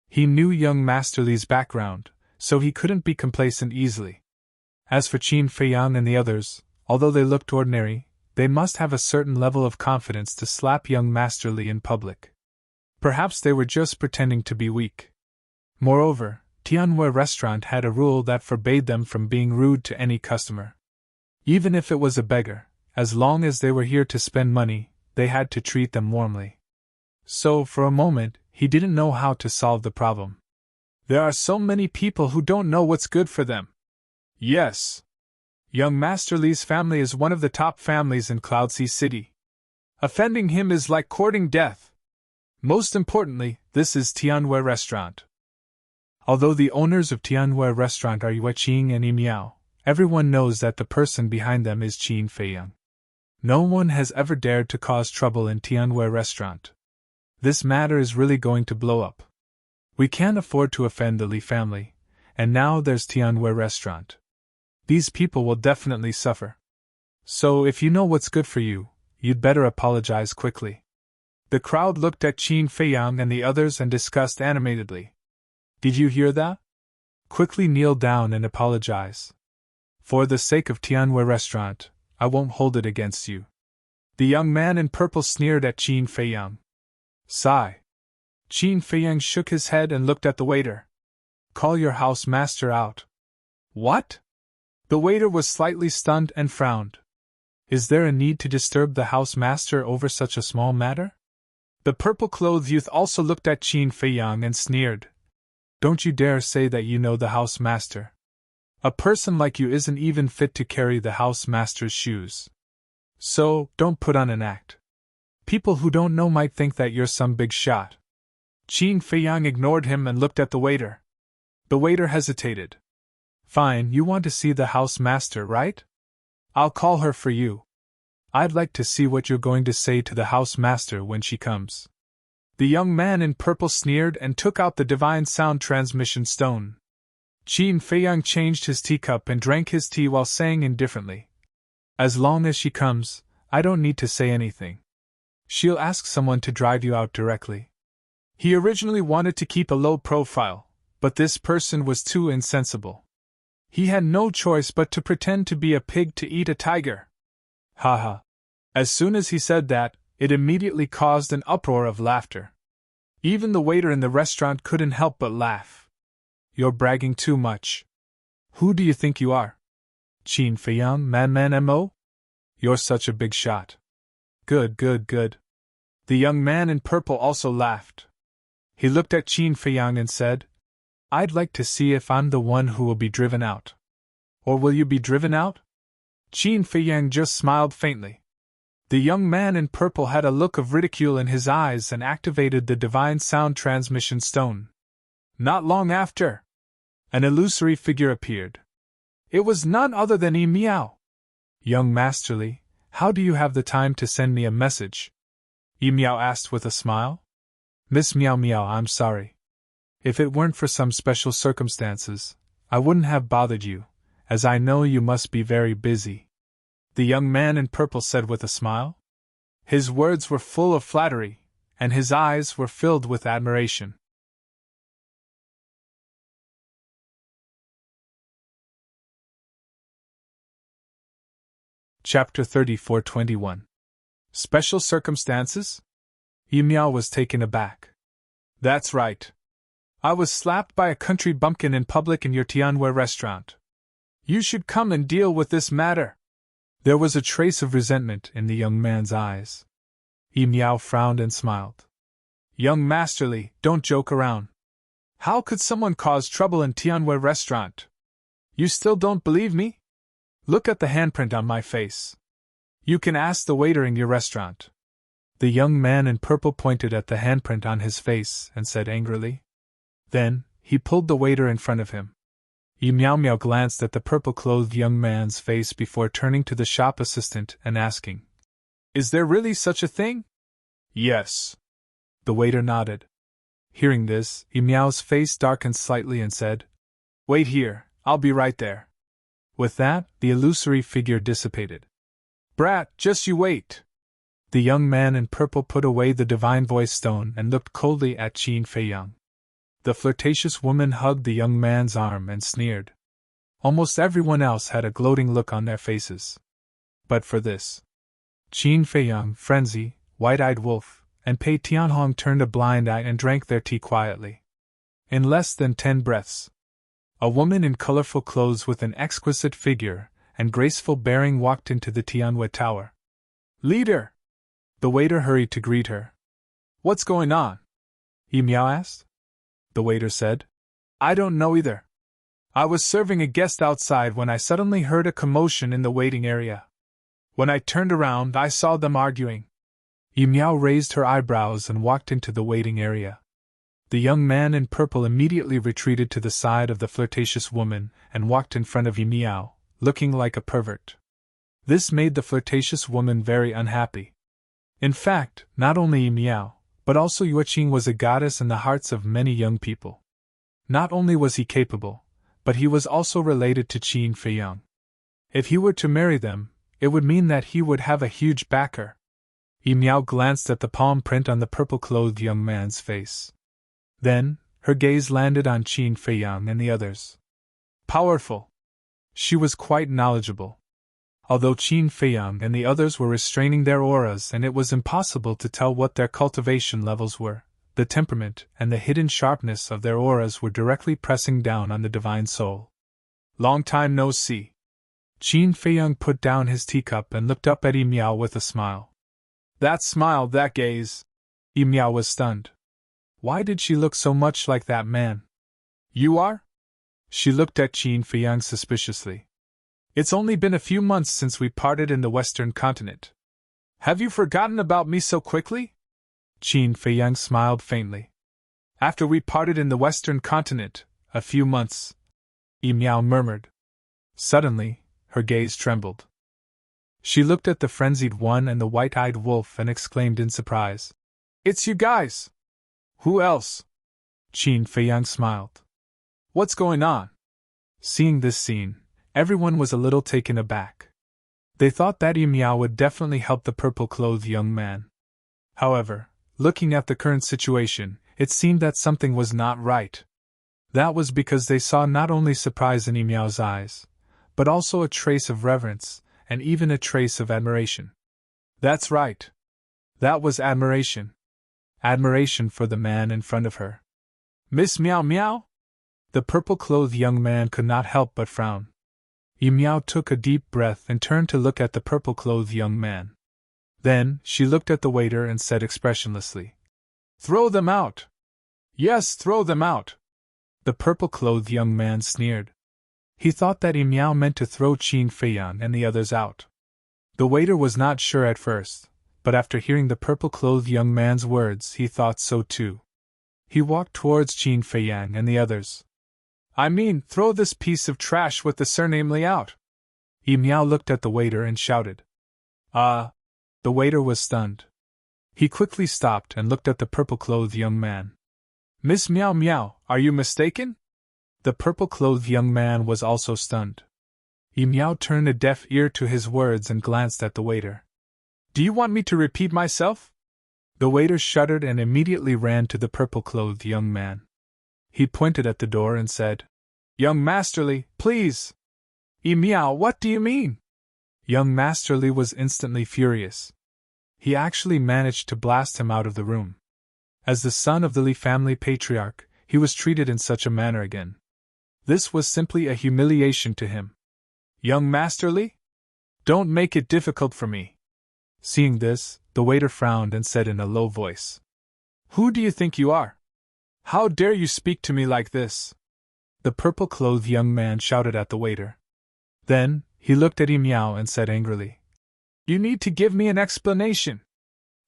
He knew young Masterly's background, so he couldn't be complacent easily. As for Qin Feiyang and the others, although they looked ordinary, they must have a certain level of confidence to slap young Masterly in public. Perhaps they were just pretending to be weak. Moreover, Tianwei restaurant had a rule that forbade them from being rude to any customer. Even if it was a beggar, as long as they were here to spend money, they had to treat them warmly. So, for a moment, he didn't know how to solve the problem. There are so many people who don't know what's good for them. Yes. Young Masterly's family is one of the top families in Cloud Sea City. Offending him is like courting death. Most importantly, this is Tianwei restaurant. Although the owners of Tianwei restaurant are Yueqing and Miao, everyone knows that the person behind them is Qin Feiyang. No one has ever dared to cause trouble in Tianwei restaurant. This matter is really going to blow up. We can't afford to offend the Li family, and now there's Tianwei restaurant. These people will definitely suffer. So if you know what's good for you, you'd better apologize quickly. The crowd looked at Qin Feiyang and the others and discussed animatedly. Did you hear that? Quickly kneel down and apologize. For the sake of Tianwei restaurant, I won't hold it against you. The young man in purple sneered at Qin Feiyang. Sigh. Qin Feiyang shook his head and looked at the waiter. call your house master out. What? The waiter was slightly stunned and frowned. Is there a need to disturb the house master over such a small matter? The purple-clothed youth also looked at Qin Feiyang and sneered. Don't you dare say that you know the house master. A person like you isn't even fit to carry the house master's shoes. So, don't put on an act. People who don't know might think that you're some big shot. Qin Feiyang ignored him and looked at the waiter. The waiter hesitated. Fine, you want to see the house master, right? I'll call her for you. I'd like to see what you're going to say to the house master when she comes. The young man in purple sneered and took out the divine sound transmission stone. Qin Feiyang changed his teacup and drank his tea while saying indifferently, As long as she comes, I don't need to say anything. She'll ask someone to drive you out directly. He originally wanted to keep a low profile, but this person was too insensible. He had no choice but to pretend to be a pig to eat a tiger. Haha. As soon as he said that, it immediately caused an uproar of laughter. Even the waiter in the restaurant couldn't help but laugh. You're bragging too much. Who do you think you are? Qin Feiyang, man mo? You're such a big shot. Good. The young man in purple also laughed. He looked at Qin Feiyang and said, I'd like to see if I'm the one who will be driven out. Or will you be driven out? Qin Feiyang just smiled faintly. The young man in purple had a look of ridicule in his eyes and activated the divine sound transmission stone. Not long after, an illusory figure appeared. It was none other than Yi Miao. Young Masterly, how do you have the time to send me a message? Yi Miao asked with a smile. Miss Miao, I'm sorry. If it weren't for some special circumstances, I wouldn't have bothered you, as I know you must be very busy. The young man in purple said with a smile. His words were full of flattery, and his eyes were filled with admiration. Chapter 34:21. Special circumstances? Yi Miao was taken aback. That's right. I was slapped by a country bumpkin in public in your Tianwei restaurant. You should come and deal with this matter. There was a trace of resentment in the young man's eyes. Yi Miao frowned and smiled. Young Masterly, don't joke around. How could someone cause trouble in Tianwei restaurant? You still don't believe me? Look at the handprint on my face. You can ask the waiter in your restaurant. The young man in purple pointed at the handprint on his face and said angrily. Then, he pulled the waiter in front of him. Yi Miao glanced at the purple-clothed young man's face before turning to the shop assistant and asking, Is there really such a thing? Yes. The waiter nodded. Hearing this, Yi Miao's face darkened slightly and said, Wait here, I'll be right there. With that, the illusory figure dissipated. Brat, just you wait. The young man in purple put away the divine voice stone and looked coldly at Qin Feiyang. The flirtatious woman hugged the young man's arm and sneered. Almost everyone else had a gloating look on their faces. But for this, Qin Feiyang, Frenzy, White-Eyed Wolf, and Pei Tianhong turned a blind eye and drank their tea quietly. In less than 10 breaths, a woman in colorful clothes with an exquisite figure and graceful bearing walked into the Tianwei Tower. Leader! The waiter hurried to greet her. What's going on? Yi Miao asked. The waiter said, I don't know either. I was serving a guest outside when I suddenly heard a commotion in the waiting area. When I turned around, I saw them arguing. Yi Miao raised her eyebrows and walked into the waiting area. The young man in purple immediately retreated to the side of the flirtatious woman and walked in front of Yi Miao, looking like a pervert. This made the flirtatious woman very unhappy. In fact, not only Yi Miao, but also Yueqing was a goddess in the hearts of many young people. Not only was he capable, but he was also related to Qin Feiyang. If he were to marry them, it would mean that he would have a huge backer. Yi Miao glanced at the palm print on the purple-clothed young man's face. Then, her gaze landed on Qin Feiyang and the others. Powerful. She was quite knowledgeable. Although Qin Feiyang and the others were restraining their auras and it was impossible to tell what their cultivation levels were, the temperament, and the hidden sharpness of their auras were directly pressing down on the divine soul. Long time no see. Qin Feiyang put down his teacup and looked up at Yi Miao with a smile. That smile, that gaze! Yi Miao was stunned. Why did she look so much like that man? You are? She looked at Qin Feiyang suspiciously. It's only been a few months since we parted in the Western continent. Have you forgotten about me so quickly? Qin Feiyang smiled faintly. After we parted in the Western continent, a few months, Yi Miao murmured. Suddenly, her gaze trembled. She looked at the frenzied one and the white-eyed wolf and exclaimed in surprise. It's you guys! Who else? Qin Feiyang smiled. What's going on? Seeing this scene, everyone was a little taken aback. They thought that Yi Miao would definitely help the purple-clothed young man. However, looking at the current situation, it seemed that something was not right. That was because they saw not only surprise in Yi Miao's eyes, but also a trace of reverence, and even a trace of admiration. That's right. That was admiration. Admiration for the man in front of her. Miss Miao Miao? The purple-clothed young man could not help but frown. Yi Miao took a deep breath and turned to look at the purple-clothed young man. Then, she looked at the waiter and said expressionlessly, Throw them out! Yes, throw them out! The purple-clothed young man sneered. He thought that Yi Miao meant to throw Qin Feiyang and the others out. The waiter was not sure at first, but after hearing the purple-clothed young man's words he thought so too. He walked towards Qin Feiyang and the others. I mean, throw this piece of trash with the surnamely out! Yi Miao looked at the waiter and shouted. The waiter was stunned. He quickly stopped and looked at the purple-clothed young man. Miss Miao Miao, are you mistaken? The purple-clothed young man was also stunned. Yi Miao turned a deaf ear to his words and glanced at the waiter. Do you want me to repeat myself? The waiter shuddered and immediately ran to the purple-clothed young man. He pointed at the door and said, Young Masterly, please! Yi Miao, what do you mean? Young Masterly was instantly furious. He actually managed to blast him out of the room. As the son of the Li family patriarch, he was treated in such a manner again. This was simply a humiliation to him. Young Masterly? Don't make it difficult for me. Seeing this, the waiter frowned and said in a low voice, Who do you think you are? How dare you speak to me like this? The purple-clothed young man shouted at the waiter. Then, he looked at Yi Miao and said angrily, You need to give me an explanation.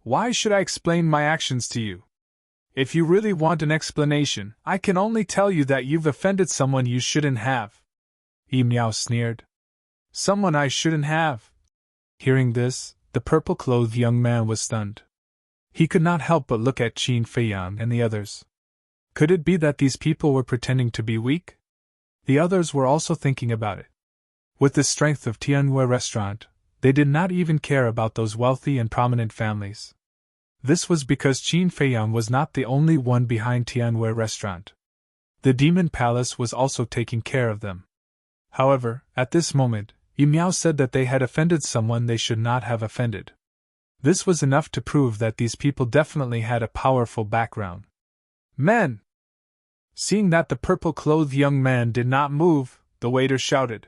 Why should I explain my actions to you? If you really want an explanation, I can only tell you that you've offended someone you shouldn't have. Yi Miao sneered. Someone I shouldn't have. Hearing this, the purple-clothed young man was stunned. He could not help but look at Qin Feiyang and the others. Could it be that these people were pretending to be weak? The others were also thinking about it. With the strength of Tianwei Restaurant, they did not even care about those wealthy and prominent families. This was because Qin Feiyang was not the only one behind Tianwei Restaurant. The Demon Palace was also taking care of them. However, at this moment, Yi Miao said that they had offended someone they should not have offended. This was enough to prove that these people definitely had a powerful background. Men! Seeing that the purple-clothed young man did not move, the waiter shouted.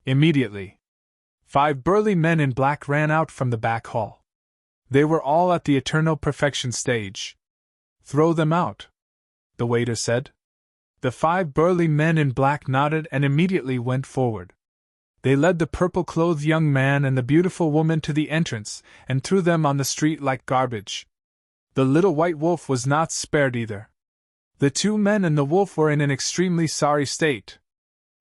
Immediately, 5 burly men in black ran out from the back hall. They were all at the eternal perfection stage. Throw them out, the waiter said. The 5 burly men in black nodded and immediately went forward. They led the purple-clothed young man and the beautiful woman to the entrance and threw them on the street like garbage. The little white wolf was not spared either. The 2 men and the wolf were in an extremely sorry state.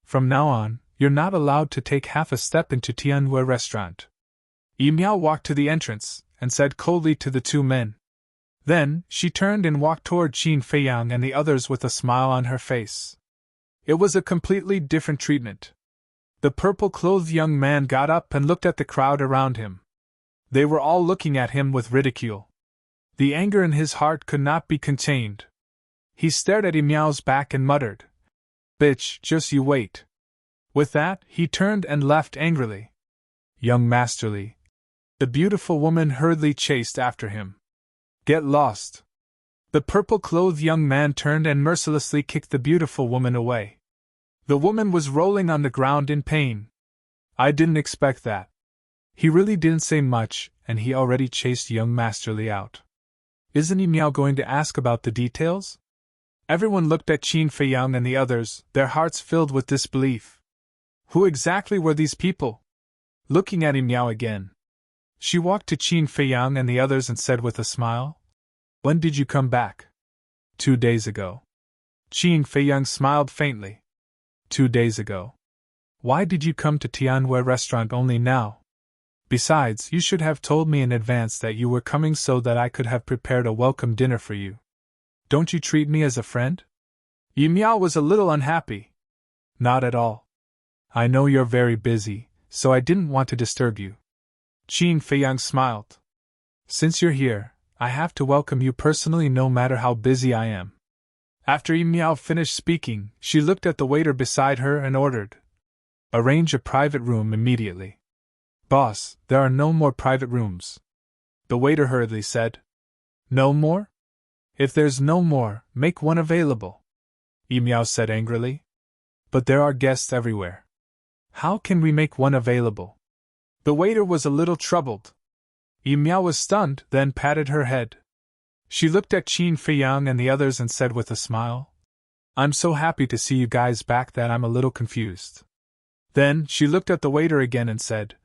From now on, you're not allowed to take half a step into Tianwei Restaurant. Yi Miao walked to the entrance and said coldly to the 2 men. Then, she turned and walked toward Qin Feiyang and the others with a smile on her face. It was a completely different treatment. The purple-clothed young man got up and looked at the crowd around him. They were all looking at him with ridicule. The anger in his heart could not be contained. He stared at Yi Miao's back and muttered, Bitch, just you wait. With that, he turned and left angrily. Young Masterly. The beautiful woman hurriedly chased after him. Get lost. The purple-clothed young man turned and mercilessly kicked the beautiful woman away. The woman was rolling on the ground in pain. I didn't expect that. He really didn't say much, and he already chased young Masterly out. Isn't he Meow going to ask about the details? Everyone looked at Qin Feiyang and the others, their hearts filled with disbelief. Who exactly were these people? Looking at Meow again. She walked to Qin Feiyang and the others and said with a smile, "When did you come back?" 2 days ago. Qin Feiyang smiled faintly. 2 days ago. Why did you come to Tianwei restaurant only now? Besides, you should have told me in advance that you were coming so that I could have prepared a welcome dinner for you. Don't you treat me as a friend? Yi Miao was a little unhappy. Not at all. I know you're very busy, so I didn't want to disturb you. Qin Feiyang smiled. Since you're here, I have to welcome you personally no matter how busy I am. After Yi Miao finished speaking, she looked at the waiter beside her and ordered, "Arrange a private room immediately." "Boss, there are no more private rooms," the waiter hurriedly said. "No more? If there's no more, make one available," Yi Miao said angrily. "But there are guests everywhere. How can we make one available?" The waiter was a little troubled. Yi Miao was stunned, then patted her head. She looked at Qin Feiyang and the others and said with a smile, "I'm so happy to see you guys back that I'm a little confused." Then she looked at the waiter again and said,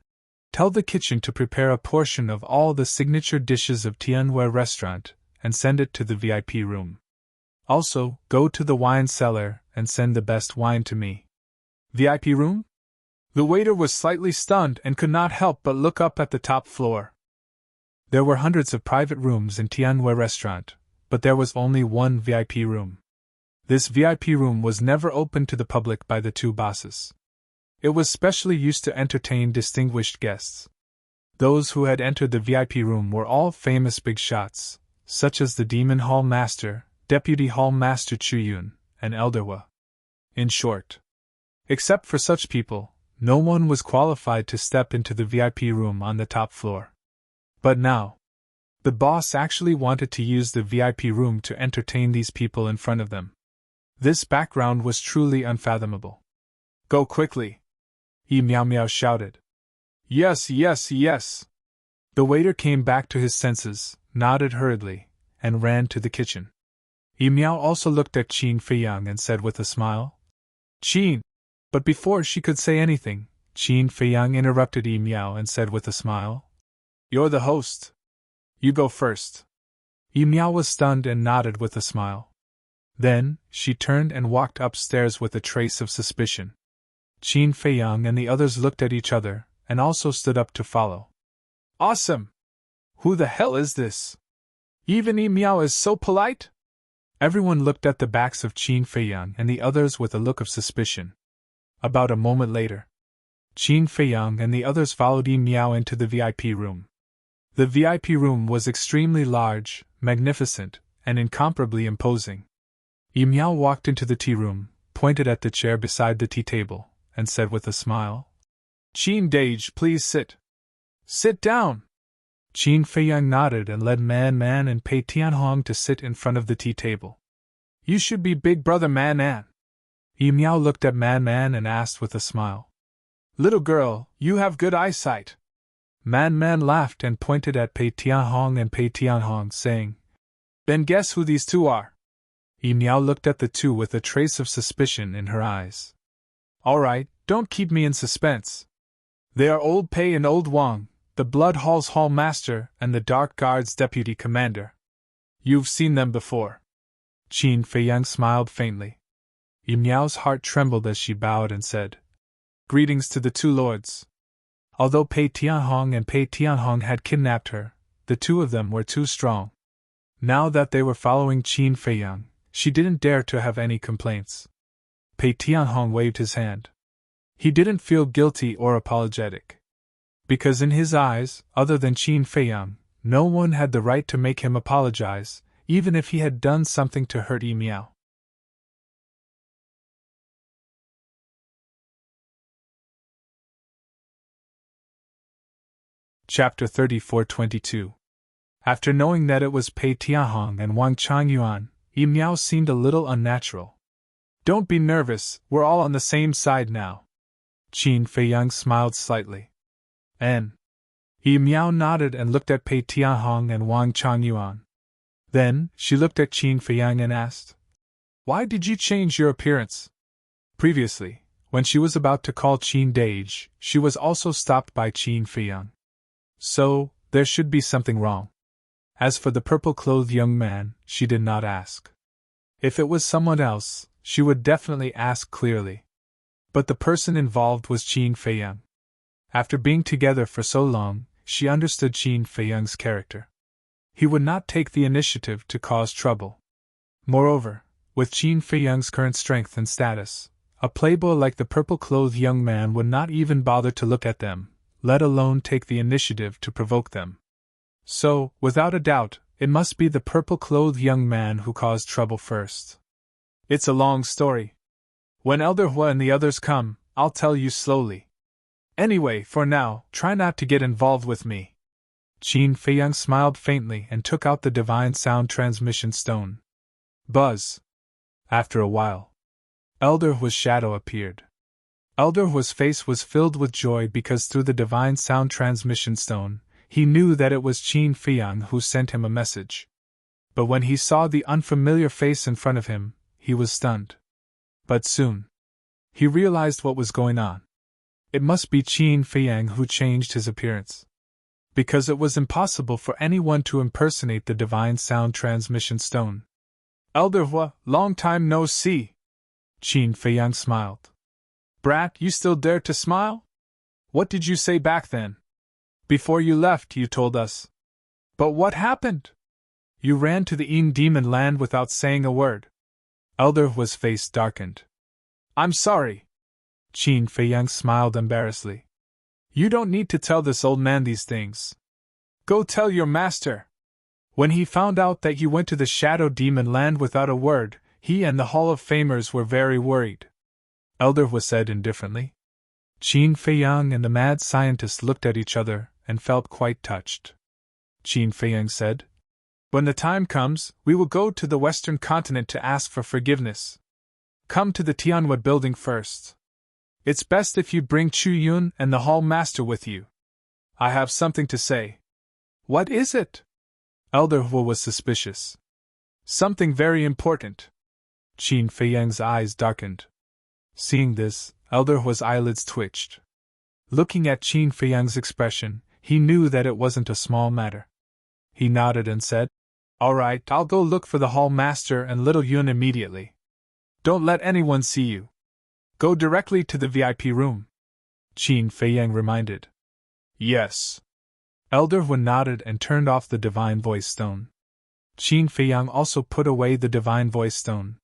"Tell the kitchen to prepare a portion of all the signature dishes of Tianwei restaurant and send it to the VIP room. Also, go to the wine cellar and send the best wine to me." VIP room? The waiter was slightly stunned and could not help but look up at the top floor. There were hundreds of private rooms in Tianwei restaurant, but there was only one VIP room. This VIP room was never opened to the public by the two bosses. It was specially used to entertain distinguished guests. Those who had entered the VIP room were all famous big shots, such as the Demon Hall Master, Deputy Hall Master Chu Yun, and Elder Wa. In short, except for such people, no one was qualified to step into the VIP room on the top floor. But now, the boss actually wanted to use the VIP room to entertain these people in front of them. This background was truly unfathomable. "Go quickly!" Yi Miao Miao shouted. "Yes, yes, yes!" The waiter came back to his senses, nodded hurriedly, and ran to the kitchen. Yi Miao also looked at Qin Feiyang and said with a smile, "Qin!" But before she could say anything, Qin Feiyang interrupted Yi Miao and said with a smile, "You're the host. You go first." Yi Miao was stunned and nodded with a smile. Then, she turned and walked upstairs with a trace of suspicion. Qin Feiyang and the others looked at each other, and also stood up to follow. "Awesome! Who the hell is this? Even Yi Miao is so polite?" Everyone looked at the backs of Qin Feiyang and the others with a look of suspicion. About a moment later, Qin Feiyang and the others followed Yi Miao into the VIP room. The VIP room was extremely large, magnificent, and incomparably imposing. Yi Miao walked into the tea room, pointed at the chair beside the tea table, and said with a smile, "Qin Dage, please sit." "Sit down!" Qin Feiyang nodded and led Man Man and Pei Tianhong to sit in front of the tea table. "You should be big brother Man An." Yi Miao looked at Man Man and asked with a smile, "Little girl, you have good eyesight." Man Man laughed and pointed at Pei Tianhong and Pei Tianhong, saying, "Then guess who these two are?" Yi Miao looked at the two with a trace of suspicion in her eyes. "All right, don't keep me in suspense. They are Old Pei and Old Wang, the Blood Hall's Hall Master and the Dark Guard's Deputy Commander. You've seen them before." Qin Feiyang smiled faintly. Yi Miao's heart trembled as she bowed and said, "Greetings to the two lords." Although Pei Tianhong and Pei Tianhong had kidnapped her, the two of them were too strong. Now that they were following Qin Feiyang, she didn't dare to have any complaints. Pei Tianhong waved his hand. He didn't feel guilty or apologetic. Because in his eyes, other than Qin Feiyang, no one had the right to make him apologize, even if he had done something to hurt Yi Miao. Chapter 34-22. After knowing that it was Pei Tianhong and Wang Changyuan, Yi Miao seemed a little unnatural. Don't be nervous, we're all on the same side now. Qin Feiyang smiled slightly. And Yi Miao nodded and looked at Pei Tianhong and Wang Changyuan. Then, she looked at Qin Feiyang and asked, "Why did you change your appearance?" Previously, when she was about to call Qin Dage, she was also stopped by Qin Feiyang. So, there should be something wrong. As for the purple-clothed young man, she did not ask. If it was someone else, she would definitely ask clearly. But the person involved was Qin Feiyang. After being together for so long, she understood Qin Feiyang's character. He would not take the initiative to cause trouble. Moreover, with Qin Feiyang's current strength and status, a playboy like the purple-clothed young man would not even bother to look at them, let alone take the initiative to provoke them. So, without a doubt, it must be the purple-clothed young man who caused trouble first. It's a long story. When Elder Hua and the others come, I'll tell you slowly. Anyway, for now, try not to get involved with me. Qin Feiyang smiled faintly and took out the divine sound transmission stone. Buzz. After a while, Elder Hua's shadow appeared. Elder Hua's face was filled with joy because through the divine sound transmission stone, he knew that it was Qin Feiyang who sent him a message. But when he saw the unfamiliar face in front of him, he was stunned. But soon, he realized what was going on. It must be Qin Feiyang who changed his appearance. Because it was impossible for anyone to impersonate the divine sound transmission stone. Elder Hua, long time no see. Qin Feiyang smiled. Brat, you still dare to smile? What did you say back then? Before you left, you told us. But what happened? You ran to the Yin demon land without saying a word. Elder Hua's face darkened. I'm sorry. Qin Feiyang smiled embarrassedly. You don't need to tell this old man these things. Go tell your master. When he found out that you went to the Shadow Demon land without a word, he and the Hall of Famers were very worried. Elder Hua said indifferently. Qin Feiyang and the mad scientist looked at each other and felt quite touched. Qin Feiyang said, When the time comes, we will go to the Western continent to ask for forgiveness. Come to the Tianhua building first. It's best if you bring Chu Yun and the Hall Master with you. I have something to say. What is it? Elder Hua was suspicious. Something very important. Qin Feiyang's eyes darkened. Seeing this, Elder Hua's eyelids twitched. Looking at Qin Feiyang's expression, he knew that it wasn't a small matter. He nodded and said, All right, I'll go look for the Hall Master and little Yun immediately. Don't let anyone see you. Go directly to the VIP room. Qin Feiyang reminded. Yes. Elder Hua nodded and turned off the Divine Voice Stone. Qin Feiyang also put away the Divine Voice Stone.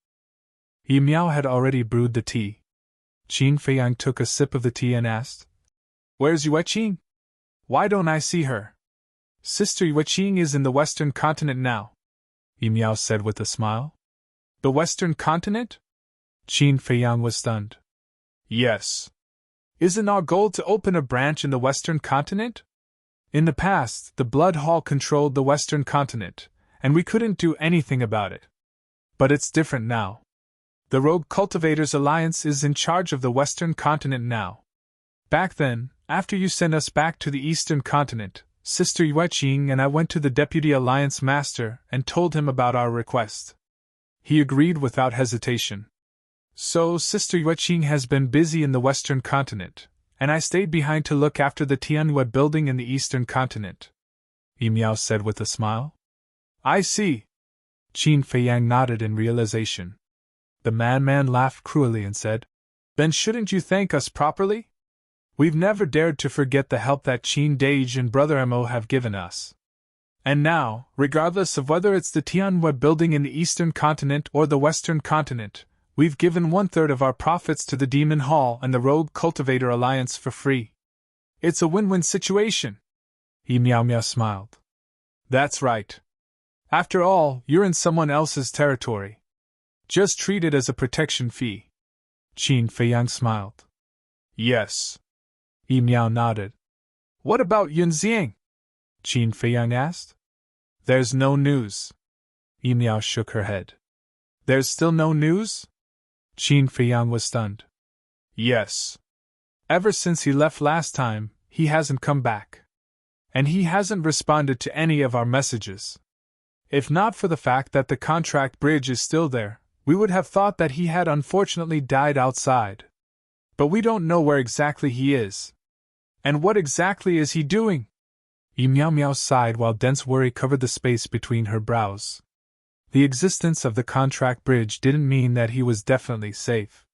Yi Miao had already brewed the tea. Qin Feiyang took a sip of the tea and asked, Where's Yueqing? Why don't I see her? Sister Yueqing is in the Western continent now, Yi Miao said with a smile. The Western continent? Qin Feiyang was stunned. Yes. Isn't our goal to open a branch in the Western continent? In the past, the Blood Hall controlled the Western continent, and we couldn't do anything about it. But it's different now. The Rogue Cultivators Alliance is in charge of the Western continent now. Back then, after you sent us back to the Eastern continent, Sister Yueqing and I went to the Deputy Alliance Master and told him about our request. He agreed without hesitation. So, Sister Yueqing has been busy in the Western continent, and I stayed behind to look after the Tianhua building in the Eastern continent, Yi Miao said with a smile. I see. Qin Feiyang nodded in realization. The madman laughed cruelly and said, Then shouldn't you thank us properly? We've never dared to forget the help that Qin Dage and Brother Mo have given us. And now, regardless of whether it's the Tianhua building in the Eastern continent or the Western continent, we've given 1/3 of our profits to the Demon Hall and the Rogue Cultivator Alliance for free. It's a win-win situation. Yi Miao Miao smiled. That's right. After all, you're in someone else's territory. Just treat it as a protection fee. Qin Feiyang smiled. Yes. Yi Miao nodded. What about Yun Xiang? Qin Feiyang asked. There's no news. Yi Miao shook her head. There's still no news? Qin Feiyang was stunned. Yes. Ever since he left last time, he hasn't come back. And he hasn't responded to any of our messages. If not for the fact that the contract bridge is still there, we would have thought that he had unfortunately died outside. But we don't know where exactly he is. And what exactly is he doing? Yi Miao Miao sighed while dense worry covered the space between her brows. The existence of the contract bridge didn't mean that he was definitely safe.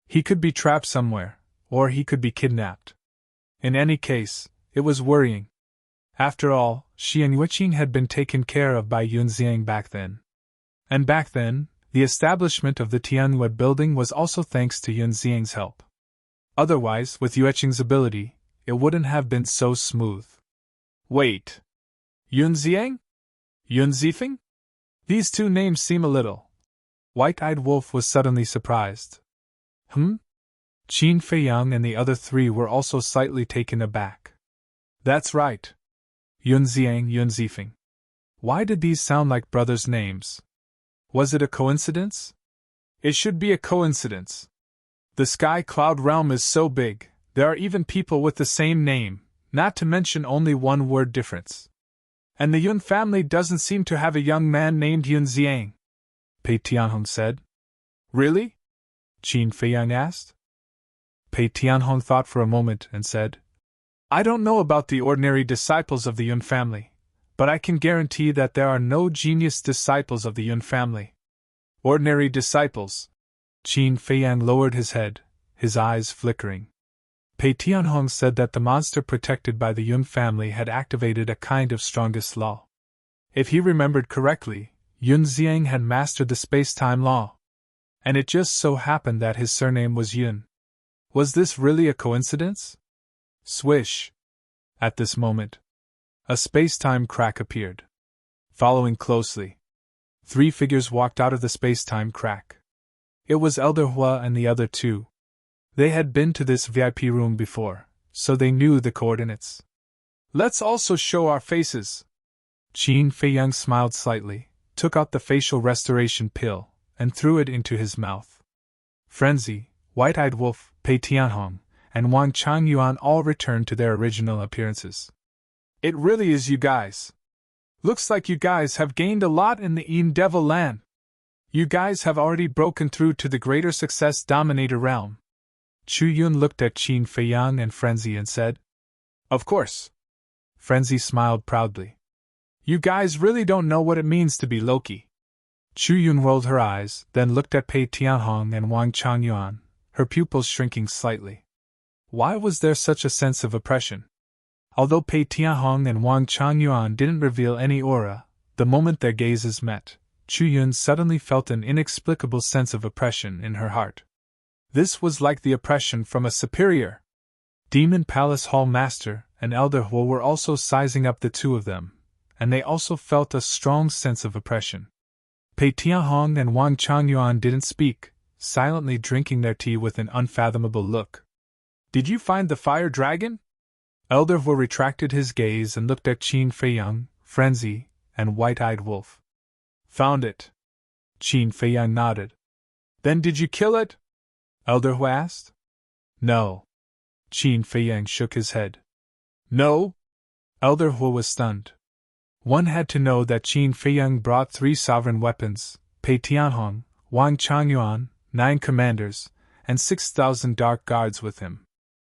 He could be trapped somewhere, or he could be kidnapped. In any case, it was worrying. After all, she and Yuqing had been taken care of by Yunxiang back then. And back then, the establishment of the Tianwei building was also thanks to Yunxiang's help. Otherwise, with Yuqing's ability, it wouldn't have been so smooth. Wait. Yunxiang? Yunzifeng? These two names seem a little. White-eyed Wolf was suddenly surprised. Qin Feiyang and the other three were also slightly taken aback. That's right. Yunxiang, Yunzifeng. Why did these sound like brothers' names? Was it a coincidence? It should be a coincidence. The Sky Cloud realm is so big, there are even people with the same name, not to mention only one word difference. And the Yun family doesn't seem to have a young man named Yunxiang, Pei Tianhong said. Really? Qin Feiyang asked. Pei Tianhong thought for a moment and said, I don't know about the ordinary disciples of the Yun family, but I can guarantee that there are no genius disciples of the Yun family. Ordinary disciples. Qin Feiyang lowered his head, his eyes flickering. Pei Tianhong said that the monster protected by the Yun family had activated a kind of strongest law. If he remembered correctly, Yunxiang had mastered the space-time law. And it just so happened that his surname was Yun. Was this really a coincidence? Swish! At this moment, a space-time crack appeared. Following closely, 3 figures walked out of the space-time crack. It was Elder Hua and the other 2. They had been to this VIP room before, so they knew the coordinates. Let's also show our faces. Qin Feiyang smiled slightly, took out the facial restoration pill, and threw it into his mouth. Frenzy, White-Eyed Wolf, Pei Tianhong, and Wang Changyuan all returned to their original appearances. It really is you guys. Looks like you guys have gained a lot in the Eden Devil Land. You guys have already broken through to the greater success Dominator realm. Chu Yun looked at Qin Feiyang and Frenzy and said, Of course. Frenzy smiled proudly. You guys really don't know what it means to be Loki. Chu Yun rolled her eyes, then looked at Pei Tianhong and Wang Changyuan, her pupils shrinking slightly. Why was there such a sense of oppression? Although Pei Tianhong and Wang Changyuan didn't reveal any aura, the moment their gazes met, Chu Yun suddenly felt an inexplicable sense of oppression in her heart. This was like the oppression from a superior. Demon Palace Hall Master and Elder Hua were also sizing up the two of them, and they also felt a strong sense of oppression. Pei Tianhong and Wang Changyuan didn't speak, silently drinking their tea with an unfathomable look. Did you find the fire dragon? Elder Hua retracted his gaze and looked at Qin Feiyang, Frenzy, and White-Eyed Wolf. Found it. Qin Feiyang nodded. Then did you kill it? Elder Hua asked. No. Qin Feiyang shook his head. No? Elder Hua was stunned. One had to know that Qin Feiyang brought 3 sovereign weapons, Pei Tianhong, Wang Changyuan, 9 commanders, and 6,000 dark guards with him.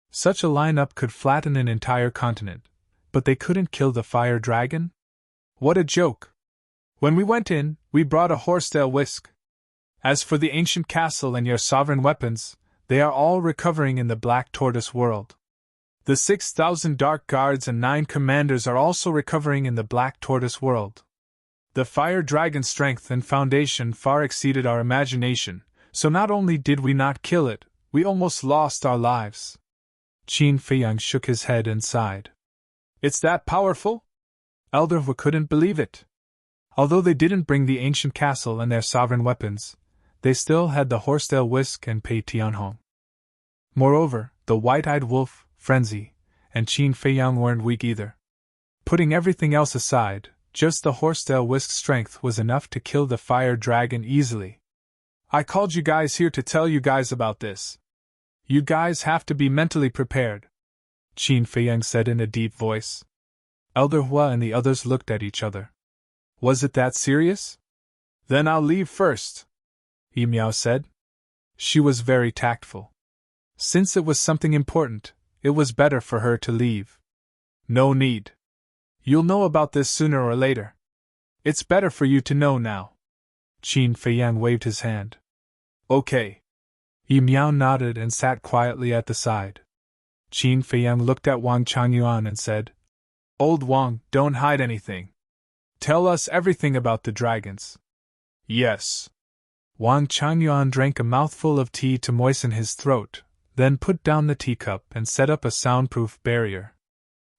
Such a lineup could flatten an entire continent, but they couldn't kill the fire dragon? What a joke! When we went in, we brought a horsetail whisk. As for the ancient castle and your sovereign weapons, they are all recovering in the Black Tortoise world. The 6,000 dark guards and 9 commanders are also recovering in the Black Tortoise world. The fire dragon's strength and foundation far exceeded our imagination, so not only did we not kill it, we almost lost our lives. Qin Feiyang shook his head and sighed. It's that powerful? Elder Hua couldn't believe it. Although they didn't bring the ancient castle and their sovereign weapons, they still had the horsetail whisk and Pei Tianhong. Moreover, the White-Eyed Wolf, Frenzy, and Qin Feiyang weren't weak either. Putting everything else aside, Just the horsetail whisk's strength was enough to kill the fire dragon easily. I called you guys here to tell you guys about this. You guys have to be mentally prepared, Qin Feiyang said in a deep voice. Elder Hua and the others looked at each other. Was it that serious? Then I'll leave first, Yi Miao said. She was very tactful. Since it was something important, it was better for her to leave. No need. You'll know about this sooner or later. It's better for you to know now. Qin Feiyang waved his hand. Okay. Yi Miao nodded and sat quietly at the side. Qin Feiyang looked at Wang Changyuan and said, Old Wang, don't hide anything. Tell us everything about the dragons. Yes. Wang Changyuan drank a mouthful of tea to moisten his throat, then put down the teacup and set up a soundproof barrier.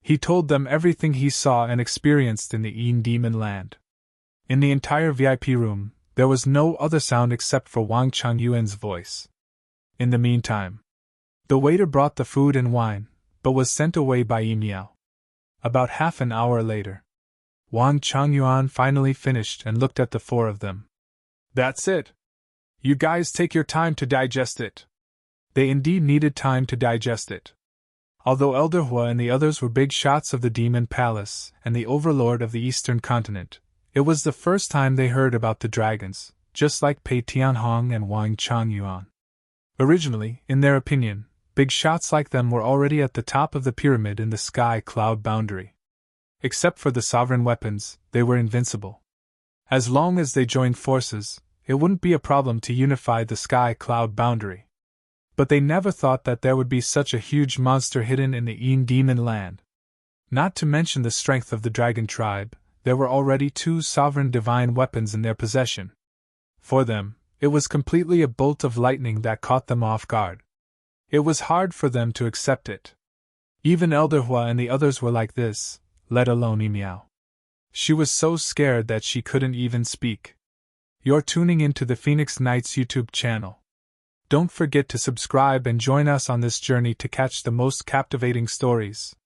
He told them everything he saw and experienced in the Yin Demon Land. In the entire VIP room, there was no other sound except for Wang Changyuan's voice. In the meantime, the waiter brought the food and wine, but was sent away by Yi Miao. About half an hour later, Wang Changyuan finally finished and looked at the four of them. That's it. You guys take your time to digest it. They indeed needed time to digest it. Although Elder Hua and the others were big shots of the Demon Palace and the overlord of the Eastern Continent, it was the first time they heard about the dragons, just like Pei Tianhong and Wang Changyuan. Originally, in their opinion, big shots like them were already at the top of the pyramid in the sky cloud boundary. Except for the sovereign weapons, they were invincible. As long as they joined forces, it wouldn't be a problem to unify the sky cloud boundary. But they never thought that there would be such a huge monster hidden in the Yin Demon Land. Not to mention the strength of the dragon tribe, there were already 2 sovereign divine weapons in their possession. For them, it was completely a bolt of lightning that caught them off guard. It was hard for them to accept it. Even Elder Hua and the others were like this, let alone Yi Miao. She was so scared that she couldn't even speak. You're tuning into the Phoenix Knights YouTube channel. Don't forget to subscribe and join us on this journey to catch the most captivating stories.